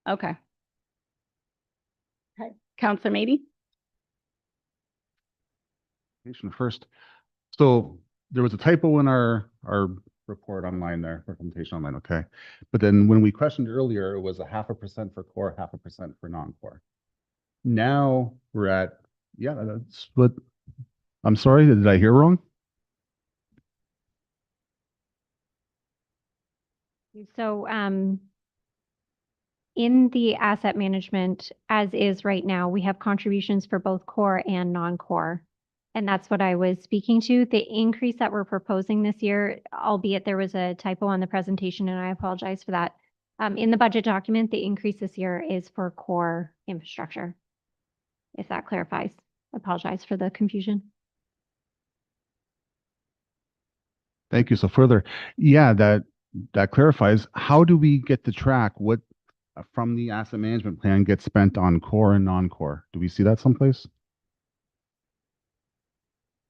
Speaker 1: Okay. Okay, Counselor Mady?
Speaker 11: First, so there was a typo in our report online there, recommendation online, okay? But then when we questioned earlier, it was 0.5% for core, 0.5% for non-core. Now we're at, yeah, that's what, I'm sorry, did I hear wrong?
Speaker 3: So, in the asset management, as is right now, we have contributions for both core and non-core. And that's what I was speaking to. The increase that we're proposing this year, albeit there was a typo on the presentation, and I apologize for that. In the budget document, the increase this year is for core infrastructure. If that clarifies, I apologize for the confusion.
Speaker 11: Thank you. So further, yeah, that clarifies. How do we get to track what from the asset management plan gets spent on core and non-core? Do we see that someplace?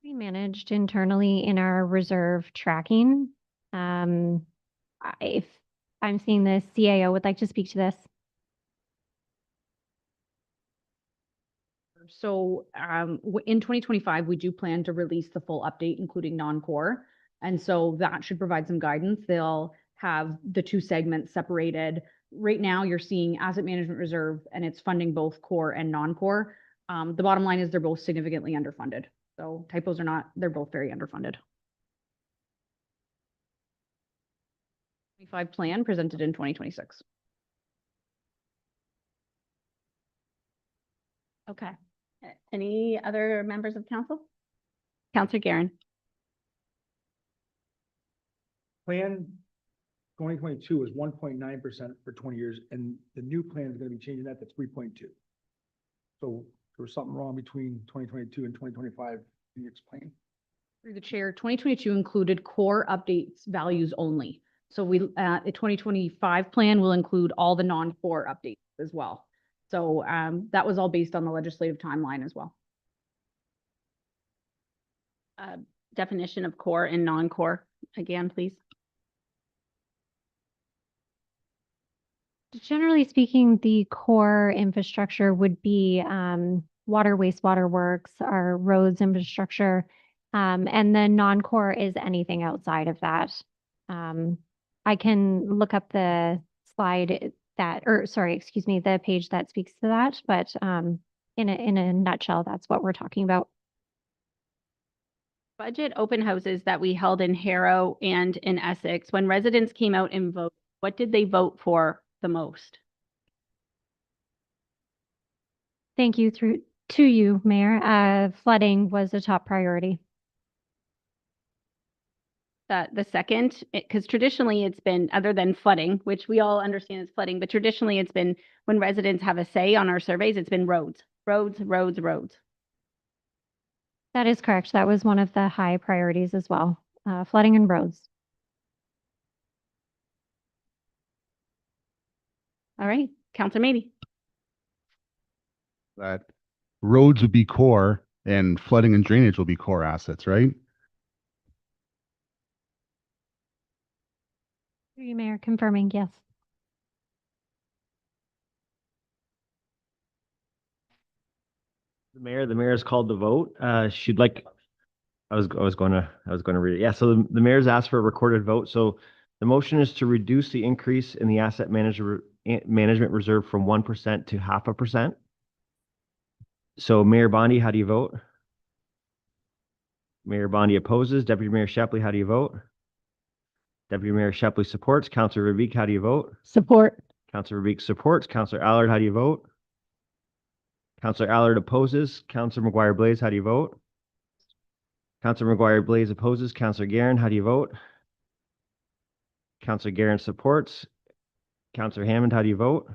Speaker 3: We managed internally in our reserve tracking. If I'm seeing the CAO would like to speak to this.
Speaker 2: So in 2025, we do plan to release the full update, including non-core. And so that should provide some guidance. They'll have the 2 segments separated. Right now, you're seeing asset management reserve, and it's funding both core and non-core. The bottom line is they're both significantly underfunded. So typos are not, they're both very underfunded. 25 plan presented in 2026.
Speaker 1: Okay. Any other members of council? Counselor Guerin.
Speaker 5: Plan 2022 was 1.9% for 20 years, and the new plan is gonna be changing that to 3.2. So there was something wrong between 2022 and 2025. Can you explain?
Speaker 2: Through the chair, 2022 included core updates values only. So the 2025 plan will include all the non-core updates as well. So that was all based on the legislative timeline as well.
Speaker 1: Definition of core and non-core again, please.
Speaker 3: Generally speaking, the core infrastructure would be water, wastewater works, our roads infrastructure. And then non-core is anything outside of that. I can look up the slide the page that speaks to that, but in a nutshell, that's what we're talking about.
Speaker 1: Budget open houses that we held in Harrow and in Essex, when residents came out and voted, what did they vote for the most?
Speaker 3: Thank you to you, Mayor. Flooding was a top priority.
Speaker 1: The second, because traditionally it's been, other than flooding, which we all understand is flooding, but traditionally it's been when residents have a say on our surveys, it's been roads, roads, roads, roads.
Speaker 3: That is correct. That was one of the high priorities as well, flooding and roads.
Speaker 1: All right, Councillor Mady.
Speaker 11: That roads would be core and flooding and drainage will be core assets, right?
Speaker 3: Through you, Mayor, confirming, yes.
Speaker 14: The mayor has called the vote. She'd like, I was going to read it. Yeah, so the mayor's asked for a recorded vote. So the motion is to reduce the increase in the asset management reserve from 1% to 0.5%. So Mayor Bondi, how do you vote? Mayor Bondi opposes. Deputy Mayor Shepley, how do you vote? Deputy Mayor Shepley supports. Councillor Verbeek, how do you vote?
Speaker 9: Support.
Speaker 14: Councillor Verbeek supports. Councillor Allard, how do you vote? Councillor Allard opposes. Councillor McGuire Blaze, how do you vote? Councillor McGuire Blaze opposes. Councillor Guerin, how do you vote? Councillor Guerin supports. Councillor Hammond, how do you vote?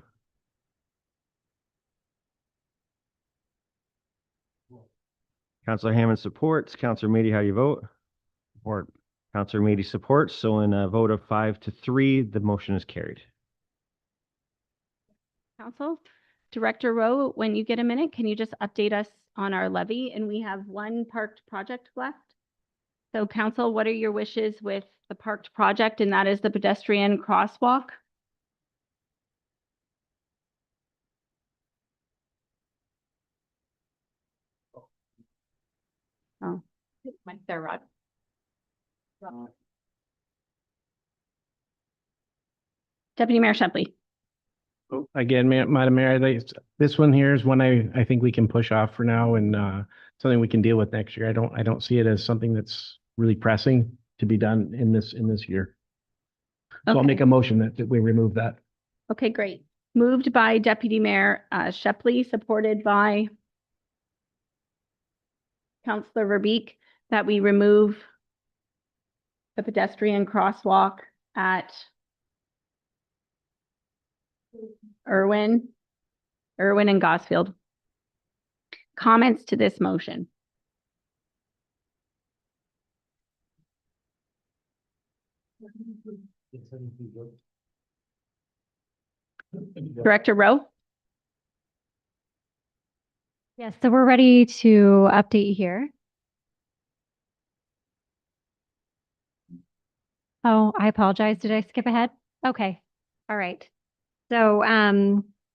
Speaker 14: Councillor Hammond supports. Councillor Mady, how do you vote? Support. Councillor Mady supports. So in a vote of 5-3, the motion is carried.
Speaker 1: Council, Director Rowe, when you get a minute, can you just update us on our levy? And we have one parked project left. So Council, what are your wishes with the parked project? And that is the pedestrian crosswalk. Oh, my there, Rod. Deputy Mayor Shepley.
Speaker 6: Again, Madam Mayor, this one here is one I think we can push off for now and something we can deal with next year. I don't see it as something that's really pressing to be done in this year. So I'll
Speaker 1: Okay.
Speaker 6: make a motion that we remove that.
Speaker 1: Okay, great. Moved by Deputy Mayor Shepley, supported by Councillor Verbeek, that we remove the pedestrian crosswalk at Irwin and Gosfield. Comments to this motion? Director Rowe?
Speaker 3: Yes, so we're ready to update here. Oh, I apologize. Did I skip ahead? Okay. All right. So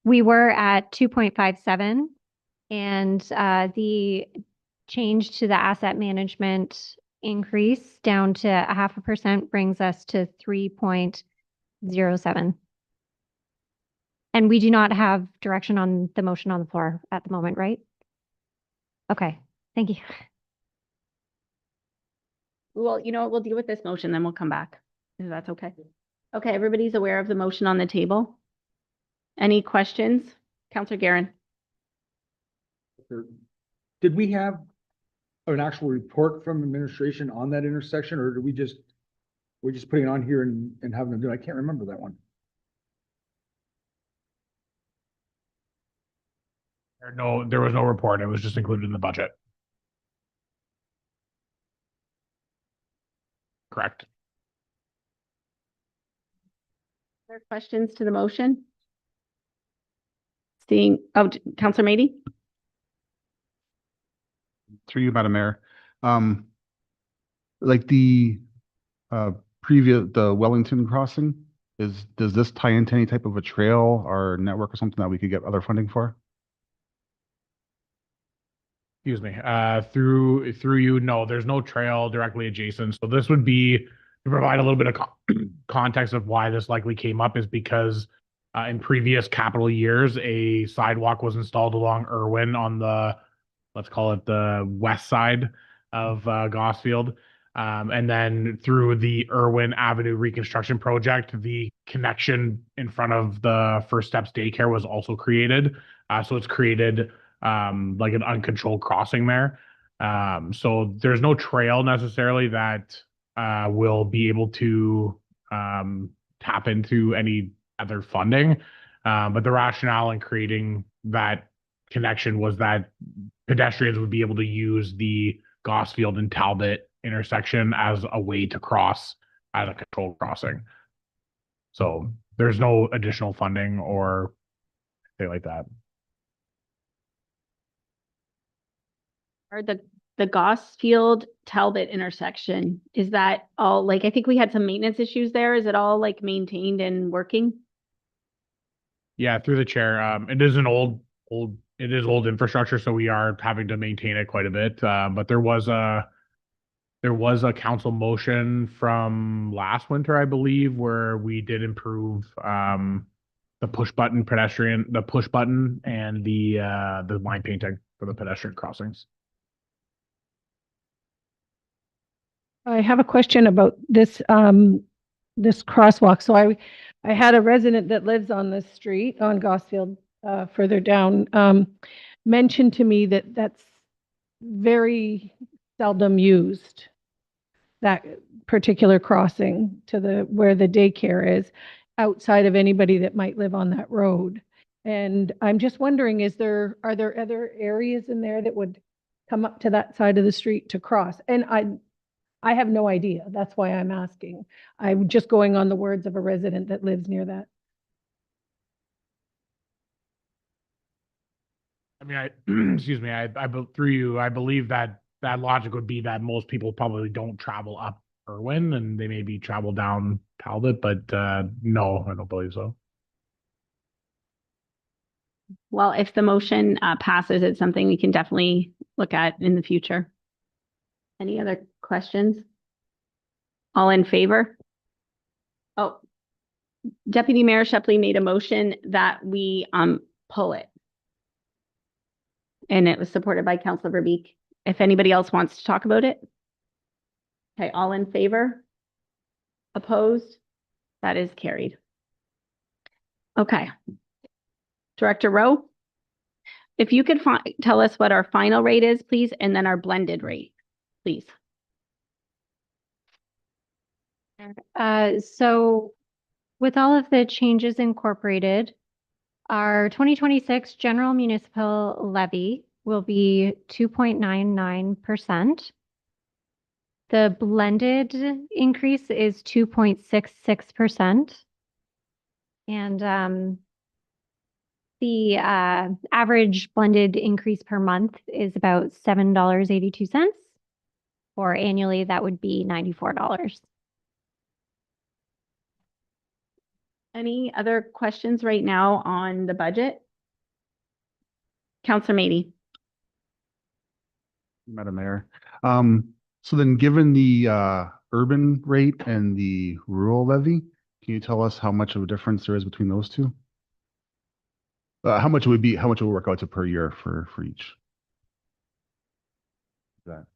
Speaker 3: we were at 2.57 and the change to the asset management increase down to 0.5% brings us to 3.07. And we do not have direction on the motion on the floor at the moment, right? Okay, thank you.
Speaker 1: Well, you know what? We'll deal with this motion, then we'll come back. If that's okay. Okay, everybody's aware of the motion on the table. Any questions? Councillor Guerin.
Speaker 5: Did we have an actual report from administration on that intersection, or did we just We're just putting it on here and having them do it. I can't remember that one.
Speaker 7: There was no report. It was just included in the budget. Correct.
Speaker 1: Other questions to the motion? Seeing, Counselor Mady?
Speaker 11: Through you, Madam Mayor. Like the the Wellington crossing, does this tie into any type of a trail or network or something that we could get other funding for?
Speaker 7: Excuse me, through you, no, there's no trail directly adjacent. So this would be to provide a little bit of context of why this likely came up is because in previous capital years, a sidewalk was installed along Irwin on the, let's call it the west side of Gosfield. And then through the Irwin Avenue reconstruction project, the connection in front of the First Steps daycare was also created. So it's created like an uncontrolled crossing there. So there's no trail necessarily that will be able to tap into any other funding. But the rationale in creating that connection was that pedestrians would be able to use the Gosfield and Talbot intersection as a way to cross as a controlled crossing. So there's no additional funding or anything like that.
Speaker 1: Or the Gosfield Talbot intersection, is that all, like, I think we had some maintenance issues there. Is it all like maintained and working?
Speaker 7: Yeah, through the chair. It is an old infrastructure, so we are having to maintain it quite a bit. But there was a council motion from last winter, I believe, where we did improve the push button and the line painting for the pedestrian crossings.
Speaker 9: I have a question about this, this crosswalk. So I had a resident that lives on this street on Gosfield, further down, mentioned to me that that's very seldom used, that particular crossing to where the daycare is, outside of anybody that might live on that road. And I'm just wondering, are there other areas in there that would come up to that side of the street to cross? And I have no idea. That's why I'm asking. I'm just going on the words of a resident that lives near that.
Speaker 7: I mean, excuse me, through you, I believe that logic would be that most people probably don't travel up Irwin and they maybe travel down Talbot, but no, I don't believe so.
Speaker 1: Well, if the motion passes, it's something we can definitely look at in the future. Any other questions? All in favor? Oh, Deputy Mayor Shepley made a motion that we pull it. And it was supported by Councilor Verbeek. If anybody else wants to talk about it. Okay, all in favor? Opposed? That is carried. Okay. Director Rowe, if you could tell us what our final rate is, please, and then our blended rate, please.
Speaker 3: So with all of the changes incorporated, our 2026 general municipal levy will be 2.99%. The blended increase is 2.66%. And the average blended increase per month is about $7.82. Or annually, that would be $94.
Speaker 1: Any other questions right now on the budget? Councilor Mady.
Speaker 11: Madam Mayor. So then given the urban rate and the rural levy, can you tell us how much of a difference there is between those two? How much it would work out to per year for each? That.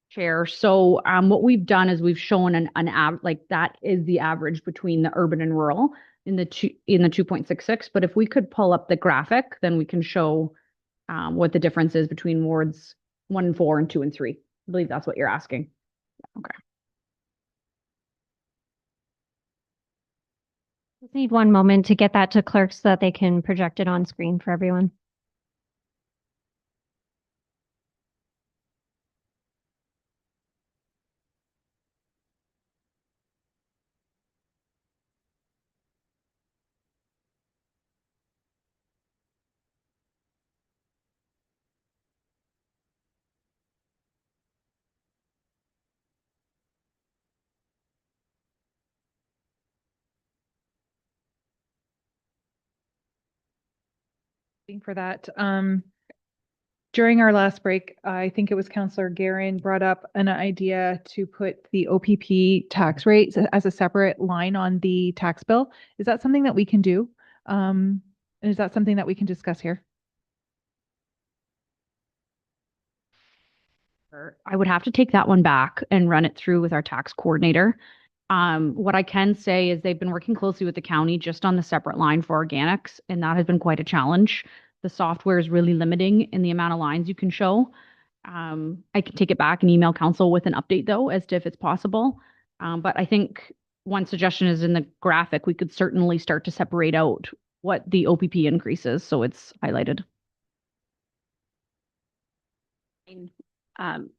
Speaker 2: Chair. So what we've done is we've shown an like that is the average between the urban and rural in the 2.66. But if we could pull up the graphic, then we can show what the difference is between wards 1 and 4 and 2 and 3. I believe that's what you're asking. Okay.
Speaker 3: Just need one moment to get that to clerk so that they can project it on screen for everyone.
Speaker 8: For that. During our last break, I think it was Councillor Guerin brought up an idea to put the OPP tax rates as a separate line on the tax bill. Is that something that we can do? And is that something that we can discuss here?
Speaker 2: I would have to take that one back and run it through with our tax coordinator. What I can say is they've been working closely with the county just on the separate line for organics, and that has been quite a challenge. The software is really limiting in the amount of lines you can show. I can take it back and email council with an update though, as to if it's possible. But I think one suggestion is in the graphic, we could certainly start to separate out what the OPP increase is, so it's highlighted.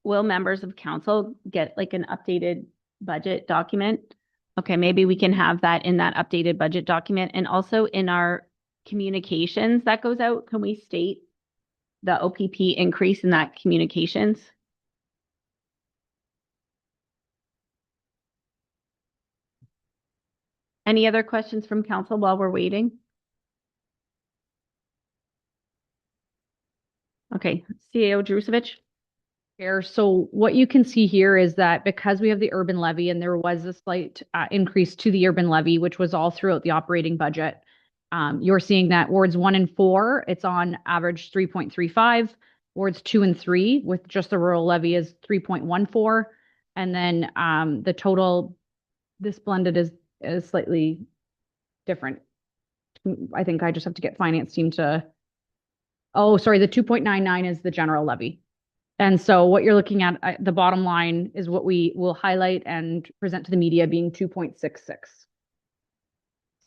Speaker 1: Will members of council get like an updated budget document? Okay, maybe we can have that in that updated budget document, and also in our communications that goes out, can we state the OPP increase in that communications? Any other questions from council while we're waiting? Okay, CAO Drusevich.
Speaker 2: Chair, so what you can see here is that because we have the urban levy and there was a slight increase to the urban levy, which was all throughout the operating budget, you're seeing that wards 1 and 4, it's on average 3.35. Wards 2 and 3 with just the rural levy is 3.14. And then the total, this blended is slightly different. I think I just have to get finance team to, oh, sorry, the 2.99 is the general levy. And so what you're looking at, the bottom line is what we will highlight and present to the media being 2.66.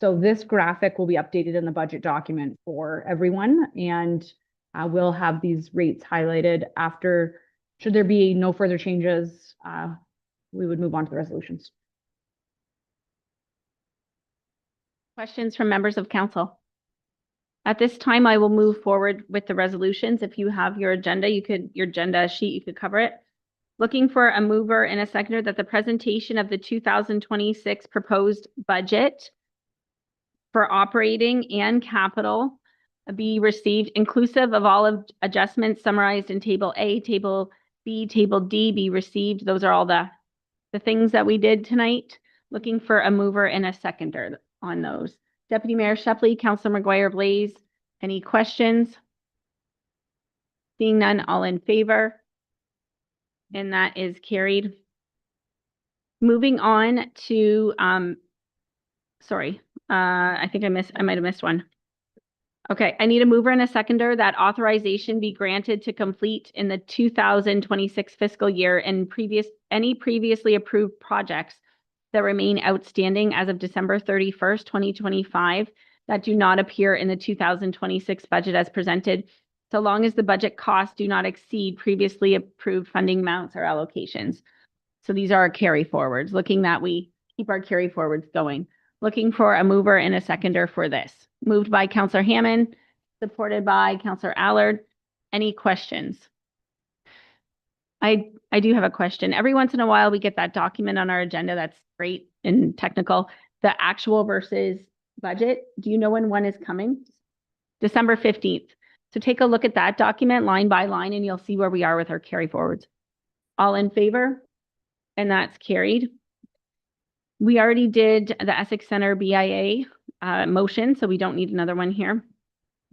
Speaker 2: So this graphic will be updated in the budget document for everyone, and we'll have these rates highlighted after. Should there be no further changes, we would move on to the resolutions.
Speaker 1: Questions from members of council? At this time, I will move forward with the resolutions. If you have your agenda, your agenda sheet, you could cover it. Looking for a mover and a seconder that the presentation of the 2026 proposed budget for operating and capital be received, inclusive of all of adjustments summarized in Table A, Table B, Table D be received. Those are all the things that we did tonight. Looking for a mover and a seconder on those. Deputy Mayor Shepley, Councilor McGuire Blaze, any questions? Seeing none, all in favor? And that is carried. Moving on to, sorry, I think I might have missed one. Okay, I need a mover and a seconder that authorization be granted to complete in the 2026 fiscal year and any previously approved projects that remain outstanding as of December 31st, 2025 that do not appear in the 2026 budget as presented, so long as the budget costs do not exceed previously approved funding amounts or allocations. So these are our carry forwards, looking that we keep our carry forwards going. Looking for a mover and a seconder for this. Moved by Councillor Hammond, supported by Councillor Allard. Any questions? I do have a question. Every once in a while, we get that document on our agenda that's great and technical. The actual versus budget. Do you know when one is coming? December 15th. So take a look at that document line by line and you'll see where we are with our carry forwards. All in favor? And that's carried. We already did the Essex Center BIA motion, so we don't need another one here.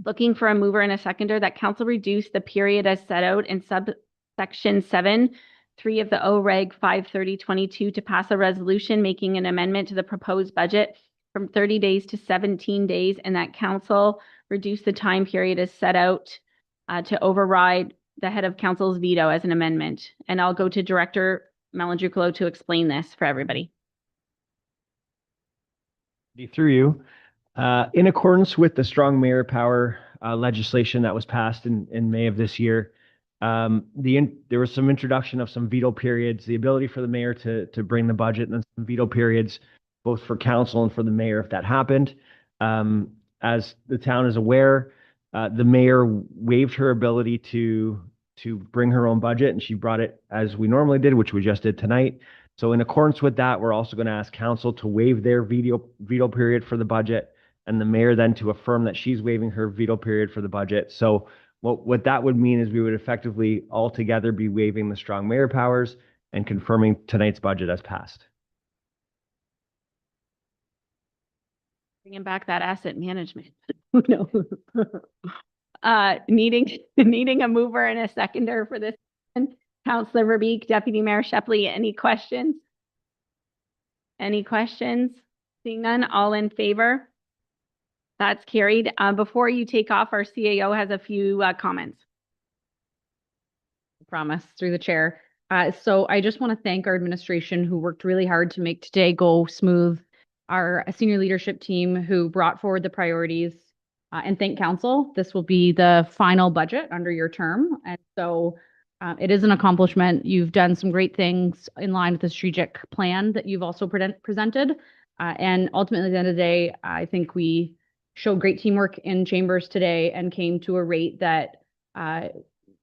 Speaker 1: Looking for a mover and a seconder that council reduce the period as set out in subsection 7(3) of the OREG 53022 to pass a resolution making an amendment to the proposed budget from 30 days to 17 days, and that council reduce the time period as set out to override the head of council's veto as an amendment. And I'll go to Director Malandrucolo to explain this for everybody.
Speaker 14: Through you, in accordance with the strong mayor power legislation that was passed in May of this year, there was some introduction of some veto periods, the ability for the mayor to bring the budget, and then some veto periods, both for council and for the mayor if that happened. As the town is aware, the mayor waived her ability to bring her own budget, and she brought it as we normally did, which we just did tonight. So in accordance with that, we're also going to ask council to waive their veto period for the budget, and the mayor then to affirm that she's waiving her veto period for the budget. So what that would mean is we would effectively all together be waiving the strong mayor powers and confirming tonight's budget as passed.
Speaker 1: Bringing back that asset management. No. Needing a mover and a seconder for this. Councillor Verbeek, Deputy Mayor Shepley, any questions? Any questions? Seeing none, all in favor? That's carried. Before you take off, our CAO has a few comments.
Speaker 2: Promise through the chair. So I just want to thank our administration who worked really hard to make today go smooth. Our senior leadership team who brought forward the priorities, and thank council. This will be the final budget under your term. And so it is an accomplishment. You've done some great things in line with the strategic plan that you've also presented. And ultimately, at the end of the day, I think we showed great teamwork in chambers today and came to a rate that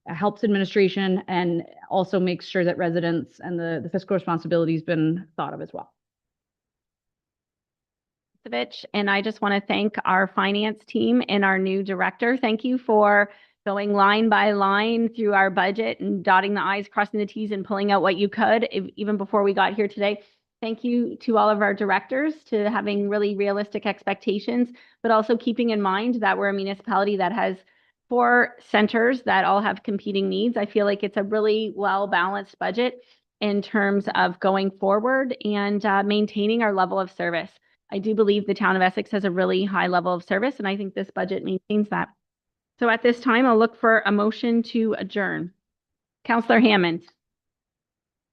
Speaker 2: helps administration and also makes sure that residents and the fiscal responsibility has been thought of as well.
Speaker 1: And I just want to thank our finance team and our new director. Thank you for going line by line through our budget and dotting the I's, crossing the T's, and pulling out what you could, even before we got here today. Thank you to all of our directors to having really realistic expectations, but also keeping in mind that we're a municipality that has 4 centers that all have competing needs. I feel like it's a really well-balanced budget in terms of going forward and maintaining our level of service. I do believe the town of Essex has a really high level of service, and I think this budget maintains that. So at this time, I'll look for a motion to adjourn. Councillor Hammond.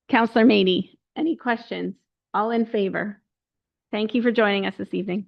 Speaker 1: Councillor Mady, any questions? All in favor? Thank you for joining us this evening.